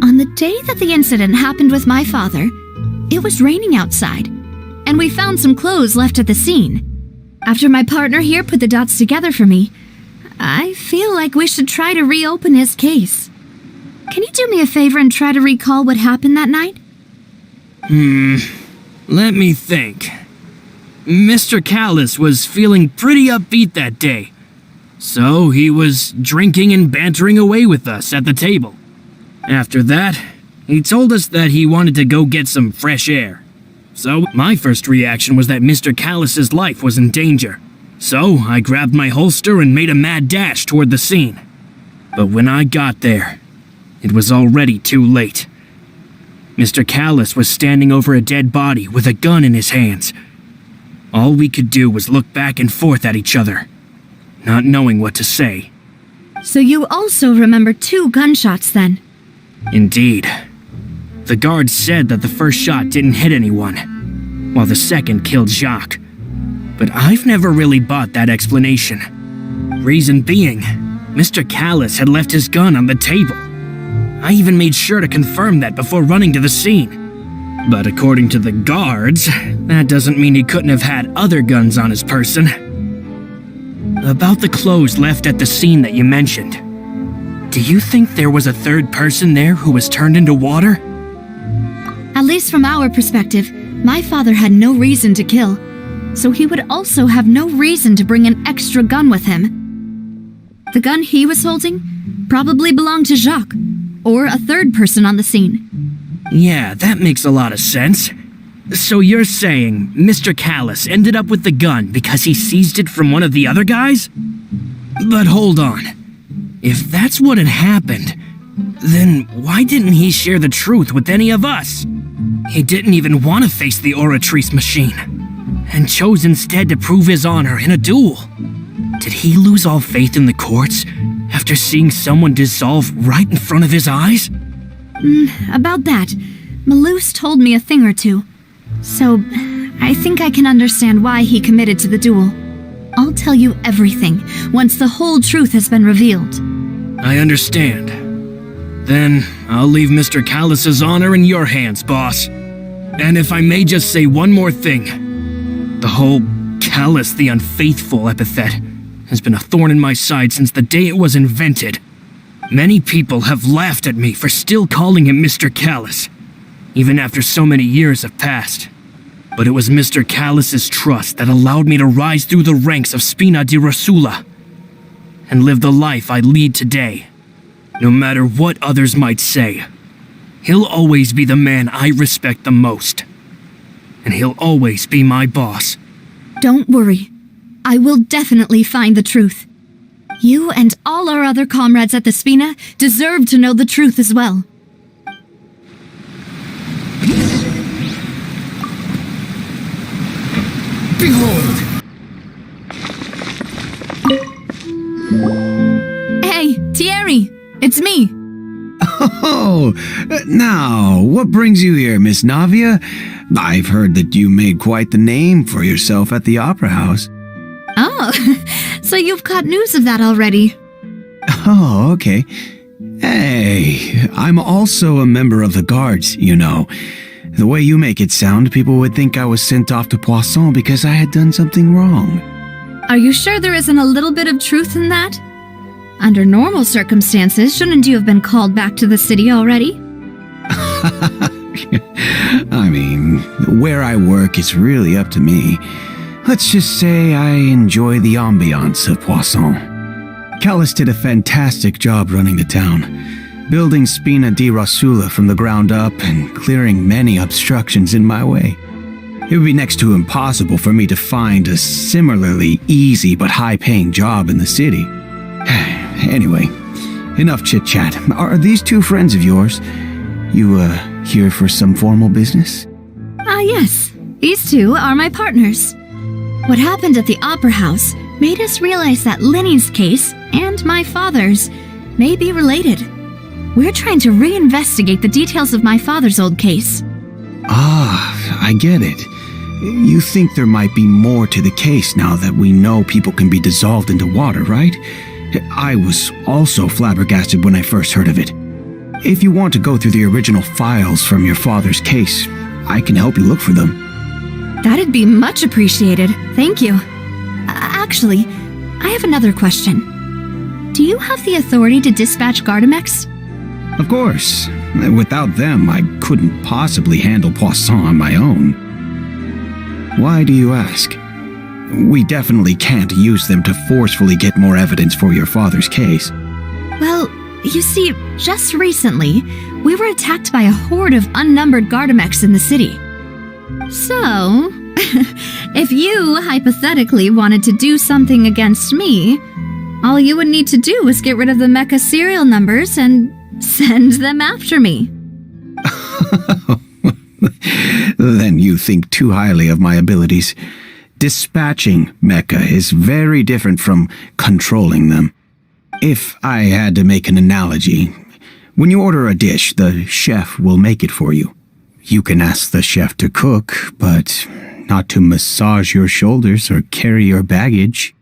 on the day that the incident happened with my father, it was raining outside, and we found some clothes left at the scene. After my partner here put the dots together for me, I feel like we should try to reopen his case. Can you do me a favor and try to recall what happened that night? Let me think. Mr. Callis was feeling pretty upbeat that day. So he was drinking and bantering away with us at the table. After that, he told us that he wanted to go get some fresh air. So my first reaction was that Mr. Callis's life was in danger. So I grabbed my holster and made a mad dash toward the scene. But when I got there, it was already too late. Mr. Callis was standing over a dead body with a gun in his hands. All we could do was look back and forth at each other, not knowing what to say. So you also remember 2 gunshots then? Indeed. The guard said that the first shot didn't hit anyone, while the second killed Jacques. But I've never really bought that explanation. Reason being, Mr. Callis had left his gun on the table. I even made sure to confirm that before running to the scene. But according to the guards, that doesn't mean he couldn't have had other guns on his person. About the clothes left at the scene that you mentioned, do you think there was a third person there who was turned into water? At least from our perspective, my father had no reason to kill, so he would also have no reason to bring an extra gun with him. The gun he was holding probably belonged to Jacques, or a third person on the scene. Yeah, that makes a lot of sense. So you're saying Mr. Callis ended up with the gun because he seized it from one of the other guys? But hold on. If that's what had happened, then why didn't he share the truth with any of us? He didn't even want to face the Oratrice machine, and chose instead to prove his honor in a duel. Did he lose all faith in the courts after seeing someone dissolve right in front of his eyes? About that, Malus told me a thing or two, so I think I can understand why he committed to the duel. I'll tell you everything once the whole truth has been revealed. I understand. Then I'll leave Mr. Callis's honor in your hands, boss. And if I may just say one more thing, the whole Callis the Unfaithful epithet has been a thorn in my side since the day it was invented. Many people have laughed at me for still calling him Mr. Callis, even after so many years have passed. But it was Mr. Callus's trust that allowed me to rise through the ranks of Spina di Rasula and live the life I lead today. No matter what others might say, he'll always be the man I respect the most. And he'll always be my boss. Don't worry. I will definitely find the truth. You and all our other comrades at the Spina deserve to know the truth as well. Behold! Hey, Thierry! It's me! Oh, now, what brings you here, Miss Navia? I've heard that you made quite the name for yourself at the Opera House. Oh, so you've caught news of that already. Oh, okay. Hey, I'm also a member of the Guards, you know. The way you make it sound, people would think I was sent off to Poisson because I had done something wrong. Are you sure there isn't a little bit of truth in that? Under normal circumstances, shouldn't you have been called back to the city already? I mean, where I work is really up to me. Let's just say I enjoy the ambiance of Poisson. Callus did a fantastic job running the town, building Spina di Rasula from the ground up and clearing many obstructions in my way. It would be next to impossible for me to find a similarly easy but high-paying job in the city. Anyway, enough chit-chat. Are these two friends of yours? You, here for some formal business? Yes. These two are my partners. What happened at the Opera House made us realize that Linny's case and my father's may be related. We're trying to reinvestigate the details of my father's old case. Ah, I get it. You think there might be more to the case now that we know people can be dissolved into water, right? I was also flabbergasted when I first heard of it. If you want to go through the original files from your father's case, I can help you look for them. That'd be much appreciated. Thank you. Actually, I have another question. Do you have the authority to dispatch Gardamex? Of course. Without them, I couldn't possibly handle Poisson on my own. Why do you ask? We definitely can't use them to forcefully get more evidence for your father's case. Well, you see, just recently, we were attacked by a horde of unnumbered Gardamex in the city. So, if you hypothetically wanted to do something against me, all you would need to do was get rid of the mecha serial numbers and send them after me. Then you think too highly of my abilities. Dispatching mecha is very different from controlling them. If I had to make an analogy, when you order a dish, the chef will make it for you. You can ask the chef to cook, but not to massage your shoulders or carry your baggage.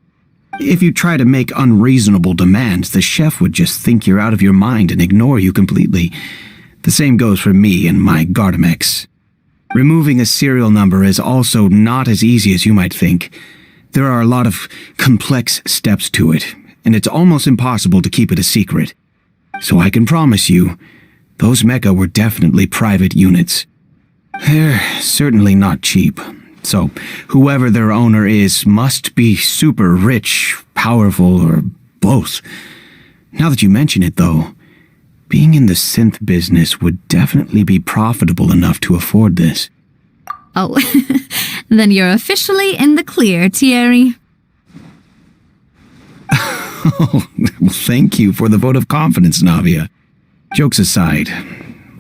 If you try to make unreasonable demands, the chef would just think you're out of your mind and ignore you completely. The same goes for me and my Gardamex. Removing a serial number is also not as easy as you might think. There are a lot of complex steps to it, and it's almost impossible to keep it a secret. So I can promise you, those mecha were definitely private units. They're certainly not cheap. So, whoever their owner is must be super rich, powerful, or both. Now that you mention it, though, being in the synth business would definitely be profitable enough to afford this. Oh, then you're officially in the clear, Thierry. Oh, well, thank you for the vote of confidence, Navia. Jokes aside,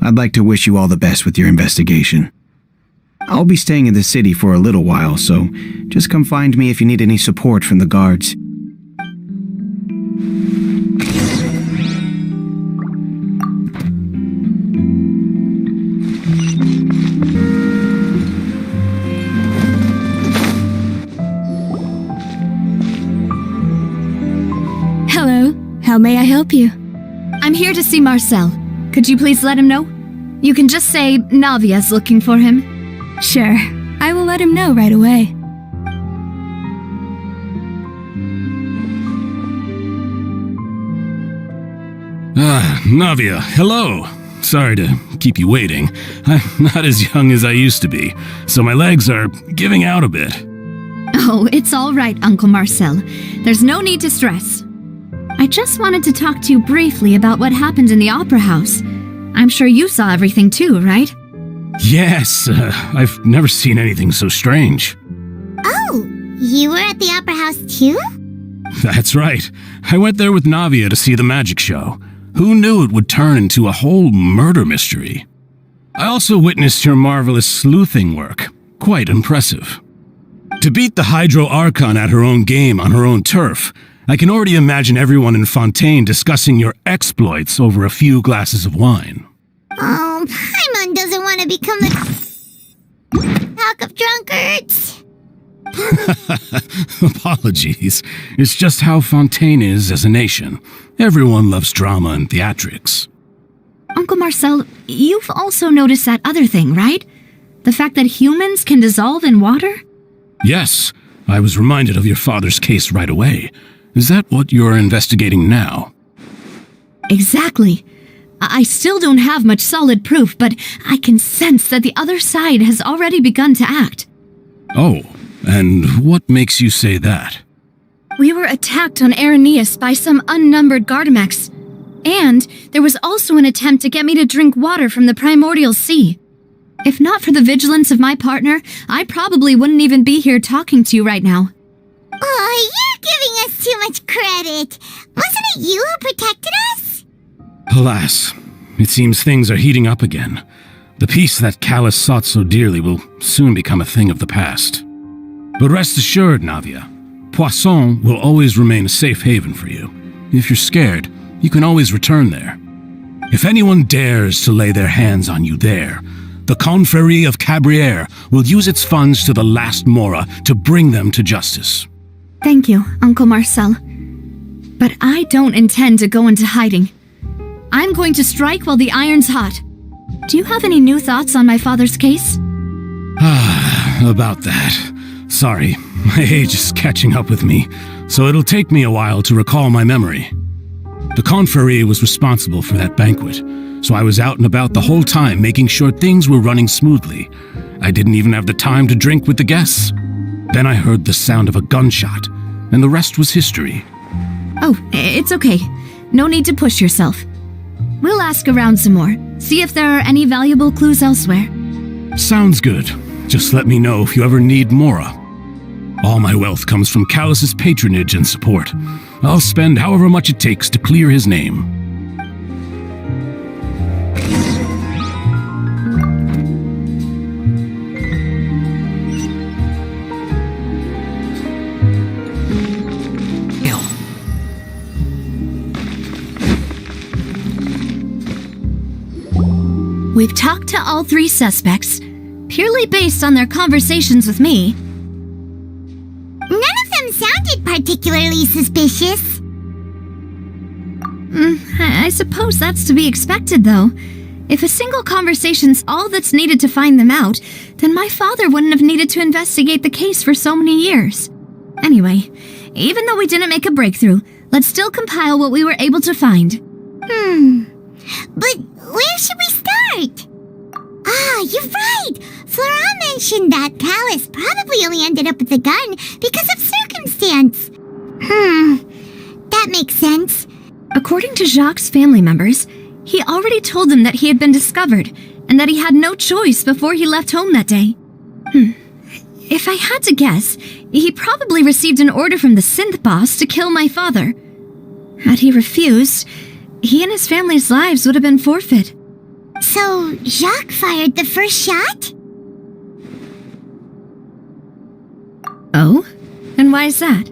I'd like to wish you all the best with your investigation. I'll be staying in the city for a little while, so just come find me if you need any support from the guards. Hello, how may I help you? I'm here to see Marcel. Could you please let him know? You can just say Navia's looking for him. Sure, I will let him know right away. Navia, hello. sorry to keep you waiting. I'm not as young as I used to be, so my legs are giving out a bit. Oh, it's all right, Uncle Marcel. There's no need to stress. I just wanted to talk to you briefly about what happened in the opera house. I'm sure you saw everything too, right? Yes, I've never seen anything so strange. Oh, you were at the opera house too? That's right. I went there with Navia to see the magic show. Who knew it would turn into a whole murder mystery? I also witnessed your marvelous sleuthing work. Quite impressive. To beat the Hydro Archon at her own game on her own turf, I can already imagine everyone in Fontaine discussing your exploits over a few glasses of wine. Oh, Paimon doesn't want to become the talk of drunkards. Apologies. It's just how Fontaine is as a nation. Everyone loves drama and theatrics. Uncle Marcel, you've also noticed that other thing, right? The fact that humans can dissolve in water? Yes, I was reminded of your father's case right away. Is that what you're investigating now? Exactly. I still don't have much solid proof, but I can sense that the other side has already begun to act. Oh, and what makes you say that? We were attacked on Araneus by some unnumbered Gardamex. And there was also an attempt to get me to drink water from the primordial sea. If not for the vigilance of my partner, I probably wouldn't even be here talking to you right now. Oh, you're giving us too much credit. Wasn't it you who protected us? Alas, it seems things are heating up again. The peace that Callus sought so dearly will soon become a thing of the past. But rest assured, Navia, Poisson will always remain a safe haven for you. If you're scared, you can always return there. If anyone dares to lay their hands on you there, the Confrérie of Cabriere will use its funds to the last Mora to bring them to justice. Thank you, Uncle Marcel. But I don't intend to go into hiding. I'm going to strike while the iron's hot. Do you have any new thoughts on my father's case? About that. Sorry, my age is catching up with me, so it'll take me a while to recall my memory. The Confrérie was responsible for that banquet, so I was out and about the whole time making sure things were running smoothly. I didn't even have the time to drink with the guests. Then I heard the sound of a gunshot, and the rest was history. Oh, it's okay. No need to push yourself. We'll ask around some more, see if there are any valuable clues elsewhere. Sounds good. Just let me know if you ever need Mora. All my wealth comes from Callus's patronage and support. I'll spend however much it takes to clear his name. We've talked to all three suspects, purely based on their conversations with me. None of them sounded particularly suspicious. I suppose that's to be expected, though. If a single conversation's all that's needed to find them out, then my father wouldn't have needed to investigate the case for so many years. Anyway, even though we didn't make a breakthrough, let's still compile what we were able to find. But where should we start? Ah, you're right! Flora mentioned that Callus probably only ended up with the gun because of circumstance. That makes sense. According to Jacques' family members, he already told them that he had been discovered and that he had no choice before he left home that day. If I had to guess, he probably received an order from the synth boss to kill my father. Had he refused, he and his family's lives would have been forfeit. So, Jacques fired the first shot? Oh? And why is that?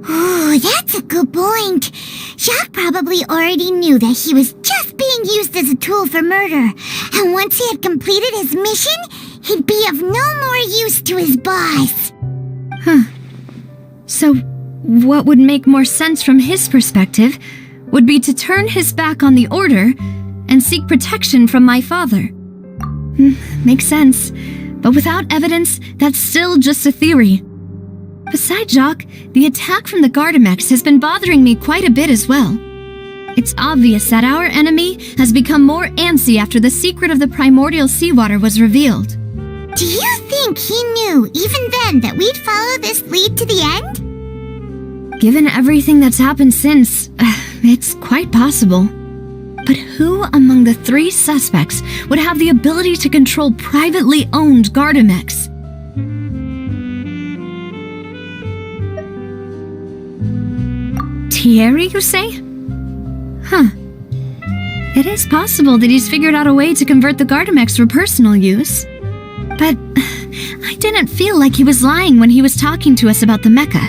Oh, that's a good point. Jacques probably already knew that he was just being used as a tool for murder. And once he had completed his mission, he'd be of no more use to his boss. So, what would make more sense from his perspective would be to turn his back on the order and seek protection from my father. Makes sense. But without evidence, that's still just a theory. Besides, Jacques, the attack from the Gardamex has been bothering me quite a bit as well. It's obvious that our enemy has become more antsy after the secret of the primordial seawater was revealed. Do you think he knew, even then, that we'd follow this lead to the end? Given everything that's happened since, it's quite possible. But who among the 3 suspects would have the ability to control privately owned Gardamex? Thierry, you say? Huh. It is possible that he's figured out a way to convert the Gardamex for personal use. But I didn't feel like he was lying when he was talking to us about the mecha.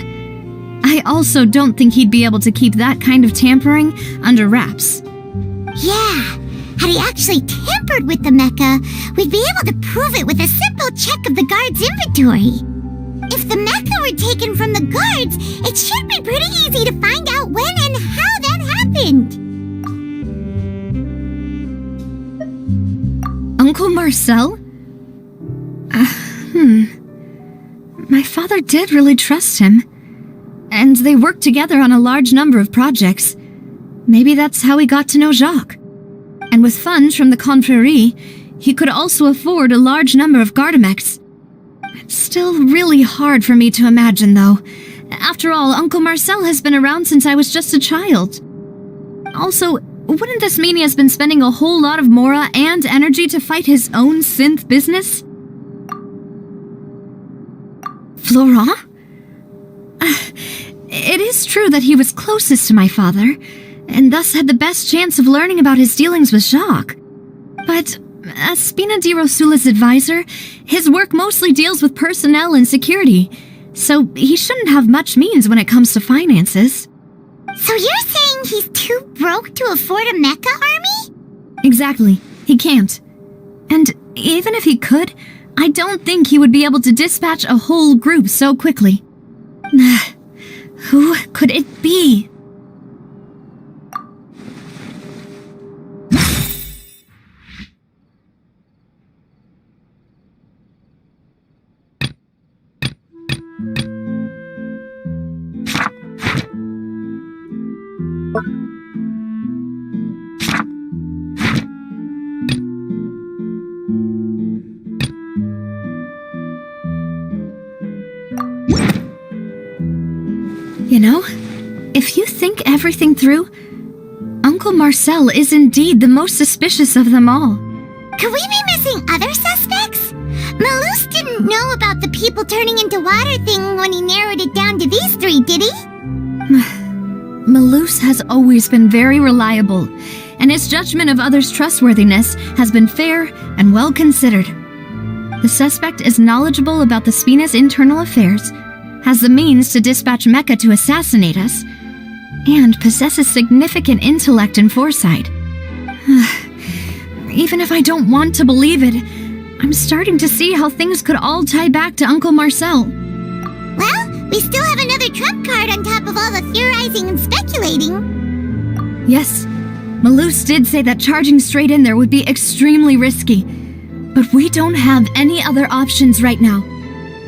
I also don't think he'd be able to keep that kind of tampering under wraps. Yeah, had he actually tampered with the mecha, we'd be able to prove it with a simple check of the guard's inventory. If the mecha were taken from the guards, it should be pretty easy to find out when and how that happened. Uncle Marcel? My father did really trust him. And they worked together on a large number of projects. Maybe that's how he got to know Jacques. And with funds from the Confrérie, he could also afford a large number of Gardamex. It's still really hard for me to imagine, though. After all, Uncle Marcel has been around since I was just a child. Also, wouldn't this mean he has been spending a whole lot of mora and energy to fight his own synth business? Florent? It is true that he was closest to my father, and thus had the best chance of learning about his dealings with Jacques. But as Spina di Rosula's advisor, his work mostly deals with personnel and security, so he shouldn't have much means when it comes to finances. So you're saying he's too broke to afford a mecha army? Exactly. He can't. And even if he could, I don't think he would be able to dispatch a whole group so quickly. Who could it be? You know, if you think everything through, Uncle Marcel is indeed the most suspicious of them all. Could we be missing other suspects? Malus didn't know about the people turning into water thing when he narrowed it down to these 3, did he? Malus has always been very reliable, and his judgment of others' trustworthiness has been fair and well considered. The suspect is knowledgeable about the Spina's internal affairs, has the means to dispatch Mecha to assassinate us, and possesses significant intellect and foresight. Even if I don't want to believe it, I'm starting to see how things could all tie back to Uncle Marcel. Well, we still have another trump card on top of all the theorizing and speculating. Yes, Malus did say that charging straight in there would be extremely risky, but we don't have any other options right now.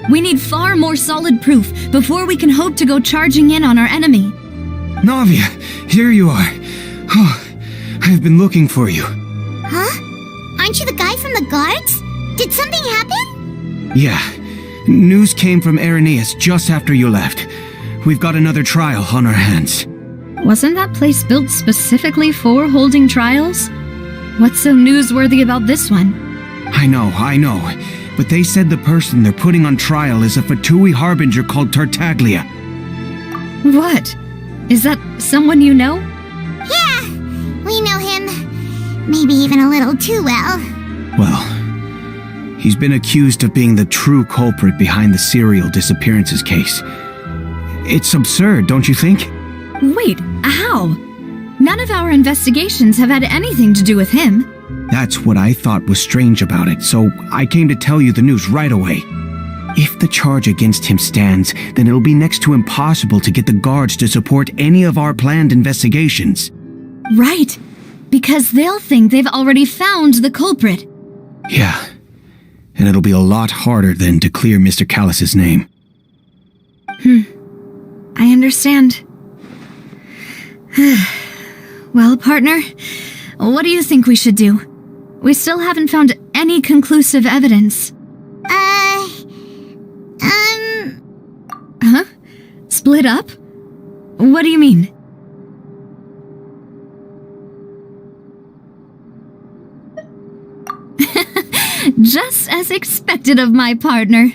We need far more solid proof before we can hope to go charging in on our enemy. Navia, here you are. Oh, I've been looking for you. Huh? Aren't you the guy from the guards? Did something happen? Yeah. News came from Irenaeus just after you left. We've got another trial on our hands. Wasn't that place built specifically for holding trials? What's so newsworthy about this one? I know. But they said the person they're putting on trial is a Fatui harbinger called Tartaglia. What? Is that someone you know? Yeah, we know him. Maybe even a little too well. Well, he's been accused of being the true culprit behind the serial disappearances case. It's absurd, don't you think? Wait, how? None of our investigations have had anything to do with him. That's what I thought was strange about it, so I came to tell you the news right away. If the charge against him stands, then it'll be next to impossible to get the guards to support any of our planned investigations. Right, because they'll think they've already found the culprit. Yeah, and it'll be a lot harder then to clear Mr. Callus's name. I understand. Well, partner, what do you think we should do? We still haven't found any conclusive evidence. Huh? Split up? What do you mean? Just as expected of my partner.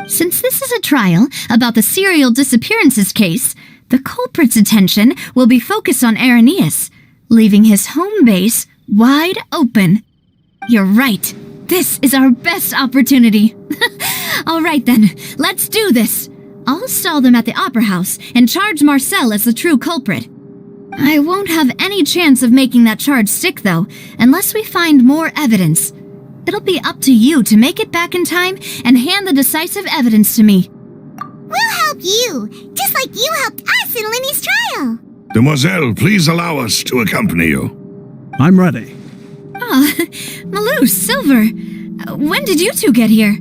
Since this is a trial about the serial disappearances case, the culprit's attention will be focused on Irenaeus, leaving his home base wide open. You're right. This is our best opportunity. All right then, let's do this. I'll stall them at the Opera House and charge Marcel as the true culprit. I won't have any chance of making that charge stick, though, unless we find more evidence. It'll be up to you to make it back in time and hand the decisive evidence to me. We'll help you, just like you helped us in Linny's trial. Demoiselle, please allow us to accompany you. I'm ready. Malou, Silver, when did you two get here?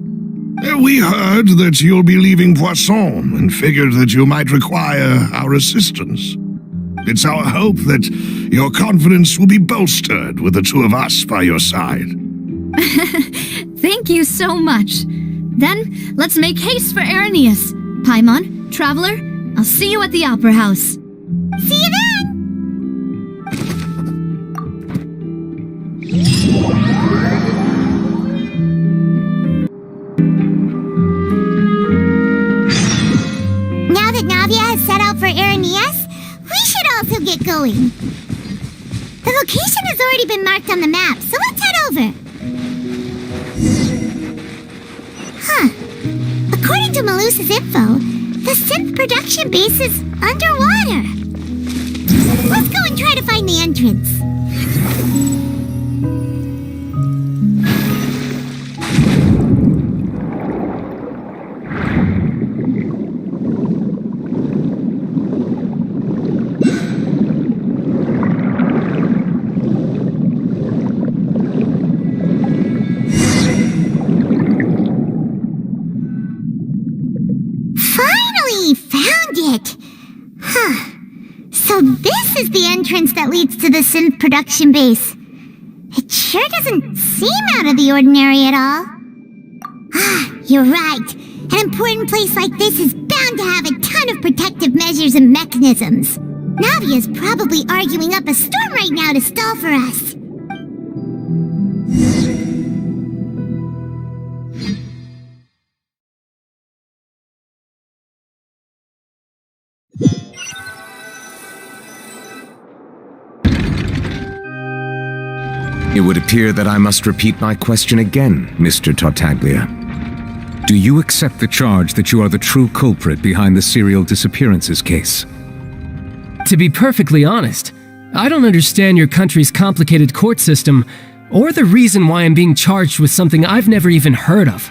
We heard that you'll be leaving Poisson and figured that you might require our assistance. It's our hope that your confidence will be bolstered with the two of us by your side. Thank you so much. Then, let's make haste for Irenaeus. Paimon, Traveler, I'll see you at the Opera House. See you then! Now that Navia has set out for Irenaeus, we should also get going. The location has already been marked on the map, so let's head over. According to Malus's info, the synth production base is underwater. Let's go and try to find the entrance. So this is the entrance that leads to the synth production base. It sure doesn't seem out of the ordinary at all. You're right. An important place like this is bound to have a ton of protective measures and mechanisms. Navia's probably arguing up a storm right now to stall for us. It would appear that I must repeat my question again, Mr. Tartaglia. Do you accept the charge that you are the true culprit behind the serial disappearances case? To be perfectly honest, I don't understand your country's complicated court system, or the reason why I'm being charged with something I've never even heard of.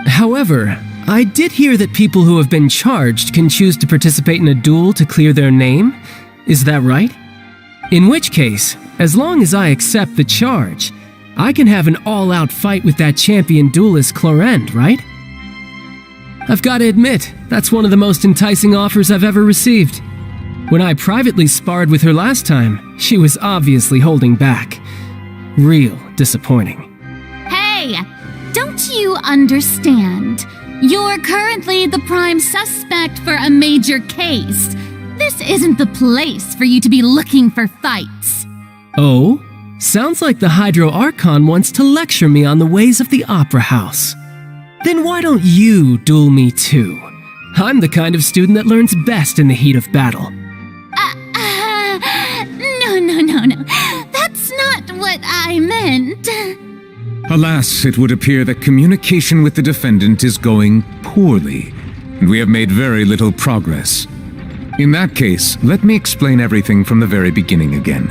However, I did hear that people who have been charged can choose to participate in a duel to clear their name. Is that right? In which case, as long as I accept the charge, I can have an all-out fight with that champion duelist Clorend, right? I've got to admit, that's one of the most enticing offers I've ever received. When I privately sparred with her last time, she was obviously holding back. Real disappointing. Hey! Don't you understand? You're currently the prime suspect for a major case. This isn't the place for you to be looking for fights. Oh? Sounds like the Hydro Archon wants to lecture me on the ways of the Opera House. Then why don't you duel me too? I'm the kind of student that learns best in the heat of battle. No. That's not what I meant. Alas, it would appear that communication with the defendant is going poorly, and we have made very little progress. In that case, let me explain everything from the very beginning again.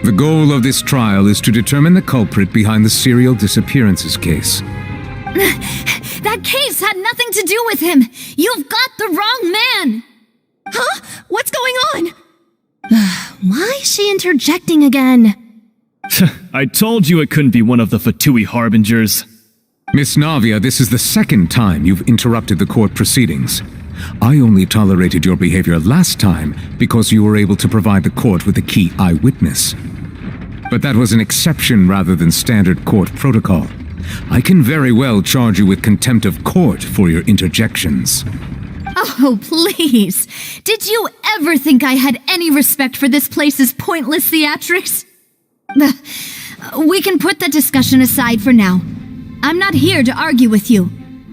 The goal of this trial is to determine the culprit behind the serial disappearances case. That case had nothing to do with him! You've got the wrong man! Huh? What's going on? Why is she interjecting again? I told you it couldn't be one of the Fatui harbingers. Miss Navia, this is the second time you've interrupted the court proceedings. I only tolerated your behavior last time because you were able to provide the court with a key eyewitness. But that was an exception rather than standard court protocol. I can very well charge you with contempt of court for your interjections. Oh, please. Did you ever think I had any respect for this place's pointless theatrics? We can put that discussion aside for now. I'm not here to argue with you.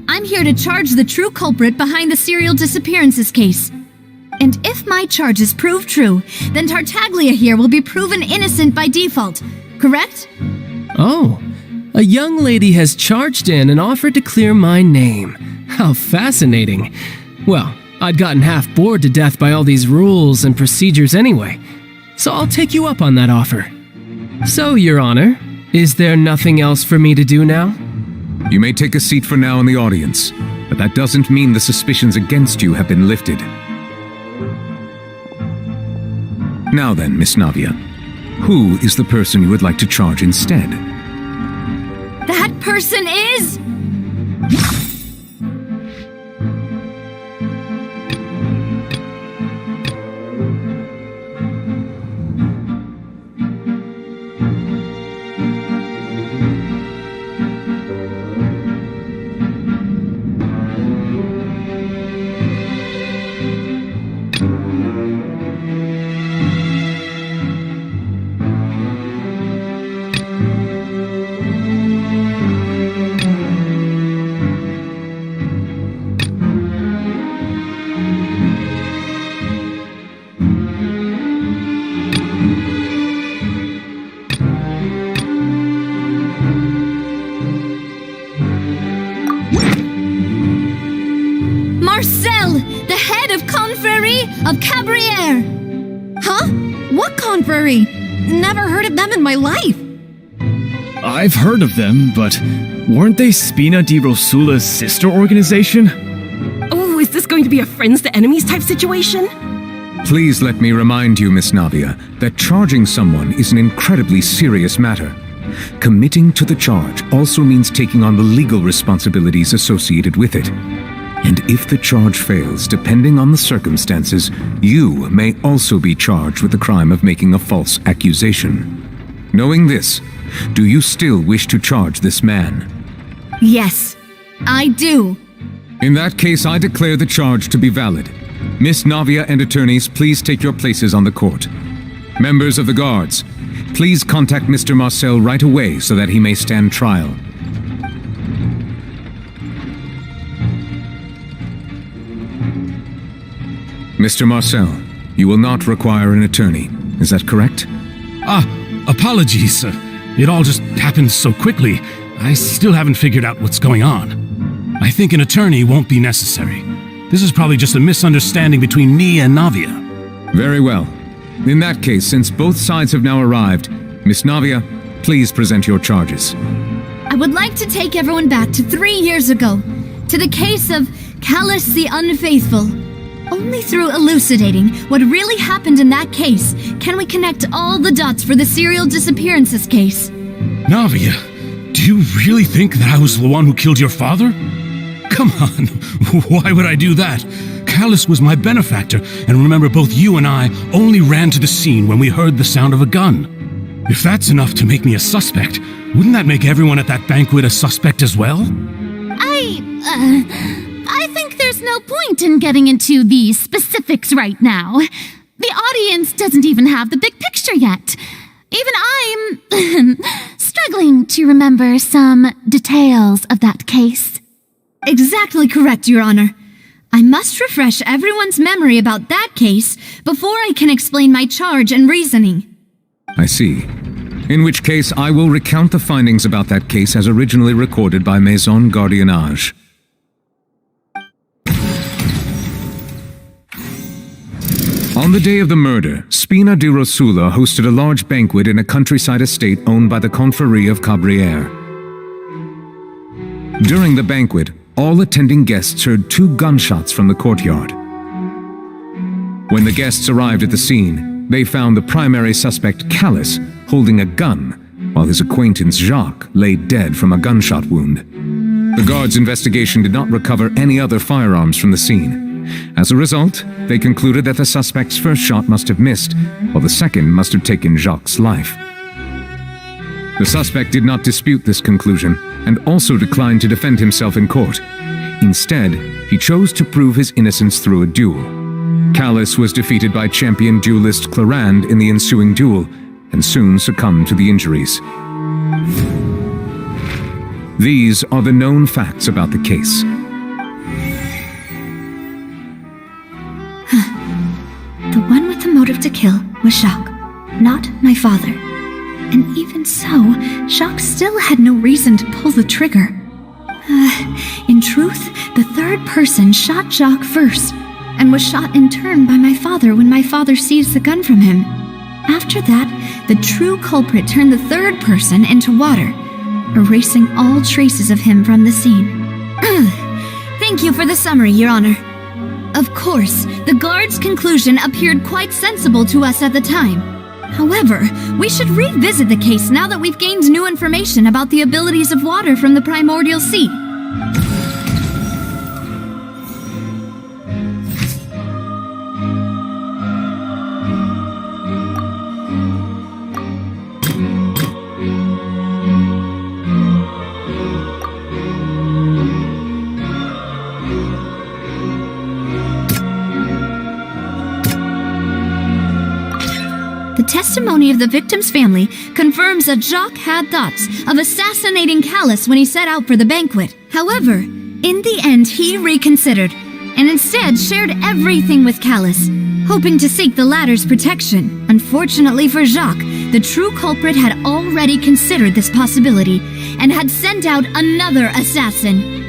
I'm here to charge the true culprit behind the serial disappearances case. And if my charges prove true, then Tartaglia here will be proven innocent by default, correct? Oh, a young lady has charged in and offered to clear my name. How fascinating. Well, I'd gotten half bored to death by all these rules and procedures anyway, so I'll take you up on that offer. So, Your Honor, is there nothing else for me to do now? You may take a seat for now in the audience, but that doesn't mean the suspicions against you have been lifted. Now then, Miss Navia, who is the person you would like to charge instead? That person is... of Cabriere! Huh? What confrérie? Never heard of them in my life. I've heard of them, but weren't they Spina di Rosula's sister organization? Oh, is this going to be a friends to enemies type situation? Please let me remind you, Miss Navia, that charging someone is an incredibly serious matter. Committing to the charge also means taking on the legal responsibilities associated with it. And if the charge fails, depending on the circumstances, you may also be charged with the crime of making a false accusation. Knowing this, do you still wish to charge this man? Yes, I do. In that case, I declare the charge to be valid. Miss Navia and attorneys, please take your places on the court. Members of the guards, please contact Mr. Marcel right away so that he may stand trial. Mr. Marcel, you will not require an attorney. Is that correct? Apologies, sir. It all just happened so quickly. I still haven't figured out what's going on. I think an attorney won't be necessary. This is probably just a misunderstanding between me and Navia. Very well. In that case, since both sides have now arrived, Miss Navia, please present your charges. I would like to take everyone back to 3 years ago, to the case of Callus the Unfaithful. Only through elucidating what really happened in that case can we connect all the dots for the serial disappearances case. Navia, do you really think that I was the one who killed your father? Come on, why would I do that? Callus was my benefactor, and remember, both you and I only ran to the scene when we heard the sound of a gun. If that's enough to make me a suspect, wouldn't that make everyone at that banquet a suspect as well? I think there's no point in getting into the specifics right now. The audience doesn't even have the big picture yet. Even I'm struggling to remember some details of that case. Exactly correct, Your Honor. I must refresh everyone's memory about that case before I can explain my charge and reasoning. I see. In which case, I will recount the findings about that case as originally recorded by Maison Gardiennage. On the day of the murder, Spina di Rosula hosted a large banquet in a countryside estate owned by the confrérie of Cabriere. During the banquet, all attending guests heard 2 gunshots from the courtyard. When the guests arrived at the scene, they found the primary suspect, Callus, holding a gun, while his acquaintance, Jacques, lay dead from a gunshot wound. The guards' investigation did not recover any other firearms from the scene. As a result, they concluded that the suspect's first shot must have missed, while the second must have taken Jacques' life. The suspect did not dispute this conclusion, and also declined to defend himself in court. Instead, he chose to prove his innocence through a duel. Callus was defeated by champion duelist Clarand in the ensuing duel, and soon succumbed to the injuries. These are the known facts about the case. The one with the motive to kill was Jacques, not my father. And even so, Jacques still had no reason to pull the trigger. In truth, the third person shot Jacques first, and was shot in turn by my father when my father seized the gun from him. After that, the true culprit turned the third person into water, erasing all traces of him from the scene. Thank you for the summary, Your Honor. Of course, the guard's conclusion appeared quite sensible to us at the time. However, we should revisit the case now that we've gained new information about the abilities of water from the primordial sea. The testimony of the victim's family confirms that Jacques had thoughts of assassinating Callus when he set out for the banquet. However, in the end he reconsidered, and instead shared everything with Callus, hoping to seek the latter's protection. Unfortunately for Jacques, the true culprit had already considered this possibility, and had sent out another assassin.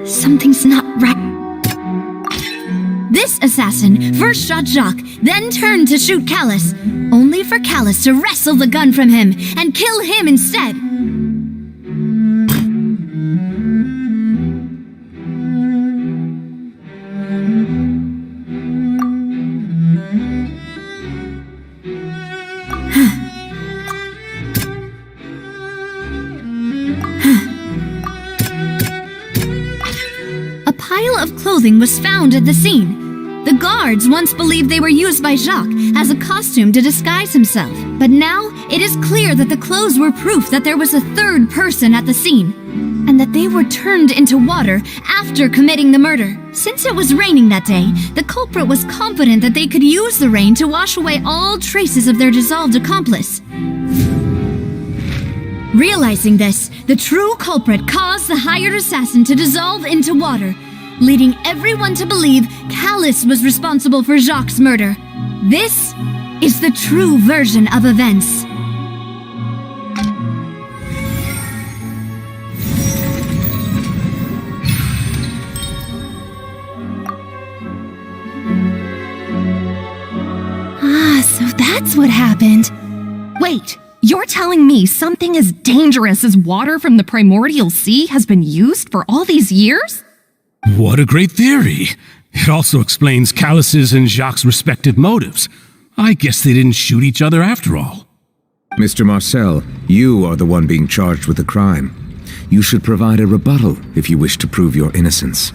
Something's not right. This assassin first shot Jacques, then turned to shoot Callus, only for Callus to wrestle the gun from him and kill him instead. Clothing was found at the scene. The guards once believed they were used by Jacques as a costume to disguise himself, but now it is clear that the clothes were proof that there was a third person at the scene, and that they were turned into water after committing the murder. Since it was raining that day, the culprit was confident that they could use the rain to wash away all traces of their dissolved accomplice. Realizing this, the true culprit caused the hired assassin to dissolve into water, leading everyone to believe Callus was responsible for Jacques' murder. This is the true version of events. So that's what happened. Wait, you're telling me something as dangerous as water from the primordial sea has been used for all these years? What a great theory! It also explains Callus's and Jacques' respective motives. I guess they didn't shoot each other after all. Mr. Marcel, you are the one being charged with the crime. You should provide a rebuttal if you wish to prove your innocence.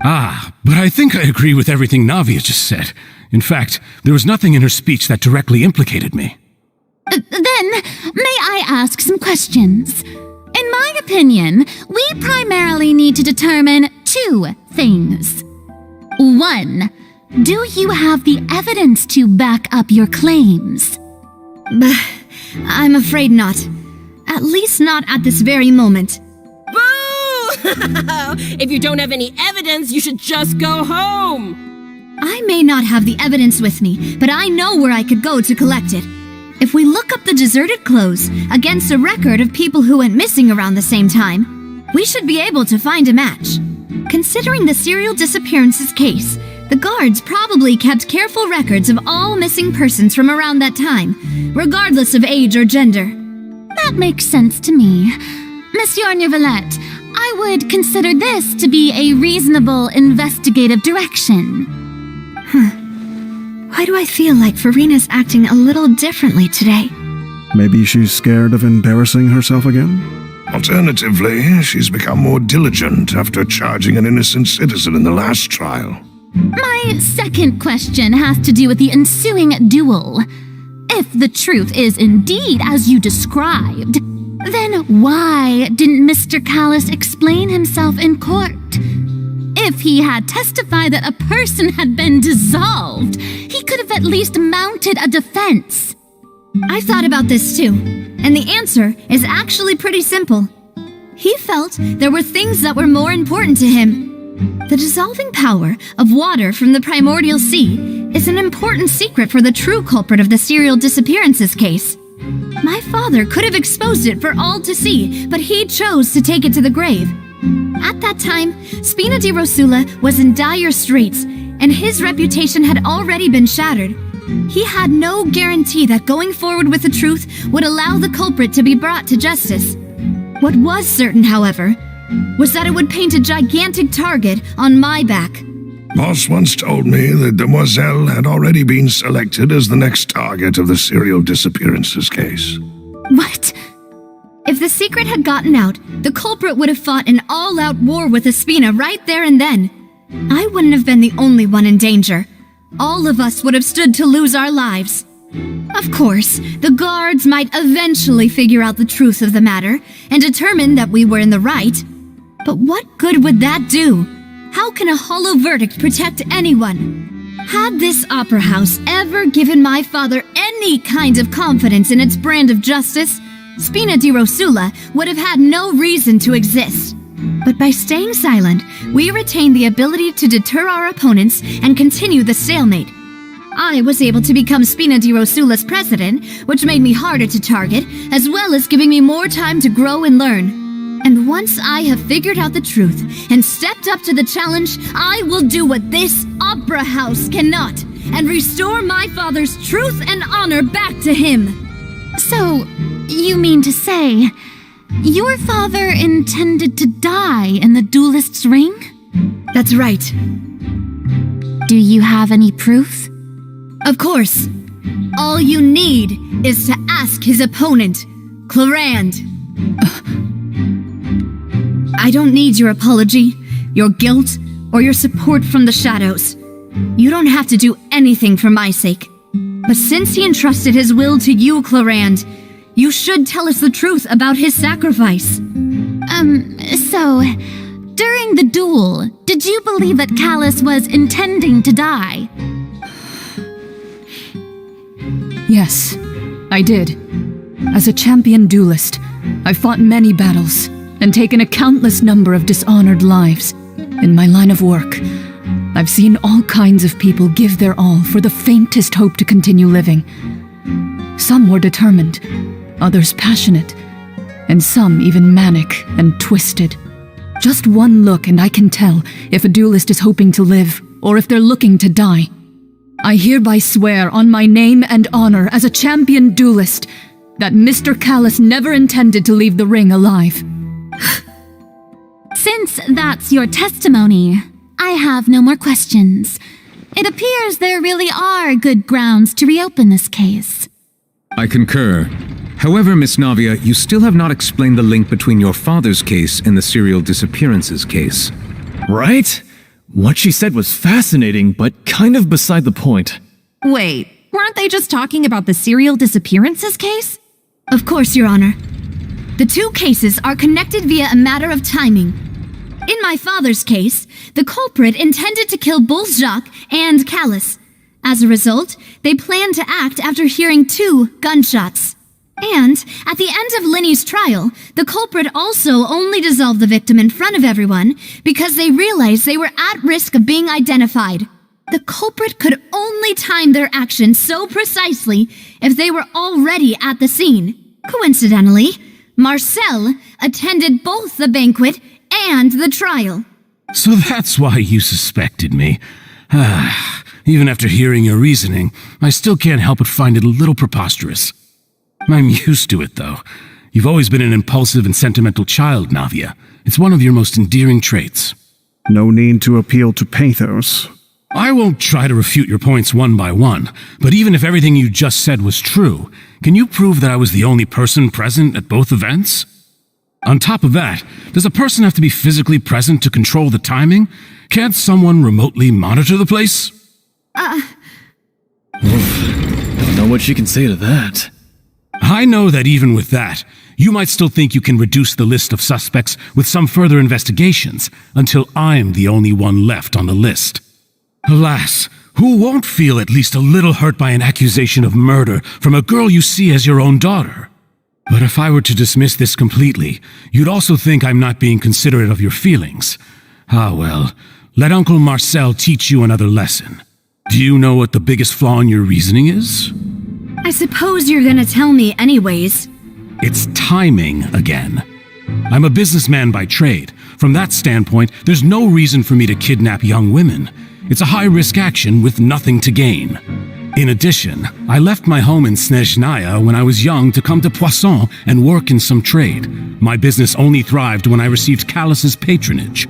But I think I agree with everything Navia just said. In fact, there was nothing in her speech that directly implicated me. Then, may I ask some questions? In my opinion, we primarily need to determine two things. 1. Do you have the evidence to back up your claims? I'm afraid not. At least not at this very moment. Boo! If you don't have any evidence, you should just go home! I may not have the evidence with me, but I know where I could go to collect it. If we look up the deserted clothes against a record of people who went missing around the same time, we should be able to find a match. Considering the serial disappearances case, the guards probably kept careful records of all missing persons from around that time, regardless of age or gender. That makes sense to me. Monsieur Neuvillette, I would consider this to be a reasonable investigative direction. Why do I feel like Farina's acting a little differently today? Maybe she's scared of embarrassing herself again? Alternatively, she's become more diligent after charging an innocent citizen in the last trial. My second question has to do with the ensuing duel. If the truth is indeed as you described, then why didn't Mr. Callis explain himself in court? If he had testified that a person had been dissolved, he could have at least mounted a defense. I've thought about this too, and the answer is actually pretty simple. He felt there were things that were more important to him. The dissolving power of water from the primordial sea is an important secret for the true culprit of the serial disappearances case. My father could have exposed it for all to see, but he chose to take it to the grave. At that time, Spina di Rosula was in dire straits, and his reputation had already been shattered. He had no guarantee that going forward with the truth would allow the culprit to be brought to justice. What was certain, however, was that it would paint a gigantic target on my back. Boss once told me that Demoiselle had already been selected as the next target of the serial disappearances case. What? If the secret had gotten out, the culprit would have fought an all-out war with Espina right there and then. I wouldn't have been the only one in danger. All of us would have stood to lose our lives. Of course, the guards might eventually figure out the truth of the matter and determine that we were in the right. But what good would that do? How can a hollow verdict protect anyone? Had this opera house ever given my father any kind of confidence in its brand of justice, Spina di Rosula would have had no reason to exist. But by staying silent, we retained the ability to deter our opponents and continue the stalemate. I was able to become Spina di Rosula's president, which made me harder to target, as well as giving me more time to grow and learn. And once I have figured out the truth and stepped up to the challenge, I will do what this opera house cannot, and restore my father's truth and honor back to him. So, you mean to say, your father intended to die in the duelist's ring? That's right. Do you have any proof? Of course. All you need is to ask his opponent, Clarand. I don't need your apology, your guilt, or your support from the shadows. You don't have to do anything for my sake. But since he entrusted his will to you, Clarand, you should tell us the truth about his sacrifice. So, during the duel, did you believe that Callis was intending to die? Yes, I did. As a champion duelist, I've fought many battles and taken a countless number of dishonored lives. In my line of work, I've seen all kinds of people give their all for the faintest hope to continue living. Some were determined, others passionate, and some even manic and twisted. Just one look and I can tell if a duelist is hoping to live or if they're looking to die. I hereby swear on my name and honor as a champion duelist that Mr. Callis never intended to leave the ring alive. Since that's your testimony, I have no more questions. It appears there really are good grounds to reopen this case. I concur. However, Miss Navia, you still have not explained the link between your father's case and the serial disappearances case. Right? What she said was fascinating, but kind of beside the point. Wait, weren't they just talking about the serial disappearances case? Of course, Your Honor. The two cases are connected via a matter of timing. In my father's case, the culprit intended to kill both Jacques and Callis. As a result, they planned to act after hearing 2 gunshots. And, at the end of Linny's trial, the culprit also only dissolved the victim in front of everyone because they realized they were at risk of being identified. The culprit could only time their actions so precisely if they were already at the scene. Coincidentally, Marcel attended both the banquet and the trial. So that's why you suspected me. Even after hearing your reasoning, I still can't help but find it a little preposterous. I'm used to it, though. You've always been an impulsive and sentimental child, Navia. It's one of your most endearing traits. No need to appeal to pathos. I won't try to refute your points one by one, but even if everything you just said was true, can you prove that I was the only person present at both events? On top of that, does a person have to be physically present to control the timing? Can't someone remotely monitor the place? Don't know what she can say to that. I know that even with that, you might still think you can reduce the list of suspects with some further investigations, until I'm the only one left on the list. Alas, who won't feel at least a little hurt by an accusation of murder from a girl you see as your own daughter? But if I were to dismiss this completely, you'd also think I'm not being considerate of your feelings. Ah well, let Uncle Marcel teach you another lesson. Do you know what the biggest flaw in your reasoning is? I suppose you're gonna tell me anyways. It's timing again. I'm a businessman by trade. From that standpoint, there's no reason for me to kidnap young women. It's a high-risk action with nothing to gain. In addition, I left my home in Snezhnaya when I was young to come to Poisson and work in some trade. My business only thrived when I received Callus's patronage.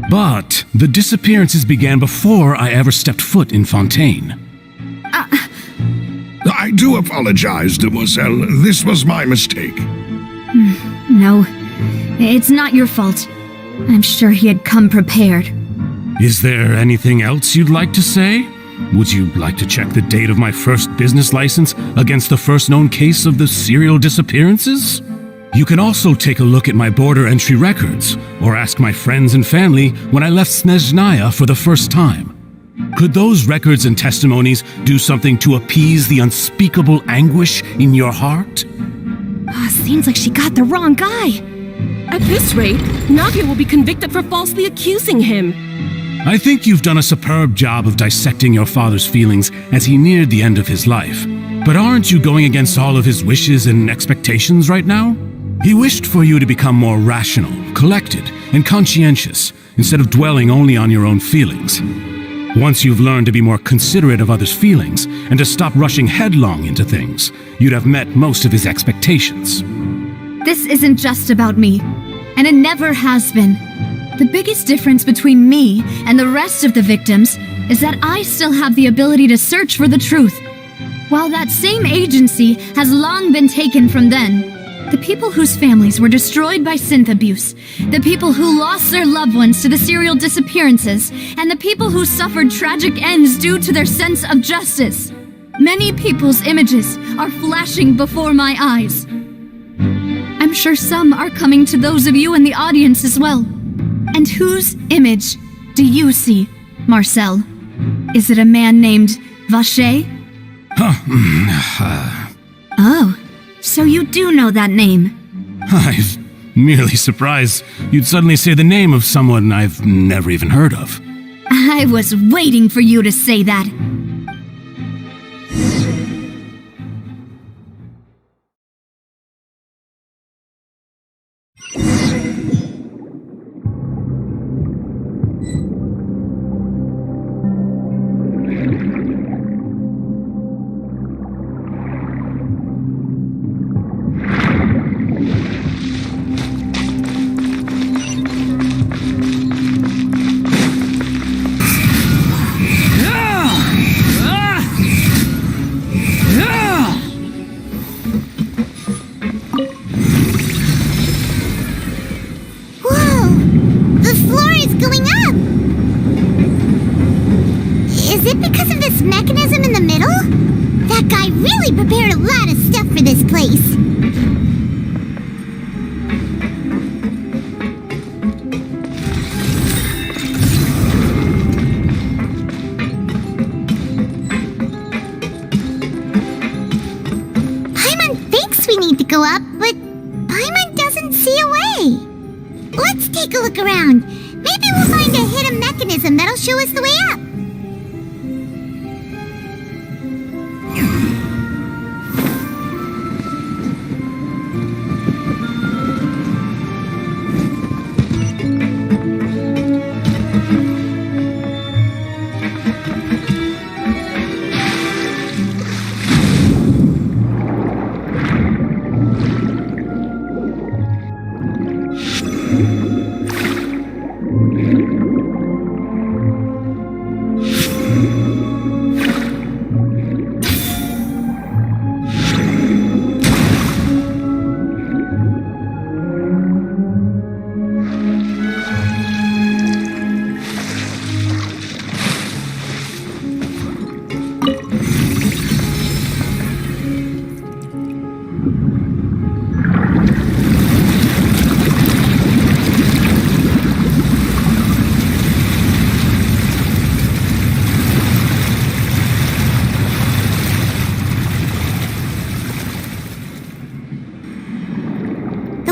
But the disappearances began before I ever stepped foot in Fontaine. I do apologize, demoiselle. This was my mistake. No, it's not your fault. I'm sure he had come prepared. Is there anything else you'd like to say? Would you like to check the date of my first business license against the first known case of the serial disappearances? You can also take a look at my border entry records, or ask my friends and family when I left Snezhnaya for the first time. Could those records and testimonies do something to appease the unspeakable anguish in your heart? Seems like she got the wrong guy. At this rate, Navia will be convicted for falsely accusing him. I think you've done a superb job of dissecting your father's feelings as he neared the end of his life. But aren't you going against all of his wishes and expectations right now? He wished for you to become more rational, collected, and conscientious, instead of dwelling only on your own feelings. Once you've learned to be more considerate of others' feelings, and to stop rushing headlong into things, you'd have met most of his expectations. This isn't just about me, and it never has been. The biggest difference between me and the rest of the victims is that I still have the ability to search for the truth. While that same agency has long been taken from them, the people whose families were destroyed by synth abuse, the people who lost their loved ones to the serial disappearances, and the people who suffered tragic ends due to their sense of justice. Many people's images are flashing before my eyes. I'm sure some are coming to those of you in the audience as well. And whose image do you see, Marcel? Is it a man named Vacher? Oh, so you do know that name. I'm merely surprised you'd suddenly say the name of someone I've never even heard of. I was waiting for you to say that. Go up, but Paimon doesn't see a way. Let's take a look around. Maybe we'll find a hidden mechanism that'll show us the way up. The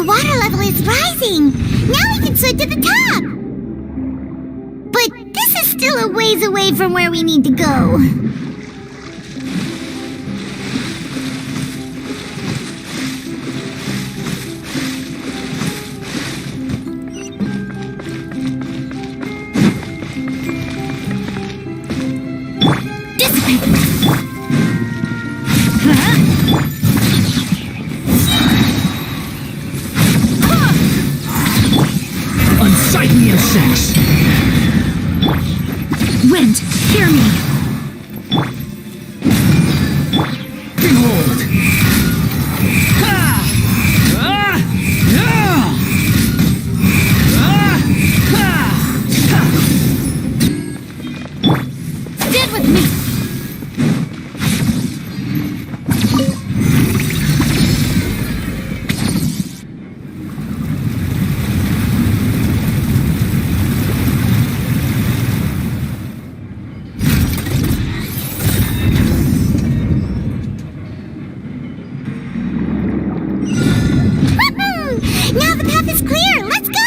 water level is rising! Now we can swim to the top! But this is still a ways away from where we need to go. Unsightly insects! Wind, hear me! Behold! Ha! Ah! Ah! Ah! Ha! Stand with me! Now the path is clear! Let's go!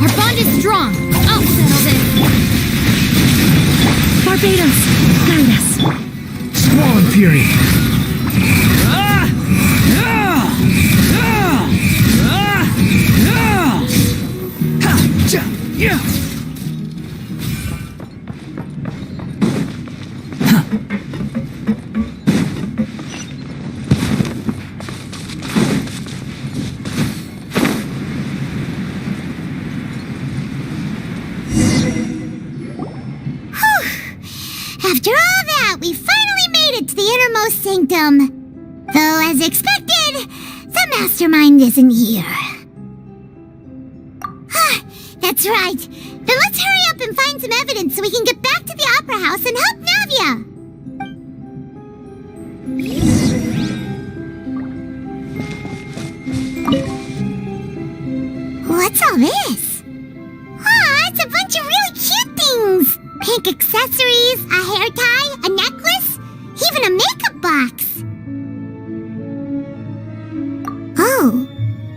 Our bond is strong. I'll settle this. Barbados, guide us. Squall and Fury! Ah! Ah! Ah! Ah! Ah! Ha! Ja! Yeah! After all that, we finally made it to the innermost sanctum. Though, as expected, the mastermind isn't here. That's right. Then let's hurry up and find some evidence so we can get back to the Opera House and help Navia. What's all this? It's a bunch of really cute things. Pink accessories, a hair tie, a necklace, even a makeup box. Oh,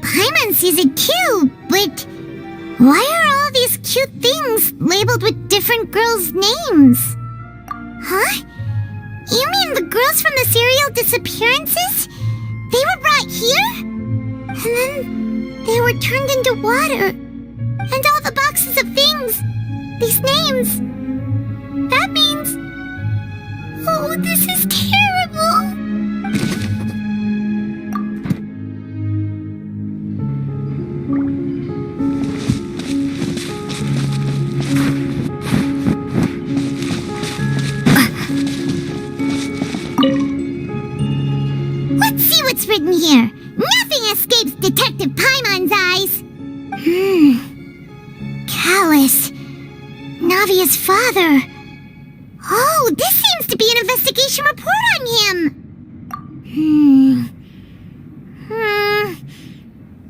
Paimon sees it too, but why are all these cute things labeled with different girls' names? Huh? You mean the girls from the serial disappearances? They were brought here? And then they were turned into water. And all the boxes of things, these names. That means... Oh, this is terrible! Let's see what's written here. Nothing escapes Detective Paimon's eyes. Callus. Navia's father. Oh, this seems to be an investigation report on him.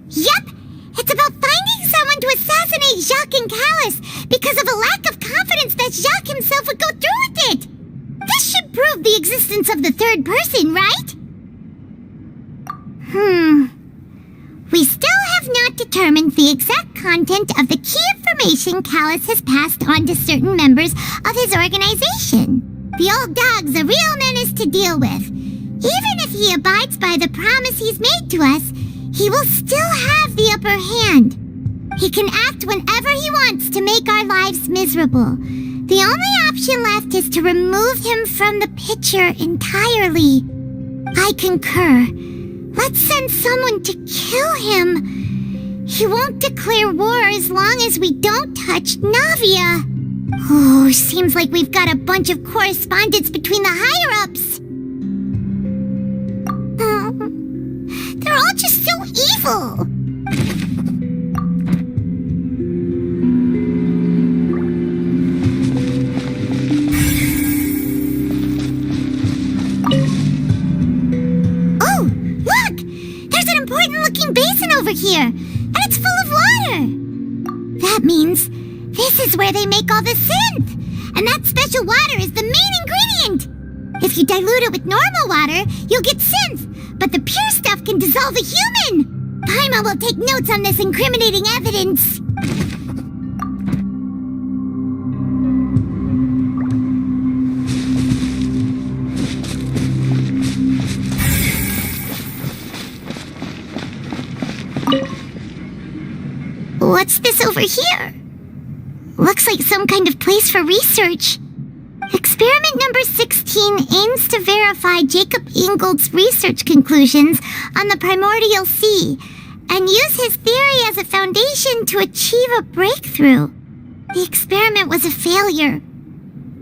Yep, it's about finding someone to assassinate eliminate Jacques and Callus because of a lack of confidence that Jacques himself would go through with it. This should prove the existence of the third person, right? We still have not determined the exact content of the key information Callus has passed on to certain members of his organization. The old dog's a real menace to deal with. Even if he abides by the promise he's made to us, he will still have the upper hand. He can act whenever he wants to make our lives miserable. The only option left is to remove him from the picture entirely. I concur. Let's send someone to kill him. He won't declare war as long as we don't touch Navia. Oh, seems like we've got a bunch of correspondence between the higher-ups. They're all just so evil. Oh, look! There's an important-looking basin over here, and it's full of water. That means this is where they make all the synth, and that special water is the main ingredient. If you dilute it with normal water, you'll get synth, but the pure stuff can dissolve a human. Paimon will take notes on this incriminating evidence. What's this over here? Looks like some kind of place for research. Experiment number 16 aims to verify Jacob Ingold's research conclusions on the primordial sea and use his theory as a foundation to achieve a breakthrough. The experiment was a failure.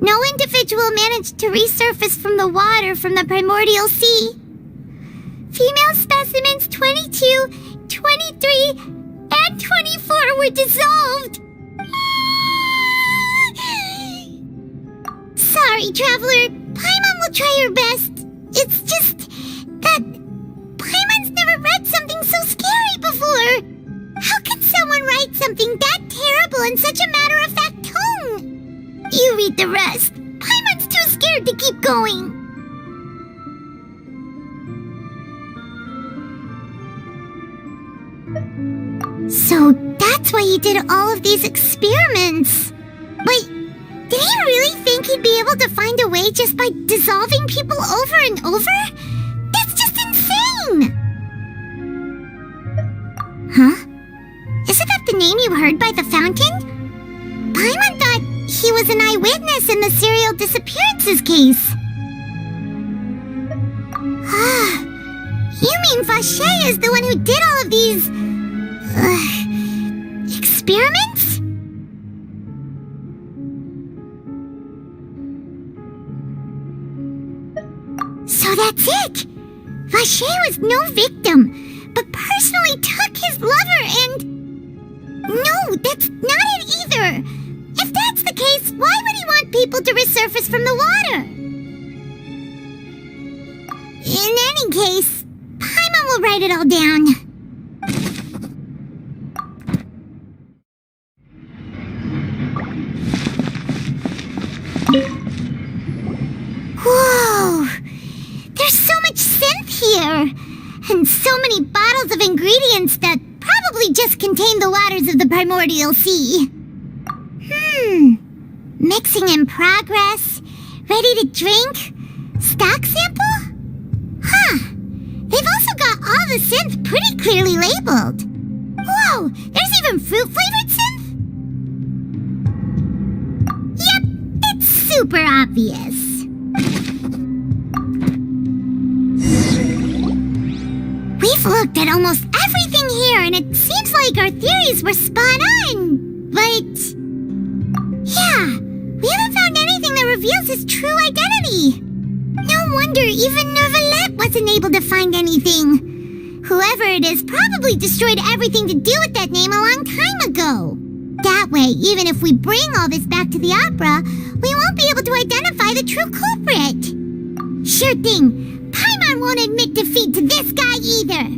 No individual managed to resurface from the water from the primordial sea. Female specimens 22, 23, and 24 were dissolved. Sorry, Traveler. Paimon will try her best. It's just that Paimon's never read something so scary before. How can someone write something that terrible in such a matter-of-fact tone? You read the rest. Paimon's too scared to keep going. So that's why he did all of these experiments. Wait, did he really think he'd be able to find a way just by dissolving people over and over? That's just insane! Huh? Isn't that the name you heard by the fountain? Paimon thought he was an eyewitness in the serial disappearances case. You mean Vache is the one who did all of these... experiments? So that's it! Vache was no victim, but personally took his lover and... No, that's not it either! If that's the case, why would he want people to resurface from the water? In any case, Paimon will write it all down. Whoa! There's so much synth here! And so many bottles of ingredients that probably just contain the waters of the primordial sea. Mixing in progress? Ready to drink? Stock sample? Huh. They've also got all the synth pretty clearly labeled. Whoa! There's even fruit-flavored synth? Yep, it's super obvious. We've looked at almost everything here, and it seems like our theories were spot on. But... yeah, we haven't found anything that reveals his true identity. No wonder even Nervalette wasn't able to find anything. Whoever it is probably destroyed everything to do with that name a long time ago. That way, even if we bring all this back to the opera, we won't be able to identify the true culprit. Sure thing. Paimon won't admit defeat to this guy either.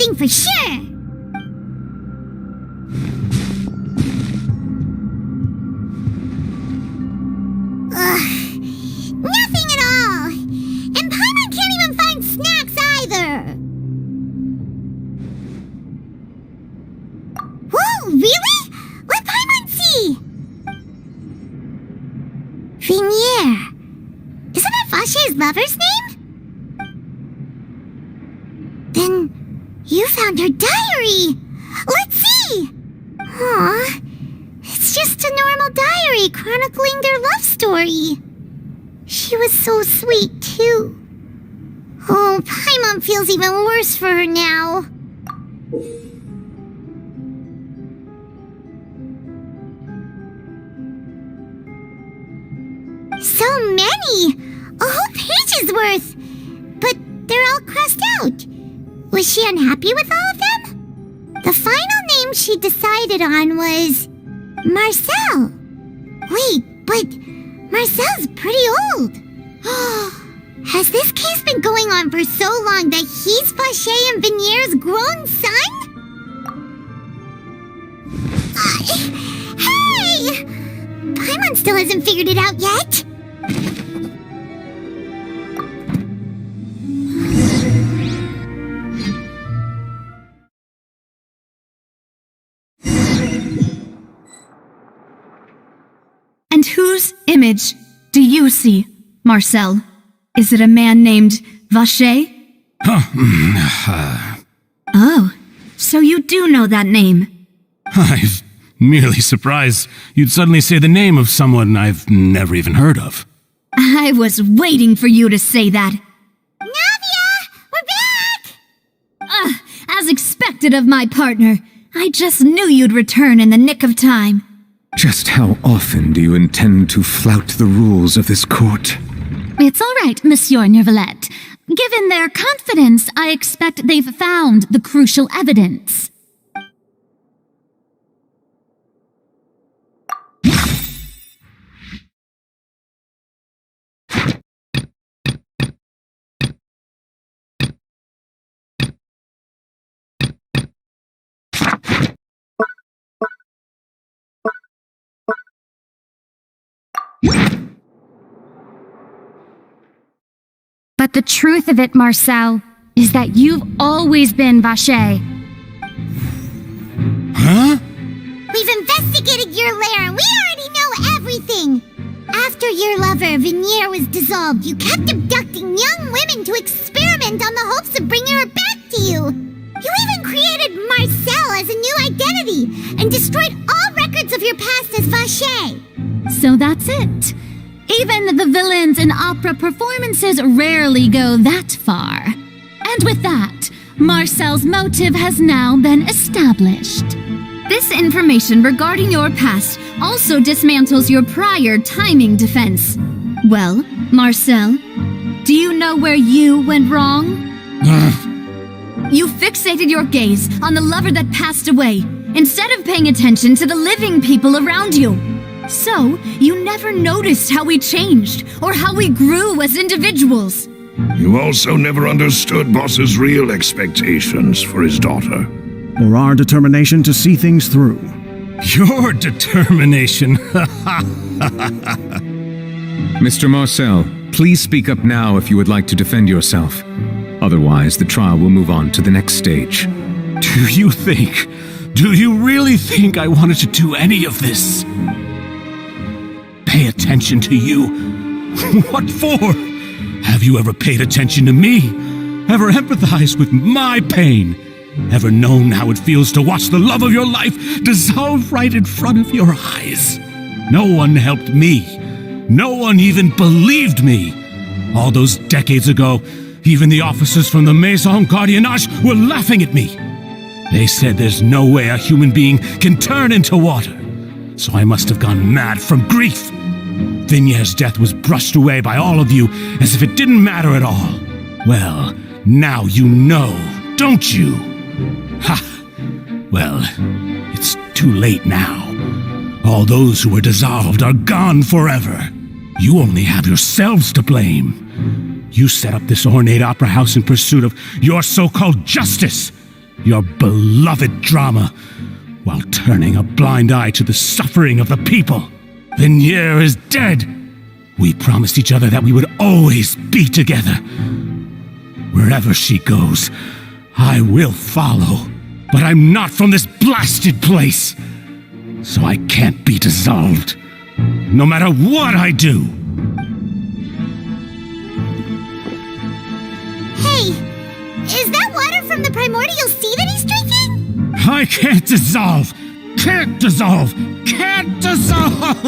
thing for sure. Ugh, nothing at all. And Paimon can't even find snacks either. Whoa, really? Let Paimon see. Venier. Isn't that Vache's lover's name? Then you found her diary. Let's see. Aw, it's just a normal diary chronicling their love story. She was so sweet, too. Oh, Paimon feels even worse for her now. So many! A whole page's worth! But they're all crossed out. Was she unhappy with all of them? The final name she decided on was Marcel. Wait, but Marcel's pretty old. Has this case been going on for so long that he's Vache and Venier's grown son? Hey! Paimon still hasn't figured it out yet. And whose image do you see, Marcel? Is it a man named Vache? Oh, so you do know that name. I'm merely surprised you'd suddenly say the name of someone I've never even heard of. I was waiting for you to say that. Navia! We're back! As expected of my partner. I just knew you'd return in the nick of time. Just how often do you intend to flout the rules of this court? It's all right, Monsieur Nervalette. Given their confidence, I expect they've found the crucial evidence. But the truth of it, Marcel, is that you've always been Vache. Huh? We've investigated your lair and we already know everything. After your lover, Venier, was dissolved, you kept abducting young women to experiment on the hopes of bringing her back to you. You even created Marcel as a new identity and destroyed all records of your past as Vache. So that's it. Even the villains in opera performances rarely go that far. And with that, Marcel's motive has now been established. This information regarding your past also dismantles your prior timing defense. Well, Marcel, do you know where you went wrong? You fixated your gaze on the lover that passed away, instead of paying attention to the living people around you. So, you never noticed how we changed, or how we grew as individuals. You also never understood Boss's real expectations for his daughter. Or our determination to see things through. Your determination. Mr. Marcel, please speak up now if you would like to defend yourself. Otherwise, the trial will move on to the next stage. Do you really think I wanted to do any of this? Pay attention to you? What for? Have you ever paid attention to me? Ever empathized with my pain? Ever known how it feels to watch the love of your life dissolve right in front of your eyes? No one helped me. No one even believed me. All those decades ago, even the officers from the Maison Gardiennage were laughing at me. They said there's no way a human being can turn into water. So I must have gone mad from grief. Vinier's death was brushed away by all of you as if it didn't matter at all. Well, now you know, don't you? Ha! Well, it's too late now. All those who were dissolved are gone forever. You only have yourselves to blame. You set up this ornate opera house in pursuit of your so-called justice. your beloved drama, while turning a blind eye to the suffering of the people. Vignier is dead. We promised each other that we would always be together. Wherever she goes, I will follow. But I'm not from this blasted place, so I can't be dissolved, no matter what I do. Hey, is that water from the primordial sea that he's drinking? I can't dissolve! Can't dissolve! Can't dissolve!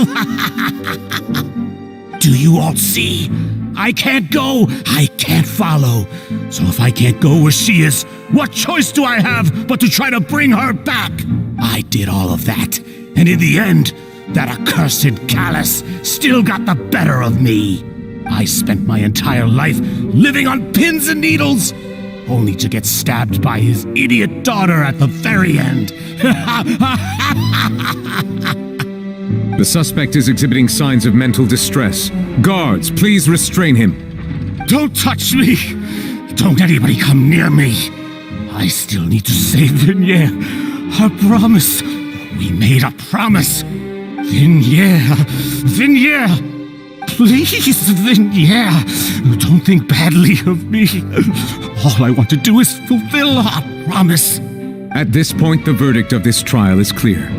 Do you all see? I can't go! I can't follow! So if I can't go where she is, what choice do I have but to try to bring her back? I did all of that, and in the end, that accursed Callus still got the better of me. I spent my entire life living on pins and needles, only to get stabbed by his idiot daughter at the very end. The suspect is exhibiting signs of mental distress. Guards, please restrain him. Don't touch me! Don't anybody come near me! I still need to save Vignier. Our promise. We made a promise. Vignier! Please, Vignier! Don't think badly of me. All I want to do is fulfill our promise. At this point, the verdict of this trial is clear.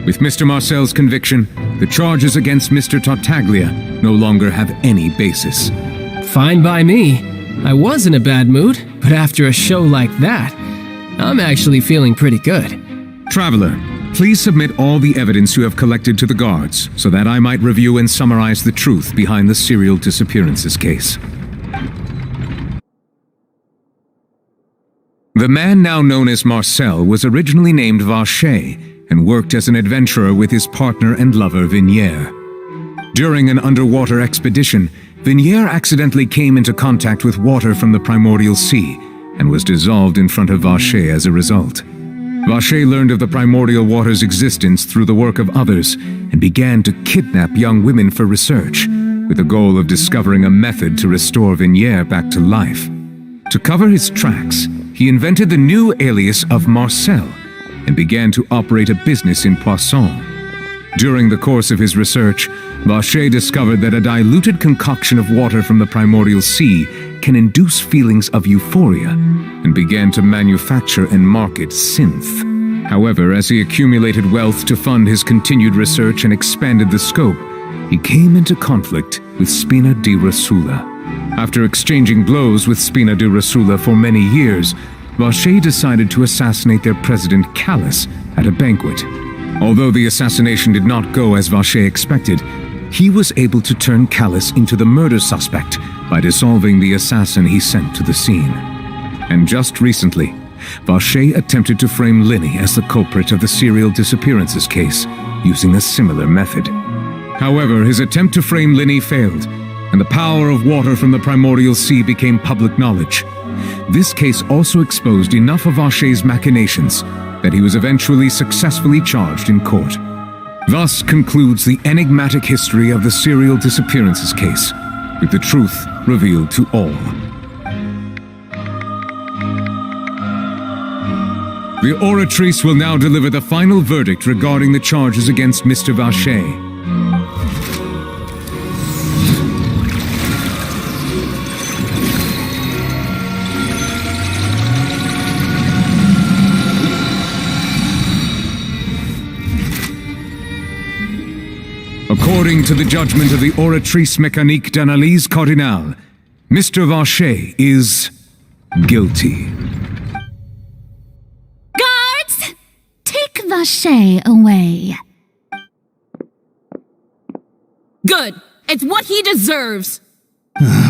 With Mr. Marcel's conviction, the charges against Mr. Tartaglia no longer have any basis. Fine by me. I was in a bad mood, but after a show like that, I'm actually feeling pretty good. Traveler, please submit all the evidence you have collected to the guards, so that I might review and summarize the truth behind the serial disappearances case. The man now known as Marcel was originally named Vacher and worked as an adventurer with his partner and lover Vignier. During an underwater expedition, Vignier accidentally came into contact with water from the primordial sea and was dissolved in front of Vacher as a result. Vacher learned of the primordial water's existence through the work of others and began to kidnap young women for research, with the goal of discovering a method to restore Vignier back to life. To cover his tracks, he invented the new alias of Marcel and began to operate a business in Poisson. During the course of his research, Vacher discovered that a diluted concoction of water from the primordial sea can induce feelings of euphoria, and began to manufacture and market synth. However, as he accumulated wealth to fund his continued research and expanded the scope, he came into conflict with Spina di Rosula. After exchanging blows with Spina di Rosula for many years, Vacher decided to assassinate their president Callus at a banquet. Although the assassination did not go as Vacher expected, he was able to turn Callus into the murder suspect by dissolving the assassin he sent to the scene. And just recently, Vacher attempted to frame Linny as the culprit of the serial disappearances case, using a similar method. However, his attempt to frame Linny failed, and the power of water from the primordial sea became public knowledge. This case also exposed enough of Vacher's machinations that he was eventually successfully charged in court. Thus concludes the enigmatic history of the serial disappearances case, with the truth revealed to all. The oratrice will now deliver the final verdict regarding the charges against Mr. Vacher. According to the judgment of the Oratrice Mécanique d'Analyse Cardinale, Mr. Vacher is guilty. Guards! Take Vacher away. Good. It's what he deserves.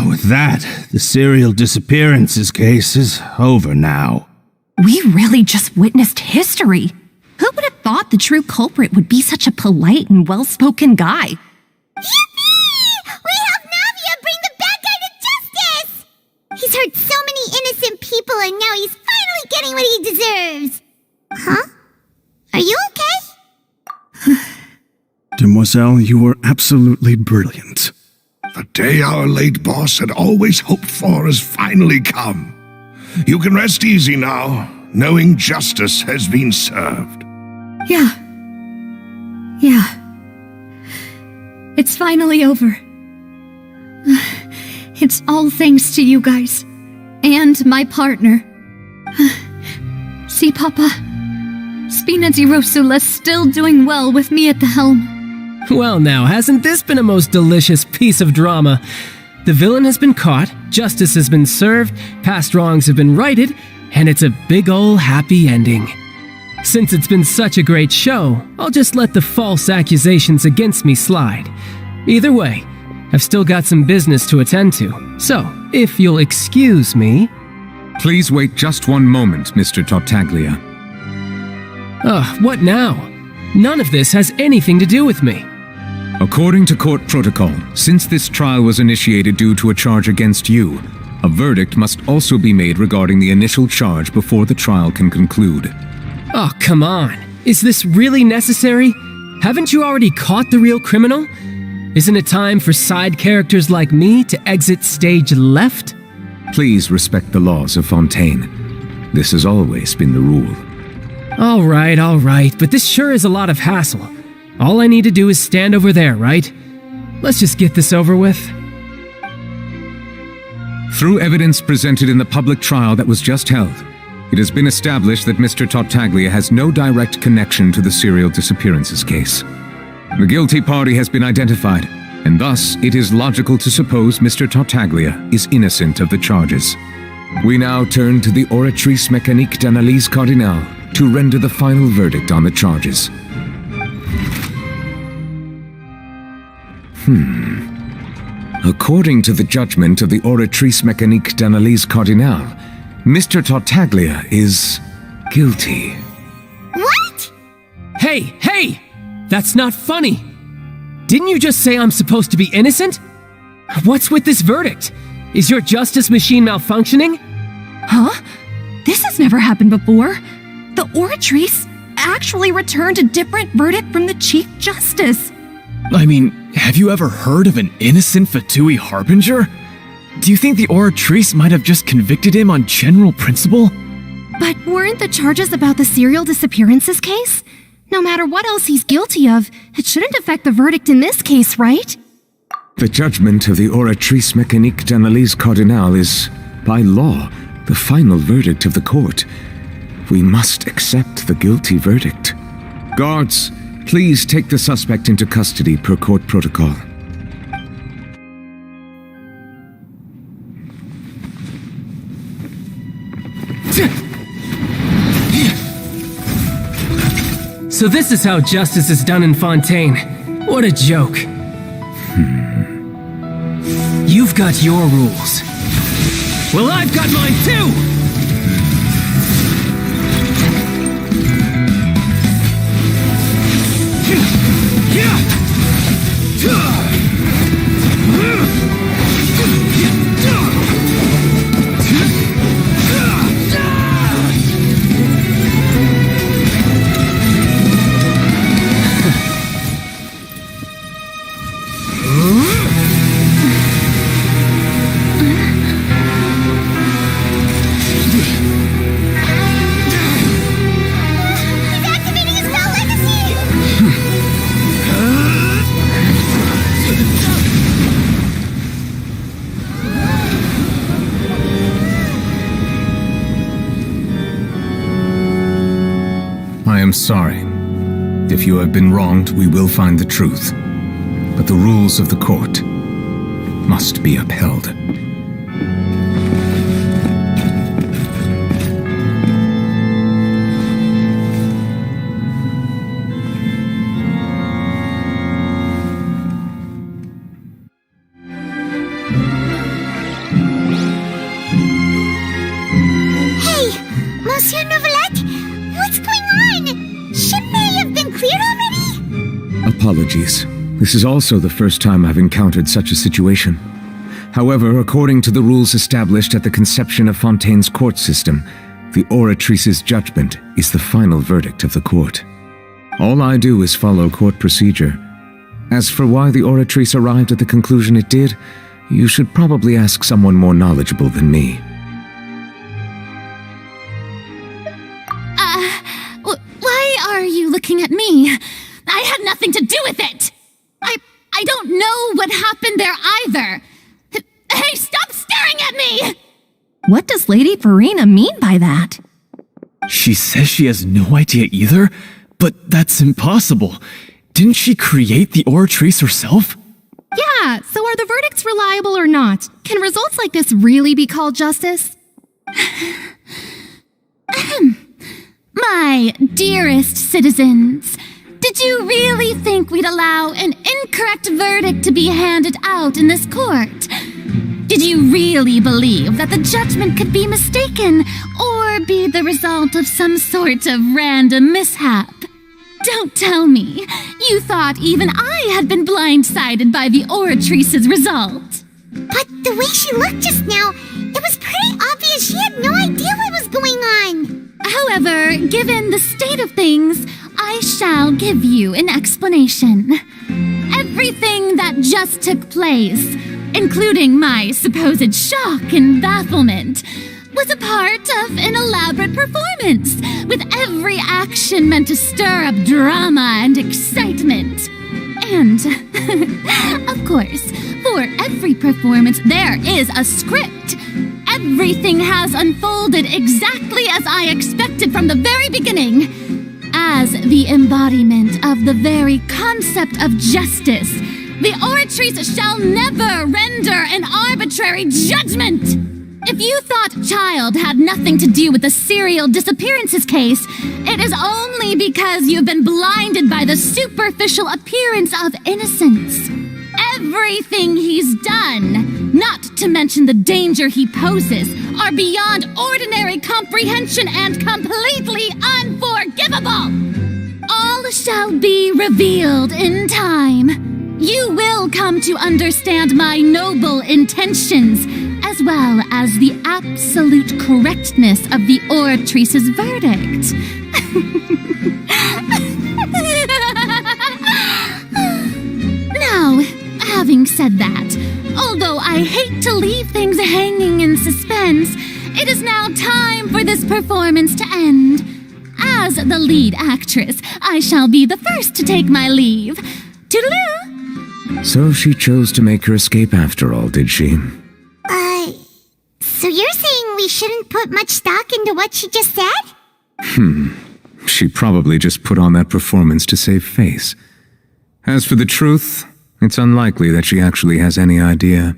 With that, the serial disappearances case is over now. We really just witnessed history. Who would have thought the true culprit would be such a polite and well-spoken guy? Yippee! We helped Navia bring the bad guy to justice! He's hurt so many innocent people and now he's finally getting what he deserves. Huh? Are you okay? Demoiselle, you were absolutely brilliant. The day our late boss had always hoped for has finally come. You can rest easy now. knowing justice has been served. Yeah. It's finally over. It's all thanks to you guys. And my partner. See, Papa? Spina di Rosula's still doing well with me at the helm. Well now, hasn't this been a most delicious piece of drama? The villain has been caught, justice has been served, past wrongs have been righted, and it's a big ol' happy ending. Since it's been such a great show, I'll just let the false accusations against me slide. Either way, I've still got some business to attend to, so if you'll excuse me... Please wait just one moment, Mr. Tartaglia. Ugh, what now? None of this has anything to do with me. According to court protocol, since this trial was initiated due to a charge against you, a verdict must also be made regarding the initial charge before the trial can conclude. Oh, come on. Is this really necessary? Haven't you already caught the real criminal? Isn't it time for side characters like me to exit stage left? Please respect the laws of Fontaine. This has always been the rule. All right, but this sure is a lot of hassle. All I need to do is stand over there, right? Let's just get this over with. Through evidence presented in the public trial that was just held, it has been established that Mr. Tartaglia has no direct connection to the serial disappearances case. The guilty party has been identified, and thus it is logical to suppose Mr. Tartaglia is innocent of the charges. We now turn to the Oratrice Mécanique d'Analyse Cardinale to render the final verdict on the charges. According to the judgment of the Oratrice Mécanique d'Analyse Cardinale, Mr. Tartaglia is guilty. What? Hey! That's not funny! Didn't you just say I'm supposed to be innocent? What's with this verdict? Is your justice machine malfunctioning? Huh? This has never happened before. The Oratrice actually returned a different verdict from the Chief Justice. I mean, have you ever heard of an innocent Fatui Harbinger? Do you think the Oratrice might have just convicted him on general principle? But weren't the charges about the serial disappearances case? No matter what else he's guilty of, it shouldn't affect the verdict in this case, right? The judgment of the Oratrice Mécanique d'Analyse Cardinale is, by law, the final verdict of the court. We must accept the guilty verdict. Guards, please take the suspect into custody per court protocol. So this is how justice is done in Fontaine. What a joke. You've got your rules. Well, I've got mine too! I am sorry. If you have been wronged, we will find the truth. But the rules of the court must be upheld. Monsieur Novelette, what's going on? Ship may have been cleared already? Apologies. This is also the first time I've encountered such a situation. However, according to the rules established at the conception of Fontaine's court system, the Oratrice's judgment is the final verdict of the court. All I do is follow court procedure. As for why the Oratrice arrived at the conclusion it did, you should probably ask someone more knowledgeable than me. are you looking at me? I had nothing to do with it! I don't know what happened there either! Hey, stop staring at me! What does Lady Farina mean by that? She says she has no idea either? But that's impossible. Didn't she create the Oratrice herself? Yeah, so are the verdicts reliable or not? Can results like this really be called justice? My dearest citizens, did you really think we'd allow an incorrect verdict to be handed out in this court? Did you really believe that the judgment could be mistaken or be the result of some sort of random mishap? Don't tell me you thought even I had been blindsided by the Oratrice's result. But the way she looked just now, it was pretty obvious she had no idea what was going on. However, given the state of things, I shall give you an explanation. Everything that just took place, including my supposed shock and bafflement, was a part of an elaborate performance, with every action meant to stir up drama and excitement. And, of course, for every performance there is a script. Everything has unfolded exactly as I expected from the very beginning. As the embodiment of the very concept of justice, the Oratrice shall never render an arbitrary judgment! If you thought Child had nothing to do with the serial disappearances case, it is only because you've been blinded by the superficial appearance of innocence. Everything he's done, not to mention the danger he poses, are beyond ordinary comprehension and completely unforgivable. All shall be revealed in time. You will come to understand my noble intentions, as well as the absolute correctness of the Oratrice's verdict. Now, having said that, although I hate to leave things hanging in suspense, it is now time for this performance to end. As the lead actress, I shall be the first to take my leave. Toodaloo! So she chose to make her escape after all, did she? So you're saying we shouldn't put much stock into what she just said? She probably just put on that performance to save face. As for the truth, it's unlikely that she actually has any idea.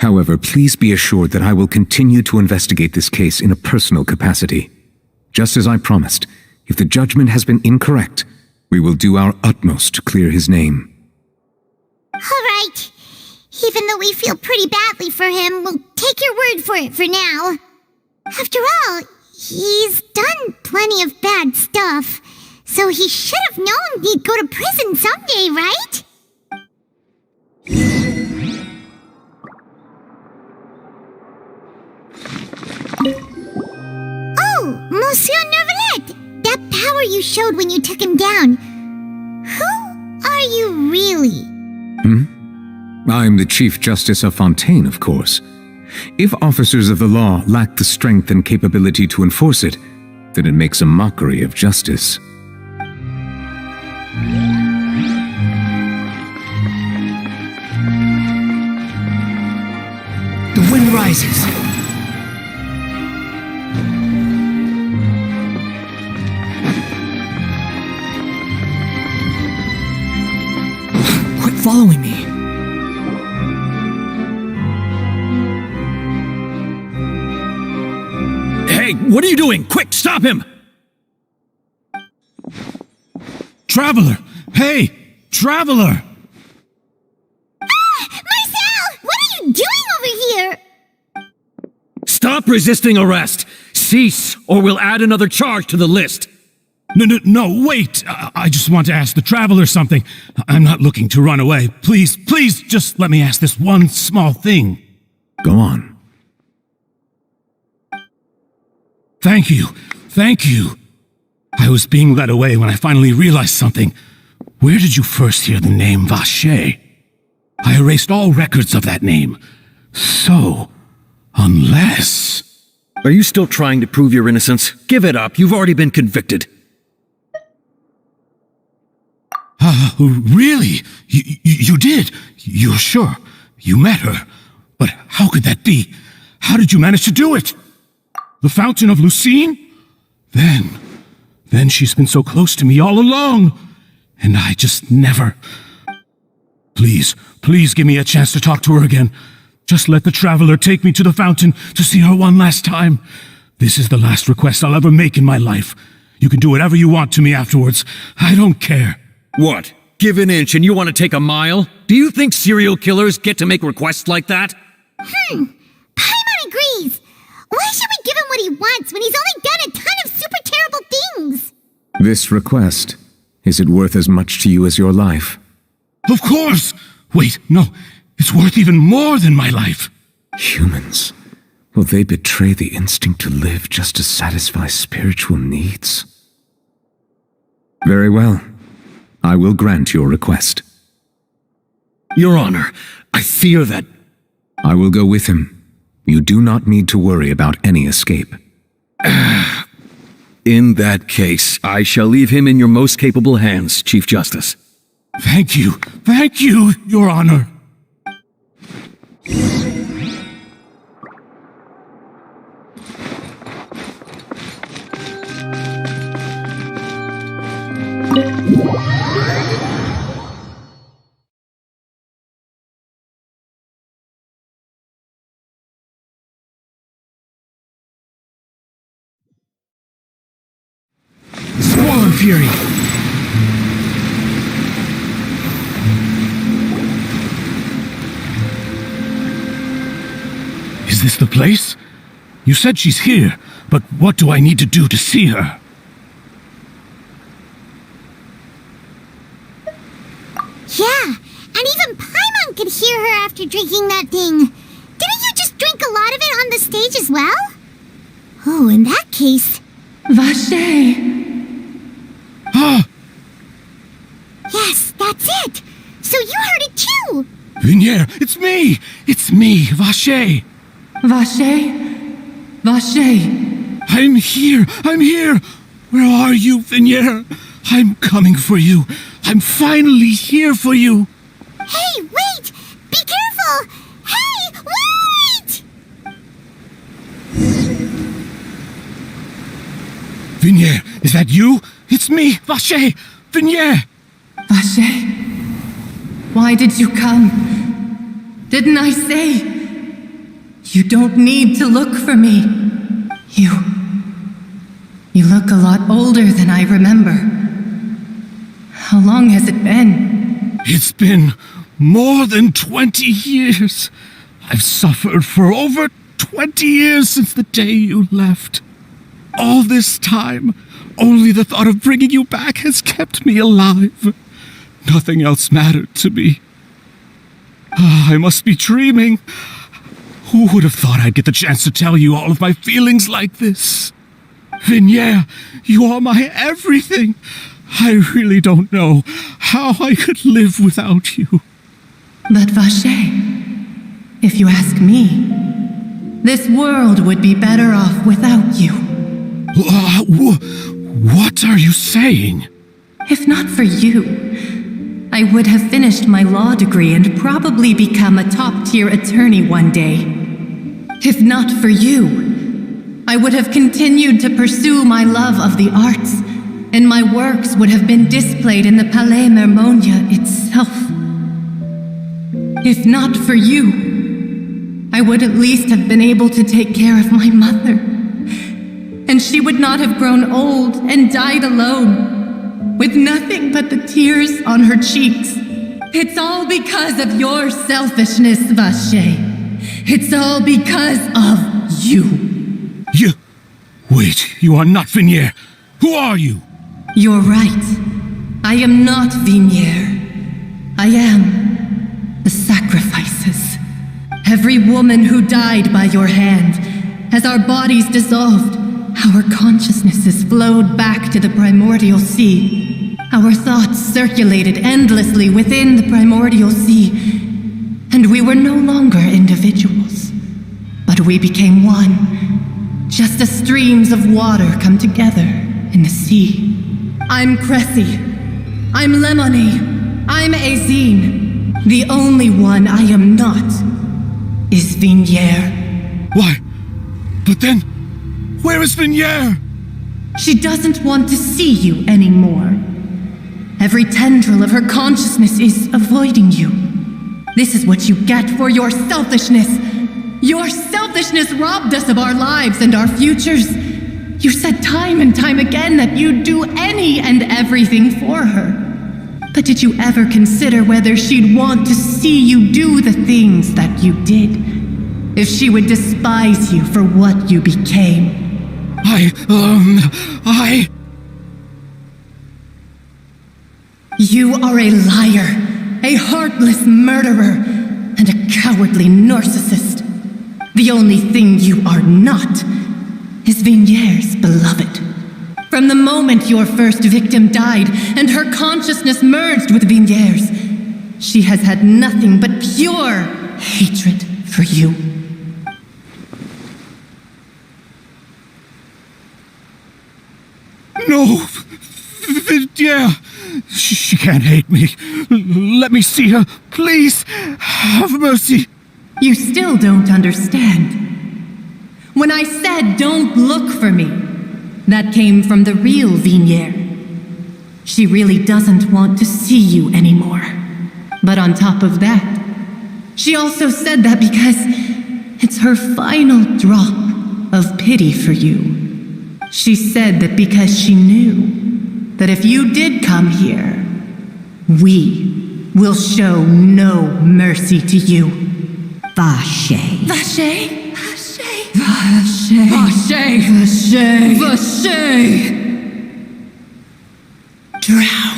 However, please be assured that I will continue to investigate this case in a personal capacity. Just as I promised, if the judgment has been incorrect, we will do our utmost to clear his name. All right. Even though we feel pretty badly for him, we'll take your word for it for now. After all, he's done plenty of bad stuff, so he should have known he'd go to prison someday, right? Oh, Monsieur Nervalette! That power you showed when you took him down. Who are you really? I'm the Chief Justice of Fontaine, of course. If officers of the law lack the strength and capability to enforce it, then it makes a mockery of justice. The wind rises. Quit following me. Hey, what are you doing? Quick, stop him! Traveler! Hey! Traveler! Marcel! What are you doing over here? Stop resisting arrest! Cease, or we'll add another charge to the list! No, wait! I just want to ask the Traveler something. I'm not looking to run away. Please, just let me ask this one small thing. Go on. Thank you. I was being led away when I finally realized something. Where did you first hear the name Vacher? I erased all records of that name. So, unless... Are you still trying to prove your innocence? Give it up, you've already been convicted. Really? You did? You're sure? You met her? But how could that be? How did you manage to do it? The Fountain of Lucine? Then she's been so close to me all along. And I just never... Please give me a chance to talk to her again. Just let the Traveler take me to the fountain to see her one last time. This is the last request I'll ever make in my life. You can do whatever you want to me afterwards. I don't care. What? Give an inch and you want to take a mile? Do you think serial killers get to make requests like that? Paimon agrees. Why should we give him what he wants when he's only done a ton of super terrible things? This request, is it worth as much to you as your life? Of course! Wait, no. It's worth even more than my life. Humans. Will they betray the instinct to live just to satisfy spiritual needs? Very well. I will grant your request. Your Honor, I fear that... I will go with him. You do not need to worry about any escape. In that case, I shall leave him in your most capable hands, Chief Justice. Thank you, Your Honor. Swarm Fury! Is this the place? You said she's here, but what do I need to do to see her? Yeah, and even Paimon could hear her after drinking that thing. Didn't you just drink a lot of it on the stage as well? Oh, in that case... Vache! Ah! Yes, that's it! So you heard it too! Vignier, it's me! It's me, Vache! Vache? Vache! I'm here! Where are you, Vignier? I'm coming for you. I'm finally here for you. Hey, wait! Be careful! Hey, wait! Vignier, is that you? It's me, Vache! Vignier! Vache? Why did you come? Didn't I say? You don't need to look for me. You look a lot older than I remember. How long has it been? It's been more than 20 years. I've suffered for over 20 years since the day you left. All this time, only the thought of bringing you back has kept me alive. Nothing else mattered to me. I must be dreaming. Who would have thought I'd get the chance to tell you all of my feelings like this? Vignier, you are my everything. I really don't know how I could live without you. But Vache, if you ask me, this world would be better off without you. What are you saying? If not for you, I would have finished my law degree and probably become a top-tier attorney one day. If not for you, I would have continued to pursue my love of the arts, and my works would have been displayed in the Palais Mermonia itself. If not for you, I would at least have been able to take care of my mother, and she would not have grown old and died alone, with nothing but the tears on her cheeks. It's all because of your selfishness, Vache. It's all because of you. You... Wait, you are not Vignier. Who are you? You're right. I am not Vignier. I am the sacrifices. Every woman who died by your hand, as our bodies dissolved, our consciousnesses flowed back to the primordial sea. Our thoughts circulated endlessly within the primordial sea, and we were no longer individuals, but we became one, just as streams of water come together in the sea. I'm Cressy, I'm Lemony. I'm Azine. The only one I am not is Vignier. Why? But then, where is Vignier? She doesn't want to see you anymore. Every tendril of her consciousness is avoiding you. This is what you get for your selfishness. Your selfishness robbed us of our lives and our futures. You said time and time again that you'd do any and everything for her. But did you ever consider whether she'd want to see you do the things that you did? If she would despise you for what you became? You are a liar, a heartless murderer, and a cowardly narcissist. The only thing you are not is Vignier's beloved. From the moment your first victim died and her consciousness merged with Vignier's, she has had nothing but pure hatred for you. No! Vignier! She can't hate me. Let me see her, please. Have mercy. You still don't understand. When I said don't look for me, that came from the real Vignier. She really doesn't want to see you anymore. But on top of that, she also said that because it's her final drop of pity for you. She said that because she knew that if you did come here, we will show no mercy to you. Vache. Vache? Vache. Vache. Vache. Vache. Drown.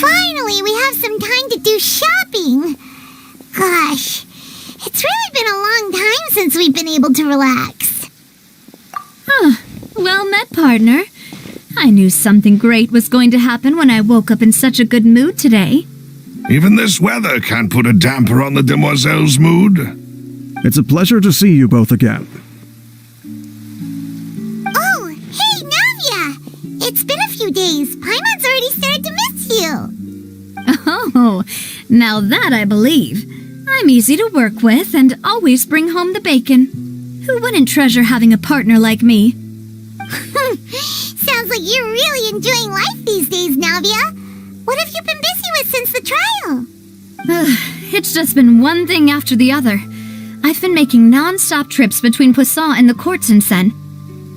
Finally, we have some time to do shopping. Gosh, it's really been a long time since we've been able to relax. Well met, partner. I knew something great was going to happen when I woke up in such a good mood today. Even this weather can't put a damper on the demoiselle's mood. It's a pleasure to see you both again. Oh, hey, Navia! It's been a few days. Paimon's already started to miss you. Oh, now that I believe. I'm easy to work with and always bring home the bacon. Who wouldn't treasure having a partner like me? Sounds like you're really enjoying life these days, Navia. What have you been busy with since the trial? It's just been one thing after the other. I've been making non-stop trips between Poisson and the courts in Sen.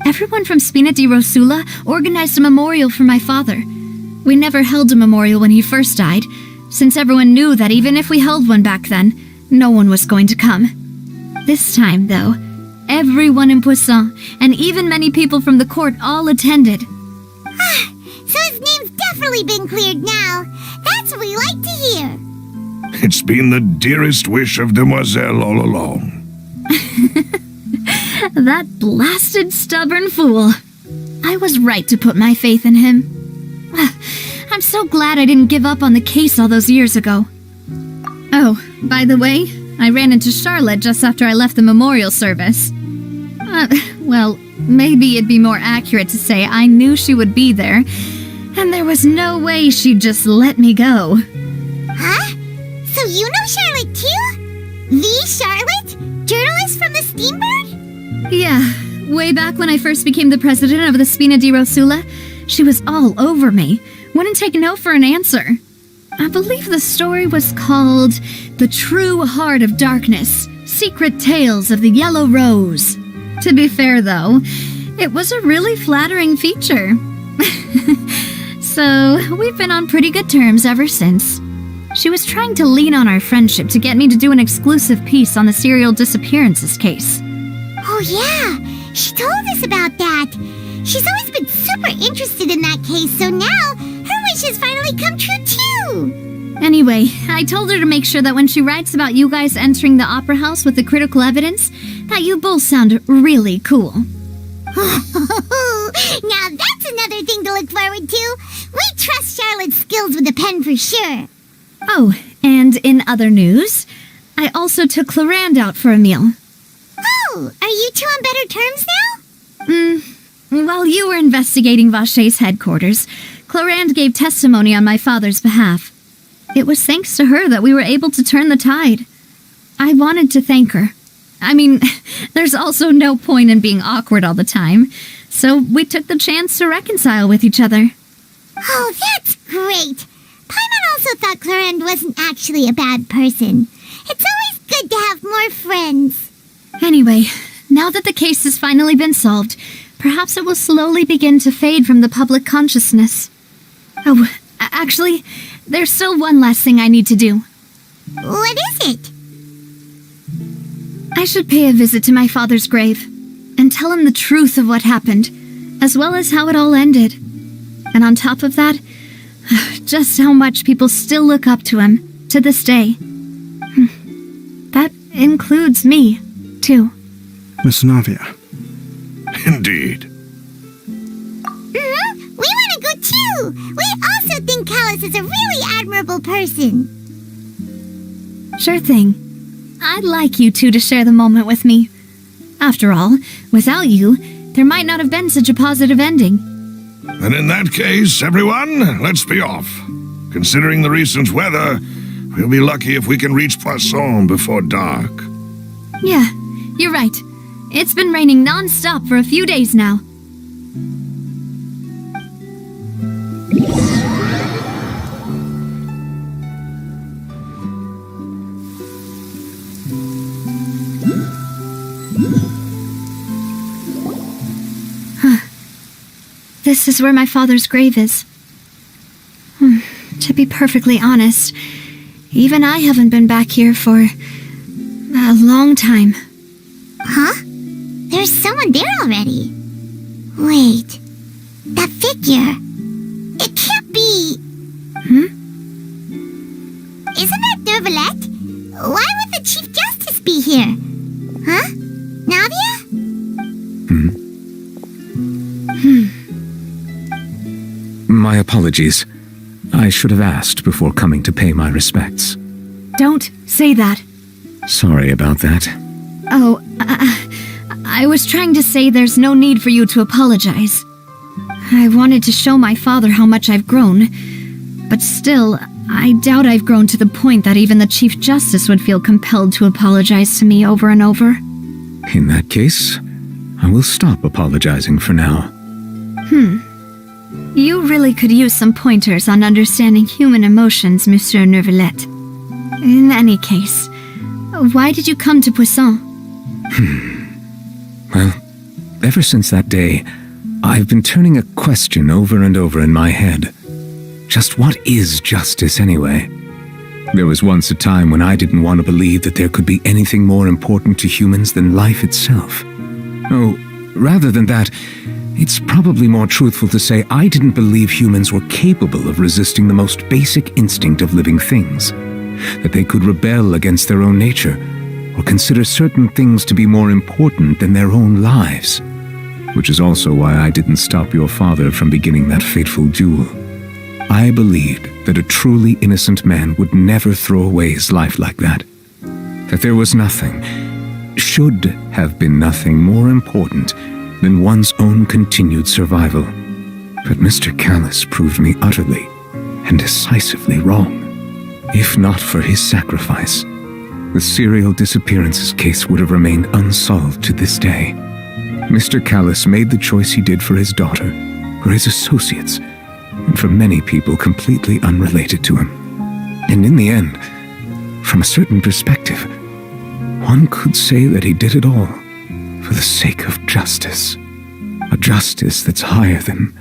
Everyone from Spina di Rosula organized a memorial for my father. We never held a memorial when he first died, since everyone knew that even if we held one back then, no one was going to come. This time, though, everyone in Poisson, and even many people from the court, all attended. So his name's definitely been cleared now. That's what we like to hear. It's been the dearest wish of Demoiselle all along. That blasted stubborn fool. I was right to put my faith in him. I'm so glad I didn't give up on the case all those years ago. Oh, by the way, I ran into Charlotte just after I left the memorial service. Well, maybe it'd be more accurate to say I knew she would be there, and there was no way she'd just let me go. Huh? So you know Charlotte too? The Charlotte? Journalist from the Steambird? Yeah, way back when I first became the president of the Spina di Rosula, she was all over me. Wouldn't take no for an answer. I believe the story was called The True Heart of Darkness, Secret Tales of the Yellow Rose. To be fair, though, it was a really flattering feature. So, we've been on pretty good terms ever since. She was trying to lean on our friendship to get me to do an exclusive piece on the serial disappearances case. Oh yeah, She told us about that. She's always been super interested in that case, so now her wish has finally come true too. Anyway, I told her to make sure that when she writes about you guys entering the opera house with the critical evidence, that you both sound really cool. Now that's another thing to look forward to. We trust Charlotte's skills with a pen for sure. Oh, and in other news, I also took Clarand out for a meal. Oh, are you two on better terms now? While you were investigating Vache's headquarters, Clarand gave testimony on my father's behalf. It was thanks to her that we were able to turn the tide. I wanted to thank her. I mean, there's also no point in being awkward all the time, so we took the chance to reconcile with each other. Oh, that's great. Paimon also thought Clarand wasn't actually a bad person. It's always good to have more friends. Anyway, now that the case has finally been solved, perhaps it will slowly begin to fade from the public consciousness. Oh, actually, there's still one last thing I need to do. What is it? I should pay a visit to my father's grave and tell him the truth of what happened, as well as how it all ended. And on top of that, just how much people still look up to him to this day. That includes me, too. Miss Navia. Indeed. We want to go too. We also think Callus is a really admirable person. Sure thing. I'd like you two to share the moment with me. After all, without you, there might not have been such a positive ending. And in that case, everyone, let's be off. Considering the recent weather, we'll be lucky if we can reach Poisson before dark. Yeah, you're right. It's been raining non-stop for a few days now. This is where my father's grave is. To be perfectly honest, even I haven't been back here for a long time. Huh? There's someone there already. Wait. That figure. It can't be... Isn't that Nervalette? Why would the Chief Justice be here? Huh? Navia? My apologies. I should have asked before coming to pay my respects. Don't say that. Sorry about that. Oh, I was trying to say there's no need for you to apologize. I wanted to show my father how much I've grown, but still, I doubt I've grown to the point that even the Chief Justice would feel compelled to apologize to me over and over. In that case, I will stop apologizing for now. You really could use some pointers on understanding human emotions, Monsieur Nervalette. In any case, why did you come to Poisson? Well, ever since that day, I've been turning a question over and over in my head. Just what is justice anyway? There was once a time when I didn't want to believe that there could be anything more important to humans than life itself. Oh, rather than that, it's probably more truthful to say I didn't believe humans were capable of resisting the most basic instinct of living things. That they could rebel against their own nature, or consider certain things to be more important than their own lives. Which is also why I didn't stop your father from beginning that fateful duel. I believed that a truly innocent man would never throw away his life like that. That there was nothing, should have been nothing more important than one's own continued survival. But Mr. Callus proved me utterly and decisively wrong. If not for his sacrifice, the serial disappearances case would have remained unsolved to this day. Mr. Callus made the choice he did for his daughter, for his associates, and for many people completely unrelated to him. And in the end, from a certain perspective, one could say that he did it all for the sake of justice. A justice that's higher than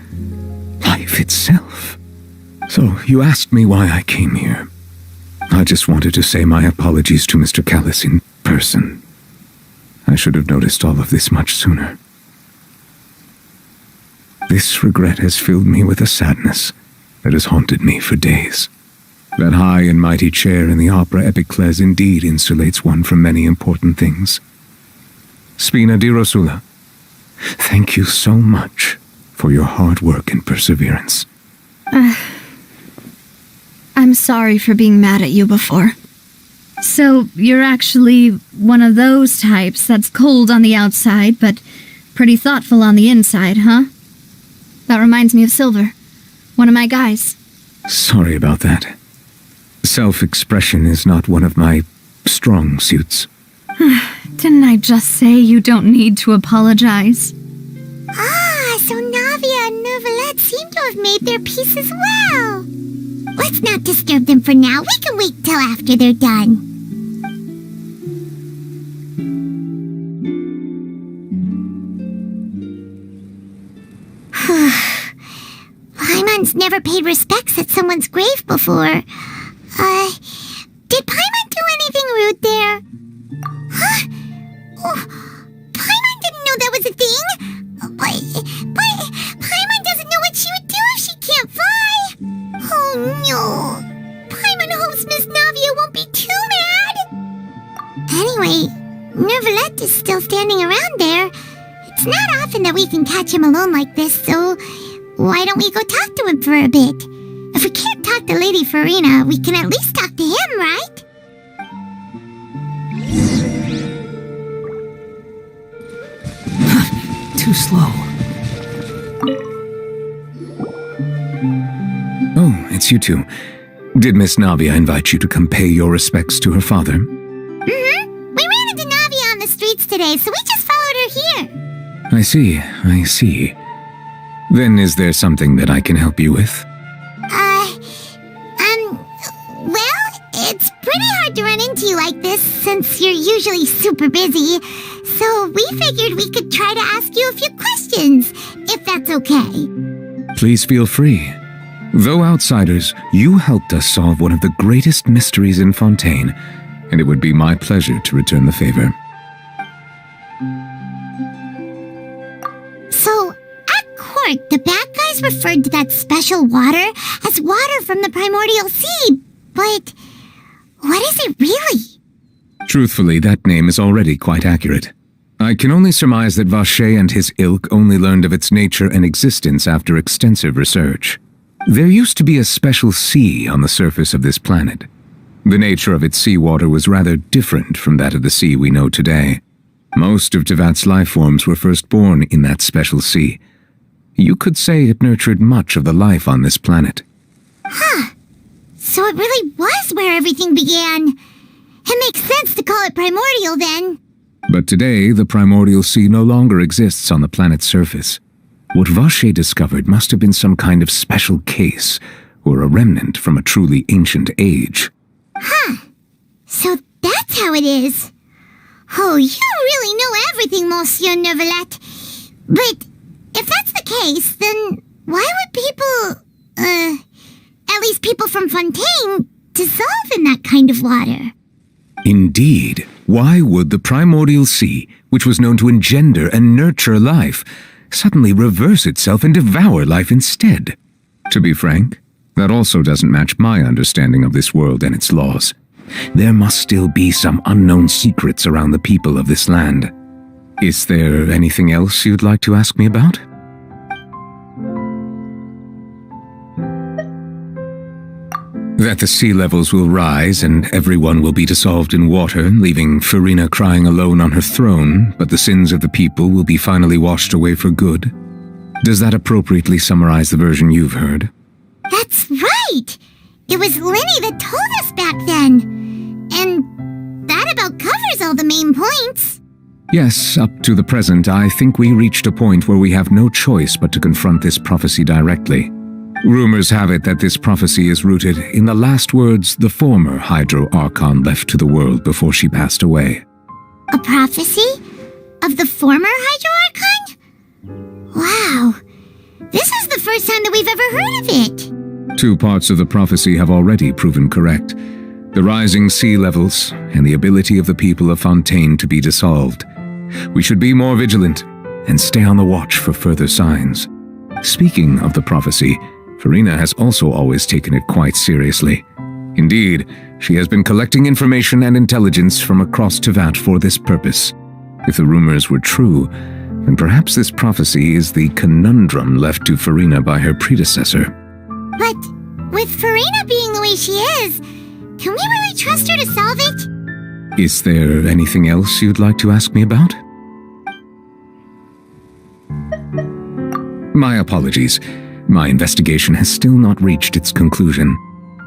life itself. So you asked me why I came here. I just wanted to say my apologies to Mr. Callus in person. I should have noticed all of this much sooner. This regret has filled me with a sadness that has haunted me for days. That high and mighty chair in the opera Epiclese indeed insulates one from many important things. Spina di Rosula, thank you so much for your hard work and perseverance. I'm sorry for being mad at you before. So, you're actually one of those types that's cold on the outside, but pretty thoughtful on the inside, huh? That reminds me of Silver, one of my guys. Sorry about that. Self-expression is not one of my strong suits. Didn't I just say you don't need to apologize? Ah, so Navia and Neuvillette seem to have made their peace as well. Let's not disturb them for now. We can wait till after they're done. Paimon's never paid respects at someone's grave before. Did Paimon do anything rude there? Huh? Oh, Paimon didn't know that was a thing. But Paimon doesn't know what she would do if she can't fly. Oh no. Paimon hopes Miss Navia won't be too mad. Anyway, Neuvillette is still standing around there. It's not often that we can catch him alone like this, so why don't we go talk to him for a bit? If we can't talk to Lady Farina, we can at least talk to him, right? Too slow. Oh, it's you two. Did Miss Navia invite you to come pay your respects to her father? Mm-hmm. We ran into Navia on the streets today, so we just followed her here. I see. Then is there something that I can help you with? Well, it's pretty hard to run into you like this since you're usually super busy. So we figured we could try to ask you a few questions, if that's okay. Please feel free. Though outsiders, you helped us solve one of the greatest mysteries in Fontaine, and it would be my pleasure to return the favor. So, at court, the bad guys referred to that special water as water from the primordial sea. But what is it really? Truthfully, that name is already quite accurate. I can only surmise that Vacher and his ilk only learned of its nature and existence after extensive research. There used to be a special sea on the surface of this planet. The nature of its seawater was rather different from that of the sea we know today. Most of Teyvat's life forms were first born in that special sea. You could say it nurtured much of the life on this planet. Huh. So it really was where everything began. It makes sense to call it primordial then. But today, the primordial sea no longer exists on the planet's surface. What Vacher discovered must have been some kind of special case, or a remnant from a truly ancient age. Huh. So that's how it is. Oh, you really know everything, Monsieur Neuvillette. But if that's the case, then why would people, at least people from Fontaine, dissolve in that kind of water? Indeed. Why would the primordial sea, which was known to engender and nurture life, suddenly reverse itself and devour life instead? To be frank, that also doesn't match my understanding of this world and its laws. There must still be some unknown secrets around the people of this land. Is there anything else you'd like to ask me about? That the sea levels will rise and everyone will be dissolved in water, leaving Farina crying alone on her throne, but the sins of the people will be finally washed away for good. Does that appropriately summarize the version you've heard? That's right! It was Linny that told us back then. And that about covers all the main points. Yes, up to the present, I think we reached a point where we have no choice but to confront this prophecy directly. Rumors have it that this prophecy is rooted in the last words the former Hydro Archon left to the world before she passed away. A prophecy? Of the former Hydro Archon? Wow. This is the first time that we've ever heard of it. 2 parts of the prophecy have already proven correct. The rising sea levels and the ability of the people of Fontaine to be dissolved. We should be more vigilant and stay on the watch for further signs. Speaking of the prophecy, Farina has also always taken it quite seriously. Indeed, she has been collecting information and intelligence from across Teyvat for this purpose. If the rumors were true, then perhaps this prophecy is the conundrum left to Farina by her predecessor. But with Farina being the way she is, can we really trust her to solve it? Is there anything else you'd like to ask me about? My apologies. My investigation has still not reached its conclusion.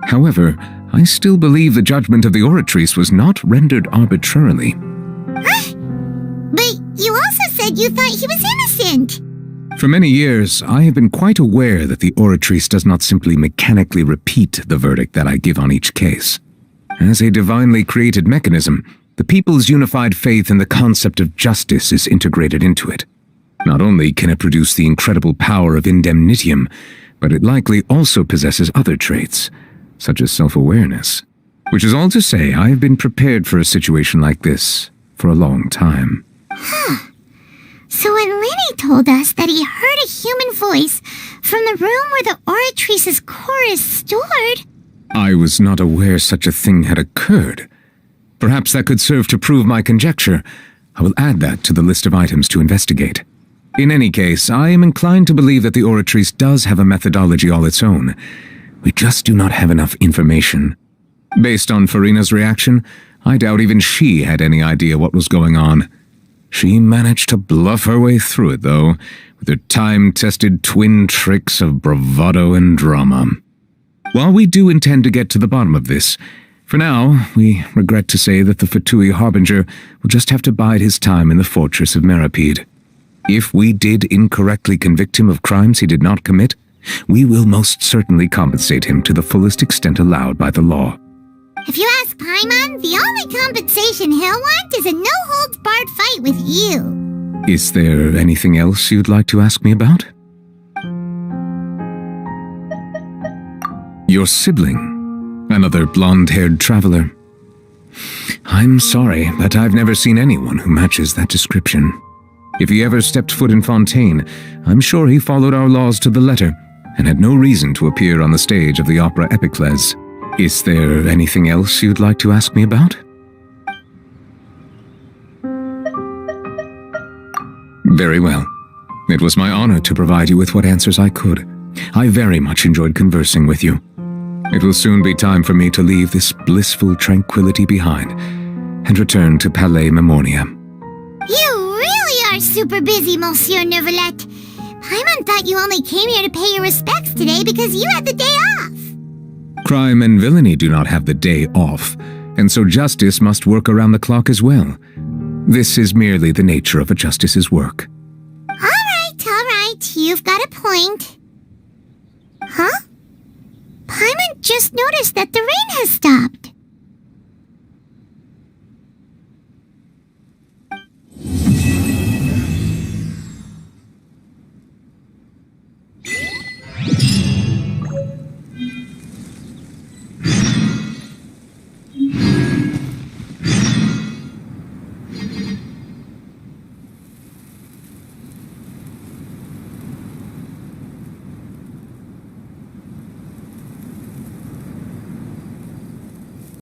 However, I still believe the judgment of the Oratrice was not rendered arbitrarily. Huh? But you also said you thought he was innocent. For many years, I have been quite aware that the Oratrice does not simply mechanically repeat the verdict that I give on each case. As a divinely created mechanism, the people's unified faith in the concept of justice is integrated into it. Not only can it produce the incredible power of indemnitium, but it likely also possesses other traits, such as self-awareness. Which is all to say, I have been prepared for a situation like this for a long time. Huh. So when Lenny told us that he heard a human voice from the room where the Oratrice's core is stored... I was not aware such a thing had occurred. Perhaps that could serve to prove my conjecture. I will add that to the list of items to investigate. In any case, I am inclined to believe that the Oratrice does have a methodology all its own. We just do not have enough information. Based on Farina's reaction, I doubt even she had any idea what was going on. She managed to bluff her way through it, though, with her time-tested twin tricks of bravado and drama. While we do intend to get to the bottom of this, for now, we regret to say that the Fatui Harbinger will just have to bide his time in the fortress of Meripede. If we did incorrectly convict him of crimes he did not commit, we will most certainly compensate him to the fullest extent allowed by the law. If you ask Paimon, the only compensation he'll want is a no-holds-barred fight with you. Is there anything else you'd like to ask me about? Your sibling, another blonde-haired traveler. I'm sorry, but I've never seen anyone who matches that description. If he ever stepped foot in Fontaine, I'm sure he followed our laws to the letter and had no reason to appear on the stage of the opera Epicles. Is there anything else you'd like to ask me about? Very well. It was my honor to provide you with what answers I could. I very much enjoyed conversing with you. It will soon be time for me to leave this blissful tranquility behind and return to Palais Memoria. You really are super busy, Monsieur Neuvillette. Paimon thought you only came here to pay your respects today because you had the day off. Crime and villainy do not have the day off, and so justice must work around the clock as well. This is merely the nature of a justice's work. All right, you've got a point. Huh? Paimon just noticed that the rain has stopped.